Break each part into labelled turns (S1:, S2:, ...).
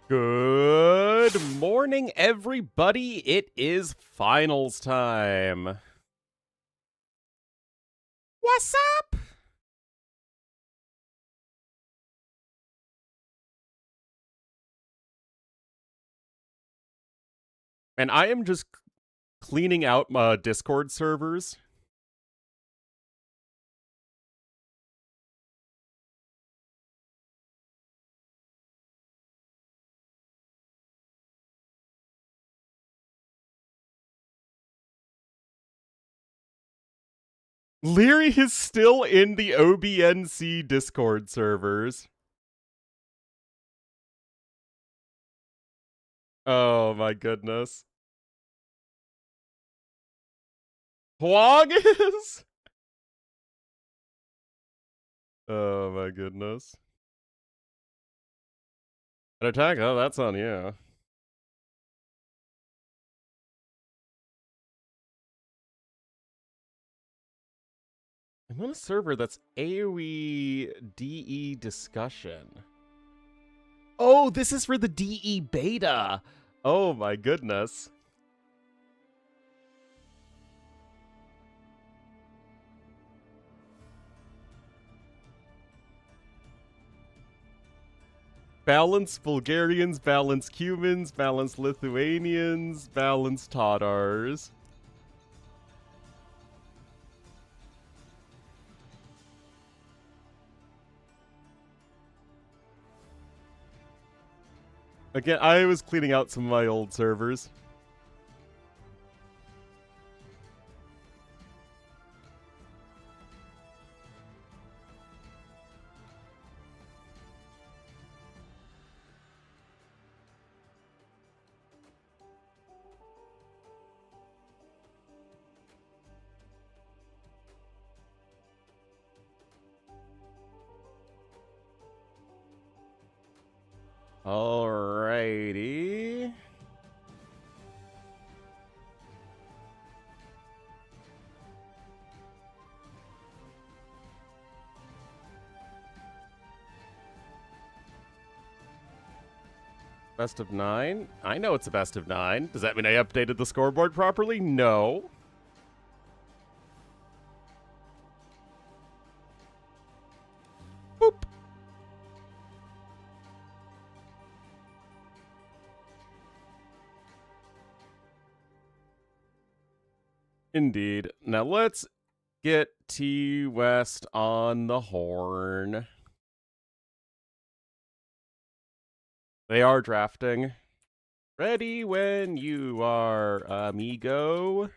S1: Good morning, everybody. It is finals time. What's up? And I am just cleaning out my Discord servers. Leary is still in the OBNC Discord servers. Oh my goodness. Huang is? Oh my goodness. An attack? Oh, that's on you. I'm on a server that's AoE DE discussion. Oh, this is for the DE beta. Oh my goodness. Balance Bulgarians, balance Cumans, balance Lithuanians, balance Tatars. Again, I was cleaning out some of my old servers. Alrighty. Best of 9? I know it's a best of 9. Does that mean I updated the scoreboard properly? No. Boop. Indeed. Now let's get T West on the horn. They are drafting. Ready when you are, amigo.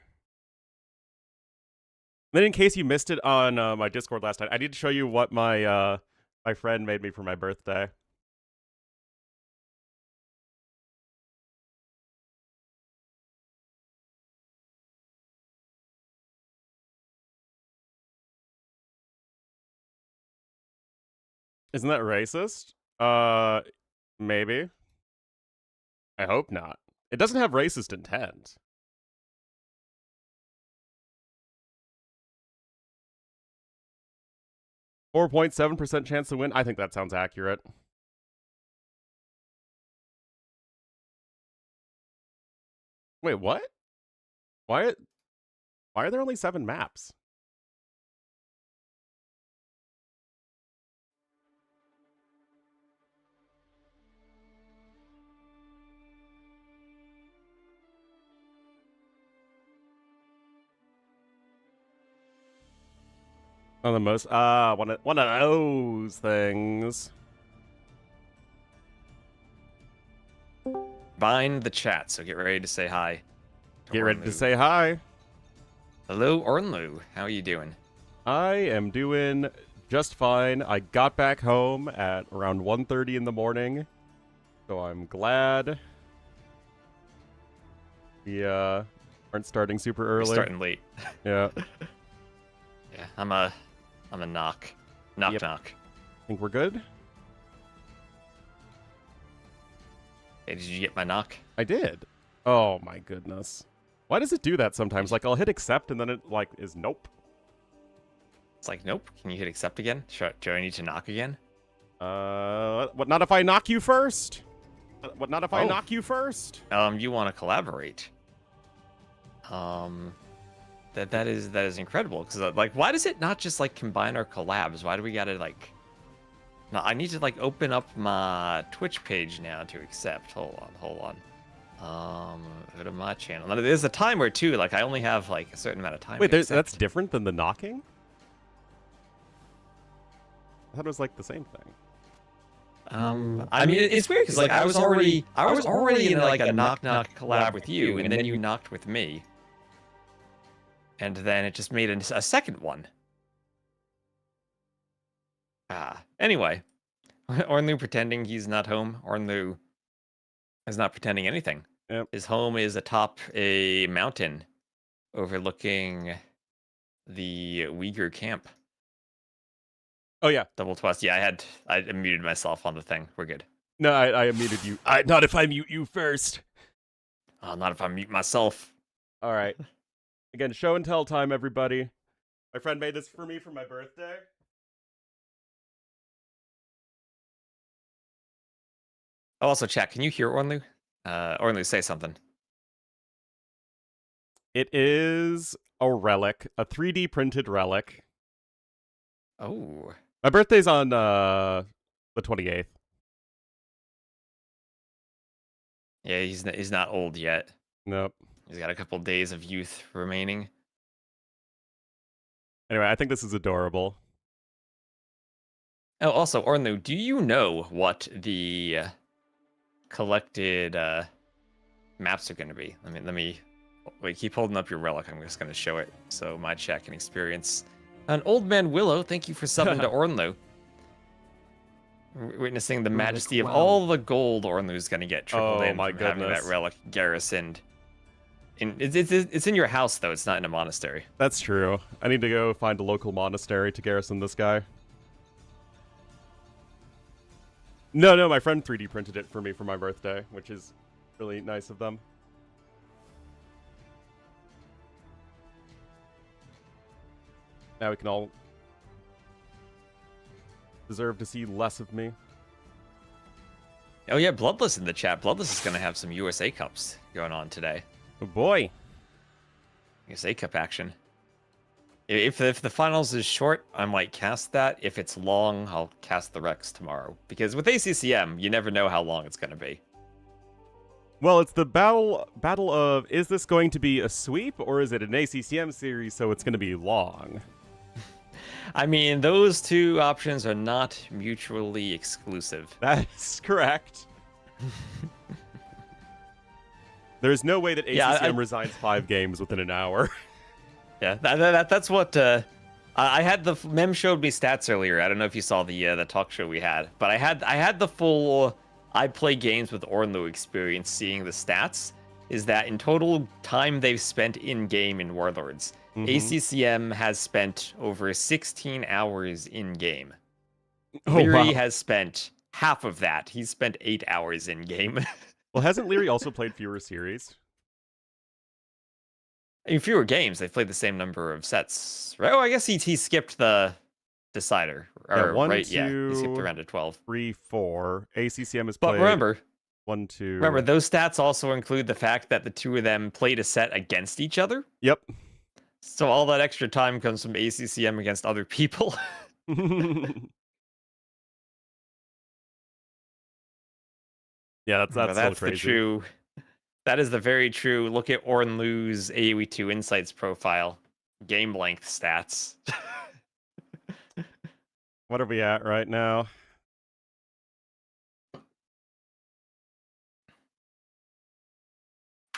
S1: Then in case you missed it on my Discord last night, I need to show you what my my friend made me for my birthday. Isn't that racist? Maybe. I hope not. It doesn't have racist intent. .7% chance to win. I think that sounds accurate. Wait, what? Why are there only 7 maps? On the most one of those things.
S2: Bind the chat, so get ready to say hi.
S1: Get ready to say hi.
S2: Hello, Ornlu. How are you doing?
S1: I am doing just fine. I got back home at around 1:30 in the morning, so I'm glad we aren't starting super early.
S2: We're starting late.
S1: Yeah.
S2: Yeah, I'm a knock. Knock.
S1: Think we're good?
S2: Hey, did you get my knock?
S1: I did. Oh my goodness. Why does it do that sometimes? Like, I'll hit accept and then it, like, is nope.
S2: It's like, nope. Can you hit accept again? Do I need to knock again?
S1: What, not if I knock you first? What? Not if I knock you first?
S2: You want to collaborate? That is incredible. Because like, why does it not just like combine our collabs? Why do we gotta like? No, I need to like open up my Twitch page now to accept. Hold on. Go to my channel. Now, there's a timer too. Like I only have like a certain amount of time.
S1: Wait,
S2: to
S1: that's
S2: accept.
S1: different than the knocking? I thought it was like the same thing.
S2: I mean, it's weird because like I was already in like a knock collab with you, and then you knocked with me, and then it just made a second one. Anyway, Ornlu pretending he's not home. Ornlu is not pretending anything.
S1: Yep.
S2: His home is atop a mountain overlooking the Uyghur camp.
S1: Oh yeah,
S2: Double twist. Yeah, I muted myself on the thing. We're good.
S1: no, I muted you. Not if I mute you first.
S2: Not if I mute myself.
S1: All right. Again, show and tell time, everybody. My friend made this for me for my birthday.
S2: Oh, also, chat, can you hear Ornlu? Ornlu, say something.
S1: It is a relic, a 3D printed relic.
S2: Oh.
S1: My birthday's on the 28th.
S2: Yeah, he's not old yet.
S1: Nope.
S2: He's got a couple days of youth remaining.
S1: Anyway, I think this is adorable.
S2: Oh, also, Ornlu, do you know what the collected maps are going to be? Let me wait. Keep holding up your relic. I'm just going to show it so my chat can experience. An Old Man Willow, thank you for subbing to Ornlu. Witnessing the majesty of all the gold Ornlu's going to get trickled in from having that relic garrisoned. It's in your house, though. It's not in a monastery.
S1: That's true. I need to go find a local monastery to garrison this guy. No, my friend 3D printed it for me for my birthday, which is really nice of them. Now we can all deserve to see less of me.
S2: Oh yeah, Bloodless in the chat. Bloodless is going to have some USA Cups going on today.
S1: Oh boy.
S2: USA Cup action. If the finals is short, I might cast that. If it's long, I'll cast the Rex tomorrow. Because with ACCM, you never know how long it's going to be.
S1: Well, it's the battle of, is this going to be a sweep or is it an ACCM series, so it's going to be long?
S2: I mean, those two options are not mutually exclusive.
S1: That's correct. There's no way that ACCM resigns 5 games within an hour.
S2: Yeah, that's what I had. The Mem showed me stats earlier. I don't know if you saw the talk show we had, but I had the full I play games with Ornlu experience. Seeing the stats is that in total time they've spent in game in Warlords, ACCM has spent over 16 hours in game. Leary has spent half of that. He's spent 8 hours in game.
S1: Well, hasn't Leary also played fewer series?
S2: In fewer games, they've played the same number of sets. Right? Oh, I guess he skipped the decider.
S1: Or, yeah,
S2: he skipped the round of 12.
S1: 3, 4. ACCM has played.
S2: But remember,
S1: 1, 2.
S2: Remember, those stats also include the fact that the two of them played a set against each other.
S1: Yep.
S2: So all that extra time comes from ACCM against other people.
S1: Yeah, that's so crazy.
S2: That is the very true. Look at Ornlu's AoE 2 Insights profile. Game length stats.
S1: What are we at right now?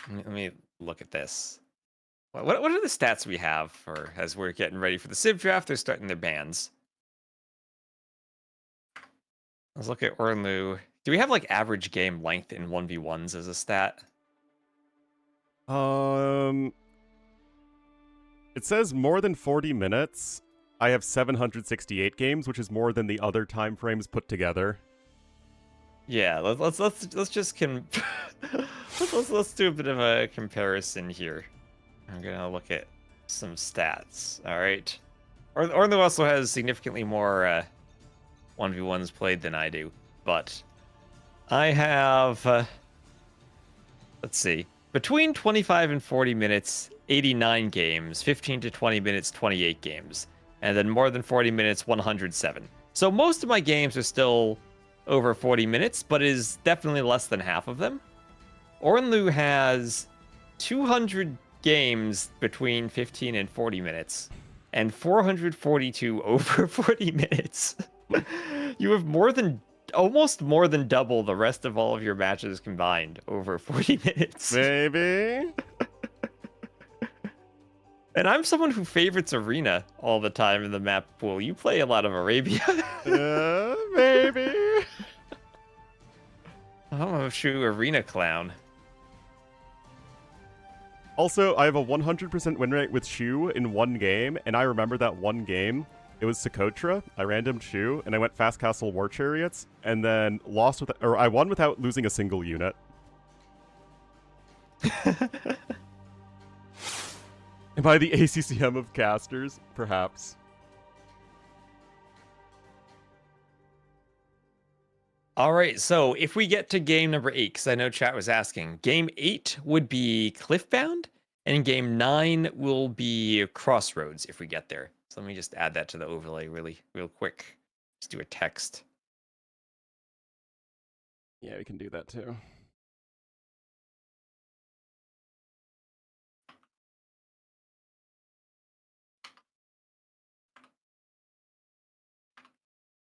S2: Let me look at this. What are the stats we have for as we're getting ready for the Civ draft? They're starting their bans. Let's look at Ornlu. Do we have like average game length in 1v1s as a stat?
S1: It says more than 40 minutes. I have 768 games, which is more than the other time frames put together.
S2: Yeah, let's just let's do a bit of a comparison here. I'm gonna look at some stats. All right, Ornlu also has significantly more 1v1s played than I do, but I have, let's see, between 25 and 40 minutes, 89 games, 15 to 20 minutes, 28 games, and then more than 40 minutes, 107. So most of my games are still over 40 minutes, but is definitely less than half of them. Ornlu has 200 games between 15 and 40 minutes, and 442 over 40 minutes. You have almost more than double the rest of all of your matches combined over 40 minutes.
S1: Maybe.
S2: And I'm someone who favorites Arena all the time in the map pool. You play a lot of Arabia.
S1: Maybe.
S2: I'm a true Arena clown.
S1: Also, I have a 100% win rate with Shu in one game, and I remember that one game. It was Socotra. I randomed Shu, and I went Fast Castle War Chariots, and then I won without losing a single unit. Am I the ACCM of casters? Perhaps.
S2: All right, so if we get to game number 8, because I know chat was asking, game 8 would be Cliffbound, and game 9 will be Crossroads if we get there. So let me just add that to the overlay real quick. Just do a text.
S1: Yeah, we can do that too.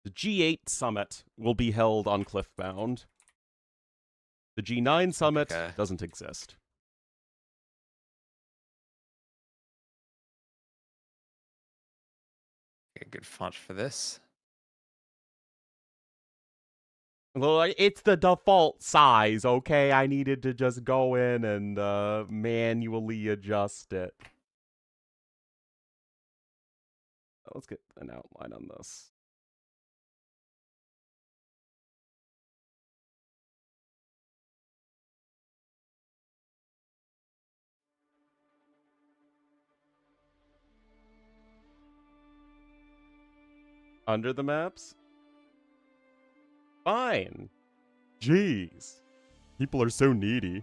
S1: The G8 summit will be held on Cliffbound. The G9 summit doesn't exist.
S2: Okay, good font for this.
S1: Well, it's the default size, okay? I needed to just go in and manually adjust it. Let's get an outline on this. Under the maps? Fine. Jeez. People are so needy.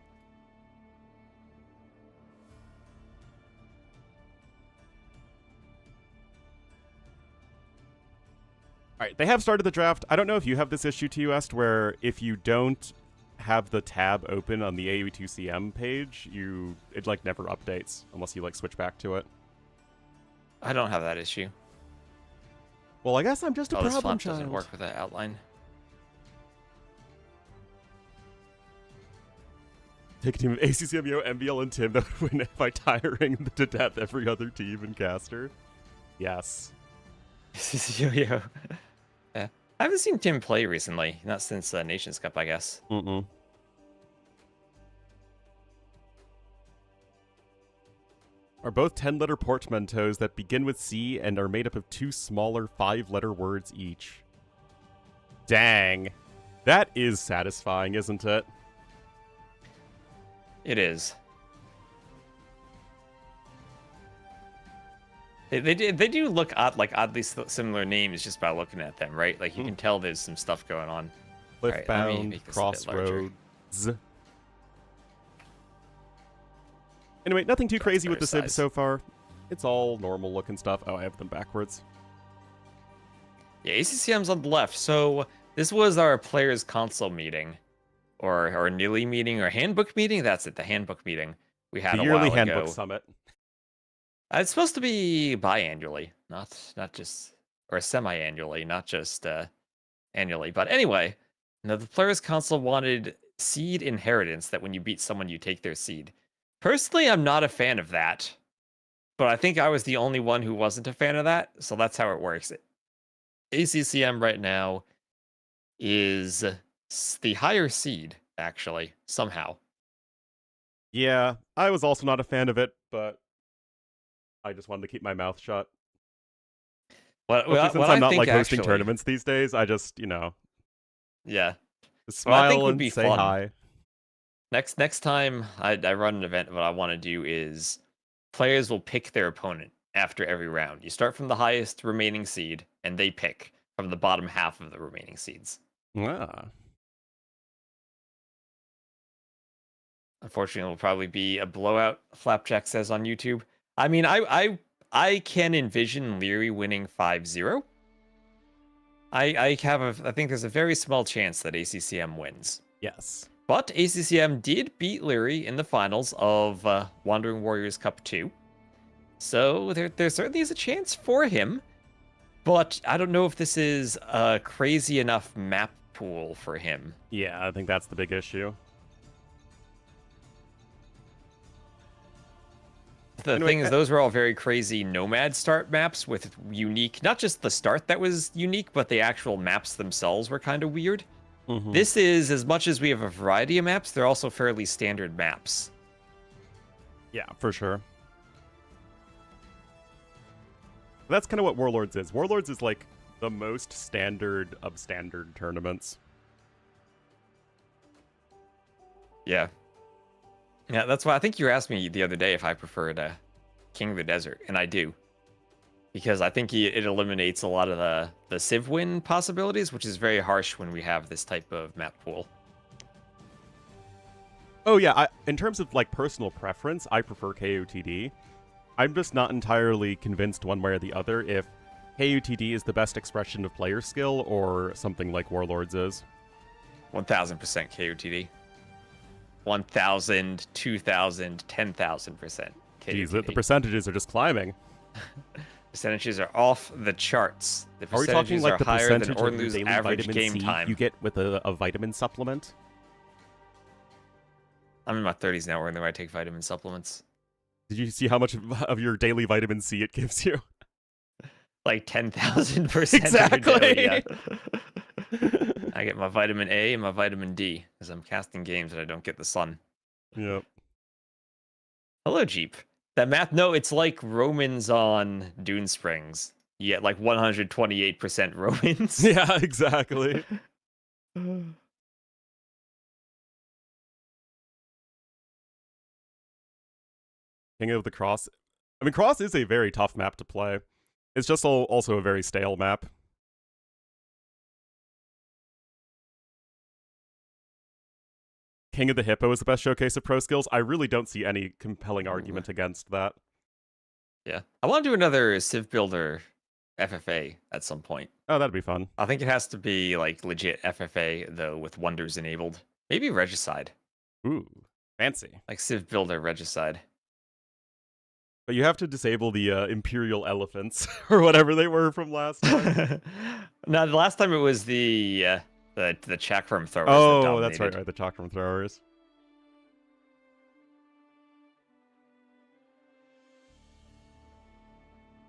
S1: Alright, they have started the draft. I don't know if you have this issue to Est, where if you don't have the tab open on the AOE2CM page, it like never updates unless you like switch back to it.
S2: I don't have that issue.
S1: Well, I guess I'm just a problem
S2: this font
S1: child.
S2: doesn't work with that outline.
S1: Take a team of ACCMO, MBL, and Tim that would win by tiring to death every other team in caster. Yes.
S2: Yo-yo. Yeah. I haven't seen Tim play recently. Not since Nations Cup, I guess.
S1: Mm-mm. Are both 10-letter portmanteaus that begin with C and are made up of 2 smaller 5-letter words each. Dang. That is satisfying, isn't it?
S2: It is. They do look oddly similar names just by looking at them, right? Like you can tell there's some stuff going on.
S1: Cliffbound, Crossroads. Anyway, nothing too crazy with the Civs so far. It's all normal looking stuff. Oh, I have them backwards.
S2: Yeah, ACCM's on the left. So this was our players' console meeting, or nearly meeting, or handbook meeting. That's it, the handbook meeting we had
S1: the
S2: a while
S1: yearly
S2: ago.
S1: handbook summit.
S2: It's supposed to be biannually, not just, or semi-annually, not just annually. But anyway, the players' console wanted seed inheritance, that when you beat someone, you take their seed. Personally, I'm not a fan of that, but I think I was the only one who wasn't a fan of that, so that's how it works. ACCM right now is the higher seed, actually, somehow.
S1: Yeah, I was also not a fan of it, but I just wanted to keep my mouth shut. Since I'm not like hosting tournaments these days, I just,
S2: yeah,
S1: smile and say hi.
S2: Next time I run an event, what I want to do is players will pick their opponent after every round. You start from the highest remaining seed, and they pick from the bottom half of the remaining seeds.
S1: Ah.
S2: Unfortunately, it'll probably be a blowout, Flapjack says on YouTube. I mean, I can envision Leary winning 5-0. I think there's a very small chance that ACCM wins.
S1: Yes.
S2: But ACCM did beat Leary in the finals of Wandering Warriors Cup 2. So there certainly is a chance for him. But I don't know if this is a crazy enough map pool for him.
S1: Yeah, I think that's the big issue.
S2: The thing is, those were all very crazy Nomad start maps with unique, not just the start that was unique, but the actual maps themselves were kind of weird.
S1: Mm-hmm.
S2: This is, as much as we have a variety of maps, they're also fairly standard maps.
S1: Yeah, for sure. That's kind of what Warlords is. Warlords is like the most standard of standard tournaments.
S2: Yeah. Yeah, that's why I think you asked me the other day if I preferred King of the Desert, and I do. Because I think it eliminates a lot of the Civ win possibilities, which is very harsh when we have this type of map pool.
S1: Oh yeah, in terms of like personal preference, I prefer KOTD. I'm just not entirely convinced one way or the other if KOTD is the best expression of player skill or something like Warlords is.
S2: 1000% KOTD. 1,000, 2,000, 10,000%.
S1: Jeez, the percentages are just climbing.
S2: Percentages are off the charts. The
S1: are we talking like the
S2: higher than
S1: percentage of your
S2: Ornlu's
S1: daily
S2: average
S1: vitamin
S2: game
S1: C
S2: time.
S1: you get with a vitamin supplement?
S2: I'm in my 30s now, where I take vitamin supplements.
S1: Did you see how much of your daily vitamin C it gives you?
S2: Like 10,000%.
S1: Exactly.
S2: I get my vitamin A and my vitamin D as I'm casting games and I don't get the sun.
S1: Yep.
S2: Hello, Jeep. That math? No, it's like Romans on Dune Springs. You get like 128% Romans.
S1: Yeah, exactly. King of the Cross. I mean, Cross is a very tough map to play. It's just also a very stale map. King of the Hippo is the best showcase of pro skills. I really don't see any compelling argument against that.
S2: Yeah. I want to do another Civ Builder FFA at some point.
S1: Oh, that'd be fun.
S2: I think it has to be like legit FFA, though, with wonders enabled. Maybe Regicide.
S1: Ooh, fancy.
S2: Like Civ Builder Regicide.
S1: But you have to disable the Imperial Elephants, or whatever they were from last time.
S2: No, the last time it was the Chakram throwers.
S1: Oh, that's right, the Chakram throwers.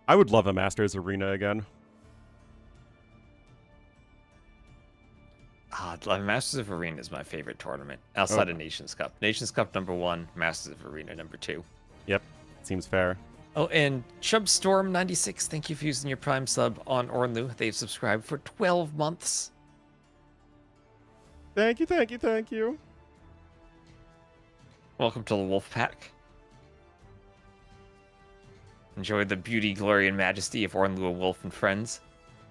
S1: I would love a Masters Arena again.
S2: Masters of Arena is my favorite tournament, outside of Nations Cup. Nations Cup #1, Masters of Arena #2.
S1: Yep, seems fair.
S2: Oh, and Chubstorm96, thank you for using your Prime sub on Ornlu. They've subscribed for 12 months.
S1: Thank you, thank you, thank you.
S2: Welcome to the Wolf Pack. Enjoy the beauty, glory, and majesty of Ornlu, a Wolf, and friends.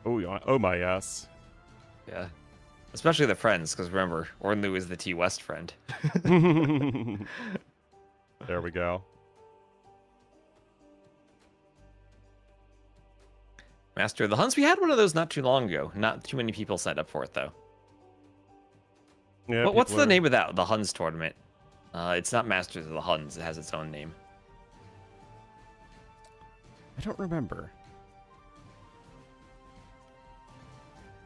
S1: Oh my yes.
S2: Yeah. Especially the friends, because remember, Ornlu is the T-West friend.
S1: There we go.
S2: Master of the Huns. We had one of those not too long ago. Not too many people signed up for it, though.
S1: Yeah,
S2: What's the name of that? The Huns tournament. It's not Masters of the Huns. It has its own name.
S1: I don't remember.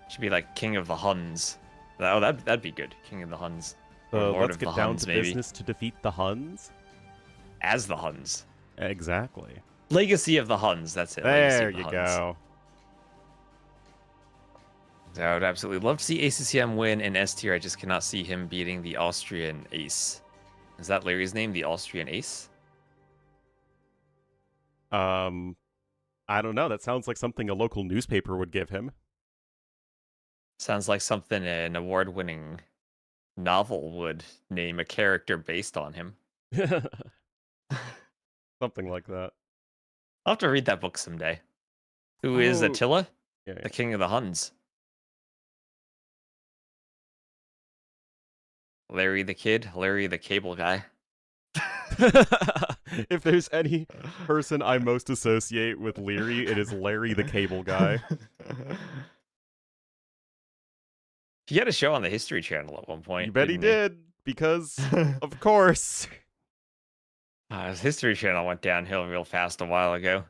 S2: Should be like King of the Huns. Oh, that'd be good. King of the Huns. Lord
S1: Let's
S2: of
S1: get
S2: the
S1: down
S2: Huns,
S1: to
S2: maybe.
S1: business to defeat the Huns.
S2: As the Huns.
S1: Exactly.
S2: Legacy of the Huns. That's it.
S1: There you go.
S2: So I would absolutely love to see ACCM win in S tier. I just cannot see him beating the Austrian ace. Is that Larry's name? The Austrian ace?
S1: I don't know. That sounds like something a local newspaper would give him.
S2: Sounds like something an award-winning novel would name a character based on him.
S1: Something like that.
S2: I'll have to read that book someday. Who is Attila?
S1: Yeah.
S2: The King of the Huns. Larry the Kid, Larry the Cable Guy.
S1: If there's any person I most associate with Leary, it is Larry the Cable Guy.
S2: He had a show on the History Channel at one point.
S1: You bet he
S2: didn't
S1: did, because of course.
S2: His History Channel went downhill real fast a while ago.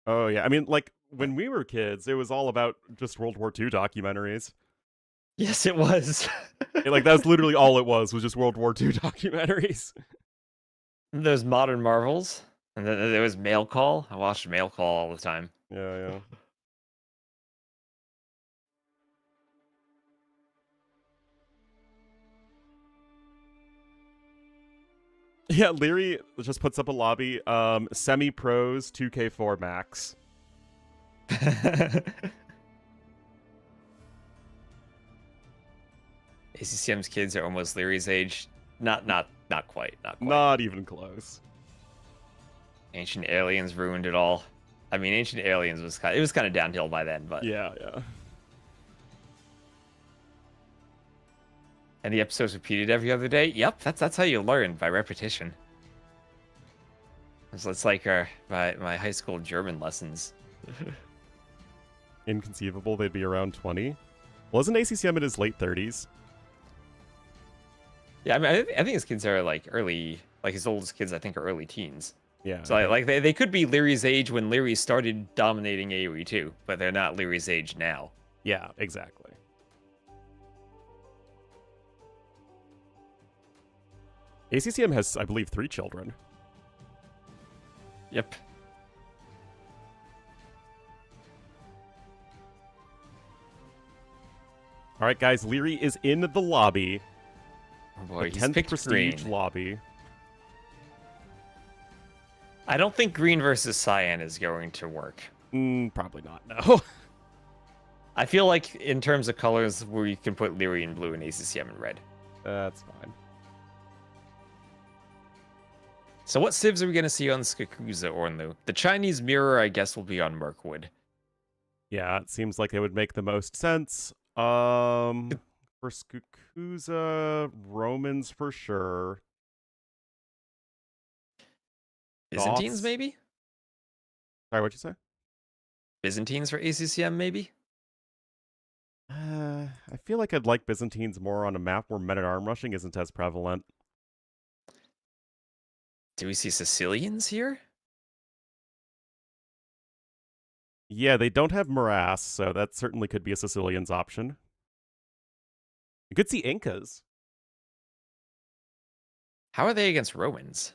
S1: Oh yeah, I mean, like when we were kids, it was all about just World War II documentaries.
S2: Yes, it was.
S1: Like that's literally all it was just World War II documentaries.
S2: Those Modern Marvels, and then there was Mail Call. I watched Mail Call all the time.
S1: Yeah. Yeah, Leary just puts up a lobby. Semi-pros 2K4 max.
S2: ACCM's kids are almost Leary's age. Not quite.
S1: Not even close.
S2: Ancient Aliens ruined it all. I mean, Ancient Aliens was kind of downhill by then, but
S1: Yeah.
S2: And the episode's repeated every other day. Yep, that's how you learn, by repetition. It's like my high school German lessons.
S1: Inconceivable they'd be around 20. Wasn't ACCM in his late 30s?
S2: Yeah, I mean, I think his kids are like early, like his oldest kids, I think, are early teens.
S1: Yeah.
S2: So like they could be Leary's age when Leary started dominating AoE too, but they're not Leary's age now.
S1: Yeah, exactly. ACCM has, I believe, 3 children.
S2: Yep.
S1: All right, guys, Leary is in the lobby.
S2: Oh boy,
S1: the
S2: he's
S1: 10th
S2: picked
S1: prestige
S2: green.
S1: lobby.
S2: I don't think green versus cyan is going to work.
S1: Probably not, no.
S2: I feel like in terms of colors, we can put Leary in blue and ACCM in red.
S1: That's fine.
S2: So what civs are we going to see on Skakuza, Ornlu? The Chinese mirror, I guess, will be on Mirkwood.
S1: Yeah, it seems like it would make the most sense. For Skakuza, Romans for sure.
S2: Byzantines,
S1: Goths?
S2: maybe?
S1: Sorry, what'd you say?
S2: Byzantines for ACCM, maybe?
S1: I feel like I'd like Byzantines more on a map where men-at-arm rushing isn't as prevalent.
S2: Do we see Sicilians here?
S1: Yeah, they don't have morass, so that certainly could be a Sicilian's option. You could see Incas.
S2: How are they against Romans?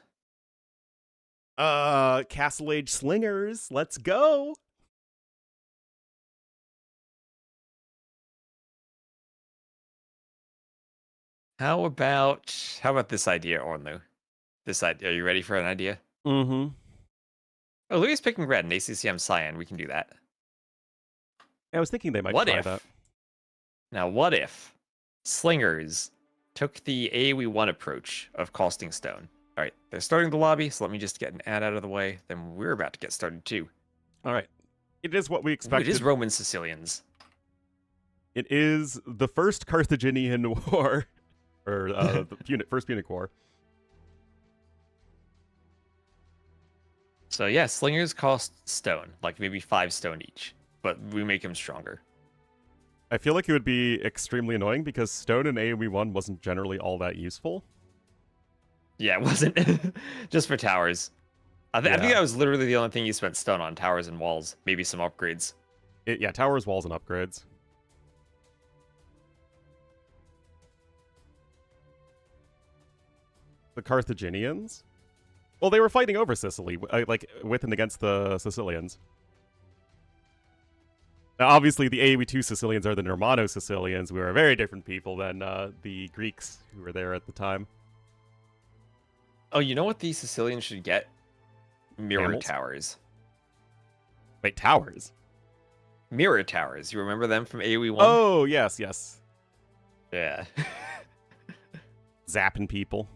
S1: Castle Age Slingers, let's go!
S2: How about this idea, Ornlu? This idea, are you ready for an idea?
S1: Mm-hmm.
S2: Oh, Louis picking red and ACCM cyan. We can do that.
S1: I was thinking they might
S2: What
S1: try
S2: if?
S1: that.
S2: Now, what if Slingers took the AoE1 approach of Casting Stone? All right, they're starting the lobby, so let me just get an ad out of the way. Then we're about to get started too.
S1: All right. It is what we
S2: Ooh,
S1: expected.
S2: it is Roman Sicilians.
S1: It is the first Carthaginian war, or the First Punic War.
S2: So yeah, Slingers cost stone, like maybe 5 stone each, but we make them stronger.
S1: I feel like it would be extremely annoying because stone in AoE 1 wasn't generally all that useful.
S2: Yeah, it wasn't. Just for towers. I think that was literally the only thing you spent stone on, towers and walls. Maybe some upgrades.
S1: Yeah, towers, walls, and upgrades. The Carthaginians? Well, they were fighting over Sicily, like with and against the Sicilians. Now, obviously, the AoE 2 Sicilians are the Normanno Sicilians, who are very different people than the Greeks who were there at the time.
S2: Oh, you know what these Sicilians should get? Mirror
S1: Camels?
S2: towers.
S1: Wait, towers?
S2: Mirror towers. You remember them from AoE 1?
S1: Oh, yes.
S2: Yeah.
S1: Zapping people.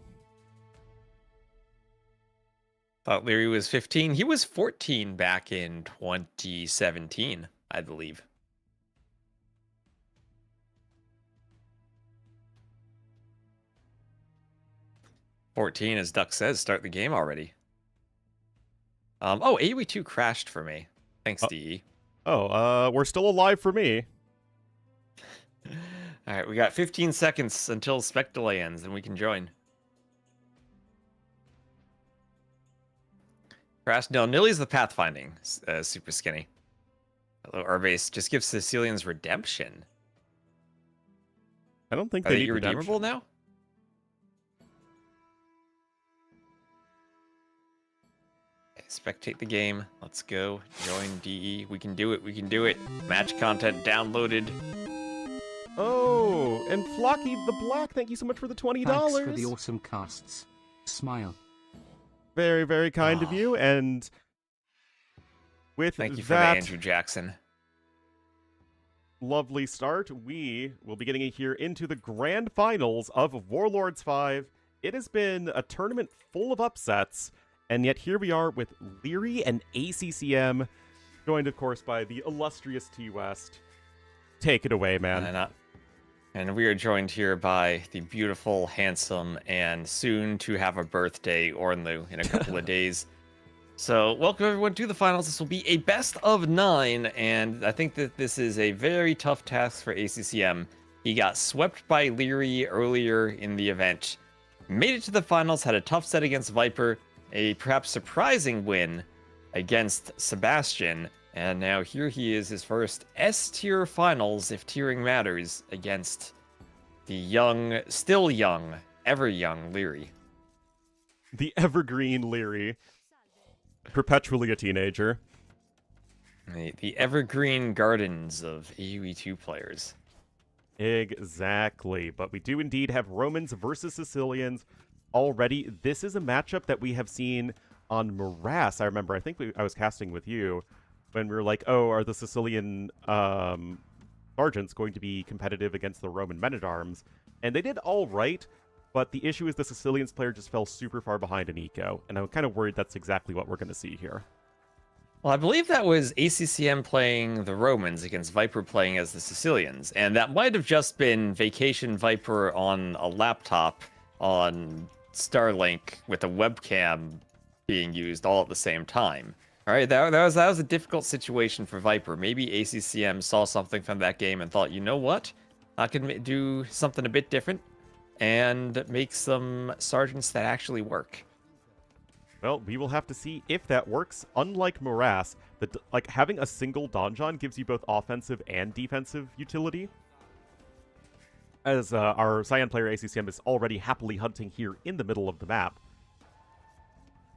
S2: Thought Leary was 15. He was 14 back in 2017, I believe. 14, as Duck says, start the game already. Oh, AoE2 crashed for me. Thanks, DE.
S1: We're still alive for me.
S2: All right, we got 15 seconds until spec delay ends, and we can join. Crash. No, Nilly's the pathfinding. Super skinny. Hello, Urbase. Just give Sicilians redemption.
S1: I don't think
S2: Are
S1: they
S2: they
S1: need
S2: irredeemable
S1: redemption.
S2: now? Okay, spectate the game. Let's go. Join DE. We can do it. We can do it. Match content downloaded.
S1: Oh, and Flocky the Black, thank you so much for the $20.
S3: Thanks for the awesome casts. Smile.
S1: Very, very kind of you. And with
S2: Thank you for
S1: that
S2: the Andrew Jackson.
S1: lovely start, we will be getting here into the grand finals of Warlords V. It has been a tournament full of upsets, and yet here we are with Leary and ACCM, joined, of course, by the illustrious T-West. Take it away, man.
S2: And we are joined here by the beautiful, handsome, and soon to have a birthday Ornlu in a couple of days. So, welcome everyone to the finals. This will be a best of 9, and I think that this is a very tough task for ACCM. He got swept by Leary earlier in the event, made it to the finals, had a tough set against Viper, a perhaps surprising win against Sebastian, and now here he is, his first S-tier finals, if tiering matters, against the young, still young, ever young Leary.
S1: The evergreen Leary. Perpetually a teenager.
S2: The evergreen gardens of AoE2 players.
S1: Exactly. But we do indeed have Romans versus Sicilians already. This is a matchup that we have seen on Morass. I remember, I think I was casting with you when we were like, oh, are the Sicilian sergeants going to be competitive against the Roman men-at-arms? And they did all right, but the issue is the Sicilians player just fell super far behind in eco, and I'm kind of worried that's exactly what we're going to see here.
S2: Well, I believe that was ACCM playing the Romans against Viper playing as the Sicilians, and that might have just been Vacation Viper on a laptop on Starlink with a webcam being used all at the same time. All right, that was a difficult situation for Viper. Maybe ACCM saw something from that game and thought, you know what, I can do something a bit different and make some sergeants that actually work.
S1: Well, we will have to see if that works. Unlike Morass, like having a single donjon gives you both offensive and defensive utility. As our Cyan player ACCM is already happily hunting here in the middle of the map.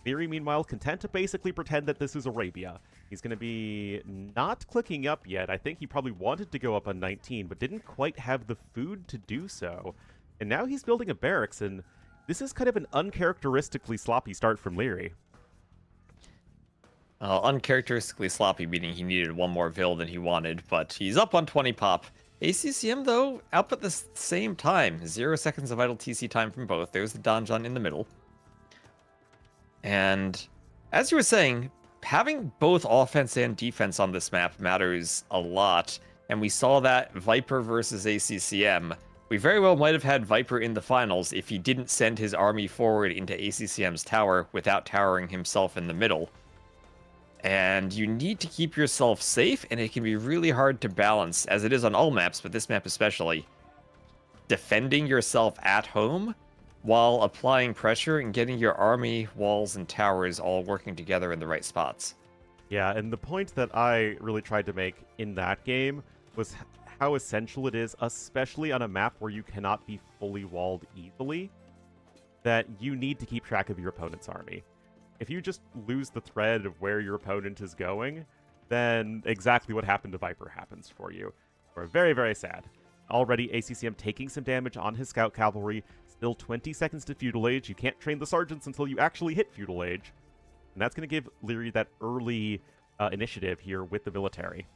S1: Leary, meanwhile, content to basically pretend that this is Arabia. He's going to be not clicking up yet. I think he probably wanted to go up on 19, but didn't quite have the food to do so. And now he's building a barracks, and this is kind of an uncharacteristically sloppy start from Leary.
S2: Uncharacteristically sloppy, meaning he needed one more Vil than he wanted, but he's up on 20 pop. ACCM, though, up at the same time. 0 seconds of idle TC time from both. There's the donjon in the middle. And as you were saying, having both offense and defense on this map matters a lot. And we saw that Viper versus ACCM. We very well might have had Viper in the finals if he didn't send his army forward into ACCM's tower without towering himself in the middle. And you need to keep yourself safe, and it can be really hard to balance, as it is on all maps, but this map especially, defending yourself at home while applying pressure and getting your army, walls, and towers all working together in the right spots.
S1: Yeah, and the point that I really tried to make in that game was how essential it is, especially on a map where you cannot be fully walled easily, that you need to keep track of your opponent's army. If you just lose the thread of where your opponent is going, then exactly what happened to Viper happens for you. We're very, very sad. Already, ACCM taking some damage on his Scout Cavalry. Still 20 seconds to Feudal Age. You can't train the Sergeants until you actually hit Feudal Age. And that's going to give Leary that early initiative here with the military.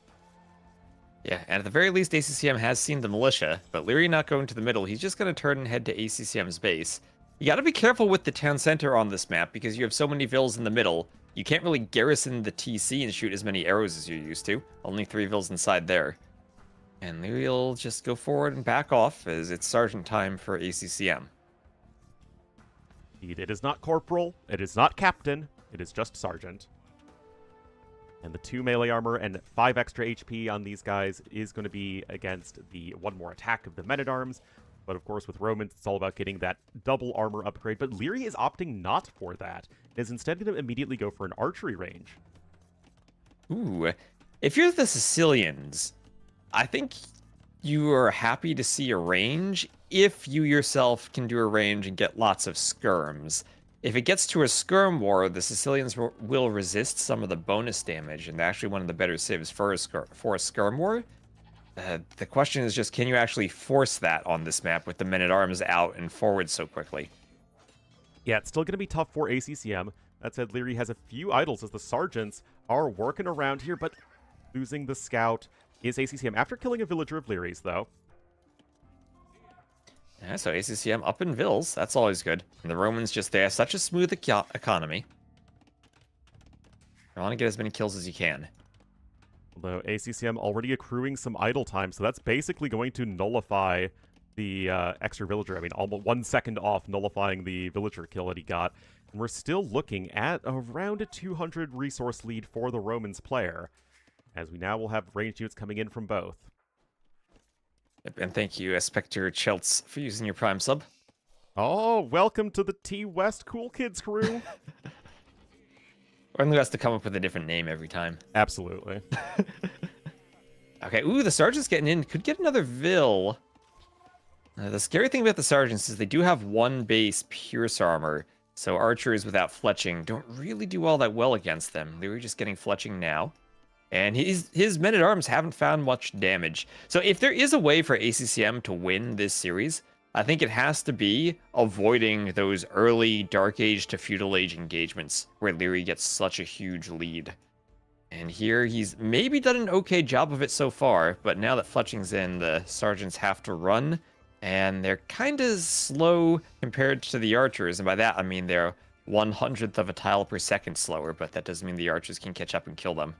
S2: Yeah, and at the very least, ACCM has seen the militia, but Leary not going to the middle. He's just going to turn and head to ACCM's base. You got to be careful with the town center on this map because you have so many Vils in the middle. You can't really garrison the TC and shoot as many arrows as you're used to. Only 3 Vils inside there. And Leary will just go forward and back off as it's Sergeant time for ACCM.
S1: It is not corporal, it is not captain, it is just sergeant. And the 2 melee armor and 5 extra HP on these guys is going to be against the 1 more attack of the men-at-arms. But of course, with Romans, it's all about getting that double armor upgrade. But Leary is opting not for that. It is instead going to immediately go for an archery range.
S2: Ooh, if you're the Sicilians, I think you are happy to see a range if you yourself can do a range and get lots of skirms. If it gets to a skirm war, the Sicilians will resist some of the bonus damage, and actually one of the better civs for a skirm war. The question is just, can you actually force that on this map with the men-at-arms out and forward so quickly?
S1: Yeah, it's still going to be tough for ACCM. That said, Leary has a few idols as the sergeants are working around here, but losing the scout is ACCM after killing a villager of Leary's, though.
S2: Yeah, so ACCM up in Vills, that's always good. And the Romans just, they have such a smooth economy. You want to get as many kills as you can.
S1: Although ACCM already accruing some idle time, so that's basically going to nullify the extra villager. I mean, almost 1 second off nullifying the villager kill that he got. And we're still looking at around a 200 resource lead for the Romans player, as we now will have ranged units coming in from both.
S2: Yep, and thank you, Spectre Chelts, for using your Prime sub.
S1: Oh, welcome to the T-West Cool Kids crew.
S2: Ornlu has to come up with a different name every time.
S1: Absolutely.
S2: Okay, ooh, the sergeant's getting in. Could get another Vil. The scary thing about the sergeants is they do have 1 base Pierce armor, so archers without fletching don't really do all that well against them. They were just getting fletching now. And his men-at-arms haven't found much damage. So if there is a way for ACCM to win this series, I think it has to be avoiding those early Dark Age to Feudal Age engagements where Leary gets such a huge lead. And here he's maybe done an okay job of it so far, but now that fletching's in, the sergeants have to run, and they're kind of slow compared to the archers, and by that I mean they're 1/100th of a tile per second slower, but that doesn't mean the archers can catch up and kill them.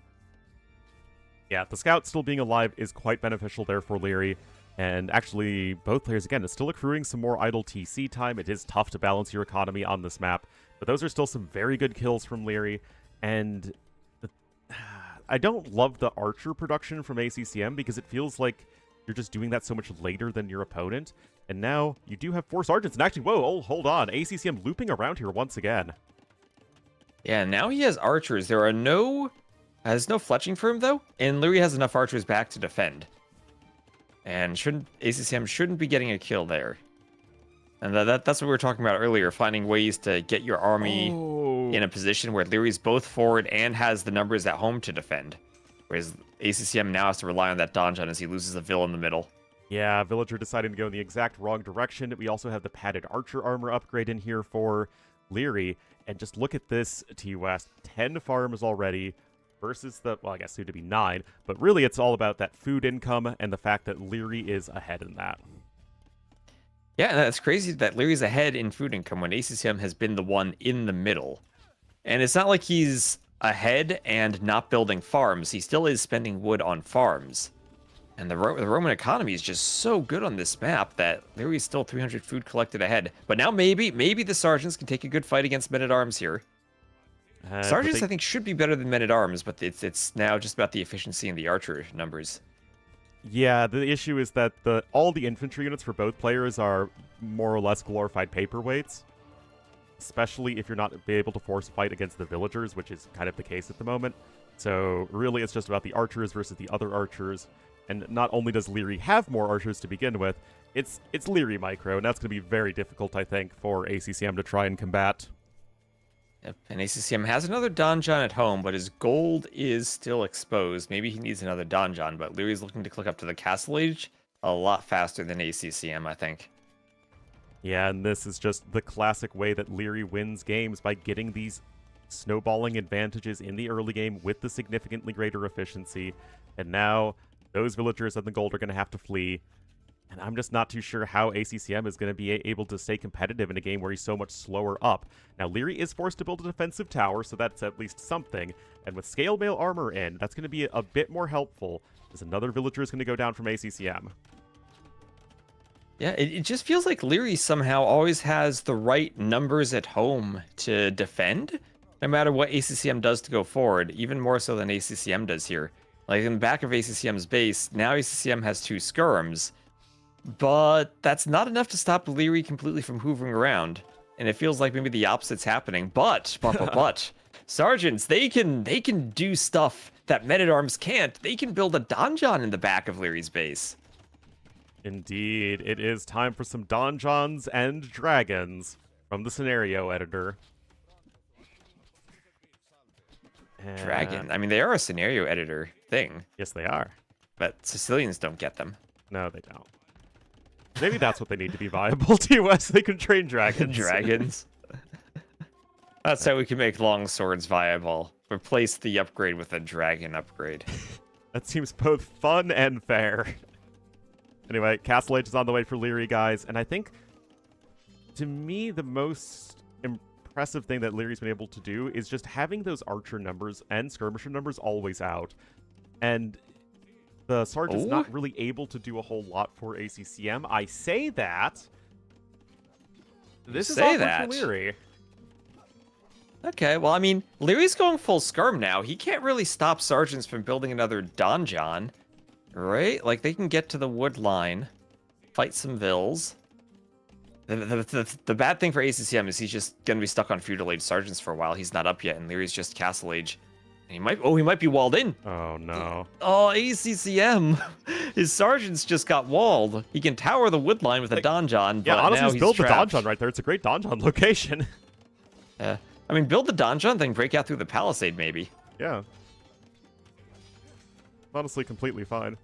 S1: Yeah, the scout still being alive is quite beneficial there for Leary. And actually, both players, again, is still accruing some more idle TC time. It is tough to balance your economy on this map. But those are still some very good kills from Leary. And I don't love the archer production from ACCM because it feels like you're just doing that so much later than your opponent. And now you do have 4 sergeants. And actually, whoa, oh, hold on. ACCM looping around here once again.
S2: Yeah, now he has archers. There's no fletching for him, though. And Leary has enough archers back to defend. And ACCM shouldn't be getting a kill there. And that's what we were talking about earlier, finding ways to get your army in a position where Leary's both forward and has the numbers at home to defend. Whereas ACCM now has to rely on that donjon as he loses a Vil in the middle.
S1: Yeah, Villager deciding to go in the exact wrong direction. We also have the padded archer armor upgrade in here for Leary. And just look at this, T-West. 10 farms already. Versus the, well, I guess soon to be 9, but really it's all about that food income and the fact that Leary is ahead in that.
S2: Yeah, that's crazy that Leary's ahead in food income when ACCM has been the one in the middle. And it's not like he's ahead and not building farms. He still is spending wood on farms. And the Roman economy is just so good on this map that Leary's still 300 food collected ahead. But now maybe the sergeants can take a good fight against men-at-arms here. Sergeants, I think, should be better than men-at-arms, but it's now just about the efficiency and the archer numbers.
S1: Yeah, the issue is that all the infantry units for both players are more or less glorified paperweights. Especially if you're not able to force fight against the villagers, which is kind of the case at the moment. So really it's just about the archers versus the other archers. And not only does Leary have more archers to begin with, it's Leary micro, and that's going to be very difficult, I think, for ACCM to try and combat.
S2: Yep, and ACCM has another donjon at home, but his gold is still exposed. Maybe he needs another donjon, but Leary's looking to click up to the castle age a lot faster than ACCM, I think.
S1: Yeah, and this is just the classic way that Leary wins games, by getting these snowballing advantages in the early game with the significantly greater efficiency. And now those villagers and the gold are going to have to flee. And I'm just not too sure how ACCM is going to be able to stay competitive in a game where he's so much slower up. Now, Leary is forced to build a defensive tower, so that's at least something. And with scale mail armor in, that's going to be a bit more helpful, as another villager is going to go down from ACCM.
S2: Yeah, it just feels like Leary somehow always has the right numbers at home to defend, no matter what ACCM does to go forward, even more so than ACCM does here. Like in the back of ACCM's base, now ACCM has 2 skirms, but that's not enough to stop Leary completely from hoovering around. And it feels like maybe the opposite's happening. But sergeants, they can do stuff that men-at-arms can't. They can build a donjon in the back of Leary's base.
S1: Indeed, it is time for some donjons and dragons from the scenario editor. And...
S2: Dragon. I mean, they are a scenario editor thing.
S1: Yes, they are.
S2: But Sicilians don't get them.
S1: No, they don't. Maybe that's what they need to be viable to us. They can train dragons.
S2: Dragons. That's how we can make long swords viable. Replace the upgrade with a dragon upgrade.
S1: That seems both fun and fair. Anyway, Castle Age is on the way for Leary, guys, and I think, to me, the most impressive thing that Leary's been able to do is just having those archer numbers and skirmisher numbers always out. And the sergeant's not really able to do a whole lot for ACCM. I say that. This is awkward for Leary.
S2: Okay, well, I mean, Leary's going full skirm now. He can't really stop sergeants from building another donjon. Right? Like, they can get to the wood line, fight some vills. The bad thing for ACCM is he's just going to be stuck on feudal age sergeants for a while. He's not up yet, and Leary's just castle age. And he might be walled in.
S1: Oh, no.
S2: Oh, ACCM. His sergeants just got walled. He can tower the wood line with a donjon, but
S1: yeah, honestly,
S2: now
S1: just
S2: he's
S1: build
S2: trapped.
S1: the donjon right there. It's a great donjon location.
S2: Yeah. I mean, build the donjon, then break out through the palisade, maybe.
S1: Yeah. Honestly, completely fine.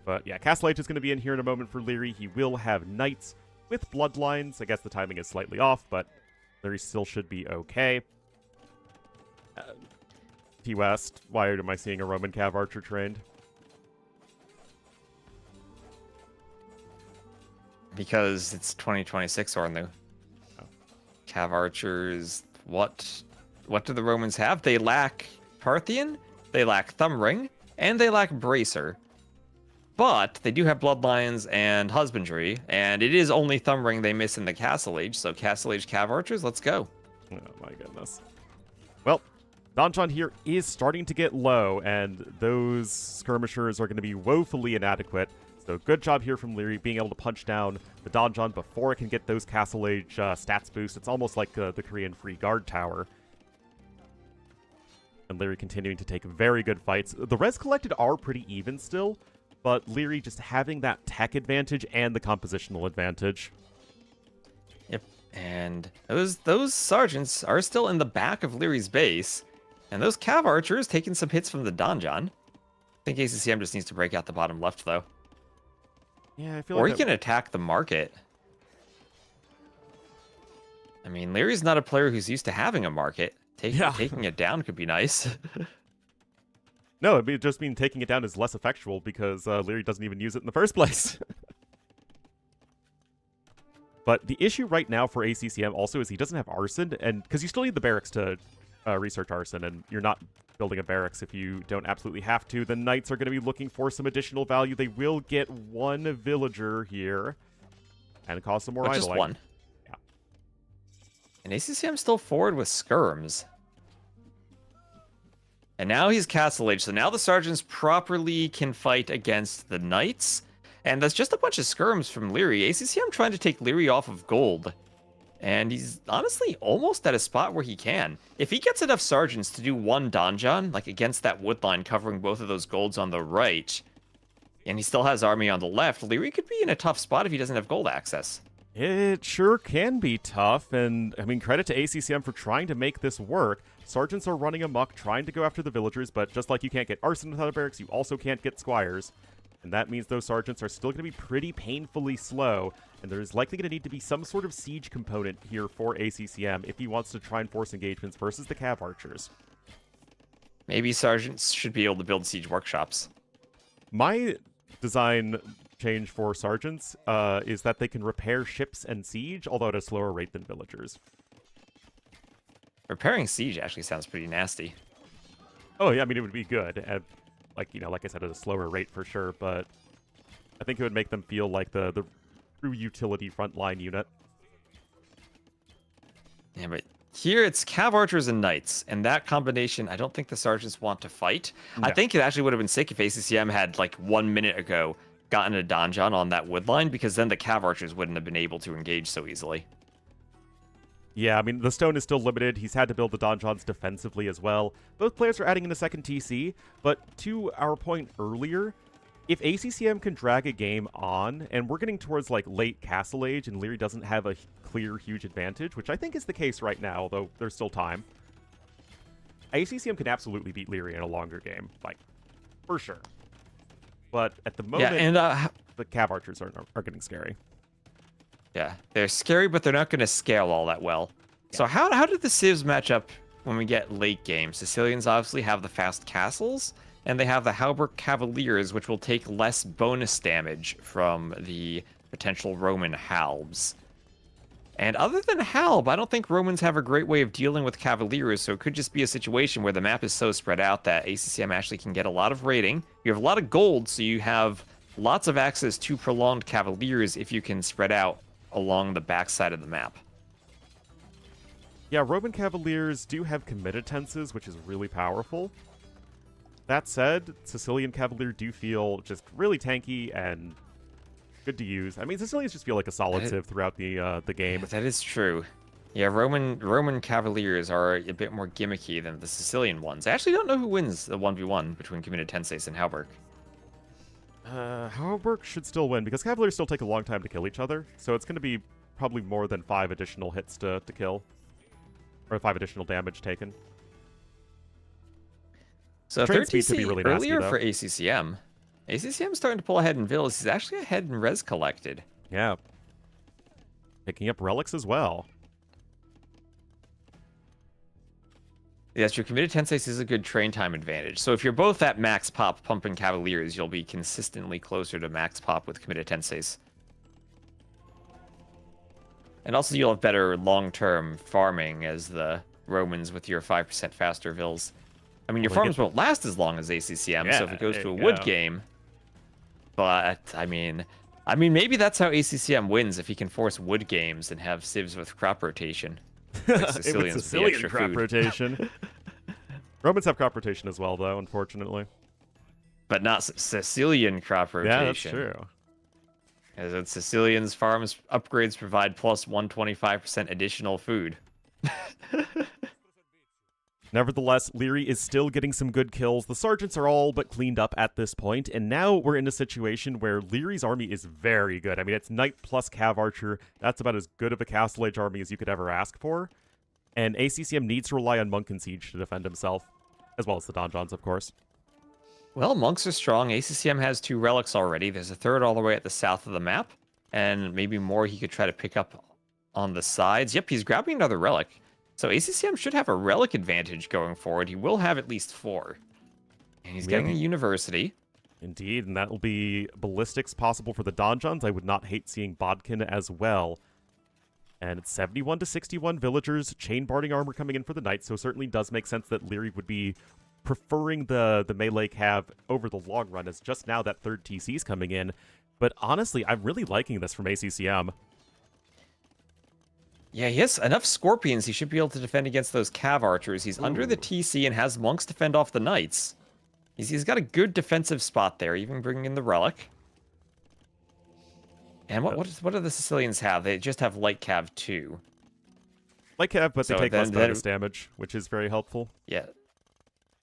S1: But yeah, Castle Age is going to be in here in a moment for Leary. He will have knights with bloodlines. I guess the timing is slightly off, but Leary still should be okay. T-West, why am I seeing a Roman Cav Archer trained?
S2: Because it's 2026 Ornlu.
S1: Oh.
S2: Cav Archers, what do the Romans have? They lack Parthian, they lack Thumb Ring, and they lack Bracer. But they do have Bloodlines and Husbandry, and it is only Thumb Ring they miss in the Castle Age, so Castle Age Cav Archers, let's go.
S1: Oh my goodness. Well, donjon here is starting to get low, and those skirmishers are going to be woefully inadequate. So good job here from Leary being able to punch down the donjon before it can get those Castle Age stats boost. It's almost like the Korean Free Guard Tower. And Leary continuing to take very good fights. The res collected are pretty even still, but Leary just having that tech advantage and the compositional advantage.
S2: Yep, and those sergeants are still in the back of Leary's base, and those Cav Archers taking some hits from the donjon. I think ACCM just needs to break out the bottom left, though.
S1: Yeah, I feel
S2: or
S1: like
S2: he can attack the market. I mean, Leary's not a player who's used to having a market. Taking it down could be nice.
S1: No, it just mean taking it down is less effectual because Leary doesn't even use it in the first place. But the issue right now for ACCM also is he doesn't have arson, and because you still need the barracks to research arson, and you're not building a barracks if you don't absolutely have to. The knights are going to be looking for some additional value. They will get one villager here, and cause some more idling.
S2: Just one.
S1: Yeah.
S2: And ACCM still forward with skirms. And now he's Castle Age, so now the sergeants properly can fight against the knights. And that's just a bunch of skirms from Leary. ACCM trying to take Leary off of gold. And he's honestly almost at a spot where he can. If he gets enough sergeants to do one donjon, like against that wood line covering both of those golds on the right, and he still has army on the left, Leary could be in a tough spot if he doesn't have gold access.
S1: It sure can be tough, and I mean, credit to ACCM for trying to make this work. Sergeants are running amok, trying to go after the villagers, but just like you can't get arson without a barracks, you also can't get squires. And that means those sergeants are still going to be pretty painfully slow, and there's likely going to need to be some sort of siege component here for ACCM if he wants to try and force engagements versus the Cav Archers.
S2: Maybe sergeants should be able to build siege workshops.
S1: My design change for sergeants is that they can repair ships and siege, although at a slower rate than villagers.
S2: Repairing siege actually sounds pretty nasty.
S1: Oh yeah, I mean, it would be good at, like I said, at a slower rate for sure, but I think it would make them feel like the true utility frontline unit.
S2: Yeah, but here it's Cav Archers and Knights, and that combination, I don't think the Sergeants want to fight.
S1: No.
S2: I think it actually would have been sick if ACCM had, like, 1 minute ago gotten a donjon on that wood line, because then the Cav Archers wouldn't have been able to engage so easily.
S1: Yeah, I mean, the stone is still limited. He's had to build the donjons defensively as well. Both players are adding in a second TC, but to our point earlier, if ACCM can drag a game on, and we're getting towards, like, late Castle Age, and Leary doesn't have a clear, huge advantage, which I think is the case right now, although there's still time, ACCM can absolutely beat Leary in a longer game, like, for sure. But at the moment,
S2: Yeah, and
S1: the Cav Archers are getting scary.
S2: yeah, they're scary, but they're not going to scale all that well.
S1: Yeah.
S2: So how did the civs match up when we get late game? Sicilians obviously have the fast castles, and they have the Halberd Cavaliers, which will take less bonus damage from the potential Roman Halbs. And other than Halb, I don't think Romans have a great way of dealing with Cavaliers, so it could just be a situation where the map is so spread out that ACCM actually can get a lot of rating. You have a lot of gold, so you have lots of access to prolonged Cavaliers if you can spread out along the backside of the map.
S1: Yeah, Roman Cavaliers do have committances, which is really powerful. That said, Sicilian Cavalier do feel just really tanky and good to use. I mean, Sicilians just feel like a solid civ throughout the game.
S2: That is true. Yeah, Roman Cavaliers are a bit more gimmicky than the Sicilian ones. I actually don't know who wins the 1v1 between Comitatenses and Halberg.
S1: Halberg should still win, because Cavaliers still take a long time to kill each other, so it's going to be probably more than 5 additional hits to kill. Or 5 additional damage taken.
S2: So
S1: Train
S2: 13C
S1: speed could be really nasty,
S2: earlier
S1: though.
S2: for ACCM. ACCM starting to pull ahead in villas. He's actually ahead in res collected.
S1: Yeah. Picking up relics as well.
S2: Yes, your committed Tenses is a good train time advantage. So if you're both at max pop pumping Cavaliers, you'll be consistently closer to max pop with committed Tenses. And also you'll have better long-term farming as the Romans with your 5% faster vills. I mean, your farms won't last as long as ACCM, so if it goes to a wood game... But, I mean, maybe that's how ACCM wins, if he can force wood games and have civs with crop rotation. Like Sicilians with the extra
S1: crop
S2: food.
S1: rotation. Romans have crop rotation as well, though, unfortunately.
S2: But not Sicilian crop rotation.
S1: Yeah, that's true.
S2: As in Sicilians farms upgrades provide plus 125% additional food.
S1: Nevertheless, Leary is still getting some good kills. The sergeants are all but cleaned up at this point, and now we're in a situation where Leary's army is very good. I mean, it's Knight plus Cav Archer. That's about as good of a Castle Age army as you could ever ask for. And ACCM needs to rely on Monk and Siege to defend himself, as well as the Donjons, of course.
S2: Well, monks are strong. ACCM has 2 relics already. There's a 3rd all the way at the south of the map, and maybe more he could try to pick up on the sides. Yep, he's grabbing another relic. So ACCM should have a relic advantage going forward. He will have at least 4. And he's getting a university.
S1: Indeed, and that will be ballistics possible for the Donjons. I would not hate seeing Bodkin as well. And it's 71 to 61 villagers, chain barding armor coming in for the Knights, so it certainly does make sense that Leary would be preferring the melee cav over the long run, as just now that 3rd TC is coming in. But honestly, I'm really liking this from ACCM.
S2: Yeah, he has enough Scorpions. He should be able to defend against those Cav Archers. He's under the TC and has monks defend off the Knights. He's got a good defensive spot there, even bringing in the relic. And what do the Sicilians have? They just have light Cav 2.
S1: Light cav, but they take less bonus damage, which is very helpful.
S2: Yeah.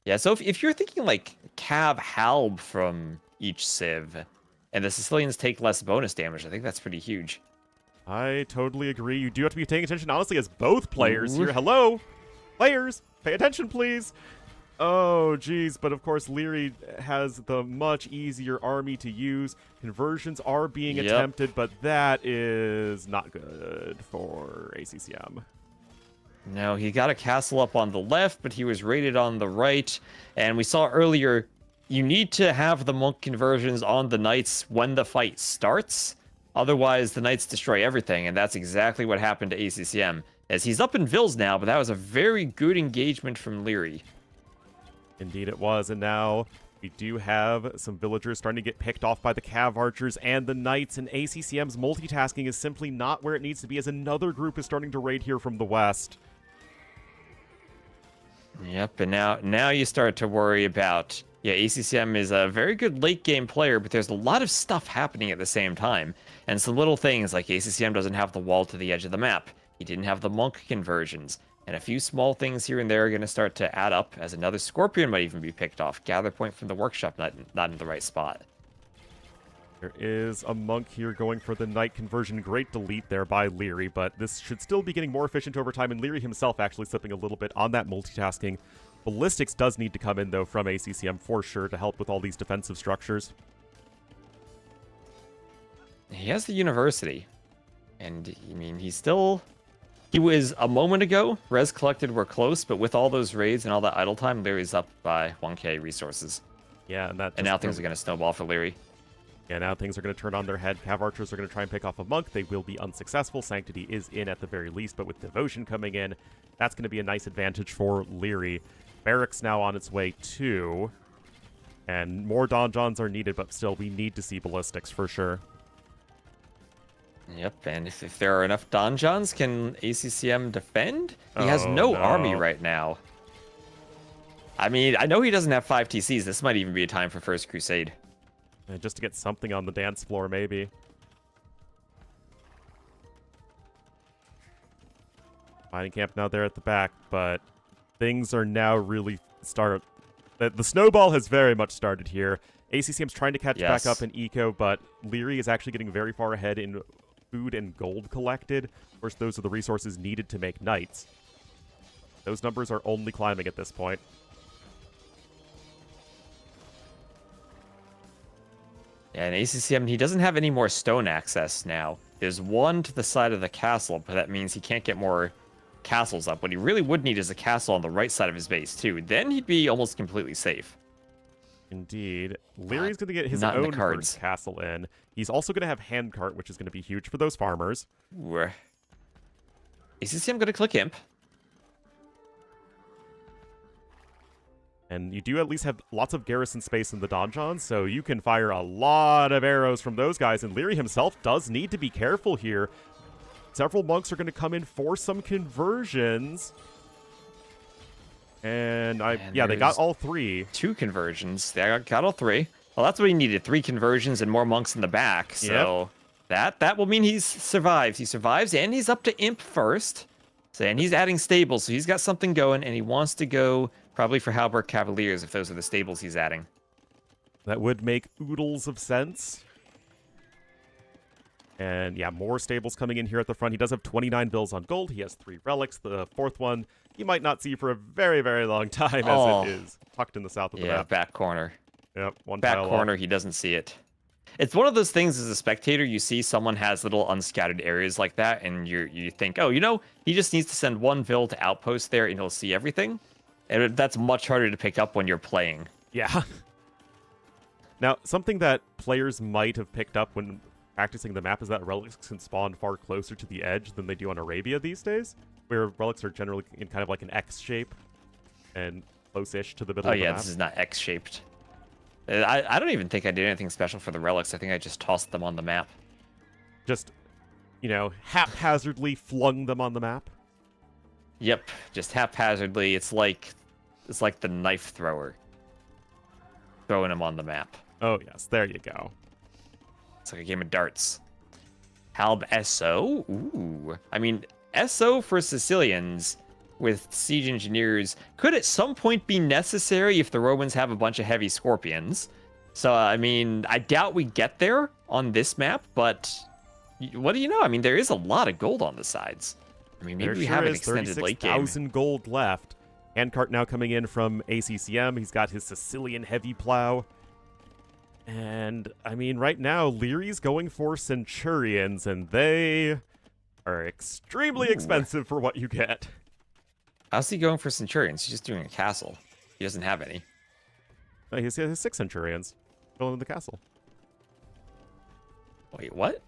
S2: Yeah, so if you're thinking like Cav Halb from each civ, and the Sicilians take less bonus damage, I think that's pretty huge.
S1: I totally agree. You do have to be paying attention, honestly, as both players here. Hello? Players, pay attention, please. Oh, geez. But, of course, Leary has the much easier army to use. Conversions are being attempted, but that is not good for ACCM.
S2: No, he got a castle up on the left, but he was raided on the right. And we saw earlier, you need to have the monk conversions on the knights when the fight starts. Otherwise, the knights destroy everything, and that's exactly what happened to ACCM. As he's up in Vills now, but that was a very good engagement from Leary.
S1: Indeed it was, and now We do have some villagers starting to get picked off by the Cav Archers and the Knights, and ACCM's multitasking is simply not where it needs to be as another group is starting to raid here from the west.
S2: Yep, and now you start to worry about... Yeah, ACCM is a very good late-game player, but there's a lot of stuff happening at the same time. And some little things like ACCM doesn't have the wall to the edge of the map. He didn't have the monk conversions. And a few small things here and there are going to start to add up as another Scorpion might even be picked off. Gather point from the workshop not in the right spot.
S1: There is a monk here going for the Knight conversion. Great delete there by Leary, but this should still be getting more efficient over time, and Leary himself actually slipping a little bit on that multitasking. Ballistics does need to come in, though, from ACCM for sure to help with all these defensive structures.
S2: He has the university. And, I mean, he's still... He was, a moment ago, res collected were close, but with all those raids and all that idle time, Leary's up by 1k resources.
S1: Yeah, and
S2: now things are going to snowball for Leary.
S1: Yeah, now things are going to turn on their head. Cav Archers are going to try and pick off a monk. They will be unsuccessful. Sanctity is in at the very least, but with Devotion coming in, that's going to be a nice advantage for Leary. Barracks now on its way too, and more donjons are needed, but still, we need to see ballistics for sure.
S2: Yep, and if there are enough donjons, can ACCM defend? He has no army right now. I mean, I know he doesn't have 5 TCs. This might even be a time for First Crusade.
S1: And just to get something on the dance floor, maybe. Mining camp now there at the back, but things are now really the snowball has very much started here. ACCM's trying to catch back up in eco, but Leary is actually getting very far ahead in food and gold collected. Of course, those are the resources needed to make knights. Those numbers are only climbing at this point.
S2: Yeah, and ACCM, he doesn't have any more stone access now. There's one to the side of the castle, but that means he can't get more castles up. What he really would need is a castle on the right side of his base, too. Then he'd be almost completely safe.
S1: Indeed. Leary's going to get his own first castle in. He's also going to have handcart, which is going to be huge for those farmers.
S2: Ooh. ACCM going to click Imp.
S1: And you do at least have lots of garrison space in the donjon, so you can fire a lot of arrows from those guys, and Leary himself does need to be careful here. Several monks are going to come in for some conversions. And they got all 3.
S2: 2 conversions. They got all 3. Well, that's what he needed. 3 conversions and more monks in the back. So that will mean he survives. He survives, and he's up to Imp first. And he's adding stables, so he's got something going, and he wants to go probably for Halberd Cavaliers if those are the stables he's adding.
S1: That would make oodles of sense. And yeah, more stables coming in here at the front. He does have 29 bills on gold. He has 3 relics. The 4th one you might not see for a very, very long time as it is tucked in the south of the map.
S2: Yeah, back corner.
S1: Yep, one
S2: back
S1: tile
S2: corner,
S1: off.
S2: He doesn't see it. It's one of those things as a spectator, you see someone has little unscattered areas like that, and you think, oh, he just needs to send one vill to outpost there, and he'll see everything. And that's much harder to pick up when you're playing.
S1: Yeah. Now, something that players might have picked up when practicing the map is that relics can spawn far closer to the edge than they do on Arabia these days, where relics are generally in kind of like an X shape and close-ish to the middle of the map.
S2: Oh yeah, this is not X-shaped. I don't even think I did anything special for the relics. I think I just tossed them on the map.
S1: Just, haphazardly flung them on the map?
S2: Yep, just haphazardly. It's like the knife thrower. Throwing them on the map.
S1: Oh yes, there you go.
S2: It's like a game of darts. Halb SO? Ooh. I mean, SO for Sicilians with siege engineers could at some point be necessary if the Romans have a bunch of heavy scorpions. So, I mean, I doubt we get there on this map, but what do you know? I mean, there is a lot of gold on the sides. I mean, maybe we have an extended late game.
S1: 36,000 gold left. Handcart now coming in from ACCM. He's got his Sicilian heavy plow. And, I mean, right now, Leary's going for Centurions, and they are extremely expensive for what you get.
S2: How's he going for Centurions? He's just doing a castle. He doesn't have any.
S1: He has 6 Centurions going in the castle.
S2: Wait, what?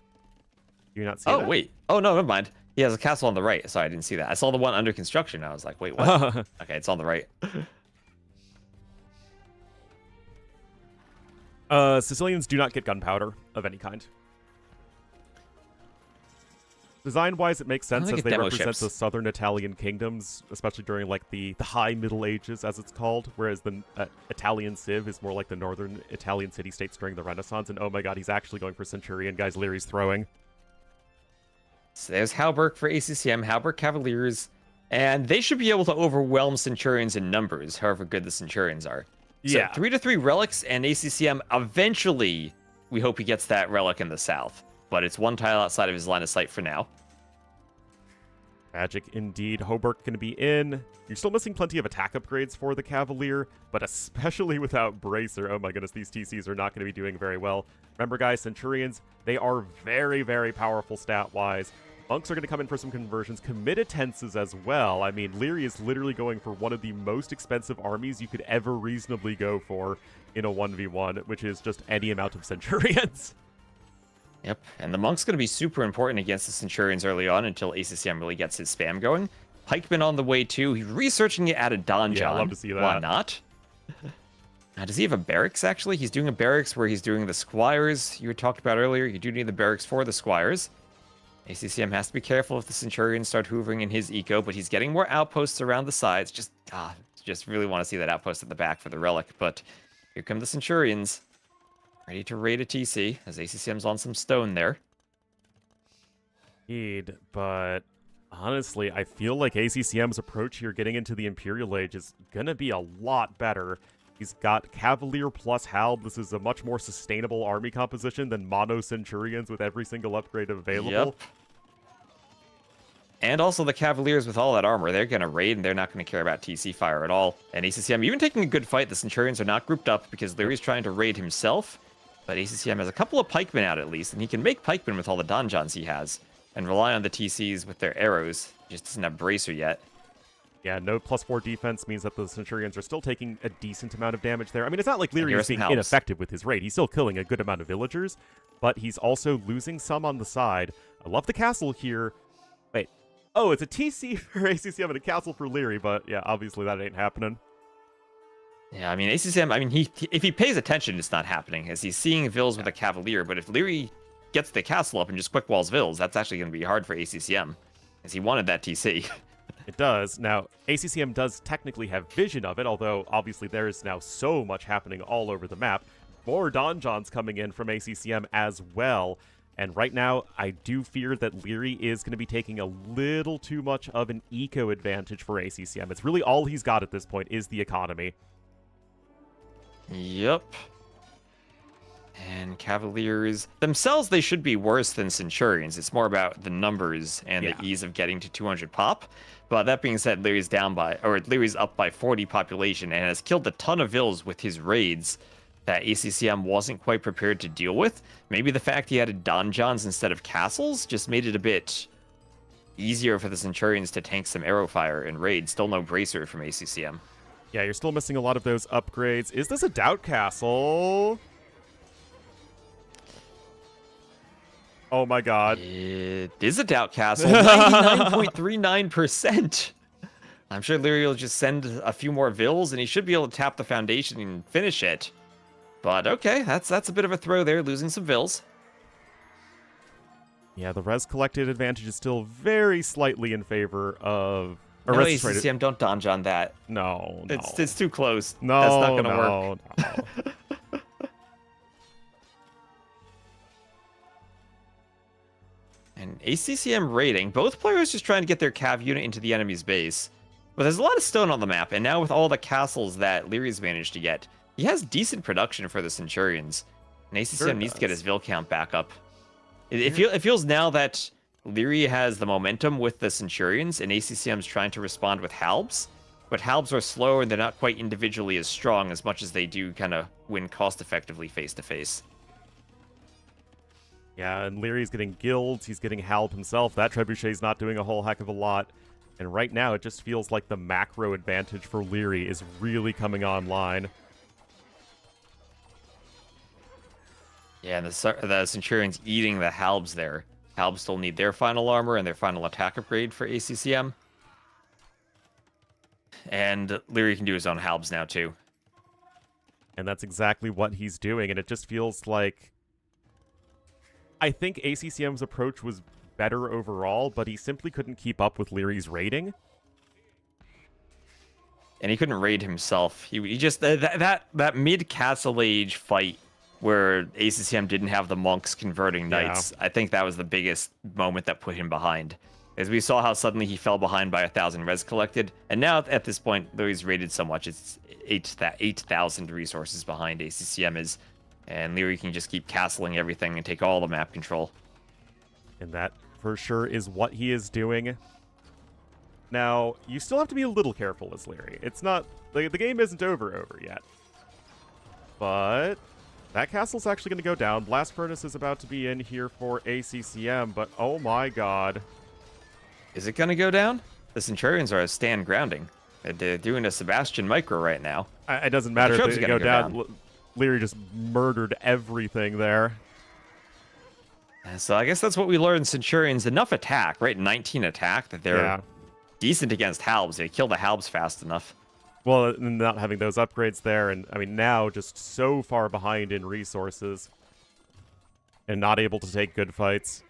S1: Do you not see that?
S2: Oh, wait. Oh, no, never mind. He has a castle on the right. Sorry, I didn't see that. I saw the one under construction. I was like, wait, what? Okay, it's on the right.
S1: Sicilians do not get gunpowder of any kind. Design-wise, it makes sense
S2: they
S1: as
S2: get
S1: they
S2: demo
S1: represent
S2: ships.
S1: the southern Italian kingdoms, especially during like the High Middle Ages, as it's called, whereas the Italian Civ is more like the northern Italian city-states during the Renaissance. And oh my god, he's actually going for Centurion. Guys, Leary's throwing.
S2: So there's Halberg for ACCM, Halberg Cavaliers, and they should be able to overwhelm Centurions in numbers, however good the Centurions are. So
S1: Yeah.
S2: 3-3 relics, and ACCM eventually, we hope he gets that relic in the south. But it's one tile outside of his line of sight for now.
S1: Magic indeed. Hobart going to be in. You're still missing plenty of attack upgrades for the Cavalier, but especially without Bracer. Oh my goodness, these TCs are not going to be doing very well. Remember, guys, Centurions, they are very, very powerful stat-wise. Monks are going to come in for some conversions. Committenses as well. I mean, Leary is literally going for one of the most expensive armies you could ever reasonably go for in a 1v1, which is just any amount of Centurions.
S2: Yep, and the Monk's going to be super important against the Centurions early on until ACCM really gets his spam going. Pikeman on the way too. He's researching it at a donjon.
S1: Yeah, I'd love to see that.
S2: Why not? Does he have a barracks, actually? He's doing a barracks where he's doing the squires you had talked about earlier. You do need the barracks for the squires. ACCM has to be careful if the Centurions start hoovering in his eco, but he's getting more outposts around the sides. Just really want to see that outpost at the back for the relic. But here come the Centurions, ready to raid a TC, as ACCM's on some stone there.
S1: Indeed, but honestly, I feel like ACCM's approach here getting into the Imperial Age is going to be a lot better. He's got Cavalier plus Halb. This is a much more sustainable army composition than mono Centurions with every single upgrade available.
S2: Yep. And also the Cavaliers with all that armor, they're going to raid and they're not going to care about TC fire at all. And ACCM even taking a good fight, the Centurions are not grouped up because Leary's trying to raid himself. But ACCM has a couple of pikemen out at least, and he can make pikemen with all the donjons he has and rely on the TCs with their arrows. He just doesn't have Bracer yet.
S1: Yeah, no +4 defense means that the Centurions are still taking a decent amount of damage there. I mean, it's not like Leary is being ineffective with his raid. He's still killing a good amount of villagers, but he's also losing some on the side. I love the castle here. Wait. Oh, it's a TC for ACCM and a castle for Leary, but yeah, obviously that ain't happening.
S2: Yeah, I mean, ACCM, if he pays attention, it's not happening, as he's seeing Vills with a Cavalier, but if Leary gets the castle up and just quick walls Vills, that's actually going to be hard for ACCM, as he wanted that TC.
S1: It does. Now, ACCM does technically have vision of it, although obviously there is now so much happening all over the map. More donjons coming in from ACCM as well. And right now, I do fear that Leary is going to be taking a little too much of an eco advantage for ACCM. It's really all he's got at this point is the economy.
S2: Yep. And Cavaliers themselves, they should be worse than Centurions. It's more about the numbers and the ease of getting to 200 pop. But that being said, Leary's up by 40 population and has killed a ton of Vills with his raids that ACCM wasn't quite prepared to deal with. Maybe the fact he added donjons instead of castles just made it a bit easier for the Centurions to tank some arrow fire and raid. Still no Bracer from ACCM.
S1: Yeah, you're still missing a lot of those upgrades. Is this a Doubt Castle? Oh my god.
S2: It is a Doubt Castle. 99.39%. I'm sure Leary will just send a few more Vills and he should be able to tap the foundation and finish it. But okay, that's a bit of a throw there, losing some Vills.
S1: Yeah, the res collected advantage is still very slightly in favor of...
S2: No, ACCM, don't donjon that.
S1: No.
S2: It's too close.
S1: No,
S2: that's not gonna work.
S1: No.
S2: And ACCM raiding, both players just trying to get their cav unit into the enemy's base. But there's a lot of stone on the map, and now with all the castles that Leary's managed to get, he has decent production for the Centurions. And ACCM needs to get his Vil count back up. It feels now that Leary has the momentum with the Centurions, and ACCM's trying to respond with Halbs. But Halbs are slower, and they're not quite individually as strong as much as they do kind of win cost-effectively face-to-face.
S1: Yeah, and Leary's getting guilds, he's getting Halb himself. That Trebuchet's not doing a whole heck of a lot. And right now, it just feels like the macro advantage for Leary is really coming online.
S2: Yeah, and the Centurions eating the Halbs there. Halbs still need their final armor and their final attack upgrade for ACCM. And Leary can do his own Halbs now, too.
S1: And that's exactly what he's doing, and it just feels like... I think ACCM's approach was better overall, but he simply couldn't keep up with Leary's raiding.
S2: And he couldn't raid himself. He just... That mid-Castle Age fight where ACCM didn't have the monks converting knights, I think that was the biggest moment that put him behind. As we saw how suddenly he fell behind by 1,000 res collected, and now at this point, though he's raided so much, it's 8,000 resources behind ACCM is, and Leary can just keep castling everything and take all the map control.
S1: And that, for sure, is what he is doing. Now, you still have to be a little careful as Leary. It's not... the game isn't over yet. But... that castle's actually going to go down. Blast Furnace is about to be in here for ACCM, but oh my god.
S2: Is it going to go down? The Centurions are a stand grounding. They're doing a Sebastian micro right now.
S1: It doesn't matter if they go down.
S2: down.
S1: Leary just murdered everything there.
S2: So I guess that's what we learned. Centurions, enough attack, right? 19 attack that they're decent against Halbs. They kill the Halbs fast enough.
S1: Well, not having those upgrades there, and I mean, now just so far behind in resources. And not able to take good fights.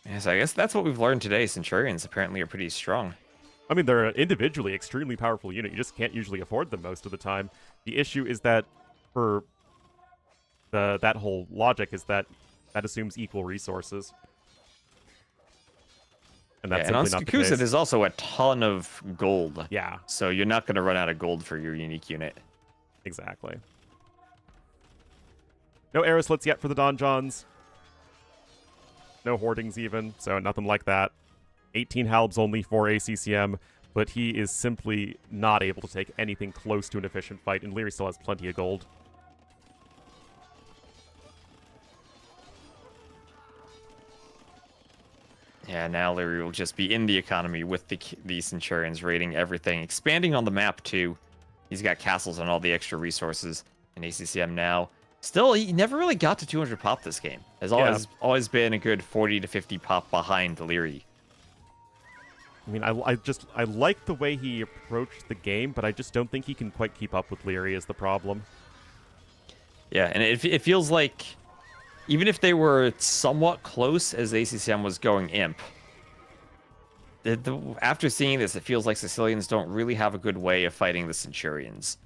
S2: Yeah, so I guess that's what we've learned today. Centurions apparently are pretty strong.
S1: I mean, they're an individually extremely powerful unit. You just can't usually afford them most of the time. The issue is that for that whole logic is that assumes equal resources. And that's
S2: and on
S1: simply not the case.
S2: there's also a ton of gold.
S1: Yeah.
S2: So you're not going to run out of gold for your unique unit.
S1: Exactly. No Aeroslits yet for the Donjons. No hoardings even, so nothing like that. 18 Halbs only for ACCM, but he is simply not able to take anything close to an efficient fight, and Leary still has plenty of gold.
S2: Yeah, now Leary will just be in the economy with the Centurions raiding everything, expanding on the map too. He's got castles and all the extra resources in ACCM now. Still, he never really got to 200 pop this game. Has always been a good 40 to 50 pop behind Leary.
S1: I mean, I like the way he approached the game, but I just don't think he can quite keep up with Leary is the problem.
S2: Yeah, and it feels like even if they were somewhat close as ACCM was going imp, after seeing this, it feels like Sicilians don't really have a good way of fighting the Centurions.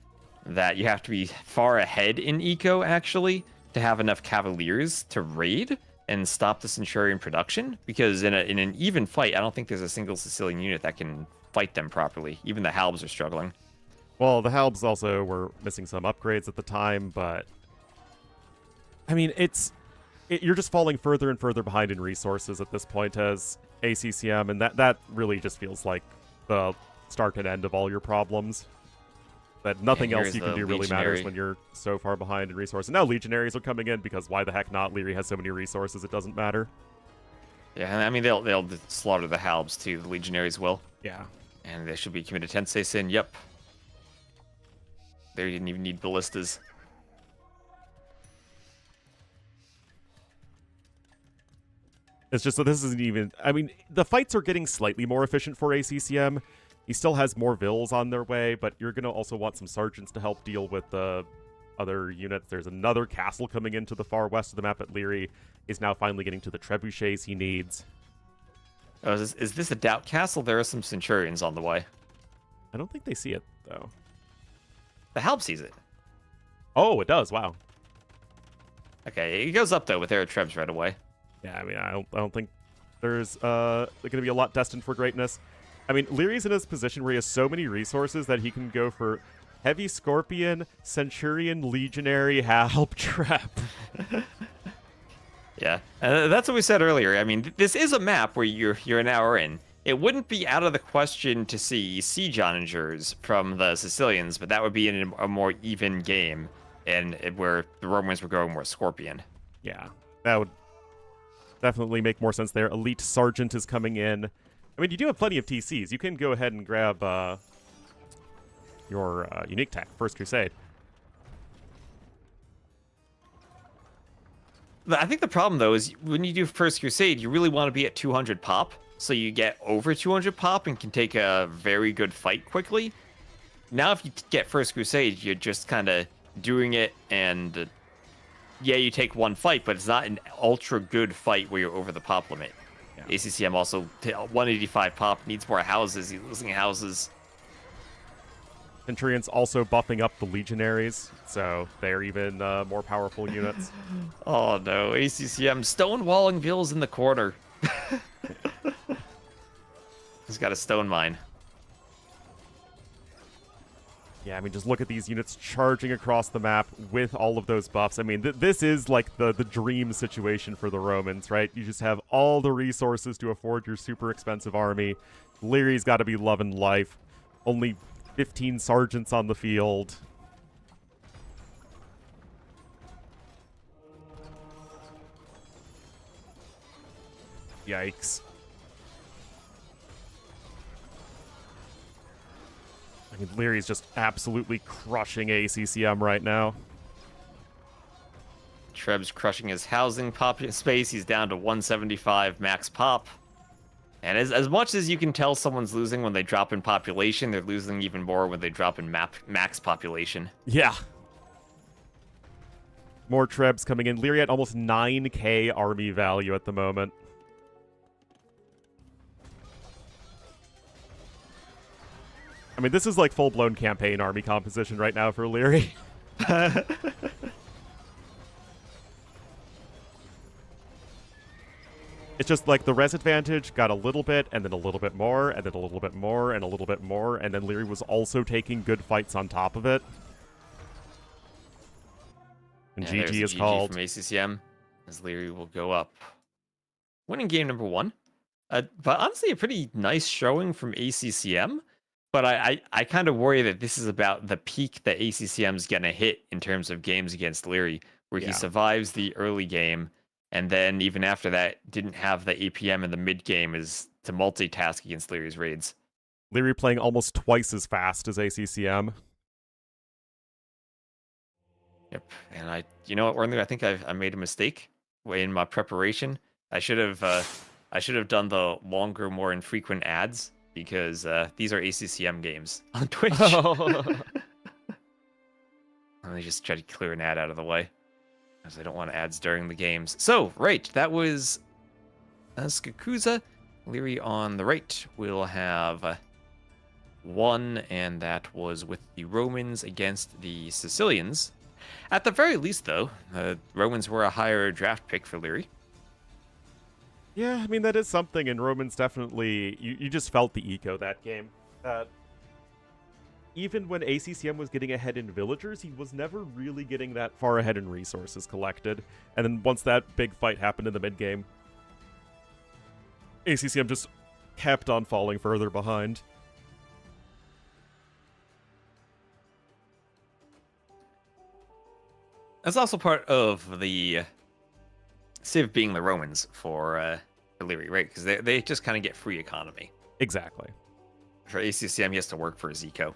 S2: That you have to be far ahead in eco, actually, to have enough Cavaliers to raid and stop the Centurion production. Because in an even fight, I don't think there's a single Sicilian unit that can fight them properly. Even the Halbs are struggling.
S1: Well, the Halbs also were missing some upgrades at the time, but... I mean, you're just falling further and further behind in resources at this point as ACCM, and that really just feels like the start and end of all your problems. That nothing else you can do really matters when you're so far behind in resources. Now Legionaries are coming in because why the heck not? Leary has so many resources, it doesn't matter.
S2: Yeah, I mean, they'll slaughter the Halbs too, the Legionaries will.
S1: Yeah.
S2: And they should be committed Tensei Sin, yep. They didn't even need ballistas.
S1: It's just that this isn't even... I mean, the fights are getting slightly more efficient for ACCM. He still has more Vills on their way, but you're going to also want some Sergeants to help deal with the other units. There's another castle coming into the far west of the map at Leary. Is now finally getting to the trebuchets he needs.
S2: Oh, is this a doubt castle? There are some Centurions on the way.
S1: I don't think they see it, though.
S2: The Halb sees it.
S1: Oh, it does. Wow.
S2: Okay, it goes up, though, with their Trebs right away.
S1: Yeah, I mean, I don't think there's going to be a lot destined for greatness. I mean, Leary's in his position where he has so many resources that he can go for Heavy Scorpion, Centurion, Legionary, Halb, Trap.
S2: Yeah, that's what we said earlier. I mean, this is a map where you're an hour in. It wouldn't be out of the question to see Siege Onagers from the Sicilians, but that would be in a more even game, and where the Romans were going more Scorpion.
S1: Yeah, that would definitely make more sense there. Elite Sergeant is coming in. I mean, you do have plenty of TCs. You can go ahead and grab your unique tech, First Crusade.
S2: I think the problem, though, is when you do First Crusade, you really want to be at 200 pop, so you get over 200 pop and can take a very good fight quickly. now if you get First Crusade, you're just kind of doing it, and yeah, you take one fight, but it's not an ultra good fight where you're over the pop limit.
S1: Yeah.
S2: ACCM also 185 pop, needs more houses. He's losing houses.
S1: Centurions also buffing up the Legionaries, so they're even more powerful units.
S2: Oh no, ACCM stonewalling Vills in the corner. He's got a stone mine.
S1: Yeah, I mean, just look at these units charging across the map with all of those buffs. I mean, this is like the dream situation for the Romans, right? You just have all the resources to afford your super expensive army. Leary's got to be loving life. Only 15 sergeants on the field. Yikes. I mean, Leary's just absolutely crushing ACCM right now.
S2: Treb's crushing his housing pop space. He's down to 175 max pop. And as much as you can tell someone's losing when they drop in population, they're losing even more when they drop in max population.
S1: Yeah. More Trebs coming in. Leary at almost 9k army value at the moment. I mean, this is like full-blown campaign army composition right now for Leary. It's just like the res advantage got a little bit, and then a little bit more, and then a little bit more, and a little bit more, and then Leary was also taking good fights on top of it. And
S2: Yeah,
S1: GG is
S2: GG
S1: called.
S2: from ACCM, as Leary will go up. Winning game number 1. But honestly, a pretty nice showing from ACCM. But I kind of worry that this is about the peak that ACCM's going to hit in terms of games against Leary, where he survives the early game, and then even after that, didn't have the APM in the mid game is to multitask against Leary's raids.
S1: Leary playing almost twice as fast as ACCM.
S2: Yep, and you know what, Ornlu, I think I made a mistake in my preparation. I should have done the longer, more infrequent ads, because these are ACCM games on Twitch. Let me just try to clear an ad out of the way, because I don't want ads during the games. So, right, that was Skakuza. Leary on the right will have 1, and that was with the Romans against the Sicilians. At the very least, though, the Romans were a higher draft pick for Leary.
S1: Yeah, I mean, that is something, and Romans definitely... You just felt the eco that game. Even when ACCM was getting ahead in villagers, he was never really getting that far ahead in resources collected. And then once that big fight happened in the mid-game, ACCM just kept on falling further behind.
S2: That's also part of the Civ being the Romans for Leary, right? Because they just kind of get free economy.
S1: Exactly.
S2: For ACCM, he has to work for his eco.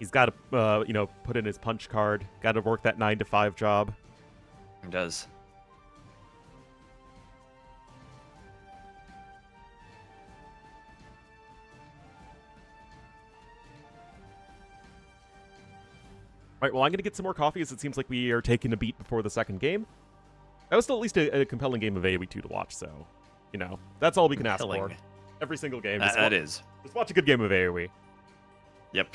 S1: He's got to, put in his punch card. Got to work that 9-to-5 job.
S2: He does.
S1: Right, well, I'm going to get some more coffee, as it seems like we are taking a beat before the second game. That was still at least a compelling game of AoE 2 to watch, so, that's all we can ask for. Every single game.
S2: That is.
S1: Just watch a good game of AoE.
S2: Yep.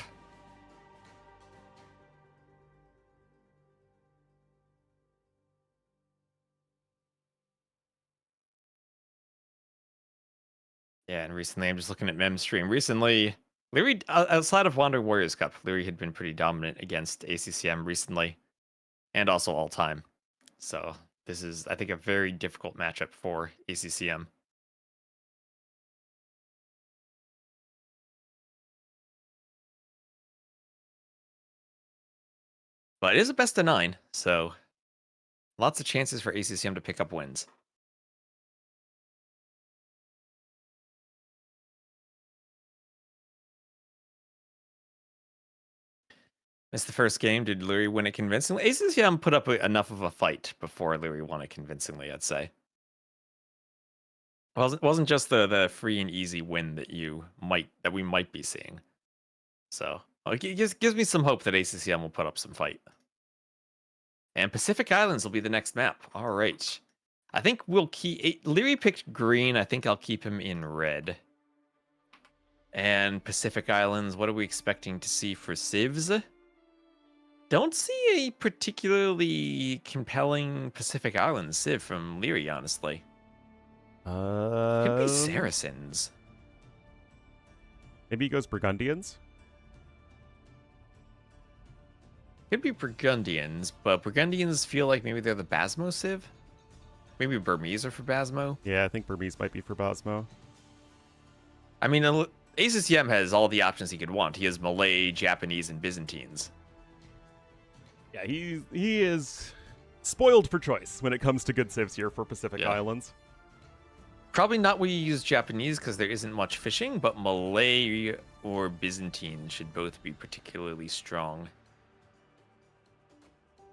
S2: Yeah, and recently, I'm just looking at Mem's stream. Recently, Leary, outside of Wandering Warriors Cup, Leary had been pretty dominant against ACCM recently, and also all time. So this is, I think, a very difficult matchup for ACCM. But it is a best of 9, so lots of chances for ACCM to pick up wins. Missed the first game. Did Leary win it convincingly? ACCM put up enough of a fight before Leary won it convincingly, I'd say. It wasn't just the free and easy win that we might be seeing. So it gives me some hope that ACCM will put up some fight. And Pacific Islands will be the next map. All right. I think we'll keep... Leary picked green. I think I'll keep him in red. And Pacific Islands, what are we expecting to see for civs? Don't see a particularly compelling Pacific Islands civ from Leary, honestly. Could be Saracens.
S1: Maybe he goes Burgundians?
S2: Could be Burgundians, but Burgundians feel like maybe they're the Basmo civ? Maybe Burmese are for Basmo?
S1: Yeah, I think Burmese might be for Bosmo.
S2: I mean, ACCM has all the options he could want. He has Malay, Japanese, and Byzantines.
S1: Yeah, he is spoiled for choice when it comes to good civs here for Pacific Islands.
S2: Probably not where you use Japanese because there isn't much fishing, but Malay or Byzantine should both be particularly strong.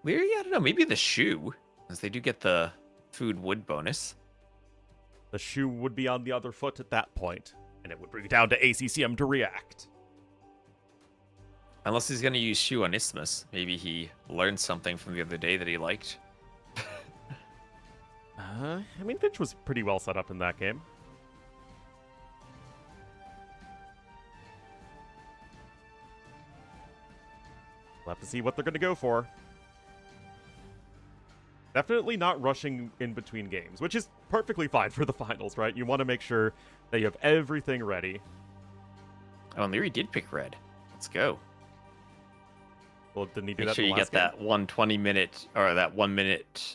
S2: Leary, I don't know, maybe the shoe, as they do get the food wood bonus.
S1: The shoe would be on the other foot at that point, and it would bring it down to ACCM to react.
S2: Unless he's going to use shoe on Isthmus. Maybe he learned something from the other day that he liked.
S1: I mean, Finch was pretty well set up in that game. We'll have to see what they're going to go for. Definitely not rushing in between games, which is perfectly fine for the finals, right? You want to make sure that you have everything ready.
S2: Oh, and Leary did pick red. Let's go.
S1: Well, didn't he do
S2: Make
S1: that
S2: sure
S1: in
S2: you
S1: the
S2: get
S1: last
S2: that 120-minute, or that 1 minute,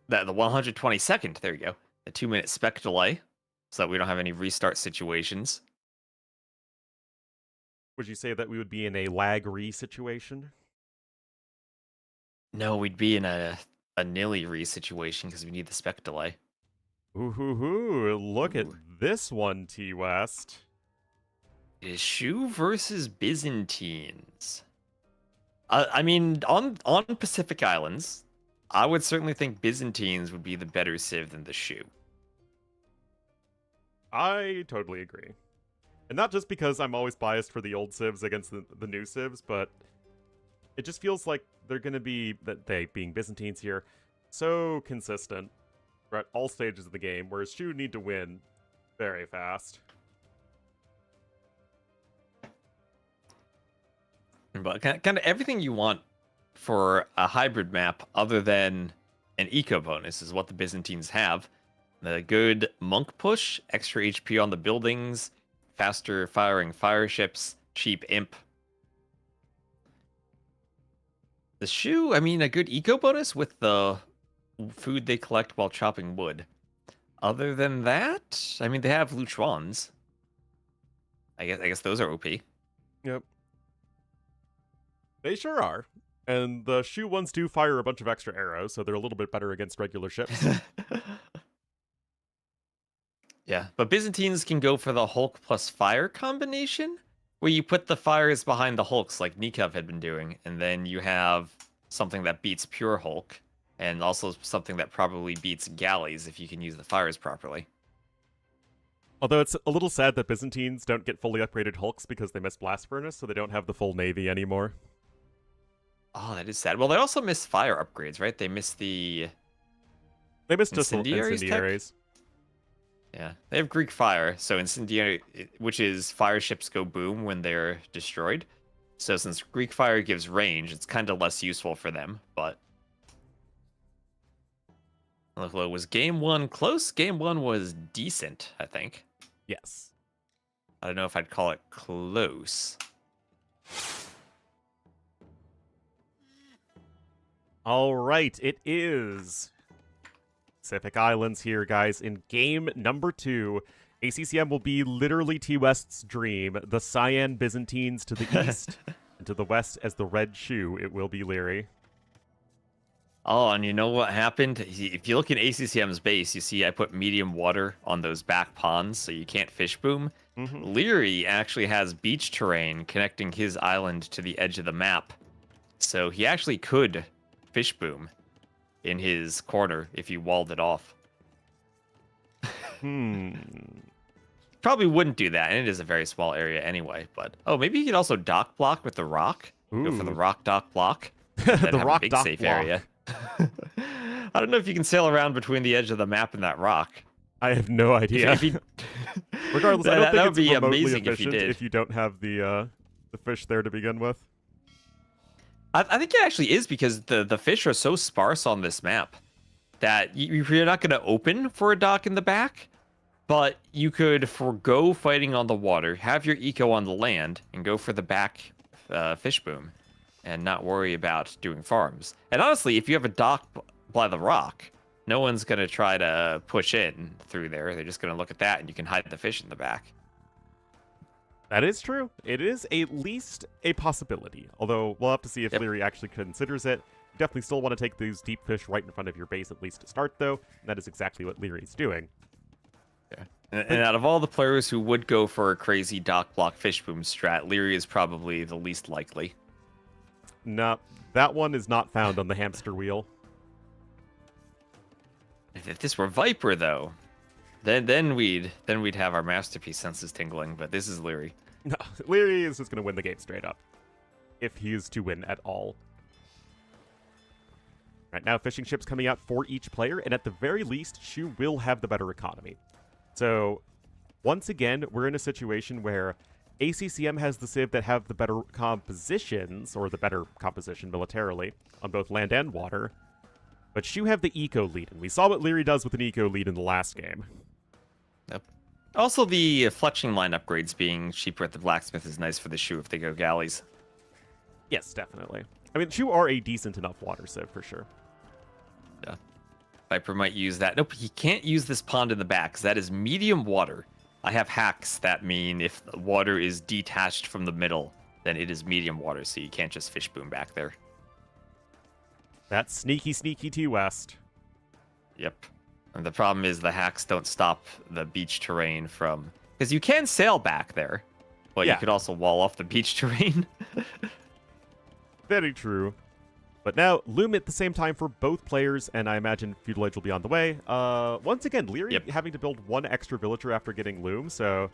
S2: the 122nd, there you go. The 2-minute spec delay, so that we don't have any restart situations.
S1: Would you say that we would be in a lag-re situation?
S2: No, we'd be in a nilly re situation because we need the spec delay.
S1: Ooh, look at this one, T-West.
S2: It is Shu versus Byzantines. I mean, on Pacific Islands, I would certainly think Byzantines would be the better civ than the Shu.
S1: I totally agree. And not just because I'm always biased for the old civs against the new civs, but it just feels like they're going to be, that they being Byzantines here, so consistent at all stages of the game, whereas Shu need to win very fast.
S2: But kind of everything you want for a hybrid map other than an eco bonus is what the Byzantines have. The good monk push, extra HP on the buildings, faster firing fire ships, cheap imp. The Shu, I mean, a good eco bonus with the food they collect while chopping wood. Other than that, I mean, they have Luchuans. I guess those are OP.
S1: Yep. They sure are. And the Shu ones do fire a bunch of extra arrows, so they're a little bit better against regular ships.
S2: Yeah, but Byzantines can go for the Hulk plus fire combination, where you put the fires behind the Hulks like Nikov had been doing, and then you have something that beats pure Hulk, and also something that probably beats galleys if you can use the fires properly.
S1: Although it's a little sad that Byzantines don't get fully upgraded Hulks because they miss Blast Furnace, so they don't have the full navy anymore.
S2: Oh, that is sad. Well, they also miss fire upgrades, right? They miss the...
S1: They miss just
S2: incendiaries. Yeah, they have Greek fire, so incendiary, which is fire ships go boom when they're destroyed. So since Greek fire gives range, it's kind of less useful for them, but... Was game one close? Game one was decent, I think.
S1: Yes.
S2: I don't know if I'd call it close.
S1: All right, it is Pacific Islands here, guys. In game number 2, ACCM will be literally T-West's dream. The Cyan Byzantines to the east, and to the west as the Red Shu, it will be Leary.
S2: Oh, and you know what happened? If you look in ACCM's base, you see I put medium water on those back ponds, so you can't fish boom. Leary actually has beach terrain connecting his island to the edge of the map, so he actually could fish boom in his corner if you walled it off. probably wouldn't do that, and it is a very small area anyway. But oh, maybe you could also dock block with the rock. Go for the
S1: Ooh.
S2: rock dock block. And then
S1: The
S2: have
S1: rock
S2: a big
S1: dock
S2: safe
S1: block.
S2: area. I don't know if you can sail around between the edge of the map and that rock.
S1: I have no idea.
S2: If you-
S1: Regardless, I don't
S2: that
S1: think
S2: would
S1: it's
S2: be
S1: remotely
S2: amazing if you
S1: efficient
S2: did.
S1: if you don't have the fish there to begin with.
S2: I think it actually is because the fish are so sparse on this map that you're not going to open for a dock in the back, but you could forego fighting on the water, have your eco on the land, and go for the back fish boom, and not worry about doing farms. And honestly, if you have a dock by the rock, no one's going to try to push in through there. They're just going to look at that, and you can hide the fish in the back.
S1: That is true. It is at least a possibility. Although we'll have to see if
S2: Yep.
S1: Leary actually considers it. You definitely still want to take these deep fish right in front of your base at least to start, though. And that is exactly what Leary's doing.
S2: Yeah. And out of all the players who would go for a crazy dock block fish boom strat, Leary is probably the least likely.
S1: No, that one is not found on the hamster wheel.
S2: If this were Viper, though, then we'd have our masterpiece senses tingling. But this is Leary.
S1: No, Leary is just going to win the game straight up. If he is to win at all. Right now, fishing ships coming out for each player, and at the very least, Shu will have the better economy. So, once again, we're in a situation where ACCM has the Civ that have the better compositions, or the better composition militarily, on both land and water. But Shu have the eco lead, and we saw what Leary does with an eco lead in the last game.
S2: Yep. Also, the fletching line upgrades being cheaper at the blacksmith is nice for the shoe if they go galleys.
S1: Yes, definitely. I mean, Shu are a decent enough water Civ, for sure.
S2: Yeah. Viper might use that. Nope, he can't use this pond in the back, because that is medium water. I have hacks that mean if the water is detached from the middle, then it is medium water, so you can't just fish boom back there.
S1: That's sneaky, sneaky T-West.
S2: Yep. And the problem is the hacks don't stop the beach terrain from... Because you can sail back there, but
S1: Yeah.
S2: you could also wall off the beach terrain.
S1: Very true. But now, Loom at the same time for both players, and I imagine Feudal Age will be on the way. Once again, Leary
S2: Yep.
S1: having to build one extra villager after getting Loom, so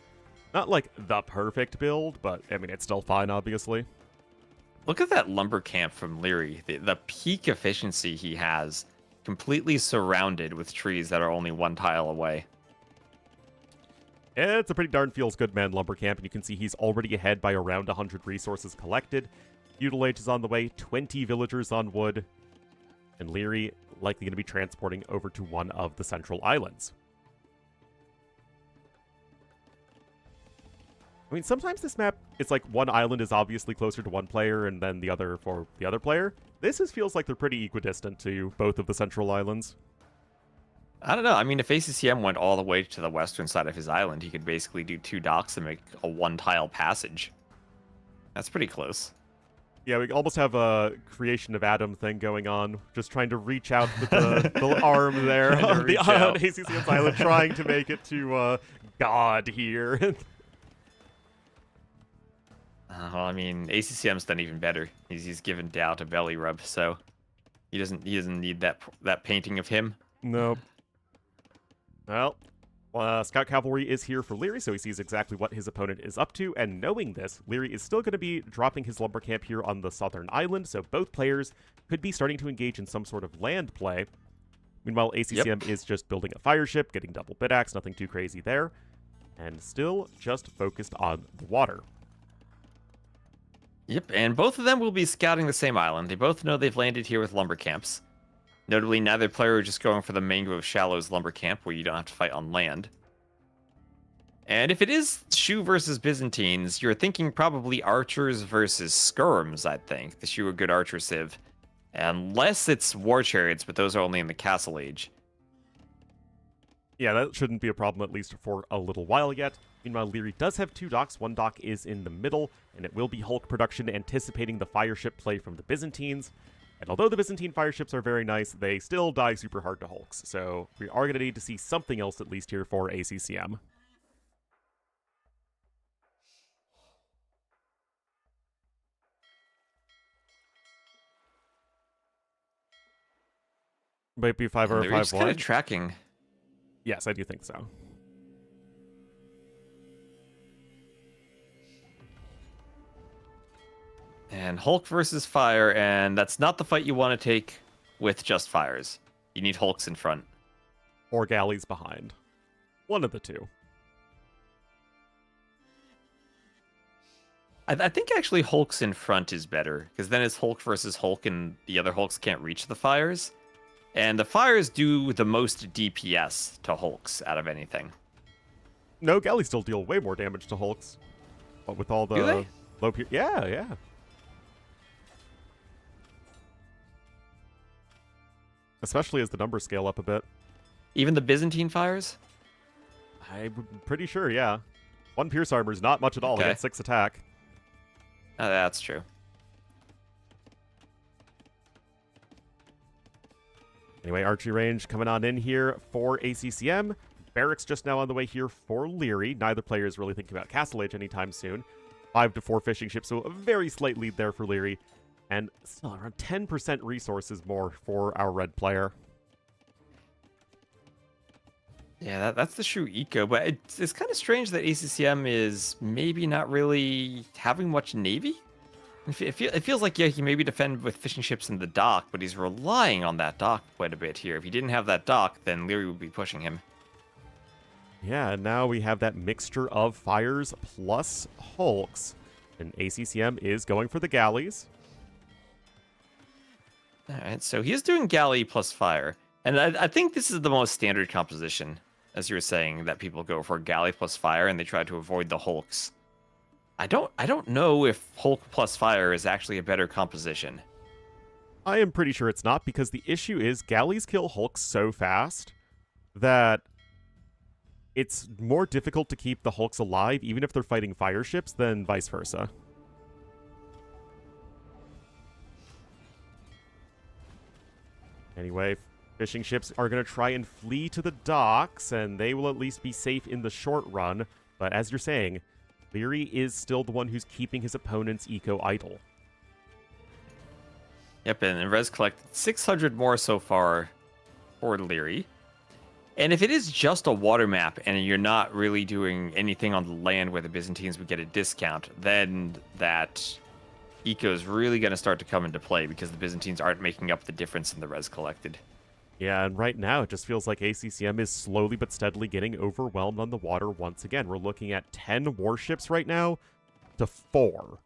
S1: not like the perfect build, but I mean, it's still fine, obviously.
S2: Look at that lumber camp from Leary. The peak efficiency he has, completely surrounded with trees that are only one tile away.
S1: It's a pretty darn feels good man lumber camp, and you can see he's already ahead by around 100 resources collected. Feudal Age is on the way, 20 villagers on wood, and Leary likely going to be transporting over to one of the central islands. I mean, sometimes this map, it's like one island is obviously closer to one player and then the other for the other player. Feels like they're pretty equidistant to both of the central islands.
S2: I don't know. I mean, if ACCM went all the way to the western side of his island, he could basically do 2 docks and make a 1-tile passage. That's pretty close.
S1: Yeah, we almost have a creation of Adam thing going on, just trying to reach out with the arm there
S2: Trying to
S1: on the
S2: reach out.
S1: ACCM's island, trying to make it to God here.
S2: Well, I mean, ACCM's done even better. He's given Doubt a belly rub, so he doesn't need that painting of him.
S1: Nope. Well, Scout Cavalry is here for Leary, so he sees exactly what his opponent is up to, and knowing this, Leary is still going to be dropping his lumber camp here on the southern island, so both players could be starting to engage in some sort of land play. Meanwhile, ACCM is just building a fire ship, getting double bit axe, nothing too crazy there, and still just focused on the water.
S2: Yep, and both of them will be scouting the same island. They both know they've landed here with lumber camps. Notably, neither player are just going for the Mangrove Shallows lumber camp, where you don't have to fight on land. And if it is Shu versus Byzantines, you're thinking probably archers versus skirms, I'd think. The Shu are good archer civ. Unless it's war chariots, but those are only in the Castle Age.
S1: Yeah, that shouldn't be a problem, at least for a little while yet. Meanwhile, Leary does have 2 docks. One dock is in the middle, and it will be Hulk production, anticipating the fire ship play from the Byzantines. And although the Byzantine fire ships are very nice, they still die super hard to Hulks. So we are going to need to see something else, at least here, for ACCM. Might be 5 or
S2: They're just
S1: 5-1.
S2: kind of tracking.
S1: Yes, I do think so.
S2: And Hulk versus Fire, and that's not the fight you want to take with just Fires. You need Hulks in front.
S1: Or galleys behind. One of the two.
S2: I think actually Hulks in front is better, because then it's Hulk versus Hulk, and the other Hulks can't reach the Fires. And the Fires do the most DPS to Hulks out of anything.
S1: No, galleys still deal way more damage to Hulks. But with all the
S2: Do they?
S1: low yeah. Especially as the numbers scale up a bit.
S2: Even the Byzantine Fires?
S1: I'm pretty sure, yeah. 1 pierce armor is not much at all
S2: Okay.
S1: against 6 attack.
S2: Oh, that's true.
S1: Anyway, archery range coming on in here for ACCM. Barracks just now on the way here for Leary. Neither player is really thinking about Castle Age anytime soon. 5 to 4 fishing ships, so a very slight lead there for Leary. And still around 10% resources more for our red player.
S2: Yeah, that's the true eco, but it's kind of strange that ACCM is maybe not really having much navy. It feels like, yeah, he maybe defend with fishing ships in the dock, but he's relying on that dock quite a bit here. If he didn't have that dock, then Leary would be pushing him.
S1: Yeah, and now we have that mixture of fires plus hulks. And ACCM is going for the galleys.
S2: All right, so he's doing galley plus fire. And I think this is the most standard composition, as you were saying, that people go for galley plus fire, and they try to avoid the hulks. I don't know if Hulk plus fire is actually a better composition.
S1: I am pretty sure it's not, because the issue is galleys kill hulks so fast that it's more difficult to keep the hulks alive, even if they're fighting fire ships, than vice versa. Anyway, fishing ships are going to try and flee to the docks, and they will at least be safe in the short run. But as you're saying, Leary is still the one who's keeping his opponent's eco idle.
S2: Yep, and Res collected 600 more so far for Leary. And if it is just a water map and you're not really doing anything on the land where the Byzantines would get a discount, then that eco is really going to start to come into play, because the Byzantines aren't making up the difference in the res collected.
S1: Yeah, and right now it just feels like ACCM is slowly but steadily getting overwhelmed on the water once again. We're looking at 10 warships right now to 4.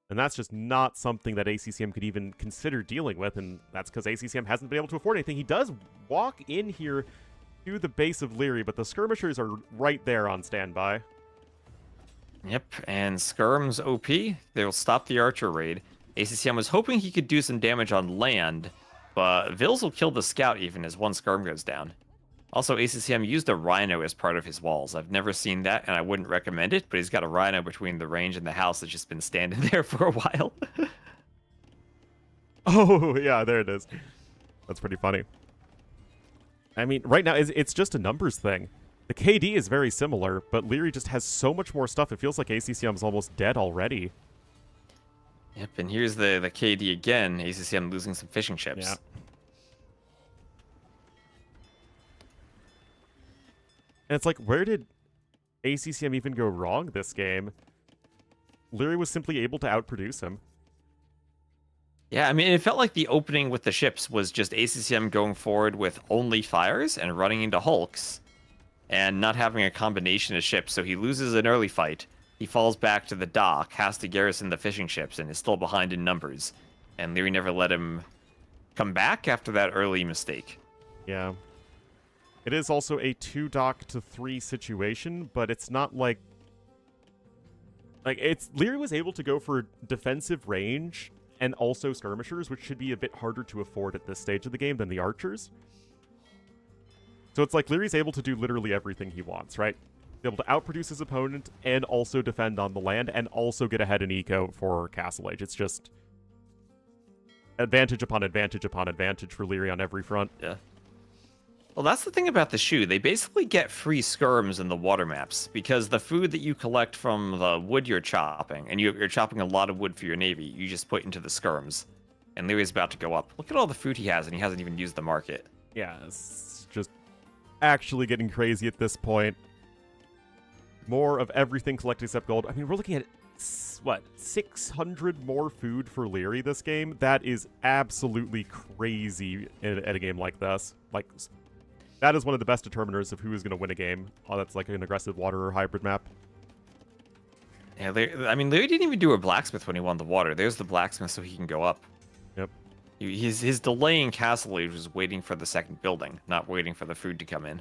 S1: And that's just not something that ACCM could even consider dealing with, and that's because ACCM hasn't been able to afford anything. He does walk in here to the base of Leary, but the skirmishers are right there on standby.
S2: Yep, and Skirm's OP. They'll stop the Archer raid. ACCM was hoping he could do some damage on land, but Vils will kill the scout even as one Skirm goes down. Also, ACCM used a Rhino as part of his walls. I've never seen that, and I wouldn't recommend it, but he's got a Rhino between the range and the house that's just been standing there for a while.
S1: Oh, yeah, there it is. That's pretty funny. I mean, right now, it's just a numbers thing. The KD is very similar, but Leary just has so much more stuff, it feels like ACCM's almost dead already.
S2: Yep, and here's the KD again. ACCM losing some fishing ships.
S1: Yeah. And it's like, where did ACCM even go wrong this game? Leary was simply able to outproduce him.
S2: Yeah, I mean, it felt like the opening with the ships was just ACCM going forward with only fires and running into hulks, and not having a combination of ships, so he loses an early fight. He falls back to the dock, has to garrison the fishing ships, and is still behind in numbers. And Leary never let him come back after that early mistake.
S1: Yeah. It is also a 2 dock to 3 situation, but it's not like... Leary was able to go for defensive range and also skirmishers, which should be a bit harder to afford at this stage of the game than the archers. So it's like Leary's able to do literally everything he wants, right? Be able to outproduce his opponent and also defend on the land and also get ahead in eco for Castle Age. It's just advantage upon advantage upon advantage for Leary on every front.
S2: Yeah. Well, that's the thing about the shoe. They basically get free skirms in the water maps, because the food that you collect from the wood you're chopping, and you're chopping a lot of wood for your navy, you just put into the skirms. And Leary's about to go up. Look at all the food he has, and he hasn't even used the market.
S1: Yeah, it's just actually getting crazy at this point. More of everything collected except gold. I mean, we're looking at what, 600 more food for Leary this game? That is absolutely crazy at a game like this. Like, that is one of the best determiners of who is going to win a game. Oh, that's like an aggressive water or hybrid map.
S2: Yeah, I mean, Larry didn't even do a blacksmith when he won the water. There's the blacksmith so he can go up.
S1: Yep.
S2: His delay in Castle Age was waiting for the second building, not waiting for the food to come in.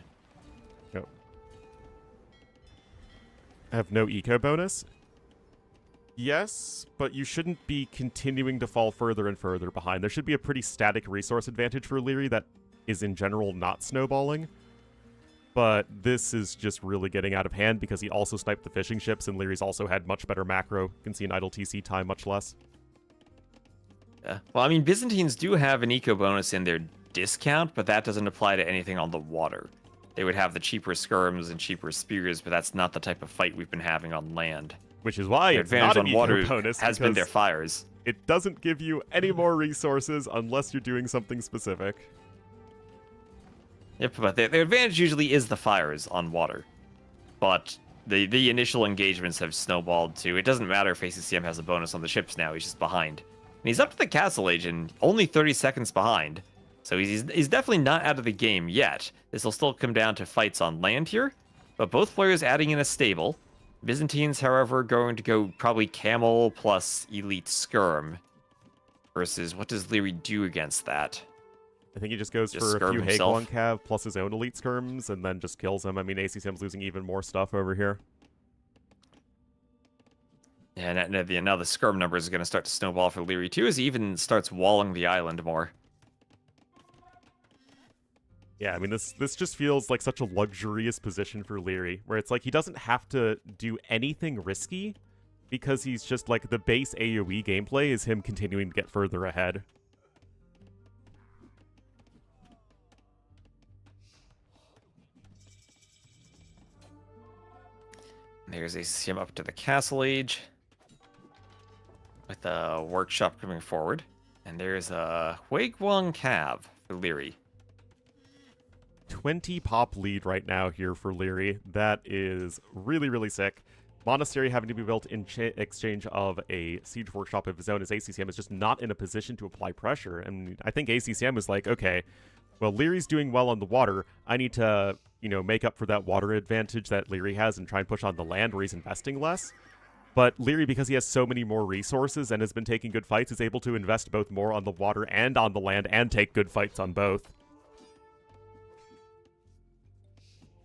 S1: Yep. Have no eco bonus? Yes, but you shouldn't be continuing to fall further and further behind. There should be a pretty static resource advantage for Leary that is in general not snowballing. But this is just really getting out of hand because he also sniped the fishing ships and Leary's also had much better macro. You can see an idle TC time much less.
S2: Yeah. Well, I mean, Byzantines do have an eco bonus in their discount, but that doesn't apply to anything on the water. They would have the cheaper skirms and cheaper spears, but that's not the type of fight we've been having on land.
S1: Which is why
S2: Their
S1: it's
S2: advantage
S1: not an
S2: on water
S1: eco bonus
S2: has been their
S1: because
S2: fires.
S1: it doesn't give you any more resources unless you're doing something specific.
S2: Yep, but their advantage usually is the fires on water. But the initial engagements have snowballed to, it doesn't matter if ACCM has a bonus on the ships now, he's just behind. And he's up to the Castle Age and only 30 seconds behind. So he's definitely not out of the game yet. This will still come down to fights on land here, but both players adding in a stable. Byzantines, however, going to go probably Camel plus Elite Skirm. Versus, what does Leary do against that?
S1: I think he just goes
S2: Just
S1: for a
S2: skirm
S1: few
S2: himself.
S1: Haguan Cav plus his own elite skirms and then just kills him. I mean, ACCM's losing even more stuff over here.
S2: Yeah, and now the skirm numbers are going to start to snowball for Leary too, as he even starts walling the island more.
S1: Yeah, I mean, this just feels like such a luxurious position for Leary, where it's like he doesn't have to do anything risky because he's just like the base AoE gameplay is him continuing to get further ahead.
S2: There's ACCM up to the Castle Age with a workshop coming forward. And there's a Huiguang Cav for Leary.
S1: 20 pop lead right now here for Leary. That is really, really sick. Monastery having to be built in exchange of a siege workshop of his own, as ACCM is just not in a position to apply pressure. And I think ACCM is like, okay, well, Leary's doing well on the water. I need to, make up for that water advantage that Leary has and try and push on the land where he's investing less. But Leary, because he has so many more resources and has been taking good fights, is able to invest both more on the water and on the land and take good fights on both.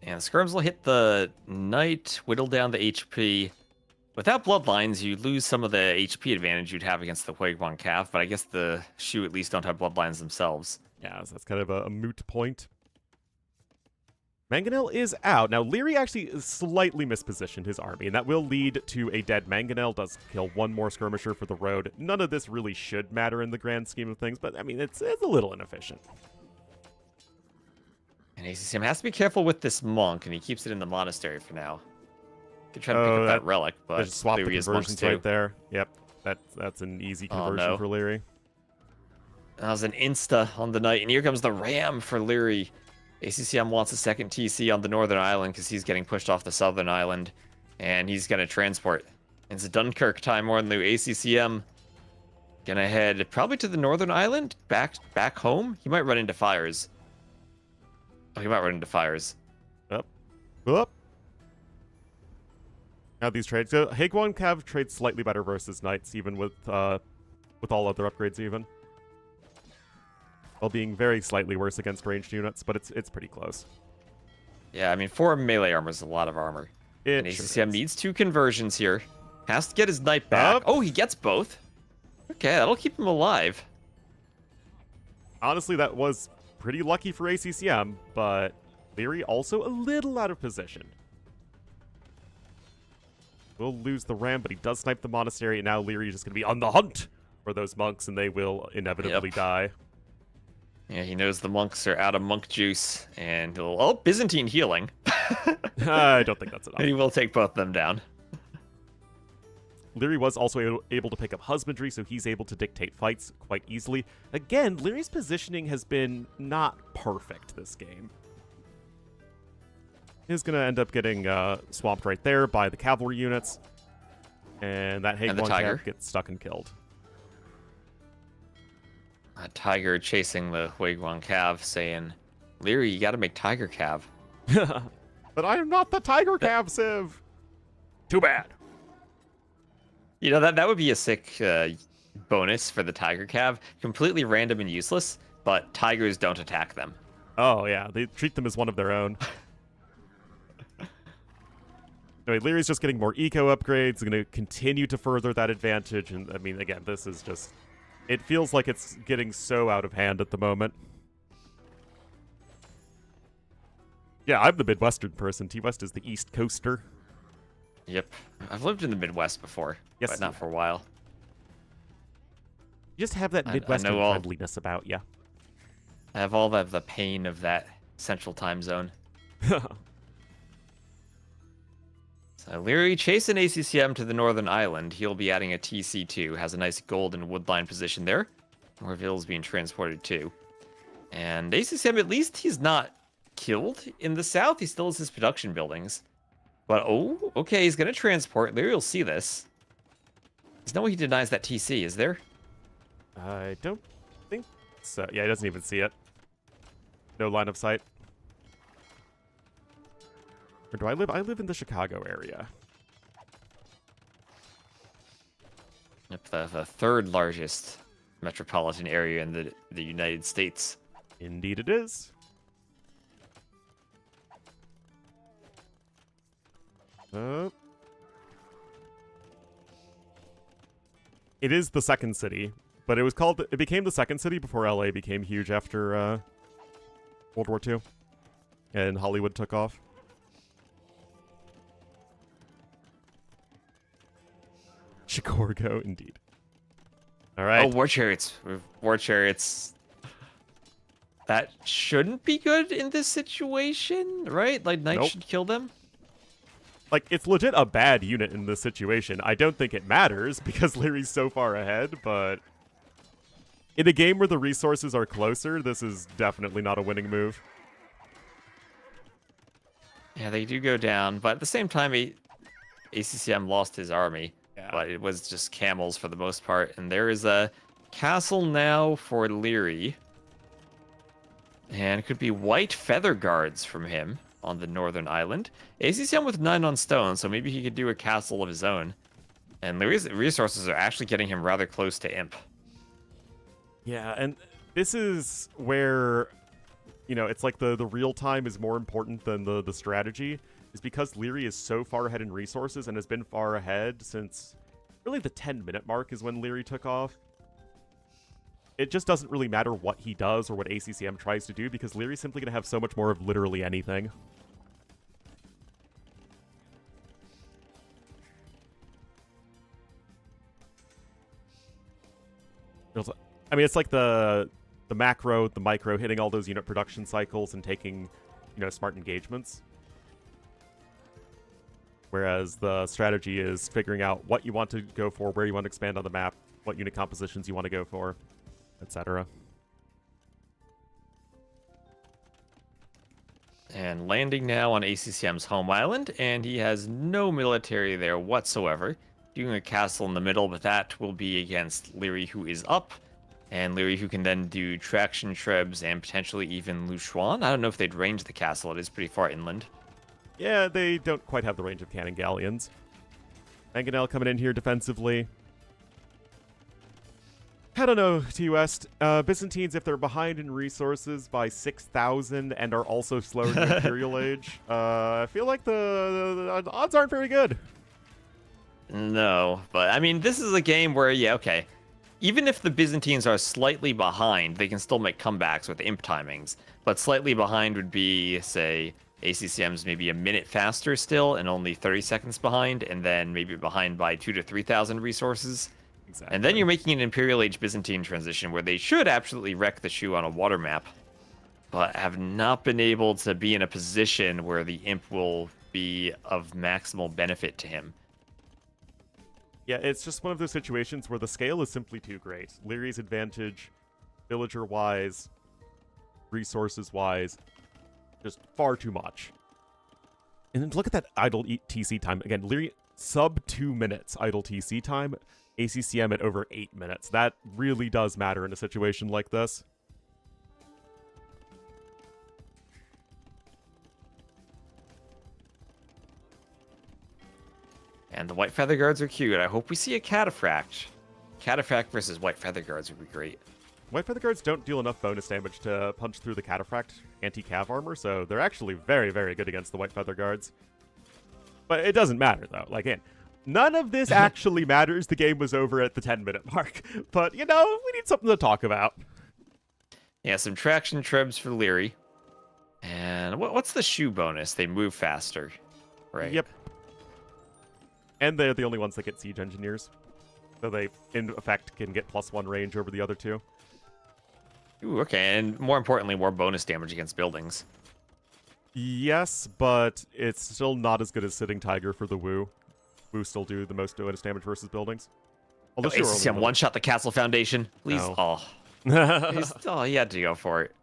S2: And skirms will hit the knight, whittle down the HP. Without bloodlines, you lose some of the HP advantage you'd have against the Huiguang Cav, but I guess the Shu at least don't have bloodlines themselves.
S1: Yeah, so that's kind of a moot point. Mangonel is out. Now, Leary actually slightly mispositioned his army, and that will lead to a dead Mangonel. Does kill one more skirmisher for the road. None of this really should matter in the grand scheme of things, but, I mean, it's a little inefficient.
S2: And ACCM has to be careful with this monk, and he keeps it in the monastery for now. Could try to pick up that relic, but
S1: just swap the
S2: Leary is monks
S1: conversions
S2: too.
S1: right there. Yep, that's an easy conversion
S2: no.
S1: for Leary.
S2: That was an insta on the knight, and here comes the ram for Leary. ACCM wants a second TC on the northern island because he's getting pushed off the southern island, and he's going to transport. It's Dunkirk time, Ornlu. ACCM gonna head probably to the northern island, back home. He might run into fires. Oh, he might run into fires.
S1: Up. Now these trades go. Haguan Cav trades slightly better versus knights, even with all other upgrades, even. While being very slightly worse against ranged units, but it's pretty close.
S2: Yeah, I mean, 4 melee armor is a lot of armor. And ACCM needs 2 conversions here. Has to get his knight back. Oh, he gets both. Okay, that'll keep him alive.
S1: Honestly, that was pretty lucky for ACCM, but Leary also a little out of position. Will lose the ram, but he does snipe the monastery, and now Leary is just going to be on the hunt for those monks, and they will inevitably die.
S2: Yeah, he knows the monks are out of monk juice, and he'll... Oh, Byzantine healing.
S1: I don't think that's enough.
S2: And he will take both of them down.
S1: Leary was also able to pick up husbandry, so he's able to dictate fights quite easily. Again, Leary's positioning has been not perfect this game. He's going to end up getting swamped right there by the cavalry units. And that
S2: And the
S1: Haguan
S2: tiger.
S1: Cav gets stuck and killed.
S2: A tiger chasing the Huiguang Cav saying, Leary, you gotta make tiger Cav.
S1: But I am not the Tiger Cav, Civ! Too bad.
S2: You know, that would be a sick bonus for the tiger Cav. Completely random and useless, but tigers don't attack them.
S1: Oh, yeah. They treat them as one of their own. Anyway, Leary's just getting more eco upgrades. Going to continue to further that advantage. And, I mean, again, this is just... It feels like it's getting so out of hand at the moment. Yeah, I'm the Midwestern person. T-West is the East Coaster.
S2: Yep. I've lived in the Midwest before,
S1: Yes,
S2: but not for a while.
S1: You just have that
S2: I
S1: Midwestern
S2: know all-
S1: friendliness about you.
S2: I have all the pain of that central time zone. So Leary chasing ACCM to the northern island. He'll be adding a TC2. Has a nice golden woodline position there, where Ville's being transported to. And ACCM, at least he's not killed in the south. He still has his production buildings. But, oh, okay, he's going to transport. Leary will see this. There's no way he denies that TC, is there?
S1: I don't think so. Yeah, he doesn't even see it. No line of sight. Where do I live? I live in the Chicago area.
S2: Yep, the third largest metropolitan area in the United States.
S1: Indeed it is. It is the second city, but it became the second city before LA became huge after World War II and Hollywood took off. Chicago, indeed. All right.
S2: Oh, war chariots. War chariots. That shouldn't be good in this situation, right? Like, Knight
S1: Nope.
S2: should kill them?
S1: Like, it's legit a bad unit in this situation. I don't think it matters because Leary's so far ahead, but in a game where the resources are closer, this is definitely not a winning move.
S2: Yeah, they do go down, but at the same time, ACCM lost his army.
S1: Yeah.
S2: But it was just camels for the most part. And there is a castle now for Leary. And it could be white feather guards from him on the northern island. ACCM with 9 on stone, so maybe he could do a castle of his own. And Leary's resources are actually getting him rather close to Imp.
S1: Yeah, and this is where, you know, it's like the real time is more important than the strategy. Is because Leary is so far ahead in resources and has been far ahead since really the 10-minute mark is when Leary took off. It just doesn't really matter what he does or what ACCM tries to do because Leary's simply going to have so much more of literally anything. I mean, it's like the macro, the micro, hitting all those unit production cycles and taking, you know, smart engagements. Whereas the strategy is figuring out what you want to go for, where you want to expand on the map, what unit compositions you want to go for, etc.
S2: And landing now on ACCM's home island, and he has no military there whatsoever. Doing a castle in the middle, but that will be against Leary, who is up. And Leary, who can then do traction trebs and potentially even Luchuan. I don't know if they'd range the castle. It is pretty far inland.
S1: Yeah, they don't quite have the range of cannon galleons. Mangonel coming in here defensively. I don't know, T-West. Byzantines, if they're behind in resources by 6,000 and are also slow in the Imperial Age, I feel like the odds aren't very good.
S2: No, but I mean, this is a game where, yeah, okay. Even if the Byzantines are slightly behind, they can still make comebacks with imp timings. But slightly behind would be, say, ACCM's maybe a minute faster still and only 30 seconds behind, and then maybe behind by 2,000 to 3,000 resources.
S1: Exactly.
S2: And then you're making an Imperial Age Byzantine transition where they should absolutely wreck the shoe on a water map, but have not been able to be in a position where the imp will be of maximal benefit to him.
S1: Yeah, it's just one of those situations where the scale is simply too great. Leary's advantage, villager-wise, resources-wise, just far too much. And then look at that idle TC time. Again, Leary sub 2 minutes idle TC time, ACCM at over 8 minutes. That really does matter in a situation like this.
S2: And the White Feather Guards are cute. I hope we see a Cataphract. Cataphract versus White Feather Guards would be great.
S1: White Feather Guards don't deal enough bonus damage to punch through the Cataphract anti-cav armor, so they're actually very, very good against the White Feather Guards. But it doesn't matter, though. Like, none of this actually matters. The game was over at the 10-minute mark. But, you know, we need something to talk about.
S2: Yeah, some traction trebs for Leary. And what's the shoe bonus? They move faster, right?
S1: Yep. And they're the only ones that get Siege Engineers. So they, in effect, can get +1 range over the other two.
S2: Ooh, okay, and more importantly, more bonus damage against buildings.
S1: Yes, but it's still not as good as Sitting Tiger for the Wu. Wu still do the most bonus damage versus buildings.
S2: Oh, ACCM one-shot the castle foundation. Please.
S1: No.
S2: Oh, he had to go for it.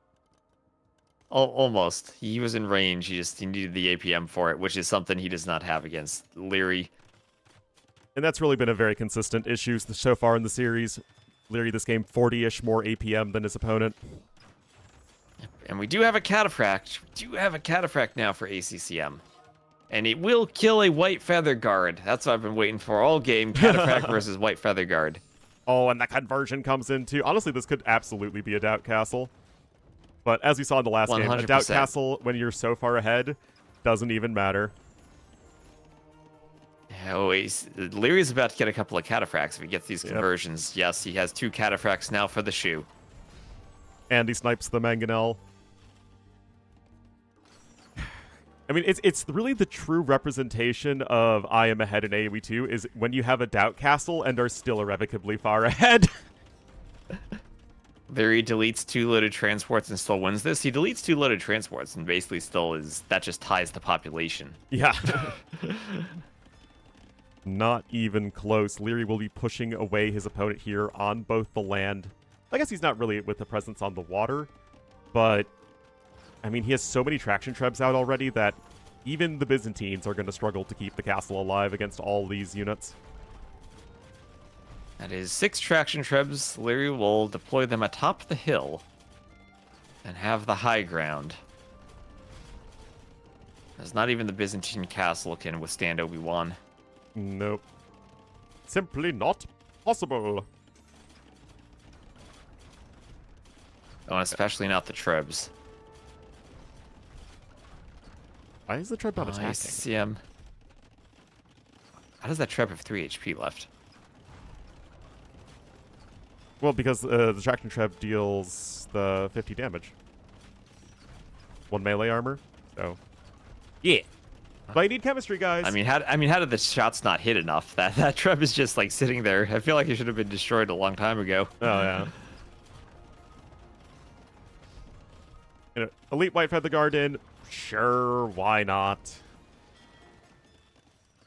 S2: Almost. He was in range. He needed the APM for it, which is something he does not have against Leary.
S1: And that's really been a very consistent issue so far in the series. Leary this game 40-ish more APM than his opponent.
S2: And we do have a Cataphract. We do have a Cataphract now for ACCM. And it will kill a White Feather Guard. That's what I've been waiting for all game. Cataphract versus White Feather Guard.
S1: Oh, and that conversion comes into... Honestly, this could absolutely be a Doubt Castle. But as we saw in the last game, a
S2: 100%.
S1: Doubt Castle, when you're so far ahead, doesn't even matter.
S2: Oh, Leary's about to get a couple of Cataphracts if he gets these conversions. Yep. Yes, he has 2 Cataphracts now for the shoe.
S1: And he snipes the Mangonel. I mean, it's really the true representation of I am ahead in AoE 2 is when you have a Doubt Castle and are still irrevocably far ahead.
S2: Leary deletes 2 loaded transports and still wins this. He deletes 2 loaded transports and basically still is... That just ties the population.
S1: Yeah. Not even close. Leary will be pushing away his opponent here on both the land. I guess he's not really with the presence on the water, but I mean, he has so many traction trebs out already that even the Byzantines are going to struggle to keep the castle alive against all these units.
S2: That is 6 traction trebs. Leary will deploy them atop the hill and have the high ground. As not even the Byzantine castle can withstand Obi-Wan.
S1: Nope. Simply not possible.
S2: Oh, and especially not the trebs.
S1: Why is the treb not attacking?
S2: ACCM. How does that treb have 3 HP left?
S1: Well, because the traction treb deals the 50 damage. 1 melee armor, so... Yeah. But I need chemistry, guys.
S2: I mean, how did the shots not hit enough? That treb is just like sitting there. I feel like it should have been destroyed a long time ago.
S1: Oh yeah. You know, Elite White Feather Guard in. Sure, why not?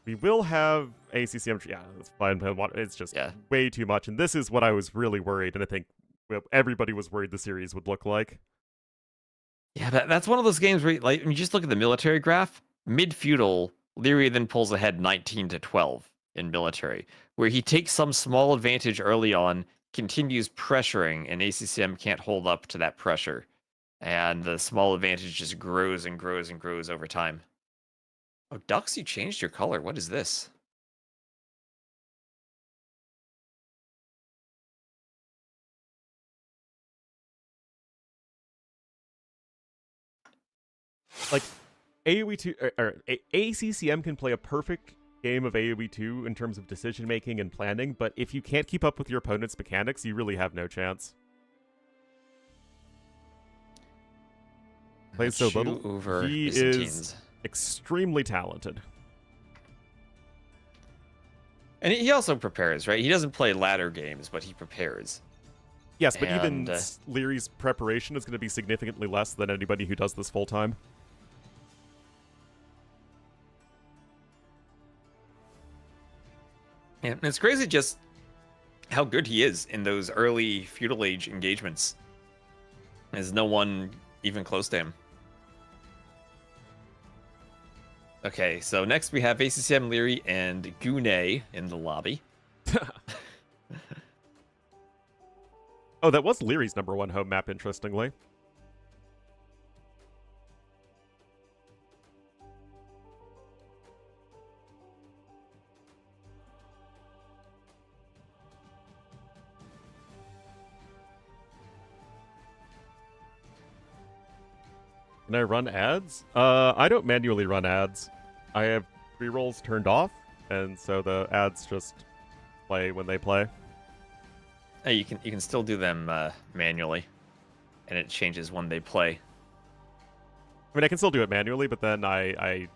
S1: We will have ACCM. Yeah, that's fine. It's just way too much. And this is what I was really worried, and I think everybody was worried the series would look like.
S2: Yeah, that's one of those games where, like, when you just look at the military graph, mid-feudal, Leary then pulls ahead 19-12 in military, where he takes some small advantage early on, continues pressuring, and ACCM can't hold up to that pressure. And the small advantage just grows and grows and grows over time. Oh, Ducks, you changed your color. What is this?
S1: Like, AoE 2 or ACCM can play a perfect game of AoE 2 in terms of decision making and planning, but if you can't keep up with your opponent's mechanics, you really have no chance. Plays so little.
S2: Over
S1: he is extremely talented.
S2: And he also prepares, right? He doesn't play ladder games, but he prepares.
S1: Yes, but even Leary's preparation is going to be significantly less than anybody who does this full time.
S2: And it's crazy just how good he is in those early feudal age engagements. There's no one even close to him. Okay, so next we have ACCM Leary and Gune in the lobby.
S1: Oh, that was Leary's #1 home map, interestingly. Can I run ads? I don't manually run ads. I have pre-rolls turned off, and so the ads just play when they play.
S2: Hey, you can still do them manually, and it changes when they play.
S1: I mean, I can still do it manually, but then I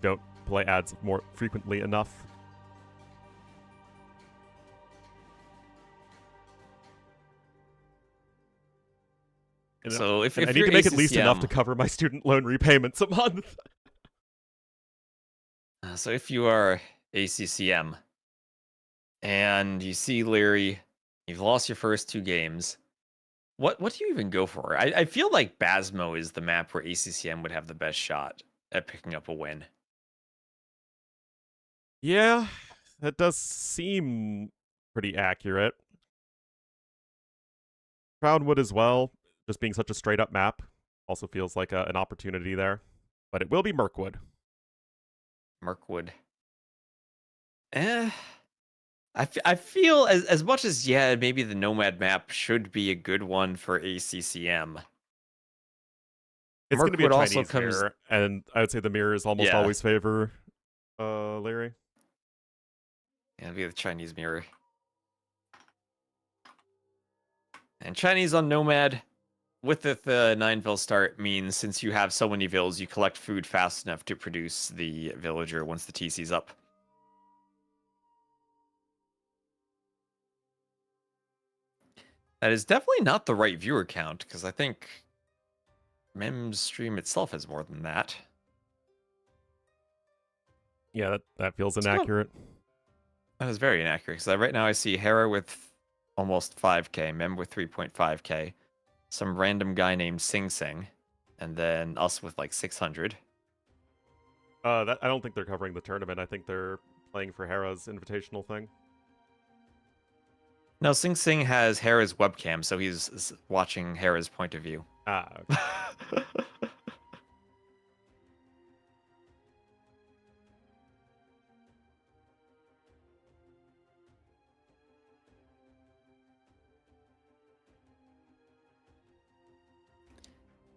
S1: don't play ads more frequently enough. You know,
S2: So if
S1: I need
S2: you're
S1: to make at least
S2: ACCM
S1: enough to cover my student loan repayments a month.
S2: So if you are ACCM and you see Leary, you've lost your first 2 games. What do you even go for? I feel like Basmo is the map where ACCM would have the best shot at picking up a win.
S1: Yeah, that does seem pretty accurate. Crownwood as well, just being such a straight up map, also feels like an opportunity there. But it will be Mirkwood.
S2: Mirkwood. I feel as much as, yeah, maybe the Nomad map should be a good one for ACCM.
S1: It's going to be a
S2: Mirkwood also
S1: Chinese
S2: comes-
S1: mirror, and I would say the mirrors almost
S2: Yeah.
S1: always favor Leary.
S2: Yeah, it'd be the Chinese mirror. And Chinese on Nomad with the 9-vil start means since you have so many vils, you collect food fast enough to produce the villager once the TC's up. That is definitely not the right viewer count, because I think Mem's stream itself has more than that.
S1: Yeah, that feels
S2: Let's go.
S1: inaccurate.
S2: That is very inaccurate, because right now I see Hera with almost 5k, Mem with 3.5k, some random guy named Sing Sing, and then us with like 600.
S1: I don't think they're covering the tournament. I think they're playing for Hera's invitational thing.
S2: No, Sing Sing has Hera's webcam, so he's watching Hera's point of view.
S1: Ah, okay.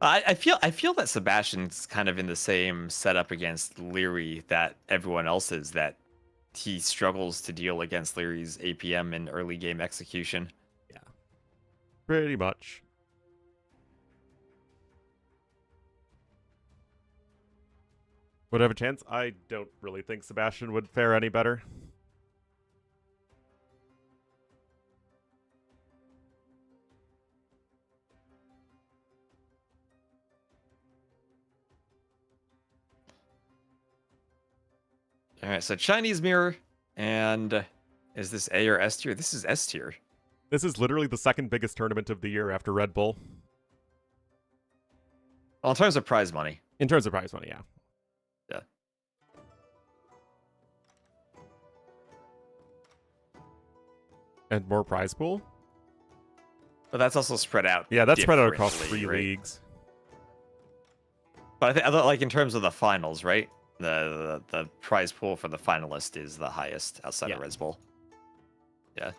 S2: I feel that Sebastian's kind of in the same setup against Leary that everyone else is, that he struggles to deal against Leary's APM and early game execution.
S1: Pretty much. Would have a chance? I don't really think Sebastian would fare any better.
S2: All right, so Chinese mirror, and is this A or S tier? This is S tier.
S1: This is literally the second biggest tournament of the year after Red Bull.
S2: Well, in terms of prize money.
S1: In terms of prize money, yeah.
S2: Yeah.
S1: And more prize pool?
S2: But that's also spread out.
S1: Yeah, that's spread out across 3
S2: differently, right?
S1: leagues.
S2: But I thought, like, in terms of the finals, right? The prize pool for the finalist is the highest outside of
S1: Yeah.
S2: Red Bull. Yeah.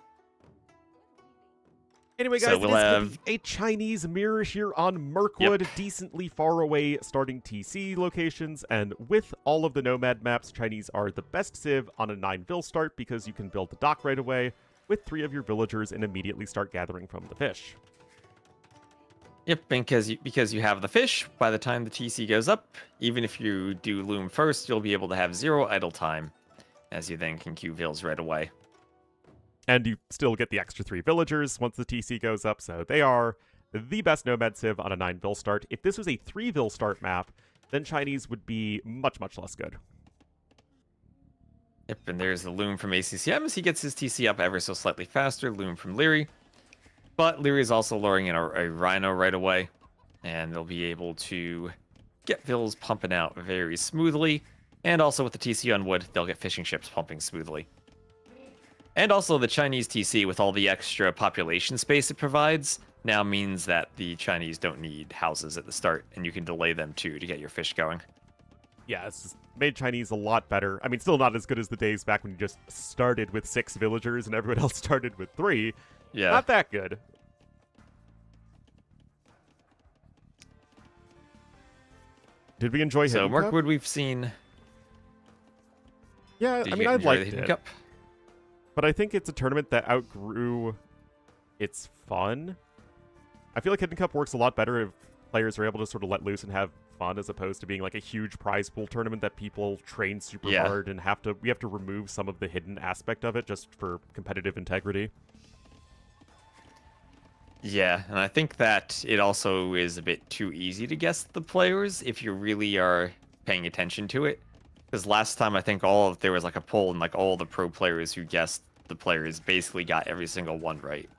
S1: Anyway,
S2: So
S1: guys,
S2: we'll
S1: it is gonna
S2: have-
S1: be a Chinese mirror here on Mirkwood, decently far away starting TC locations, and with all of the Nomad maps, Chinese are the best civ on a 9-vil start because you can build the dock right away with 3 of your villagers and immediately start gathering from the fish.
S2: Yep, because you have the fish, by the time the TC goes up, even if you do loom first, you'll be able to have 0 idle time, as you then can queue vills right away.
S1: And you still get the extra 3 villagers once the TC goes up, so they are the best Nomad civ on a 9-vil start. If this was a 3-vil start map, then Chinese would be much, much less good.
S2: Yep, and there's the loom from ACCM as he gets his TC up ever so slightly faster, loom from Leary. But Leary is also luring in a Rhino right away, and they'll be able to get vills pumping out very smoothly. And also with the TC on wood, they'll get fishing ships pumping smoothly. And also the Chinese TC, with all the extra population space it provides, now means that the Chinese don't need houses at the start, and you can delay them too to get your fish going.
S1: Yeah, it's made Chinese a lot better. I mean, still not as good as the days back when you just started with 6 villagers and everyone else started with 3.
S2: Yeah.
S1: Not that good. Did we enjoy
S2: So
S1: Hidden Cup?
S2: Mirkwood we've seen.
S1: Yeah,
S2: Did
S1: I
S2: you
S1: mean, I
S2: enjoy the
S1: liked
S2: Hidden
S1: it.
S2: Cup?
S1: But I think it's a tournament that outgrew its fun. I feel like Hidden Cup works a lot better if players are able to sort of let loose and have fun, as opposed to being like a huge prize pool tournament that people train super
S2: Yeah.
S1: hard and we have to remove some of the hidden aspect of it just for competitive integrity.
S2: Yeah, and I think that it also is a bit too easy to guess the players if you really are paying attention to it. Because last time I think there was like a poll and like all the pro players who guessed the players basically got every single one right.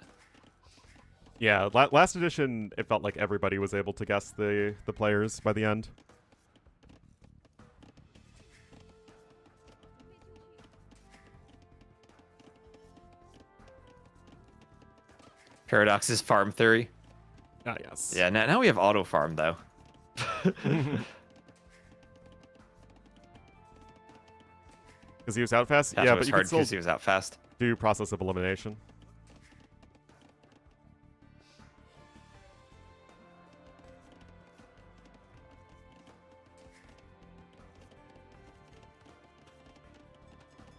S1: Yeah, last edition, it felt like everybody was able to guess the players by the end.
S2: Paradox's farm theory.
S1: Ah, yes.
S2: Yeah, now we have auto farm though.
S1: Because he was out fast?
S2: That's
S1: Yeah,
S2: why
S1: but
S2: it's
S1: you
S2: hard
S1: can still
S2: because he was out fast.
S1: do process of elimination.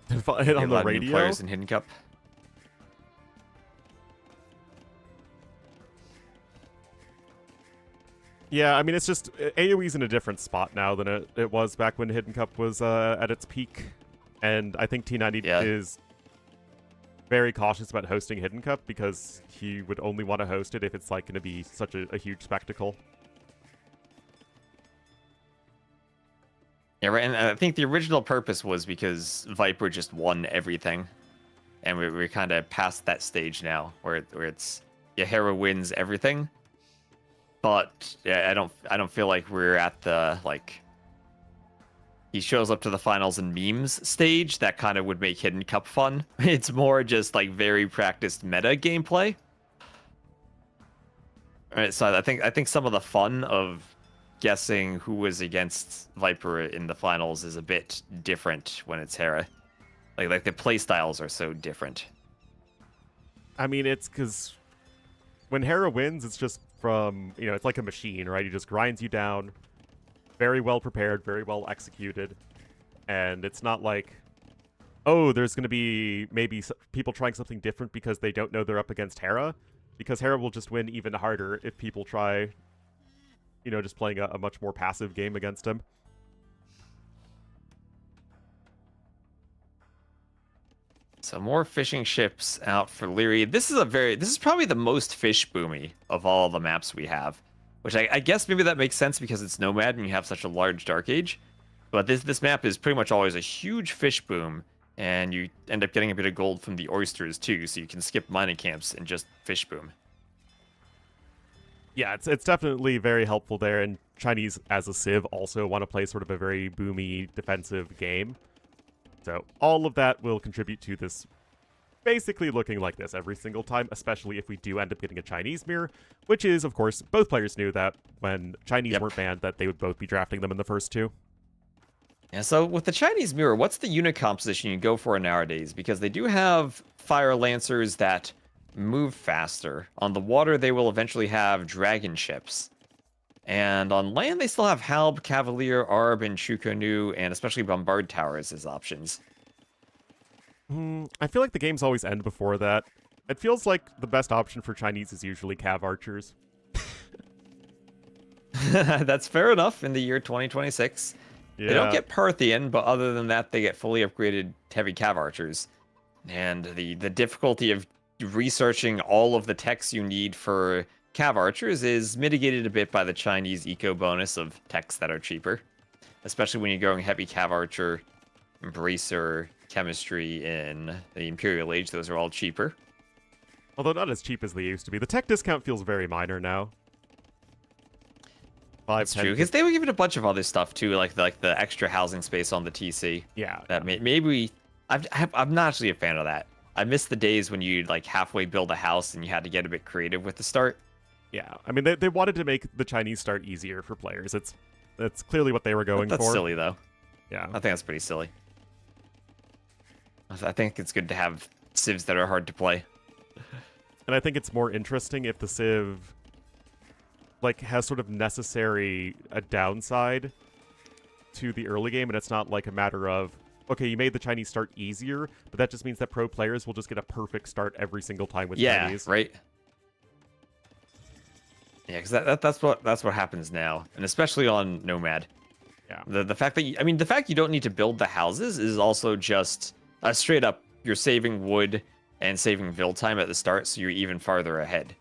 S1: Hit on
S2: A
S1: the
S2: lot of new
S1: radio?
S2: players in Hidden Cup.
S1: Yeah, I mean, it's just AoE's in a different spot now than it was back when Hidden Cup was at its peak. And I think T90 is very cautious about hosting Hidden Cup because he would only want to host it if it's like going to be such a huge spectacle.
S2: Yeah, right. And I think the original purpose was because Viper just won everything, and we're kind of past that stage now, where it's Hera wins everything. But yeah, I don't feel like we're at the like. He shows up to the finals and memes stage. That kind of would make Hidden Cup fun. It's more just like very practiced meta gameplay. All right, so I think some of the fun of guessing who was against Viper in the finals is a bit different when it's Hera. Like the play styles are so different.
S1: I mean, it's because when Hera wins, it's just from, it's like a machine, right? He just grinds you down, very well prepared, very well executed. And it's not like, oh, there's going to be maybe people trying something different because they don't know they're up against Hera. Because Hera will just win even harder if people try, just playing a much more passive game against him.
S2: So more fishing ships out for Leary. This is probably the most fish boomy of all the maps we have. Which I guess maybe that makes sense because it's Nomad and you have such a large Dark Age. But this map is pretty much always a huge fish boom, and you end up getting a bit of gold from the oysters too, so you can skip mining camps and just fish boom.
S1: Yeah, it's definitely very helpful there, and Chinese as a civ also want to play sort of a very boomy defensive game. So all of that will contribute to this basically looking like this every single time, especially if we do end up getting a Chinese mirror, which is, of course, both players knew that when Chinese weren't banned that they would both be drafting them in the first 2.
S2: Yeah, so with the Chinese mirror, what's the unit composition you go for nowadays? Because they do have fire lancers that move faster. On the water, they will eventually have dragon ships. And on land, they still have Halb, Cavalier, Arb, and Chukonu, and especially Bombard Towers as options.
S1: I feel like the games always end before that. It feels like the best option for Chinese is usually Cav Archers.
S2: That's fair enough in the year 2026.
S1: Yeah.
S2: They don't get Parthian, but other than that, they get fully upgraded heavy Cav Archers. And the difficulty of researching all of the techs you need for Cav Archers is mitigated a bit by the Chinese eco bonus of techs that are cheaper. Especially when you're going heavy Cav Archer, Embracer, Chemistry in the Imperial Age, those are all cheaper.
S1: Although not as cheap as they used to be. The tech discount feels very minor now.
S2: That's true, because they were giving a bunch of other stuff too, like the extra housing space on the TC.
S1: Yeah.
S2: That maybe I'm not actually a fan of that. I miss the days when you'd like halfway build a house and you had to get a bit creative with the start.
S1: Yeah, I mean they wanted to make the Chinese start easier for players. That's clearly what they were going
S2: That's
S1: for.
S2: silly though.
S1: Yeah,
S2: I think that's pretty silly. I think it's good to have civs that are hard to play.
S1: and I think it's more interesting if the civ like has sort of necessary a downside to the early game, and it's not like a matter of okay, you made the Chinese start easier, but that just means that pro players will just get a perfect start every single time with Chinese.
S2: Yeah, right. Yeah, because that's what happens now, and especially on Nomad.
S1: Yeah.
S2: The fact that the fact you don't need to build the houses is also just straight up you're saving wood and saving build time at the start, so you're even farther ahead.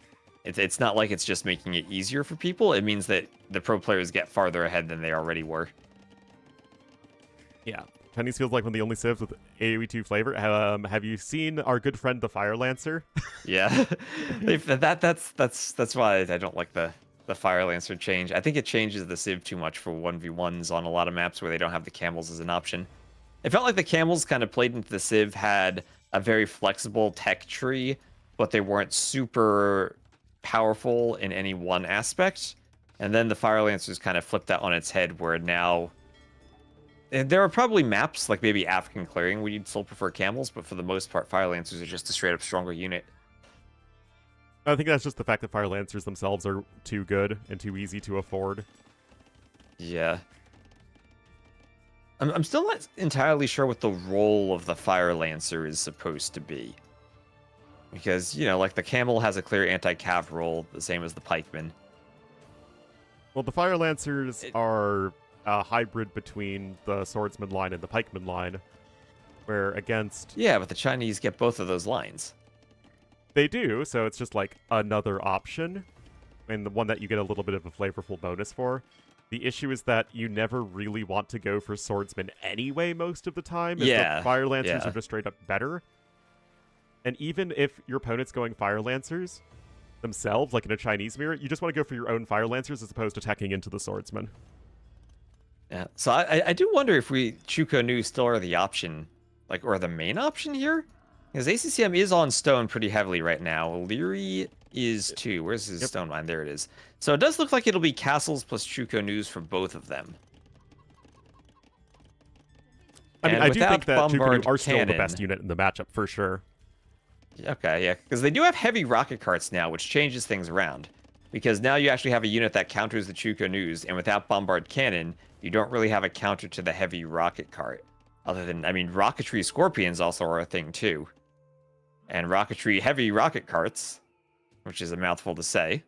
S2: It's not like it's just making it easier for people. It means that the pro players get farther ahead than they already were.
S1: Yeah. Chinese feels like one of the only civs with AoE 2 flavor. Have you seen our good friend the Fire Lancer?
S2: Yeah, that's why I don't like the Fire Lancer change. I think it changes the civ too much for 1v1s on a lot of maps where they don't have the camels as an option. It felt like the camels kind of played into the civ, had a very flexible tech tree, but they weren't super powerful in any one aspect. And then the Fire Lancers kind of flipped that on its head, where now there are probably maps, like maybe African Clearing, where you'd still prefer camels, but for the most part, Fire Lancers are just a straight-up stronger unit.
S1: I think that's just the fact that Fire Lancers themselves are too good and too easy to afford.
S2: Yeah. I'm still not entirely sure what the role of the Fire Lancer is supposed to be. Because, like the Camel has a clear anti-cav role, the same as the Pikeman.
S1: Well, the Fire Lancers are a hybrid between the Swordsman line and the Pikeman line, where against...
S2: Yeah, but the Chinese get both of those lines.
S1: They do, so it's just like another option, and the one that you get a little bit of a flavorful bonus for. The issue is that you never really want to go for Swordsman anyway most of the time, as the Fire Lancers are just straight up better. And even if your opponent's going Fire Lancers themselves, like in a Chinese mirror, you just want to go for your own Fire Lancers as opposed to attacking into the Swordsman.
S2: Yeah, so I do wonder if Chuko Nu still are the option, or the main option here? Because ACCM is on stone pretty heavily right now. Leary is too. Where's his stone mine? There it is. So it does look like it'll be castles plus Chuko Nus for both of them.
S1: I mean, I do think that Chuko Nu are still the best unit in the matchup, for sure.
S2: Okay, yeah, because they do have heavy rocket carts now, which changes things around. Because now you actually have a unit that counters the Chuko Nus, and without Bombard Cannon, you don't really have a counter to the heavy rocket cart. Other than, rocketry scorpions also are a thing too. And rocketry heavy rocket carts, which is a mouthful to say,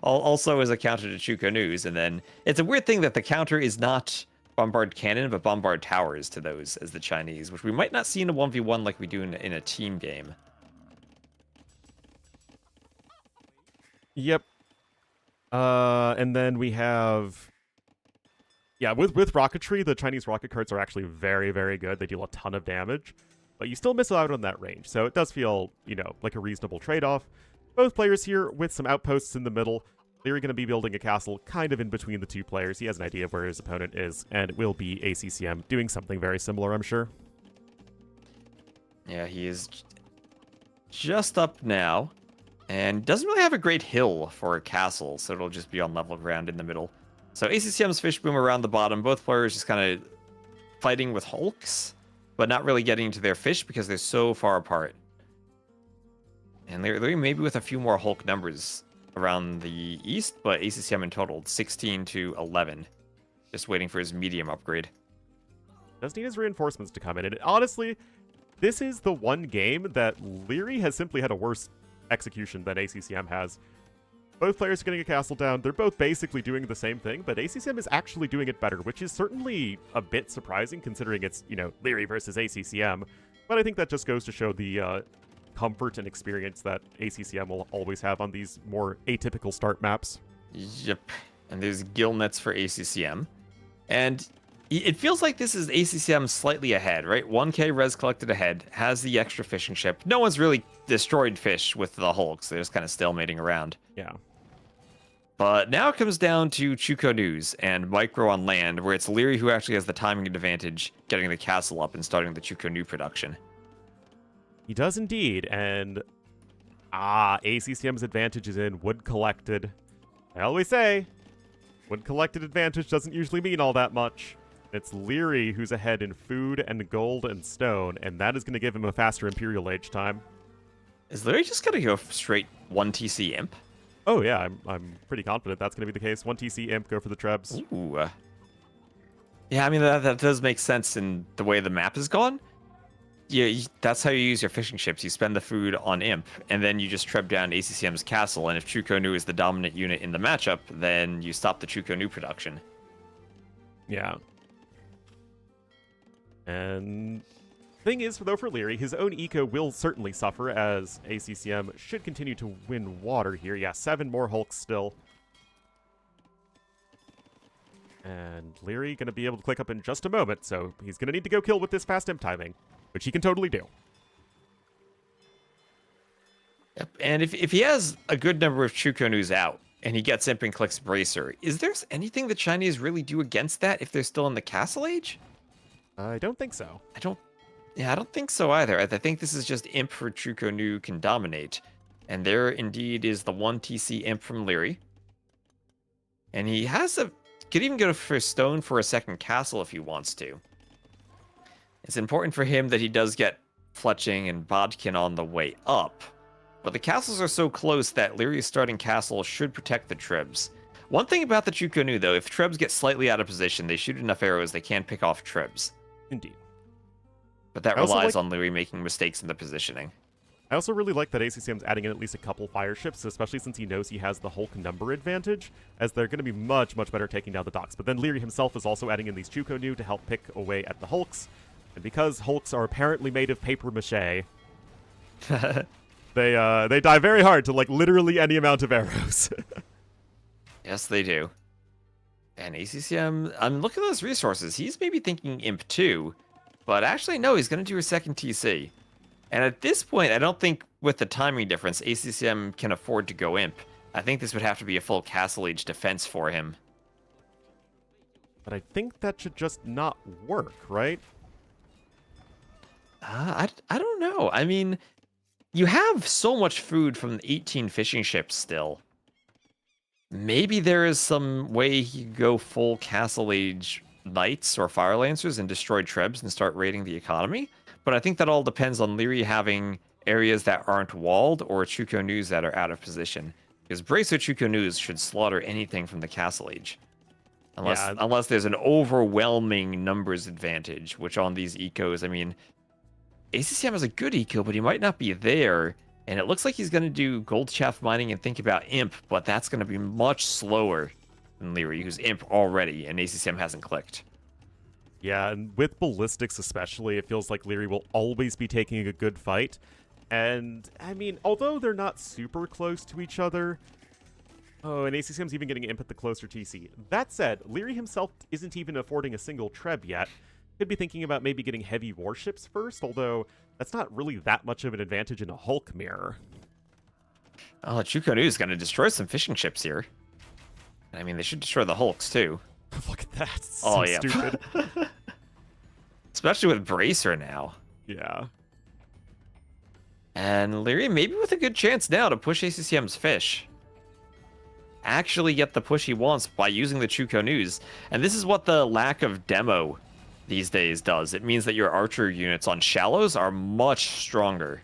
S2: also is a counter to Chuko Nus. And then it's a weird thing that the counter is not Bombard Cannon, but Bombard Towers to those as the Chinese, which we might not see in a 1v1 like we do in a team game.
S1: Yep. And then we have... Yeah, with rocketry, the Chinese rocket carts are actually very, very good. They deal a ton of damage. But you still miss out on that range, so it does feel, like a reasonable trade-off. Both players here with some outposts in the middle. They're going to be building a castle kind of in between the two players. He has an idea of where his opponent is, and it will be ACCM doing something very similar, I'm sure.
S2: Yeah, he is just up now, and doesn't really have a great hill for a castle, so it'll just be on level ground in the middle. So ACCM's fish boom around the bottom. Both players just kind of fighting with hulks, but not really getting into their fish because they're so far apart. And they're maybe with a few more Hulk numbers around the east, but ACCM in total, 16 to 11. Just waiting for his medium upgrade.
S1: Does need his reinforcements to come in. And honestly, this is the one game that Leary has simply had a worse execution than ACCM has. Both players are getting a castle down. They're both basically doing the same thing, but ACCM is actually doing it better, which is certainly a bit surprising considering it's, Leary versus ACCM. But I think that just goes to show the comfort and experience that ACCM will always have on these more atypical start maps.
S2: Yep. And there's gill nets for ACCM. And it feels like this is ACCM slightly ahead, right? 1k res collected ahead, has the extra fishing ship. No one's really destroyed fish with the hulks. They're just kind of stalemating around.
S1: Yeah.
S2: But now it comes down to Chuko News and Micro on land, where it's Leary who actually has the timing advantage, getting the castle up and starting the Chuko New production.
S1: He does indeed, and ACCM's advantage is in wood collected. I always say, wood collected advantage doesn't usually mean all that much. It's Leary who's ahead in food and gold and stone, and that is going to give him a faster Imperial Age time.
S2: Is Leary just going to go straight 1 TC Imp?
S1: Oh yeah, I'm pretty confident that's going to be the case. 1 TC Imp, go for the Trebs.
S2: Ooh. Yeah, I mean, that does make sense in the way the map is gone. Yeah, that's how you use your fishing ships. You spend the food on Imp, and then you just treb down ACCM's castle, and if Chuko Nu is the dominant unit in the matchup, then you stop the Chuko Nu production.
S1: Yeah. And thing is, though, for Leary, his own eco will certainly suffer, as ACCM should continue to win water here. Yeah, 7 more Hulks still. And Leary going to be able to click up in just a moment, so he's going to need to go kill with this fast imp timing, which he can totally do.
S2: Yep. And if he has a good number of Chuko Nus out, and he gets imp and clicks Bracer, is there anything the Chinese really do against that if they're still in the Castle Age?
S1: I don't think so.
S2: I don't think so either. I think this is just imp for Chuko Nu can dominate. And there indeed is the 1 TC imp from Leary. And he could even go for stone for a second castle if he wants to. It's important for him that he does get Fletching and Bodkin on the way up. But the castles are so close that Leary's starting castle should protect the Trebs. One thing about the Chuko Nu, though, if Trebs get slightly out of position, they shoot enough arrows they can pick off Trebs.
S1: Indeed.
S2: But that relies on Leary making mistakes in the positioning.
S1: I also really like that ACCM's adding in at least a couple fire ships, especially since he knows he has the Hulk number advantage, as they're going to be much, much better taking down the docks. But then Leary himself is also adding in these Chuko Nu to help pick away at the Hulks. And because Hulks are apparently made of papier-mâché, they die very hard to, like, literally any amount of arrows.
S2: Yes, they do. And ACCM, I'm looking at those resources. He's maybe thinking Imp 2, but actually, no, he's going to do a second TC. And at this point, I don't think with the timing difference, ACCM can afford to go Imp. I think this would have to be a full Castle Age defense for him.
S1: But I think that should just not work, right?
S2: I don't know. I mean, you have so much food from the 18 fishing ships still. Maybe there is some way he could go full Castle Age Knights or Fire Lancers and destroy Trebs and start raiding the economy. But I think that all depends on Leary having areas that aren't walled or Chuko Nus that are out of position. Because Bracer Chuko Nus should slaughter anything from the Castle Age. Unless there's an overwhelming numbers advantage, which on these ecos, I mean, ACCM has a good eco, but he might not be there. And it looks like he's going to do gold shaft mining and think about Imp, but that's going to be much slower than Leary, who's Imp already, and ACCM hasn't clicked.
S1: Yeah, and with ballistics especially, it feels like Leary will always be taking a good fight. And, I mean, although they're not super close to each other... Oh, and ACCM's even getting Imp at the closer TC. That said, Leary himself isn't even affording a single Treb yet. Could be thinking about maybe getting heavy warships first, although that's not really that much of an advantage in a Hulk mirror.
S2: Oh, Chuko Nu is going to destroy some fishing ships here. I mean, they should destroy the Hulks, too.
S1: Look at that. It's
S2: oh,
S1: so
S2: yeah.
S1: stupid.
S2: Especially with Bracer now.
S1: Yeah.
S2: And Leary maybe with a good chance now to push ACCM's fish. Actually get the push he wants by using the Chuko Nus. And this is what the lack of demo these days does. It means that your archer units on shallows are much stronger.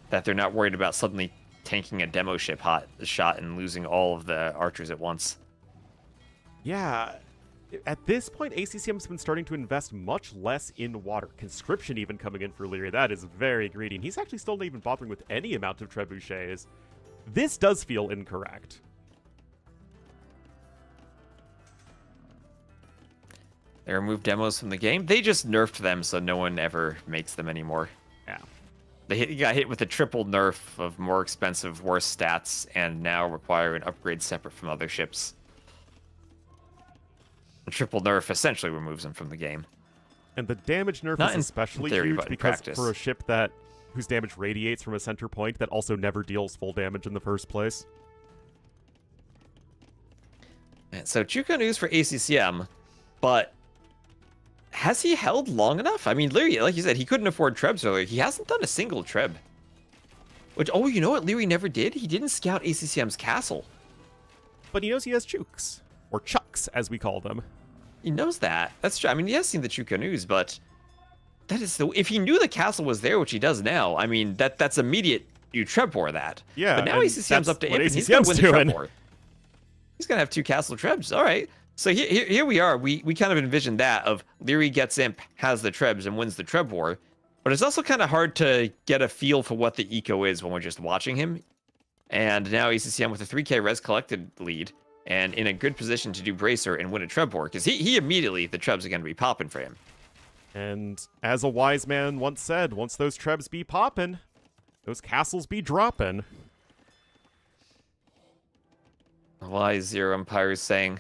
S2: That they're not worried about suddenly tanking a demo ship shot and losing all of the archers at once.
S1: Yeah. At this point, ACCM's been starting to invest much less in water. Conscription even coming in for Leary. That is very greedy. And he's actually still not even bothering with any amount of trebuchets. This does feel incorrect.
S2: They removed demos from the game. They just nerfed them so no one ever makes them anymore.
S1: Yeah.
S2: They got hit with a triple nerf of more expensive, worse stats, and now require an upgrade separate from other ships. The triple nerf essentially removes them from the game.
S1: And the damage nerf is especially huge because for a ship whose damage radiates from a center point that also never deals full damage in the first place.
S2: And so Chuko news for ACCM, but has he held long enough? I mean, Leary, like you said, he couldn't afford trebs earlier. He hasn't done a single treb. Which, oh, you know what Leary never did? He didn't scout ACCM's castle.
S1: But he knows he has chooks, or chucks, as we call them.
S2: He knows that. That's true. I mean, he has seen the Chuko news, but that is the if he knew the castle was there, which he does now. I mean, that's immediate. You treb war that.
S1: Yeah.
S2: But now ACCM's up to
S1: what
S2: Imp, and he's gonna win the
S1: doing.
S2: treb war. He's gonna have 2 castle trebs. All right. So here we are. We kind of envisioned that of Leary gets Imp, has the trebs, and wins the treb war. But it's also kind of hard to get a feel for what the eco is when we're just watching him. And now ACCM with a 3k res collected lead and in a good position to do Bracer and win a treb war, because he immediately, the trebs are going to be popping for him.
S1: And as a wise man once said, once those trebs be poppin', those castles be droppin'.
S2: Wise Zero Empire is saying.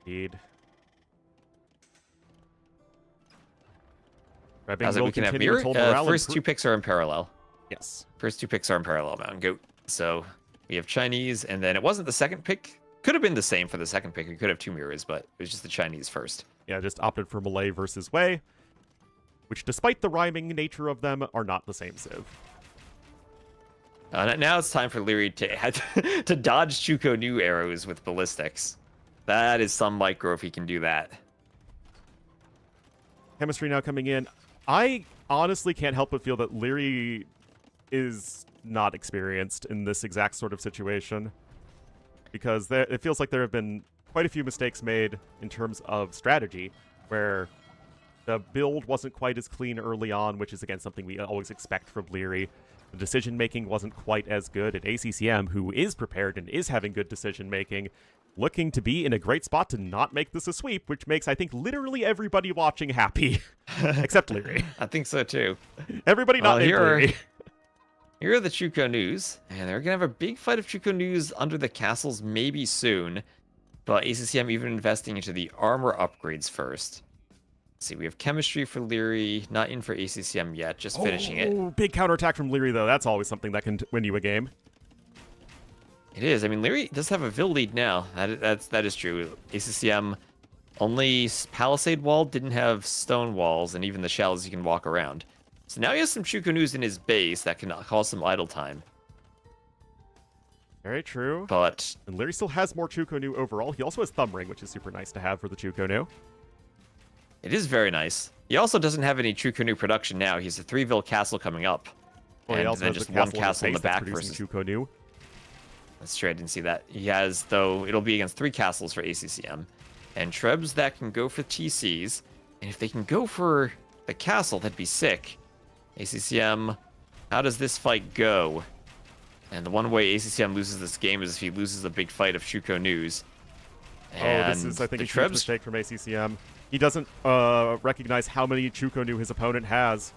S1: Indeed.
S2: As we can have mirror. First 2 picks are in parallel.
S1: Yes.
S2: First 2 picks are in parallel, Mountain Goat. So we have Chinese, and then it wasn't the second pick. Could have been the same for the second pick. We could have 2 mirrors, but it was just the Chinese first.
S1: Yeah, just opted for Malay versus Wei, which, despite the rhyming nature of them, are not the same civ.
S2: Now it's time for Leary to to dodge Chuko new arrows with ballistics. That is some micro if he can do that.
S1: Chemistry now coming in. I honestly can't help but feel that Leary is not experienced in this exact sort of situation, because it feels like there have been quite a few mistakes made in terms of strategy, where the build wasn't quite as clean early on, which is, again, something we always expect from Leary. The decision-making wasn't quite as good at ACCM, who is prepared and is having good decision-making, looking to be in a great spot to not make this a sweep, which makes, I think, literally everybody watching happy. Except Leary.
S2: I think so, too.
S1: Everybody not named Leary.
S2: Here are the Chuko news, and they're going to have a big fight of Chuko news under the castles maybe soon, but ACCM even investing into the armor upgrades first. Let's see, we have chemistry for Leary, not in for ACCM yet, just finishing it.
S1: Big counterattack from Leary, though. That's always something that can win you a game.
S2: It is. I mean, Leary does have a Vil lead now. That is true. ACCM only Palisade Wall, didn't have stone walls, and even the shallows you can walk around. So now he has some Chuko news in his base that can cause some idle time.
S1: Very true.
S2: But
S1: and Leary still has more Chuko new overall. He also has Thumb Ring, which is super nice to have for the Chuko new.
S2: it is very nice. He also doesn't have any Chuko new production now. He has a 3-Vil castle coming up.
S1: Well,
S2: and
S1: he also
S2: then
S1: has
S2: just
S1: the
S2: one castle in the
S1: base that's
S2: back
S1: producing
S2: versus...
S1: Chuko new.
S2: That's true, I didn't see that. He has, though, it'll be against 3 castles for ACCM. And Trebs that can go for TCs. And if they can go for the castle, that'd be sick. ACCM, how does this fight go? And the one way ACCM loses this game is if he loses a big fight of Chuko news. And
S1: this is, I think, a huge
S2: Trebs...
S1: mistake from ACCM. He doesn't recognize how many Chuko new his opponent has.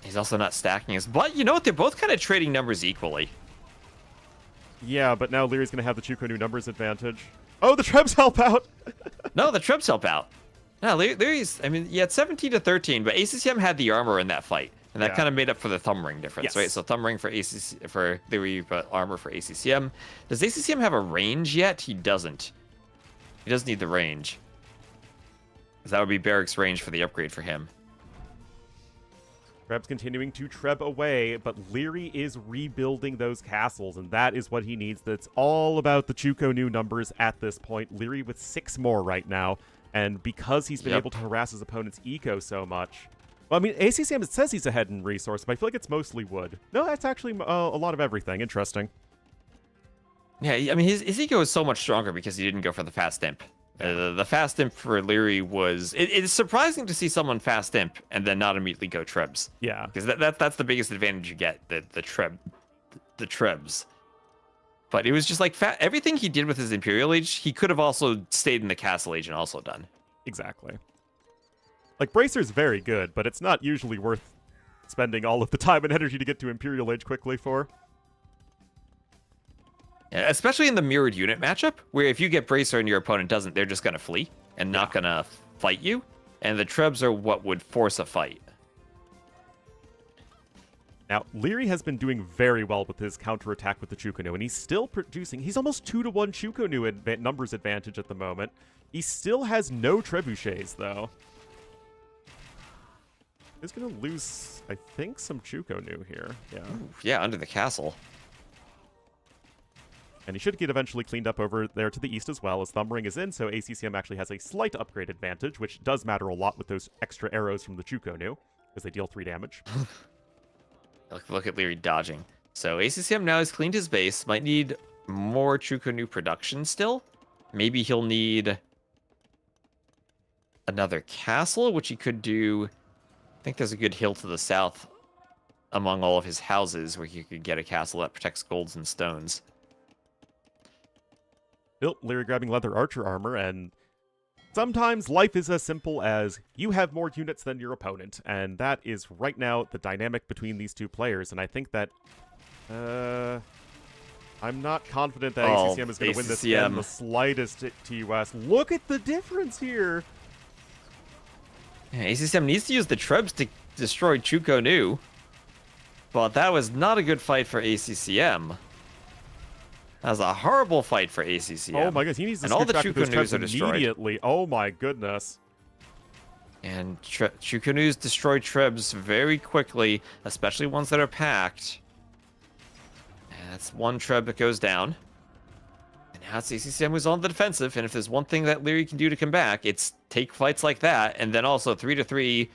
S2: He's also not stacking his... But you know what? They're both kind of trading numbers equally.
S1: Yeah, but now Leary's going to have the Chuko new numbers advantage. Oh, the Trebs help out!
S2: No, the Trebs help out. No, Leary's... I mean, yeah, it's 17 to 13, but ACCM had the armor in that fight. And that kind of made up for the thumb ring difference,
S1: yes.
S2: right? So thumb ring for ACC, for Leary, but armor for ACCM. Does ACCM have a range yet? He doesn't. He does need the range. Because that would be Barrack's range for the upgrade for him.
S1: Treb's continuing to treb away, but Leary is rebuilding those castles, and that is what he needs. That's all about the Chuko new numbers at this point. Leary with 6 more right now, and because he's been able to harass his opponent's eco so much... Well, I mean, ACCM says he's ahead in resource, but I feel like it's mostly wood. No, that's actually a lot of everything. Interesting.
S2: Yeah, I mean, his eco is so much stronger because he didn't go for the fast imp. The fast imp for Leary was... It is surprising to see someone fast imp and then not immediately go trebs.
S1: Yeah.
S2: Because that's the biggest advantage you get, the trebs. But it was just like everything he did with his Imperial Age, he could have also stayed in the Castle Age and also done.
S1: Exactly. Like, Bracer's very good, but it's not usually worth spending all of the time and energy to get to Imperial Age quickly for.
S2: Yeah, especially in the mirrored unit matchup, where if you get Bracer and your opponent doesn't, they're just going to flee and not going to fight you. And the Trebs are what would force a fight.
S1: Now, Leary has been doing very well with his counterattack with the Chukonu, and he's still producing. He's almost 2-to-1 Chukonu numbers advantage at the moment. He still has no trebuchets, though. He's going to lose, I think, some Chukonu here. Yeah.
S2: Ooh, yeah, under the castle.
S1: And he should get eventually cleaned up over there to the east as well, as Thumb Ring is in, so ACCM actually has a slight upgrade advantage, which does matter a lot with those extra arrows from the Chukonu, because they deal 3 damage.
S2: Look at Leary dodging. So ACCM now has cleaned his base. Might need more Chukonu production still. Maybe he'll need another castle, which he could do. I think there's a good hill to the south among all of his houses where he could get a castle that protects golds and stones.
S1: Leary grabbing leather archer armor, and sometimes life is as simple as you have more units than your opponent, and that is right now the dynamic between these two players, and I think that, I'm not confident that ACCM is going to win this in the slightest TUS. Look at the difference here!
S2: Yeah, ACCM needs to use the trebs to destroy Chukonu, but that was not a good fight for ACCM. That was a horrible fight for ACCM.
S1: Oh my goodness, he needs to switch back to those trebs immediately. Oh my goodness.
S2: And Chukonus destroy trebs very quickly, especially ones that are packed. And that's one treb that goes down. And now it's ACCM who's on the defensive, and if there's one thing that Leary can do to come back, it's take fights like that, and then also 3-3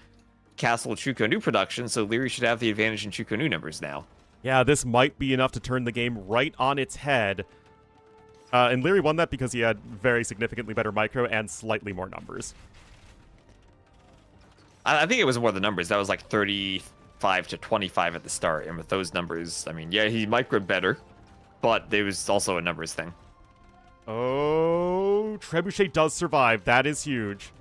S2: castle Chukonu production, so Leary should have the advantage in Chukonu numbers now.
S1: Yeah, this might be enough to turn the game right on its head. And Leary won that because he had very significantly better micro and slightly more numbers.
S2: I think it was more the numbers. That was like 35 to 25 at the start. And with those numbers, I mean, yeah, he microed better, but there was also a numbers thing.
S1: Oh, Trebuchet does survive. That is huge.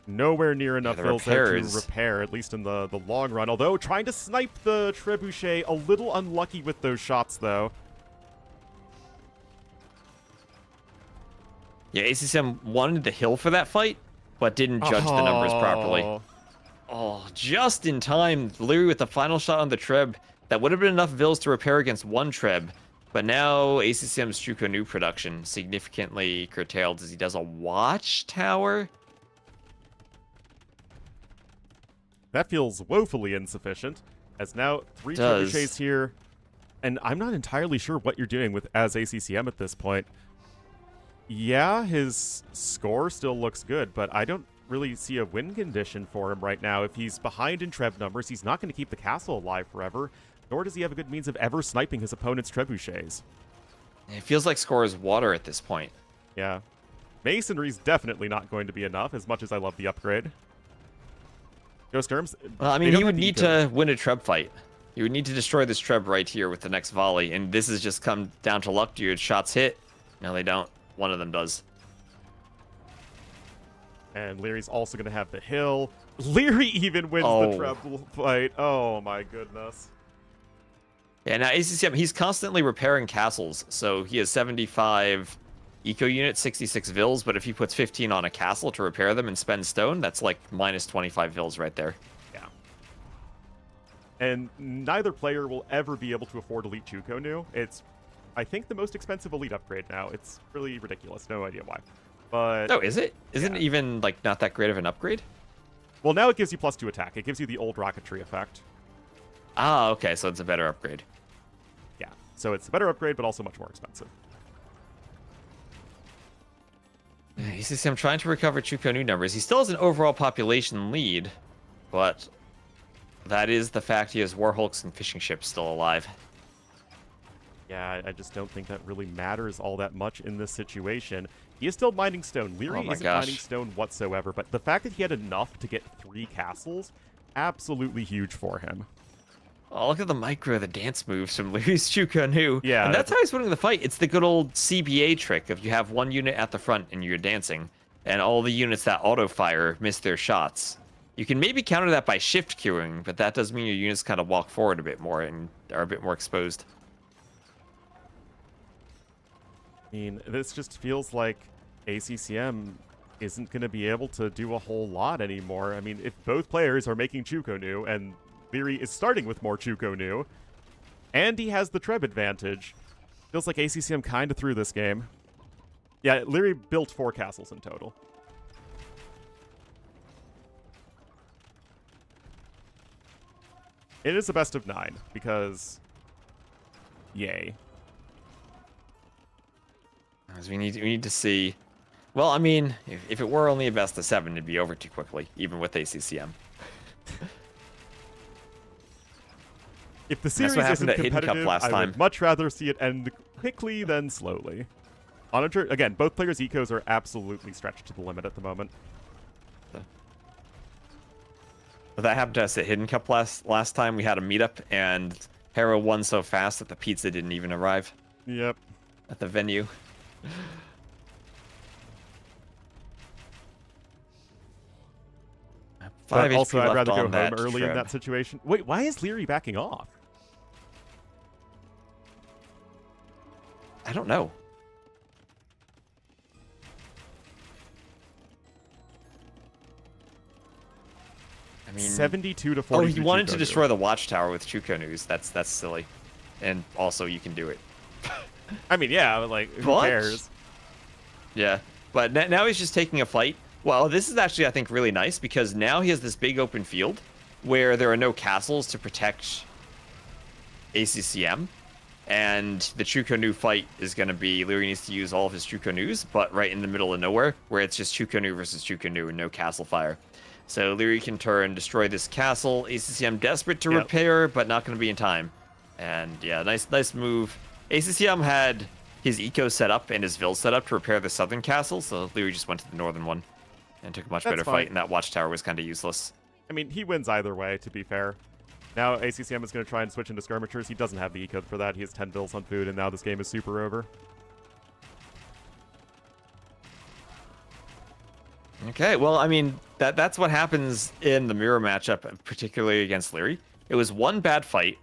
S1: Nowhere near enough vills there to repair, at least in the long run. Although, trying to snipe the Trebuchet, a little unlucky with those shots, though.
S2: Yeah, ACCM wanted the hill for that fight, but didn't judge the numbers properly. Oh, just in time. Leary with the final shot on the Treb. That would have been enough vills to repair against one Treb. But now ACCM's Chukonu production significantly curtailed as he does a watchtower.
S1: That feels woefully insufficient, as now 3 trebuchets here, and I'm not entirely sure what you're doing with as ACCM at this point. Yeah, his score still looks good, but I don't really see a win condition for him right now. If he's behind in treb numbers, he's not going to keep the castle alive forever, nor does he have a good means of ever sniping his opponent's trebuchets.
S2: It feels like score is water at this point.
S1: Yeah. Masonry's definitely not going to be enough, as much as I love the upgrade. Ghost Terms.
S2: Well, I mean, he would need to win a Treb fight. You would need to destroy this Treb right here with the next volley, and this has just come down to luck. Do your shots hit? No, they don't. One of them does.
S1: And Leary's also going to have the hill. Leary even wins the Treb fight. Oh my goodness.
S2: Yeah, now ACCM, he's constantly repairing castles, so he has 75 eco units, 66 vills, but if he puts 15 on a castle to repair them and spend stone, that's like minus 25 vills right there.
S1: Yeah. And neither player will ever be able to afford Elite Chukonu. It's, I think, the most expensive Elite upgrade now. It's really ridiculous. No idea why. But
S2: oh, is it? Isn't it even like not that great of an upgrade?
S1: Well, now it gives you +2 attack. It gives you the old rocketry effect.
S2: Ah, okay, so it's a better upgrade.
S1: Yeah, so it's a better upgrade, but also much more expensive.
S2: ACCM trying to recover Chukonu numbers. He still has an overall population lead, but that is the fact he has Warhulks and fishing ships still alive.
S1: Yeah, I just don't think that really matters all that much in this situation. He is still mining stone. Leary isn't mining stone whatsoever, but the fact that he had enough to get 3 castles, absolutely huge for him.
S2: Oh, look at the micro, the dance moves from Leary's Chukonu.
S1: Yeah.
S2: And that's how he's winning the fight. It's the good old CBA trick of you have one unit at the front and you're dancing, and all the units that auto-fire miss their shots. You can maybe counter that by shift queuing, but that does mean your units kind of walk forward a bit more and are a bit more exposed.
S1: I mean, this just feels like ACCM isn't going to be able to do a whole lot anymore. I mean, if both players are making Chukonu and Leary is starting with more Chukonu, and he has the Treb advantage. Feels like ACCM kind of threw this game. Yeah, Leary built 4 castles in total. It is a best of 9, because... Yay.
S2: As we need to see... Well, I mean, if it were only a best of 7, it'd be over too quickly, even with ACCM.
S1: If the series
S2: what
S1: isn't
S2: happened at Hidden Cup
S1: competitive,
S2: last
S1: I
S2: time.
S1: would much rather see it end quickly than slowly. Onager, again, both players' ecos are absolutely stretched to the limit at the moment.
S2: But that happened to us at Hidden Cup last time. We had a meetup, and Hera won so fast that the pizza didn't even arrive
S1: Yep.
S2: at the venue.
S1: But
S2: 5
S1: also,
S2: HP
S1: I'd
S2: left
S1: rather go
S2: on
S1: home
S2: that
S1: early in
S2: Treb.
S1: that situation. Wait, why is Leary backing off?
S2: I don't know. I mean,
S1: 72 to
S2: oh,
S1: 40.
S2: he wanted to destroy the watchtower with Chukonus. That's silly. And also, you can do it.
S1: I mean, yeah, but like, who
S2: What?
S1: cares?
S2: Yeah, but now he's just taking a fight. Well, this is actually, I think, really nice because now he has this big open field where there are no castles to protect ACCM. And the Chukonu fight is going to be, Leary needs to use all of his Chukonus, but right in the middle of nowhere, where it's just Chukonu versus Chukonu and no castle fire. So Leary can turn, destroy this castle. ACCM desperate to repair, but not going to be in time. And yeah, nice move. ACCM had his eco set up and his Ville set up to repair the southern castle, so Leary just went to the northern one and took a much better fight, and that watchtower was kind of useless.
S1: I mean, he wins either way, to be fair. Now ACCM is going to try and switch into skirmishers. He doesn't have the eco for that. He has 10 bills on food, and now this game is super over.
S2: Okay, well, I mean, that's what happens in the mirror matchup, particularly against Leary. It was one bad fight.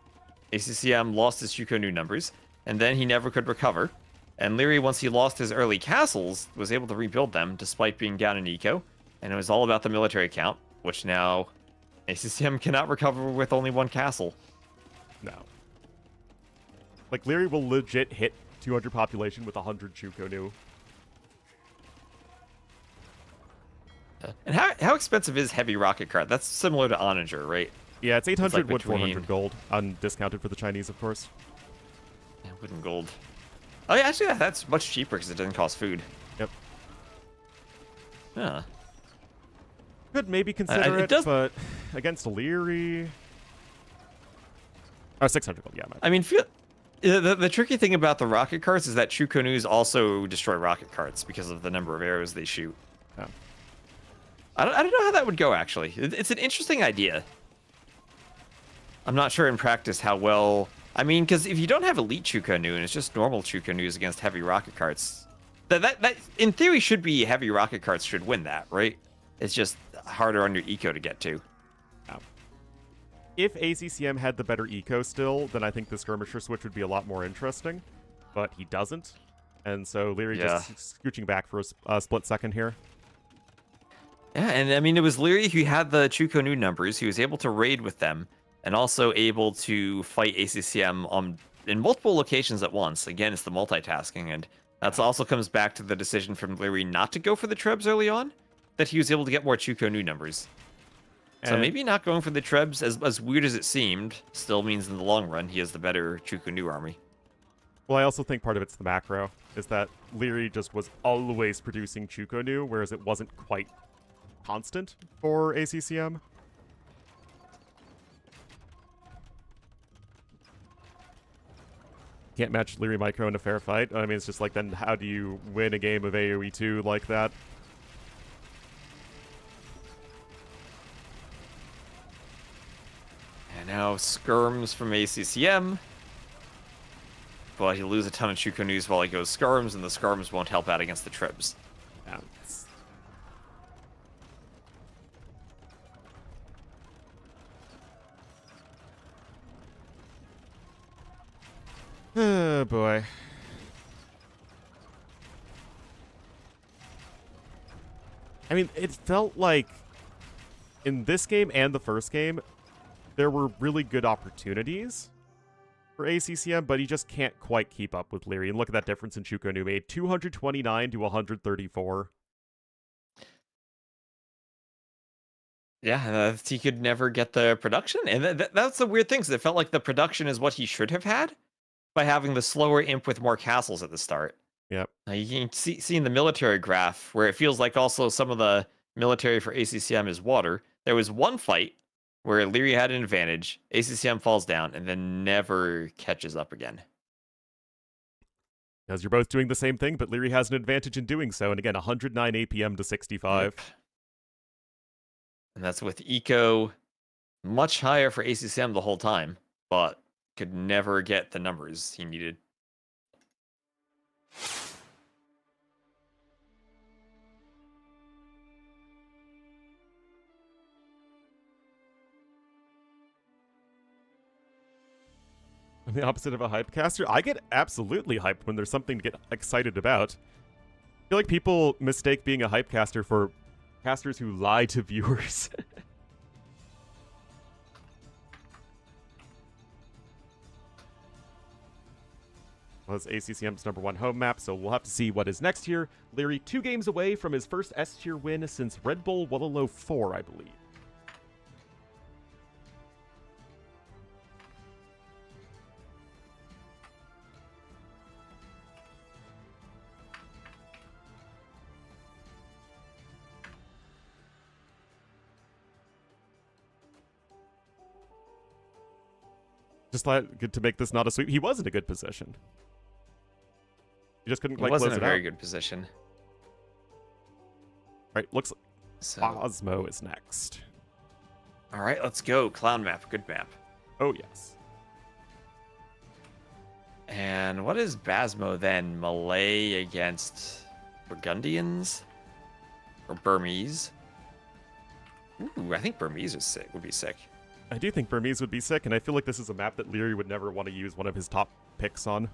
S2: ACCM lost his Chukonu numbers, and then he never could recover. And Leary, once he lost his early castles, was able to rebuild them despite being down in eco. And it was all about the military count, which now ACCM cannot recover with only 1 castle.
S1: No. Like, Leary will legit hit 200 population with 100 Chukonu.
S2: And how expensive is heavy rocket cart? That's similar to Onager, right?
S1: Yeah, it's 800
S2: like
S1: wood,
S2: between-
S1: 400 gold, undiscounted for the Chinese, of course.
S2: Yeah, wood and gold. Oh yeah, actually that's much cheaper because it doesn't cost food.
S1: Yep.
S2: Huh.
S1: Could maybe consider
S2: it
S1: it,
S2: does-
S1: but against Leary... Oh, 600 gold, yeah.
S2: I mean, the tricky thing about the rocket carts is that Chukonus also destroy rocket carts because of the number of arrows they shoot.
S1: Oh.
S2: I don't know how that would go, actually. It's an interesting idea. I'm not sure in practice how well... I mean, because if you don't have elite Chukonu and it's just normal Chukonus against heavy rocket carts, that in theory should be heavy rocket carts should win that, right? It's just harder on your eco to get to.
S1: If ACCM had the better eco still, then I think the skirmisher switch would be a lot more interesting. But he doesn't. And so Leary just scooching back for a split second here.
S2: Yeah, and I mean, it was Leary who had the Chukonu numbers. He was able to raid with them and also able to fight ACCM in multiple locations at once. Again, it's the multitasking, and that also comes back to the decision from Leary not to go for the Trebs early on, that he was able to get more Chukonu numbers. So maybe not going for the Trebs, as weird as it seemed, still means in the long run he has the better Chukonu army.
S1: Well, I also think part of it's the macro, is that Leary just was always producing Chukonu, whereas it wasn't quite constant for ACCM. Can't match Leary Micro in a fair fight. I mean, it's just like, then how do you win a game of AoE 2 like that?
S2: And now skirms from ACCM. But he'll lose a ton of Chukonus while he goes skirms, and the skirms won't help out against the Trebs.
S1: Yeah, oh boy. I mean, it felt like in this game and the first game, there were really good opportunities for ACCM, but he just can't quite keep up with Leary. And look at that difference in Shuko Nu made 229 to 134.
S2: Yeah, he could never get the production, and that's the weird thing. 'Cause it felt like the production is what he should have had by having the slower imp with more castles at the start.
S1: Yep.
S2: You can see in the military graph where it feels like also some of the military for ACCM is water. There was one fight where Leary had an advantage, ACCM falls down, and then never catches up again.
S1: Because you're both doing the same thing, but Leary has an advantage in doing so. And again, 109 APM to 65.
S2: Yep. And that's with eco much higher for ACCM the whole time, but could never get the numbers he needed.
S1: I'm the opposite of a hype caster. I get absolutely hyped when there's something to get excited about. I feel like people mistake being a hype caster for casters who lie to viewers. Well, it's ACCM's #1 home map, so we'll have to see what is next here. Leary 2 games away from his first S-tier win since Red Bull Warlords 4, I believe. Just good to make this not a sweep. He was in a good position. He just couldn't quite close it out.
S2: He wasn't in a very good position.
S1: Right, looks like
S2: So,
S1: Osmo is next.
S2: all right, let's go. Clown map, good map.
S1: Oh, yes.
S2: And what is Basmo then? Malay against Burgundians? Or Burmese? Ooh, I think Burmese is sick. Would be sick.
S1: I do think Burmese would be sick, and I feel like this is a map that Leary would never want to use one of his top picks on.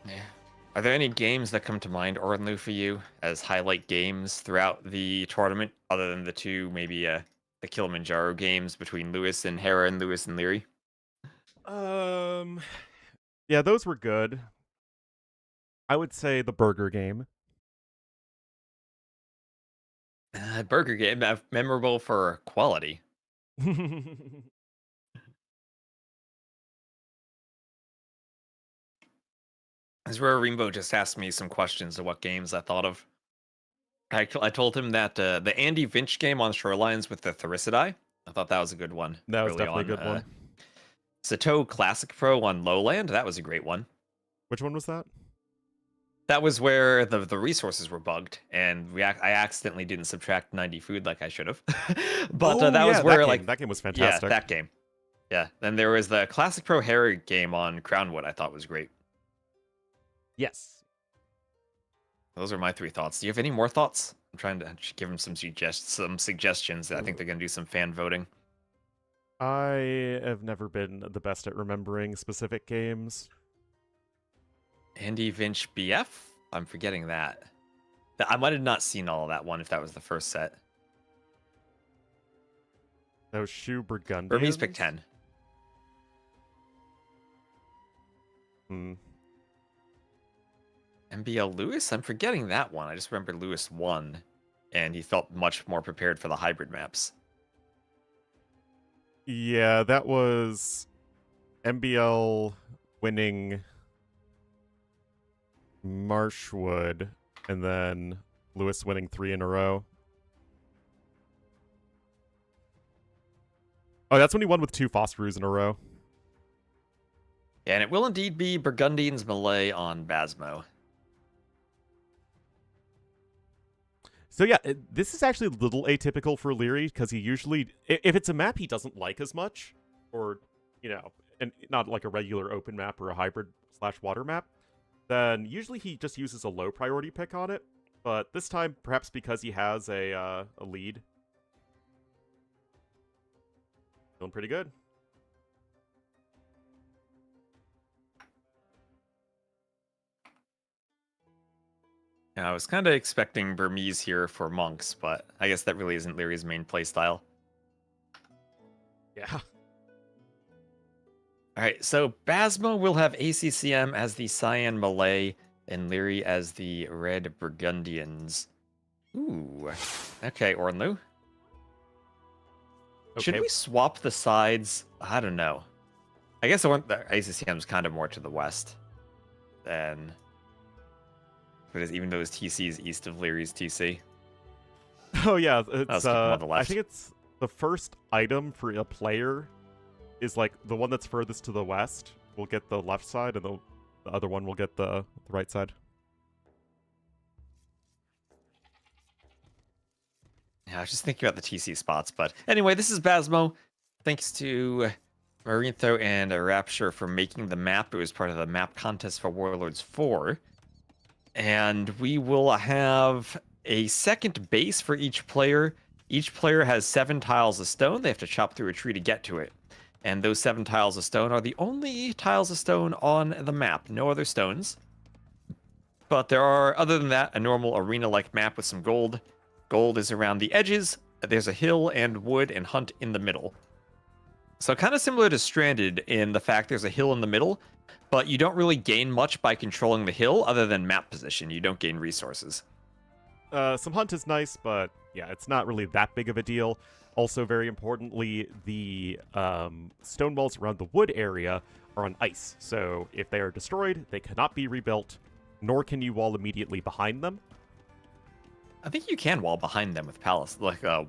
S2: Yeah. Are there any games that come to mind, Ornlu, for you as highlight games throughout the tournament, other than the two, maybe the Kilimanjaro games between Lewis and Hera and Lewis and Leary?
S1: Yeah, those were good. I would say the burger game.
S2: Burger game, memorable for quality. This is where Rimbo just asked me some questions of what games I thought of. I told him that the Andy Vinch game on Shorelines with the Thericidai, I thought that was a good one.
S1: That was
S2: early
S1: definitely a
S2: on.
S1: good one.
S2: Sato Classic Pro on Lowland, that was a great one.
S1: Which one was that?
S2: That was where the resources were bugged, and I accidentally didn't subtract 90 food like I should have. But that was where
S1: that game was fantastic.
S2: Yeah, that game. Yeah. Then there was the Classic Pro Harry game on Crownwood. I thought was great.
S1: Yes.
S2: Those are my 3 thoughts. Do you have any more thoughts? I'm trying to give them some suggestions. I think they're gonna do some fan voting.
S1: I have never been the best at remembering specific games.
S2: Andy Vinch BF? I'm forgetting that. I might have not seen all of that one if that was the first set.
S1: Those Shoe Burgundians.
S2: Burmese pick 10. MBL Lewis? I'm forgetting that one. I just remember Lewis won, and he felt much more prepared for the hybrid maps.
S1: Yeah, that was MBL winning Marshwood, and then Lewis winning 3 in a row. Oh, that's when he won with 2 Phosphorus in a row.
S2: Yeah, and it will indeed be Burgundians Malay on Basmo.
S1: So yeah, this is actually a little atypical for Leary, because he usually, if it's a map he doesn't like as much, or, you know, and not like a regular open map or a hybrid/water map, then usually he just uses a low priority pick on it. But this time, perhaps because he has a lead, feeling pretty good.
S2: Yeah, I was kind of expecting Burmese here for monks, but I guess that really isn't Leary's main playstyle.
S1: Yeah.
S2: All right, so Basmo will have ACCM as the Cyan Malay and Leary as the Red Burgundians. Ooh. Okay, Ornlu. Should
S1: Okay.
S2: we swap the sides? I don't know. I guess I want the ACCM's kind of more to the west than. Because even though his TC is east of Leary's TC.
S1: Oh yeah,
S2: Let's
S1: it's
S2: keep him on the
S1: I
S2: left.
S1: think it's the first item for a player is like the one that's furthest to the west will get the left side, and the other one will get the right side.
S2: Yeah, I was just thinking about the TC spots, but anyway, this is Basmo. Thanks to Marintho and Rapture for making the map. It was part of the map contest for Warlords 4. And we will have a second base for each player. Each player has 7 tiles of stone. They have to chop through a tree to get to it. And those 7 tiles of stone are the only tiles of stone on the map. No other stones. But there are, other than that, a normal arena-like map with some gold. Gold is around the edges. There's a hill and wood and hunt in the middle. So kind of similar to Stranded in the fact there's a hill in the middle, but you don't really gain much by controlling the hill other than map position. You don't gain resources.
S1: Some hunt is nice, but yeah, it's not really that big of a deal. Also, very importantly, the stone walls around the wood area are on ice. So if they are destroyed, they cannot be rebuilt, nor can you wall immediately behind them.
S2: I think you can wall behind them with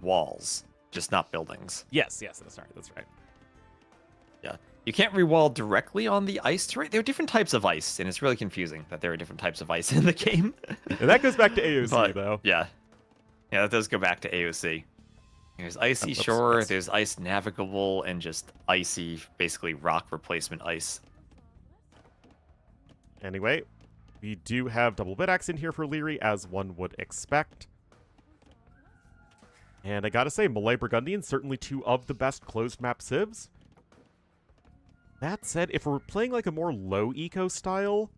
S2: walls, just not buildings.
S1: Yes, that's right.
S2: Yeah. You can't rewall directly on the ice terrain. There are different types of ice, and it's really confusing that there are different types of ice in the game.
S1: And that goes back to AOC,
S2: But,
S1: though.
S2: Yeah. Yeah, that does go back to AOC. There's icy
S1: Oops,
S2: shore,
S1: yes.
S2: there's ice navigable, and just icy, basically rock replacement ice.
S1: Anyway, we do have double bit axe in here for Leary, as one would expect. And I gotta say, Malay Burgundian, certainly 2 of the best closed map civs. That said, if we're playing like a more low eco style,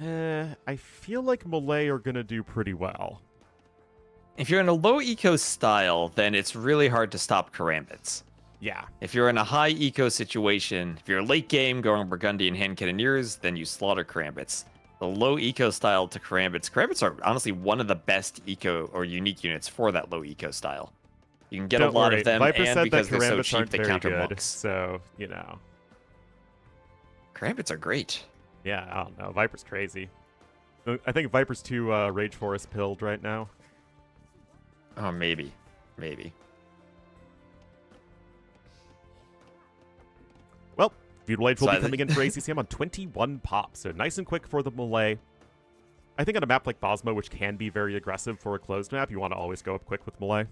S1: I feel like Malay are gonna do pretty well.
S2: If you're in a low eco style, then it's really hard to stop karambits.
S1: Yeah.
S2: If you're in a high eco situation, if you're late game going Burgundian hand cannoneers, then you slaughter karambits. The low eco style to karambits are honestly one of the best eco or unique units for that low eco style. You can get
S1: Don't
S2: a lot
S1: worry,
S2: of them,
S1: Viper
S2: and
S1: said
S2: because
S1: that
S2: they're so
S1: karambits
S2: cheap,
S1: aren't
S2: they
S1: very
S2: counter
S1: good,
S2: monks.
S1: so, you know.
S2: Karambits are great.
S1: Yeah, I don't know. Viper's crazy. I think Viper's too Rage Forest pilled right now.
S2: Oh, maybe. Maybe.
S1: Well, Feudal Age will
S2: So
S1: be
S2: I
S1: coming
S2: think-
S1: in for ACCM on 21 pops, so nice and quick for the Malay. I think on a map like Bosmo, which can be very aggressive for a closed map, you want to always go up quick with Malay.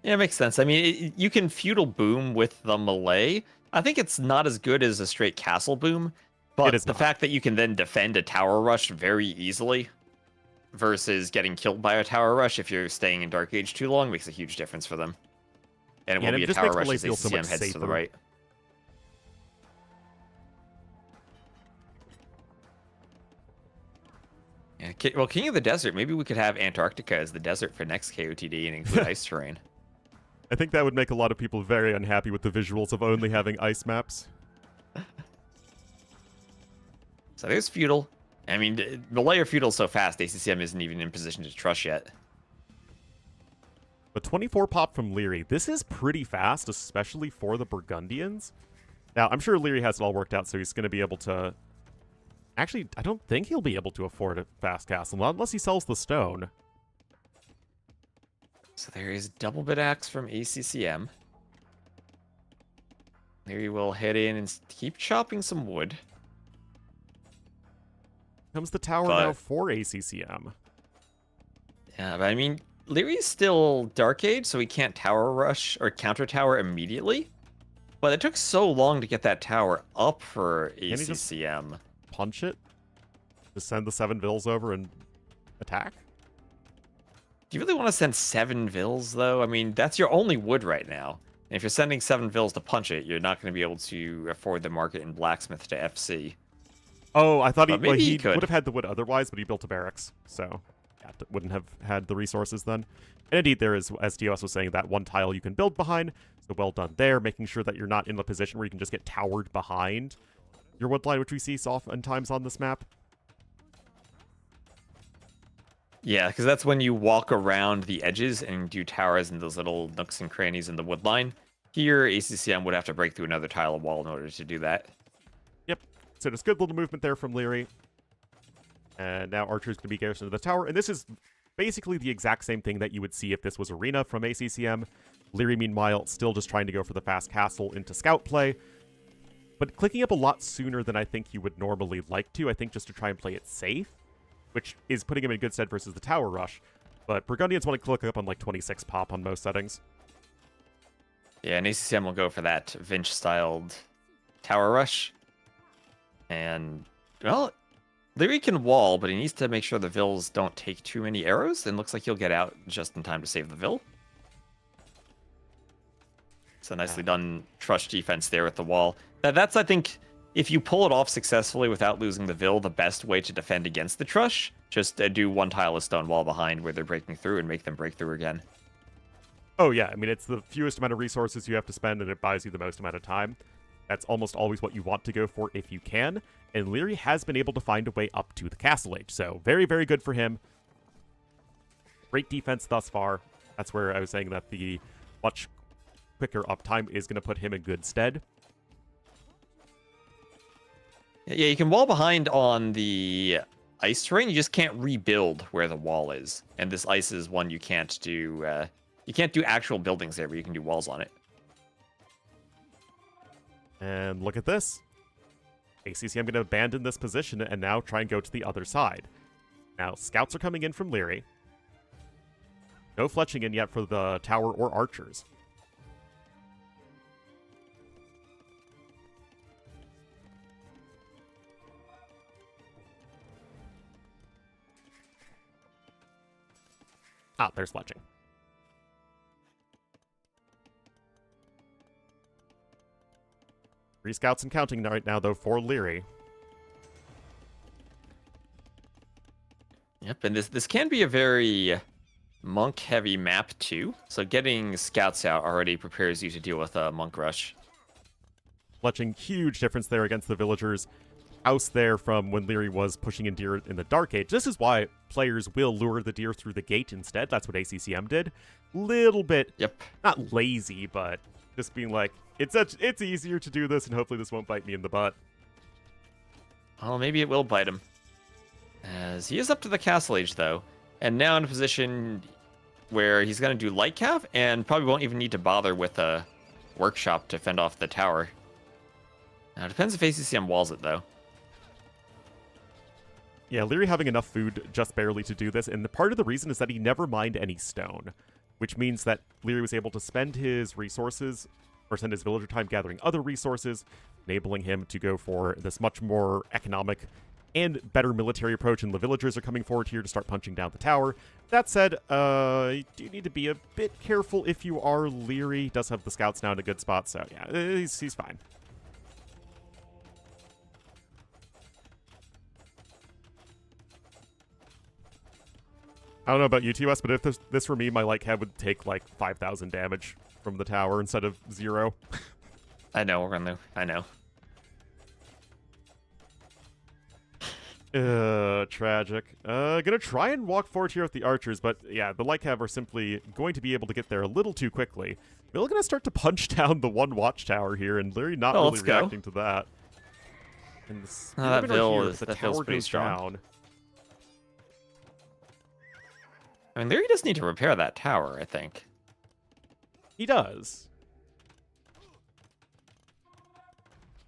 S2: Yeah, it makes sense. I mean, you can feudal boom with the Malay. I think it's not as good as a straight castle boom, but
S1: It is
S2: the
S1: not.
S2: fact that you can then defend a tower rush very easily versus getting killed by a tower rush if you're staying in Dark Age too long makes a huge difference for them. And it
S1: Yeah,
S2: will
S1: and
S2: be
S1: it
S2: a
S1: just
S2: tower
S1: makes
S2: rush
S1: Malay
S2: as
S1: feel so
S2: ACCM
S1: much
S2: heads to the
S1: safer.
S2: right. Yeah, well, King of the Desert, maybe we could have Antarctica as the desert for next KOTD and include ice terrain.
S1: I think that would make a lot of people very unhappy with the visuals of only having ice maps.
S2: So there's feudal. I mean, Malay are feudal so fast, ACCM isn't even in position to trust yet.
S1: But 24 pop from Leary, this is pretty fast, especially for the Burgundians. Now, I'm sure Leary has it all worked out, so he's going to be able to... Actually, I don't think he'll be able to afford a fast castle, unless he sells the stone.
S2: So there is double bit axe from ACCM. Leary will head in and keep chopping some wood.
S1: Comes the tower
S2: But-
S1: now for ACCM.
S2: Yeah, but I mean, Leary's still Dark Age, so he can't tower rush or counter tower immediately. But it took so long to get that tower up for
S1: he just-
S2: ACCM.
S1: Punch it? Just send the 7 vills over and attack?
S2: Do you really want to send 7 vills, though? I mean, that's your only wood right now. And if you're sending 7 vills to punch it, you're not going to be able to afford the market in blacksmith to FC.
S1: Oh, I thought
S2: But maybe he could.
S1: would have had the wood otherwise, but he built a barracks, so yeah, wouldn't have had the resources then. And indeed, there is, as DOS was saying, that one tile you can build behind, so well done there, making sure that you're not in a position where you can just get towered behind your wood line, which we see oftentimes on this map.
S2: Yeah, because that's when you walk around the edges and do towers in those little nooks and crannies in the wood line. Here, ACCM would have to break through another tile of wall in order to do that.
S1: Yep. So there's good little movement there from Leary. And now Archer's going to be garrisoned to the tower. And this is basically the exact same thing that you would see if this was Arena from ACCM. Leary, meanwhile, still just trying to go for the fast castle into scout play. But clicking up a lot sooner than I think you would normally like to. I think just to try and play it safe, which is putting him in good stead versus the tower rush. But Burgundians want to click up on like 26 pop on most settings.
S2: Yeah, and ACCM will go for that Vinch-styled tower rush. And, well, Leary can wall, but he needs to make sure the Vills don't take too many arrows, and looks like he'll get out just in time to save the Vill. So nicely done trush defense there with the wall. That's, I think, if you pull it off successfully without losing the Vill, the best way to defend against the trush. Just do one tile of stone wall behind where they're breaking through and make them break through again.
S1: Oh, yeah. I mean, it's the fewest amount of resources you have to spend, and it buys you the most amount of time. That's almost always what you want to go for if you can. And Leary has been able to find a way up to the castle age. So very, very good for him. Great defense thus far. That's where I was saying that the much quicker uptime is going to put him in good stead.
S2: Yeah, you can wall behind on the ice terrain. You just can't rebuild where the wall is. And this ice is one you can't do. You can't do actual buildings there, but you can do walls on it.
S1: And look at this. ACCM going to abandon this position and now try and go to the other side. Now, scouts are coming in from Leary. No fletching in yet for the tower or archers. Ah, there's fletching. Three scouts and counting right now, though, for Leary.
S2: Yep, and this can be a very monk-heavy map, too. So getting scouts out already prepares you to deal with a monk rush.
S1: Fletching, huge difference there against the villagers' house there from when Leary was pushing in deer in the Dark Age. This is why players will lure the deer through the gate instead. That's what ACCM did. Little bit, not lazy, but just being like, it's easier to do this, and hopefully this won't bite me in the butt.
S2: Well, maybe it will bite him. As he is up to the castle age, though, and now in a position where he's going to do light cav, and probably won't even need to bother with a workshop to fend off the tower. Now, it depends if ACCM walls it, though.
S1: Yeah, Leary having enough food just barely to do this, and part of the reason is that he never mined any stone, which means that Leary was able to spend his resources, or spend his villager time gathering other resources, enabling him to go for this much more economic and better military approach, and the villagers are coming forward here to start punching down the tower. That said, you do need to be a bit careful if you are Leary. He does have the scouts now in a good spot, so yeah, he's fine. I don't know about you, TOS, but if this were me, my light cab would take like 5,000 damage from the tower instead of 0.
S2: I know, Ornlu. I know.
S1: Tragic. Gonna try and walk forward here with the archers, but yeah, the light cav are simply going to be able to get there a little too quickly. We're gonna start to punch down the one watchtower here, and Leary not really reacting to that. And
S2: that Vill
S1: is the tower
S2: pretty
S1: goes
S2: strong.
S1: down.
S2: I mean, Leary does need to repair that tower, I think.
S1: He does.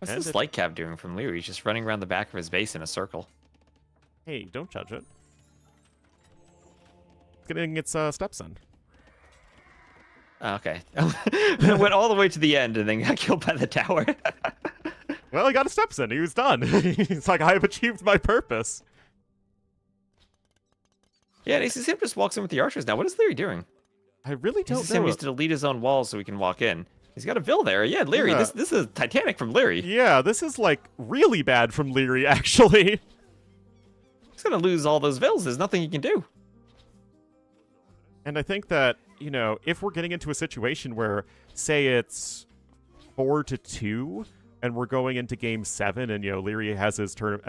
S2: What's this light cav doing from Leary? He's just running around the back of his base in a circle.
S1: Hey, don't judge it. It's getting its stepson.
S2: Okay. It went all the way to the end and then got killed by the tower.
S1: Well, he got a stepson. He was done. He's like, I have achieved my purpose.
S2: Yeah, and ACCM just walks in with the archers now. What is Leary doing?
S1: I really don't know.
S2: ACCM needs to delete his own walls so he can walk in. He's got a Vil there. Yeah, Leary.
S1: Yeah.
S2: This is Titanic from Leary.
S1: Yeah, this is like really bad from Leary, actually.
S2: He's gonna lose all those Vils. There's nothing he can do.
S1: And I think that, you know, if we're getting into a situation where, say it's 4-2, and we're going into Game 7, and, you know, Leary has his turn,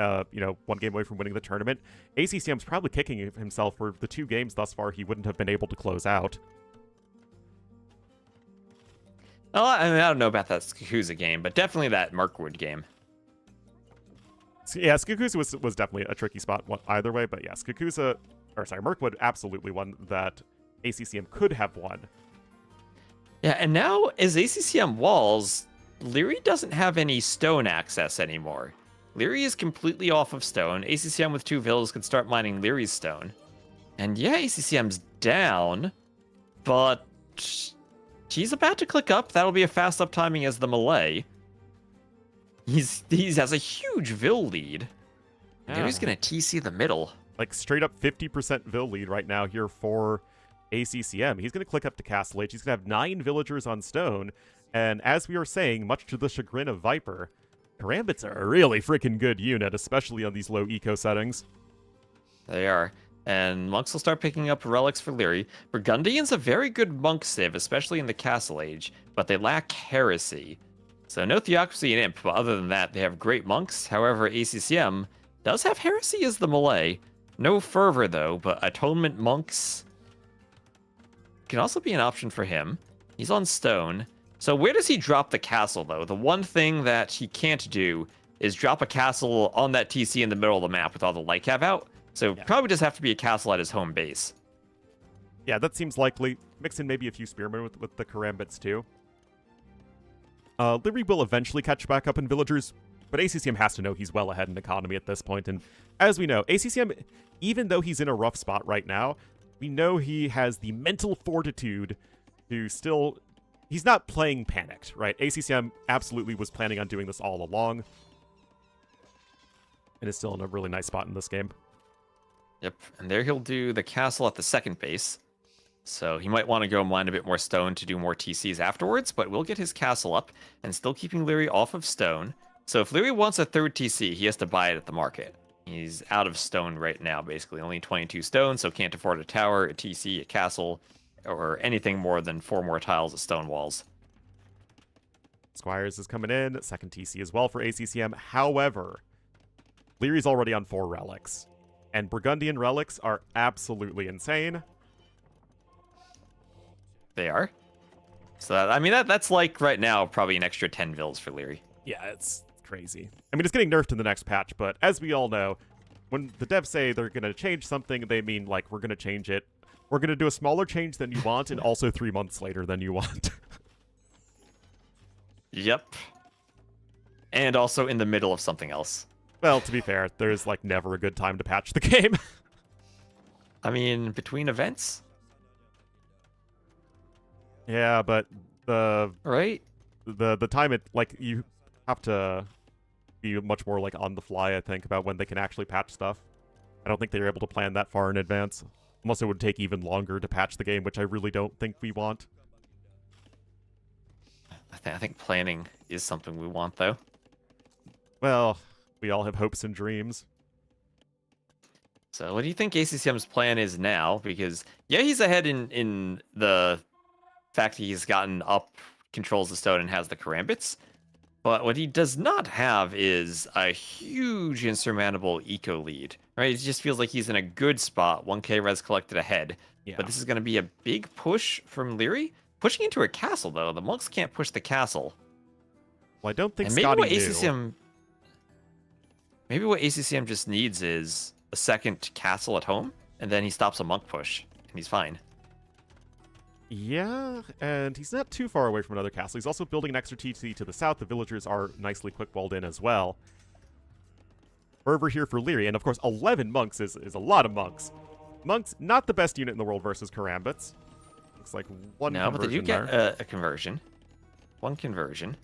S1: one game away from winning the tournament, ACCM's probably kicking himself for the 2 games thus far he wouldn't have been able to close out.
S2: Well, I mean, I don't know about that Skakusa game, but definitely that Mirkwood game.
S1: Yeah, Skakusa was definitely a tricky spot either way, but yeah, Mirkwood absolutely one that ACCM could have won.
S2: Yeah, and now as ACCM walls, Leary doesn't have any stone access anymore. Leary is completely off of stone. ACCM with 2 Vils can start mining Leary's stone. And yeah, ACCM's down, but he's about to click up. That'll be a fast up timing as the melee. He has a huge Vil lead.
S1: Yeah.
S2: Leary's gonna TC the middle.
S1: Like straight up 50% Vil lead right now here for ACCM. He's going to click up to Castle Age. He's going to have 9 villagers on stone. And as we were saying, much to the chagrin of Viper, Karambits are a really freaking good unit, especially on these low eco settings.
S2: They are. And monks will start picking up relics for Leary. Burgundian's a very good monk civ, especially in the Castle Age, but they lack heresy. So no Theocracy and Imp, but other than that, they have great monks. However, ACCM does have heresy as the melee. No fervor, though, but atonement monks can also be an option for him. He's on stone. So where does he drop the castle, though? The one thing that he can't do is drop a castle on that TC in the middle of the map with all the light cav out. So
S1: Yeah.
S2: probably just have to be a castle at his home base.
S1: Yeah, that seems likely. Mix in maybe a few spearmen with the Karambits, too. Leary will eventually catch back up in villagers, but ACCM has to know he's well ahead in economy at this point. And as we know, ACCM, even though he's in a rough spot right now, we know he has the mental fortitude to still... He's not playing panicked, right? ACCM absolutely was planning on doing this all along. And is still in a really nice spot in this game.
S2: Yep, and there he'll do the castle at the second base. So he might want to go mine a bit more stone to do more TCs afterwards, but we'll get his castle up and still keeping Leary off of stone. So if Leary wants a third TC, he has to buy it at the market. He's out of stone right now, basically. Only 22 stone, so can't afford a tower, a TC, a castle, or anything more than 4 more tiles of stone walls.
S1: Squires is coming in, second TC as well for ACCM. However, Leary's already on 4 relics. And Burgundian relics are absolutely insane.
S2: They are. So, that's like, right now, probably an extra 10 Vils for Leary.
S1: Yeah, it's crazy. I mean, it's getting nerfed in the next patch, but as we all know, when the devs say they're going to change something, they mean, like, we're going to change it. We're going to do a smaller change than you want, and also 3 months later than you want.
S2: Yep. And also in the middle of something else.
S1: Well, to be fair, there's, like, never a good time to patch the game.
S2: I mean, between events?
S1: Yeah, but
S2: Right?
S1: the time it, like, you have to be much more, like, on the fly, I think, about when they can actually patch stuff. I don't think they're able to plan that far in advance. Unless it would take even longer to patch the game, which I really don't think we want.
S2: I think planning is something we want, though.
S1: Well, we all have hopes and dreams.
S2: So what do you think ACCM's plan is now? Because, yeah, he's ahead in the fact that he's gotten up, controls the stone, and has the Karambits. But what he does not have is a huge insurmountable eco lead. Right? It just feels like he's in a good spot. 1k res collected ahead.
S1: Yeah.
S2: But this is going to be a big push from Leary. Pushing into a castle, though. The monks can't push the castle.
S1: Well, I don't think
S2: And maybe
S1: Scotty
S2: what
S1: knew.
S2: ACCM... Maybe what ACCM just needs is a second castle at home, and then he stops a monk push, and he's fine.
S1: Yeah, and he's not too far away from another castle. He's also building an extra TC to the south. The villagers are nicely quick-walled in as well. Fervor here for Leary, and of course 11 monks is a lot of monks. Monks, not the best unit in the world versus Karambits. Looks like one
S2: No, but they do
S1: conversion
S2: get
S1: there.
S2: a conversion. One conversion.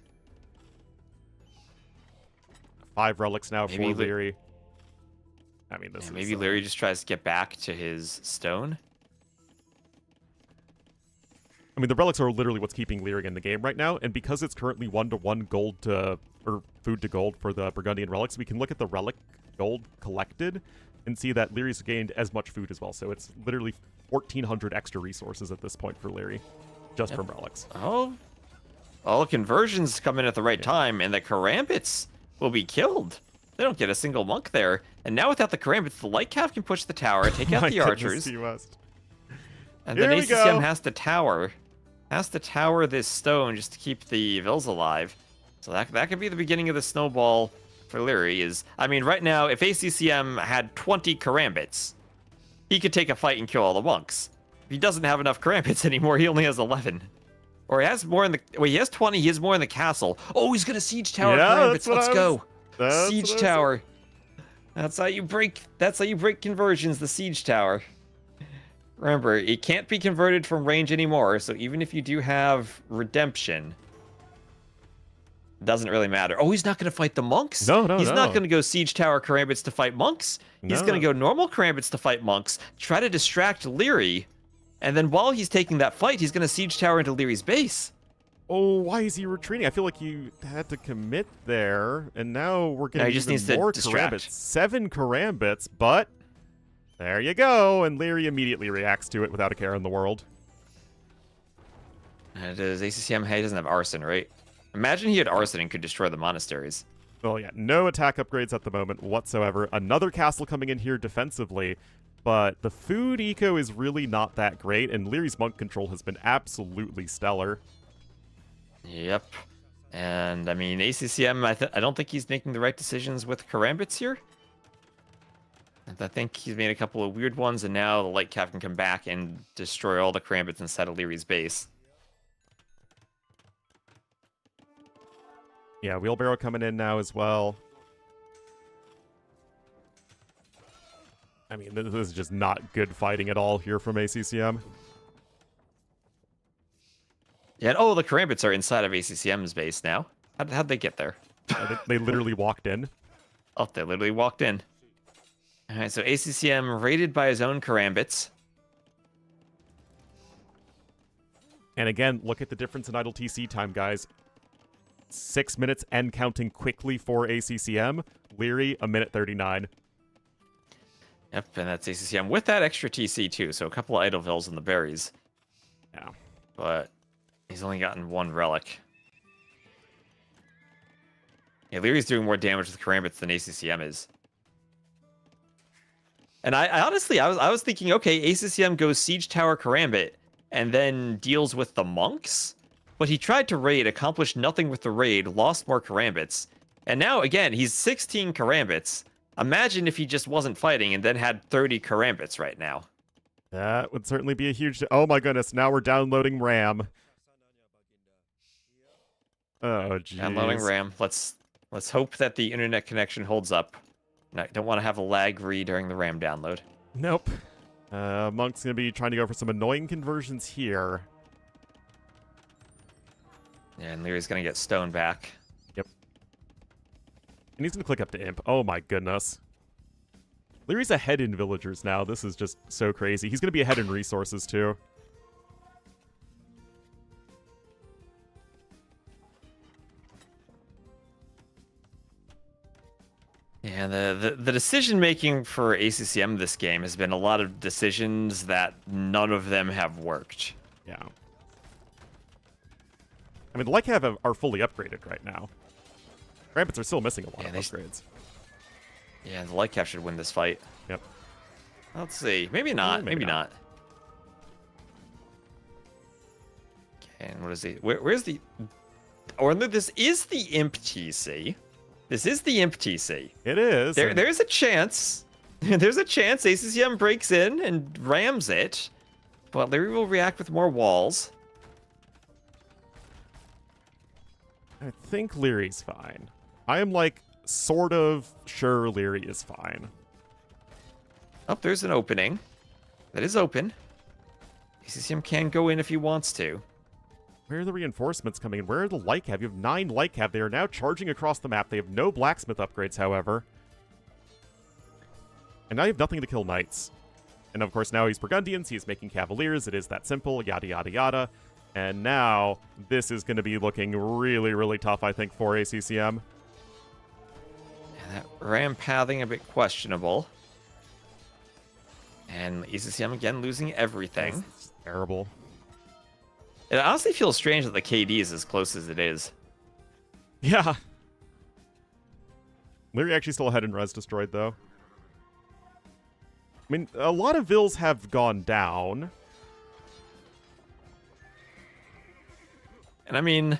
S1: 5 relics now
S2: Maybe
S1: for Leary. I mean, this is...
S2: Maybe Leary just tries to get back to his stone.
S1: I mean, the relics are literally what's keeping Lyria in the game right now, and because it's currently 1-to-1 gold to, or food to gold for the Burgundian relics, we can look at the relic gold collected and see that Lyria's gained as much food as well. So it's literally 1,400 extra resources at this point for Lyria, just from relics.
S2: Oh, all the conversions come in at the right time, and the Karambits will be killed. They don't get a single monk there. And now without the Karambits, the Light Cav can push the tower, take out the archers. And then ACCM has to tower this stone just to keep the Vils alive. So that could be the beginning of the snowball for Lyria. Is, I mean, right now, if ACCM had 20 Karambits, he could take a fight and kill all the monks. If he doesn't have enough Karambits anymore, he only has 11. Or he has more in the... Wait, he has 20, he has more in the castle. Oh, he's gonna siege tower Karambits. Let's go. Siege tower. That's how you break conversions, the siege tower. Remember, it can't be converted from range anymore, so even if you do have redemption, it doesn't really matter. Oh, he's not going to fight the monks?
S1: No.
S2: He's not going to go siege tower Karambits to fight monks. He's going to go normal Karambits to fight monks, try to distract Lyria, and then while he's taking that fight, he's going to siege tower into Lyria's base.
S1: Oh, why is he retreating? I feel like you had to commit there, and now we're getting
S2: just
S1: even
S2: needs to
S1: more
S2: distract.
S1: Karambits. 7 Karambits, but there you go, and Lyria immediately reacts to it without a care in the world.
S2: Does ACCM, he doesn't have arson, right? Imagine he had arson and could destroy the monasteries.
S1: Well, yeah, no attack upgrades at the moment whatsoever. Another castle coming in here defensively, but the food eco is really not that great, and Lyria's monk control has been absolutely stellar.
S2: Yep. And, I mean, ACCM, I don't think he's making the right decisions with Karambits here. I think he's made a couple of weird ones, and now the Light Cav can come back and destroy all the Karambits inside of Lyria's base.
S1: Yeah, wheelbarrow coming in now as well. I mean, this is just not good fighting at all here from ACCM.
S2: Yeah, and, oh, the Karambits are inside of ACCM's base now. How'd they get there?
S1: They literally walked in.
S2: Oh, they literally walked in. Alright, so ACCM raided by his own Karambits.
S1: And again, look at the difference in idle TC time, guys. 6 minutes and counting quickly for ACCM. Lyria, 1:39.
S2: Yep, and that's ACCM with that extra TC too, so a couple of idle vills in the berries.
S1: Yeah.
S2: But he's only gotten 1 relic. Yeah, Lyria's doing more damage with Karambits than ACCM is. And I honestly, I was thinking, okay, ACCM goes Siege Tower Karambit and then deals with the monks. But he tried to raid, accomplished nothing with the raid, lost more Karambits. And now, again, he's 16 Karambits. Imagine if he just wasn't fighting and then had 30 Karambits right now.
S1: That would certainly be a huge... Oh my goodness, now we're downloading RAM. Oh, jeez.
S2: Downloading RAM. Let's hope that the internet connection holds up. No, I don't want to have a lag read during the RAM download.
S1: Nope. Monk's going to be trying to go for some annoying conversions here.
S2: Yeah, and Lyria's going to get stone back.
S1: Yep. And he's going to click up to Imp. Oh my goodness. Lyria's ahead in villagers now. This is just so crazy. He's going to be ahead in resources too.
S2: Yeah, the decision making for ACCM this game has been a lot of decisions that none of them have worked.
S1: Yeah. I mean, the Lycav are fully upgraded right now. Rampants are still missing a lot of upgrades.
S2: Yeah, the Light Cav should win this fight.
S1: Yep.
S2: Let's see. Maybe not. Maybe not. Okay, and what is the... Where's the... Ornlu, this is the Imp TC. This is the Imp TC.
S1: It is.
S2: There's a chance. There's a chance ACCM breaks in and rams it. But Lyria will react with more walls.
S1: I think Lyria's fine. I am, like, sort of sure Lyria is fine.
S2: Oh, there's an opening. That is open. ACCM can go in if he wants to.
S1: Where are the reinforcements coming in? Where are the Lycav? You have 9 Lycav. They are now charging across the map. They have no blacksmith upgrades, however. And now you have nothing to kill knights. And of course, now he's Burgundians. He is making cavaliers. It is that simple. Yada, yada, yada. And now this is going to be looking really, really tough, I think, for ACCM.
S2: And that ram pathing a bit questionable. And ACCM again losing everything.
S1: It's terrible.
S2: It honestly feels strange that the KD is as close as it is.
S1: Yeah. Leary actually still ahead in res destroyed, though. I mean, a lot of vills have gone down.
S2: And I mean,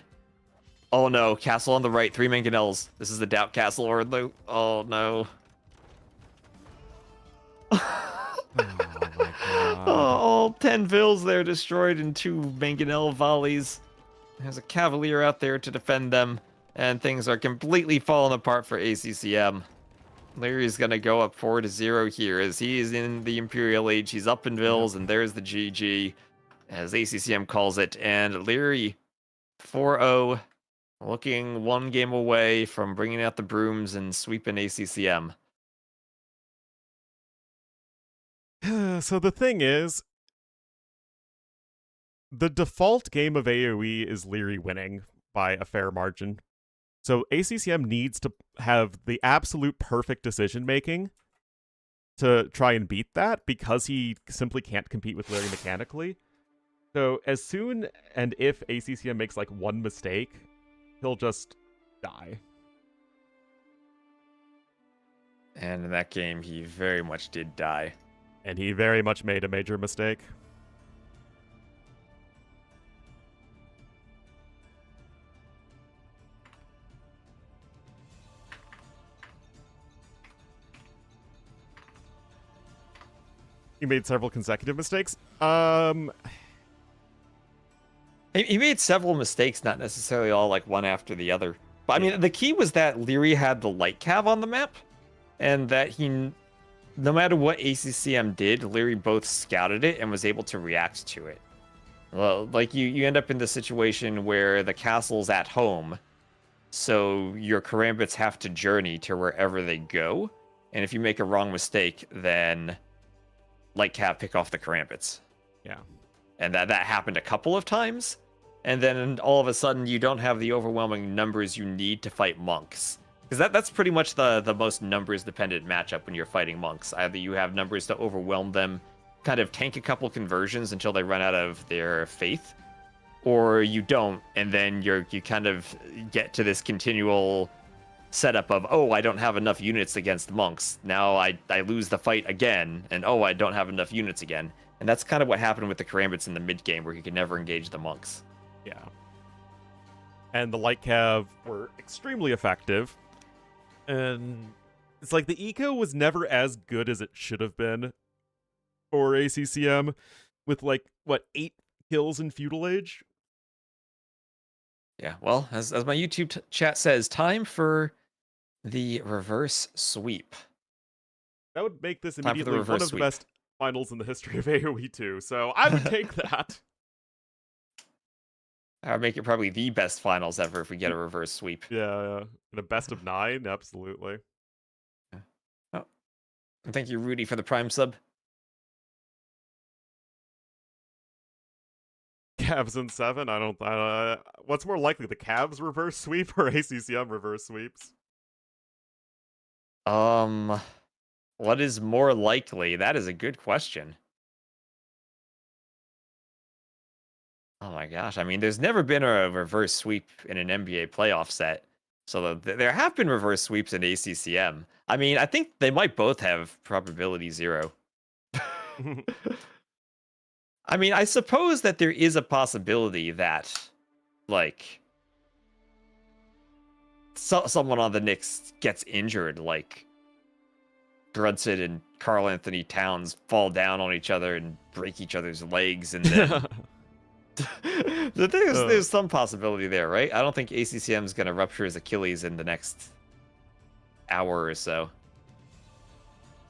S2: oh no, castle on the right, 3 mangonels. This is the doubt castle or the, oh no.
S1: Oh my god.
S2: Oh, all 10 vills there destroyed in 2 mangonel volleys. There's a cavalier out there to defend them, and things are completely falling apart for ACCM. Larry's gonna go up 4-0 here as he is in the Imperial Age. He's up in vills, and there's the GG, as ACCM calls it. And Leary 4-0, looking 1 game away from bringing out the brooms and sweeping ACCM.
S1: So the thing is, the default game of AoE is Leary winning by a fair margin. So ACCM needs to have the absolute perfect decision-making to try and beat that, because he simply can't compete with Leary mechanically. So as soon and if ACCM makes like 1 mistake, he'll just die.
S2: And in that game, he very much did die.
S1: And he very much made a major mistake. He made several consecutive mistakes.
S2: He made several mistakes, not necessarily all like one after the other. But I mean, the key was that Leary had the light cav on the map, and that he, no matter what ACCM did, Leary both scouted it and was able to react to it. Well, like you end up in the situation where the castle's at home, so your karambits have to journey to wherever they go, and if you make a wrong mistake, then light cav pick off the karambits.
S1: Yeah.
S2: And that happened a couple of times, and then all of a sudden you don't have the overwhelming numbers you need to fight monks. Because that's pretty much the most numbers-dependent matchup when you're fighting monks. Either you have numbers to overwhelm them, kind of tank a couple conversions until they run out of their faith, or you don't, and then you kind of get to this continual setup of, oh, I don't have enough units against monks. Now I lose the fight again, and oh, I don't have enough units again. And that's kind of what happened with the karambits in the mid-game, where he could never engage the monks.
S1: Yeah. And the light cav were extremely effective. And it's like the eco was never as good as it should have been for ACCM, with like, what, 8 kills in Feudal Age?
S2: Yeah, well, as my YouTube chat says, time for the reverse sweep.
S1: That would make this
S2: Time for the
S1: immediately one
S2: reverse
S1: of the
S2: sweep.
S1: best finals in the history of AoE 2, so I would take that.
S2: That would make it probably the best finals ever if we get a reverse sweep.
S1: Yeah. And a best of 9, absolutely.
S2: Oh, and thank you, Rudy, for the Prime sub.
S1: Cavs in 7? I don't... what's more likely, the Cavs reverse sweep or ACCM reverse sweeps?
S2: What is more likely? That is a good question. Oh my gosh, I mean, there's never been a reverse sweep in an NBA playoff set. So there have been reverse sweeps in ACCM. I mean, I think they might both have probability 0. I mean, I suppose that there is a possibility that, like, someone on the Knicks gets injured, like Grudson and Karl Anthony Towns fall down on each other and break each other's legs, and then there's some possibility there, right? I don't think ACCM is going to rupture his Achilles in the next hour or so.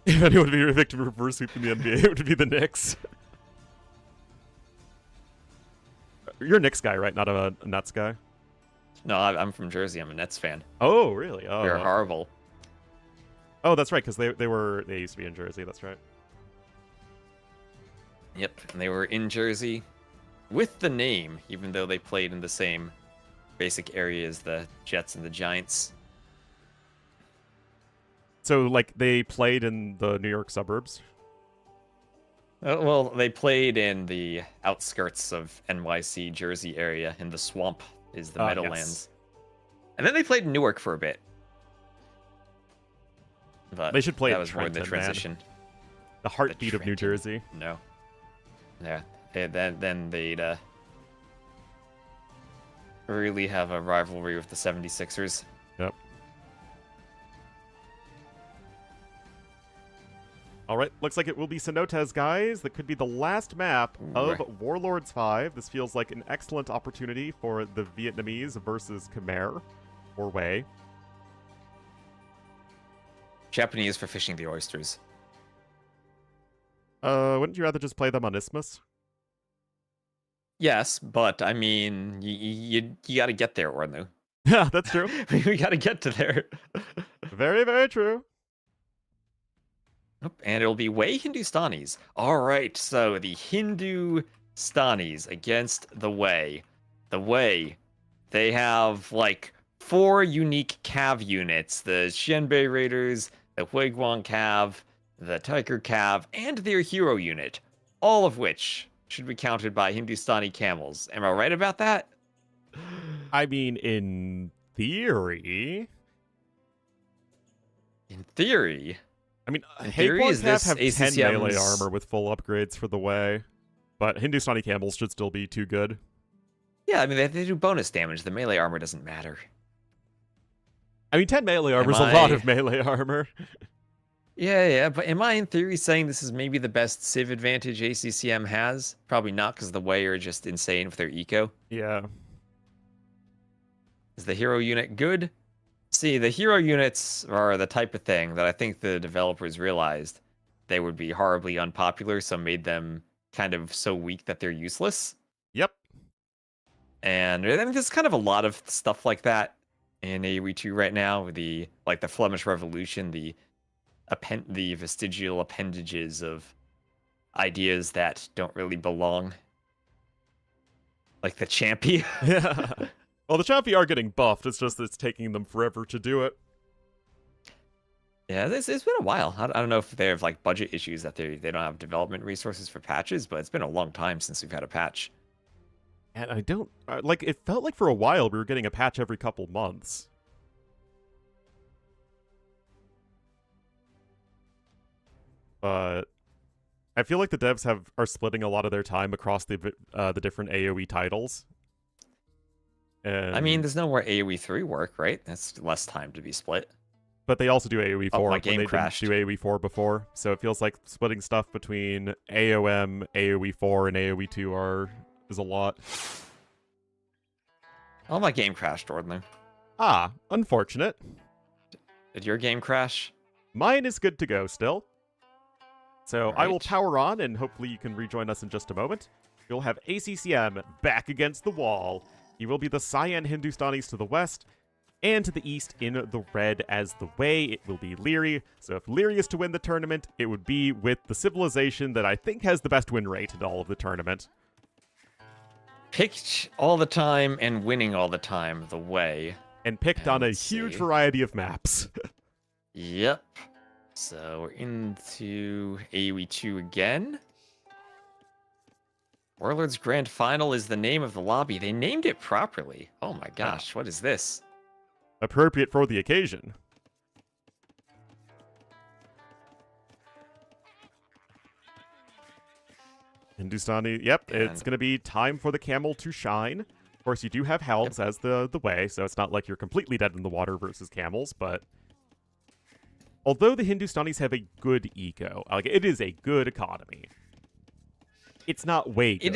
S1: If anyone would be a victim of reverse sweep in the NBA, it would be the Knicks. You're a Knicks guy, right? Not a Nets guy?
S2: No, I'm from Jersey. I'm a Nets fan.
S1: Oh, really? Oh,
S2: They're horrible.
S1: Oh, that's right, because they used to be in Jersey. That's right.
S2: Yep, and they were in Jersey with the name, even though they played in the same basic area as the Jets and the Giants.
S1: So, like, they played in the New York suburbs?
S2: Well, they played in the outskirts of NYC, Jersey area, in the swamp is the Meadowlands.
S1: Yes.
S2: And then they played in Newark for a bit. But
S1: They should play
S2: that
S1: in
S2: was more the
S1: Trenton, man.
S2: transition.
S1: The heartbeat of New
S2: Trenton.
S1: Jersey.
S2: No. Yeah. Then they'd really have a rivalry with the 76ers.
S1: Yep. All right, looks like it will be Cenotes, guys. That could be the last map of Warlords 5. This feels like an excellent opportunity for the Vietnamese versus Khmer, or Wei.
S2: Japanese for fishing the oysters.
S1: Wouldn't you rather just play them on Isthmus?
S2: Yes, but I mean, you got to get there, Ornlu.
S1: Yeah, that's true.
S2: We got to get to there.
S1: Very, very true.
S2: And it'll be Wei Hindustanis. All right, so the Hindustanis against the Wei. The Wei, they have like 4 unique Cav units: the Xianbei Raiders, the Huiguang Cav, the Tiger Cav, and their hero unit, all of which should be counted by Hindustani camels. Am I right about that?
S1: I mean, in theory.
S2: In theory.
S1: I mean,
S2: In theory, is this
S1: have 10
S2: ACCM's
S1: melee armor with full upgrades for the Wei, but Hindustani camels should still be too good.
S2: Yeah, I mean, they do bonus damage. The melee armor doesn't matter.
S1: I mean, 10 melee armor is a lot of melee armor.
S2: Yeah, but am I in theory saying this is maybe the best civ advantage ACCM has? Probably not, because the Wei are just insane with their eco.
S1: Yeah.
S2: Is the hero unit good? See, the hero units are the type of thing that I think the developers realized they would be horribly unpopular, so made them kind of so weak that they're useless.
S1: Yep.
S2: And I mean, there's kind of a lot of stuff like that in AoE 2 right now. The Flemish Revolution, the vestigial appendages of ideas that don't really belong. Like the Champy.
S1: Yeah. Well, the Champy are getting buffed. It's just that it's taking them forever to do it.
S2: Yeah, it's been a while. I don't know if they have like budget issues that they don't have development resources for patches, but it's been a long time since we've had a patch.
S1: And I don't... like, it felt like for a while we were getting a patch every couple months. But I feel like the devs are splitting a lot of their time across the different AoE titles. And,
S2: I mean, there's no more AoE 3 work, right? That's less time to be split.
S1: but they also do AoE 4
S2: my
S1: when
S2: game
S1: they
S2: crashed.
S1: didn't do AoE 4 before. So it feels like splitting stuff between AOM, AoE 4, and AoE 2 is a lot.
S2: Oh, my game crashed, Ornlu.
S1: Ah, unfortunate.
S2: Did your game crash?
S1: Mine is good to go still. So I will
S2: Alright.
S1: power on, and hopefully you can rejoin us in just a moment. You'll have ACCM back against the wall. You will be the Cyan Hindustanis to the west, and to the east in the red as the Wei, it will be Leary. So if Leary is to win the tournament, it would be with the civilization that I think has the best win rate in all of the tournament.
S2: Picked all the time and winning all the time, the Wei.
S1: And picked on a
S2: Let's
S1: huge
S2: see.
S1: variety of maps.
S2: Yep. So we're into AoE 2 again. Warlords Grand Final is the name of the lobby. They named it properly. Oh my gosh, what is this?
S1: Appropriate for the occasion. Hindustani, yep, it's
S2: And-
S1: going to be time for the camel to shine. Of course, you do have helms as the Wei, so it's not like you're completely dead in the water versus camels, but... Although the Hindustanis have a good eco, like, it is a good economy. It's not way good.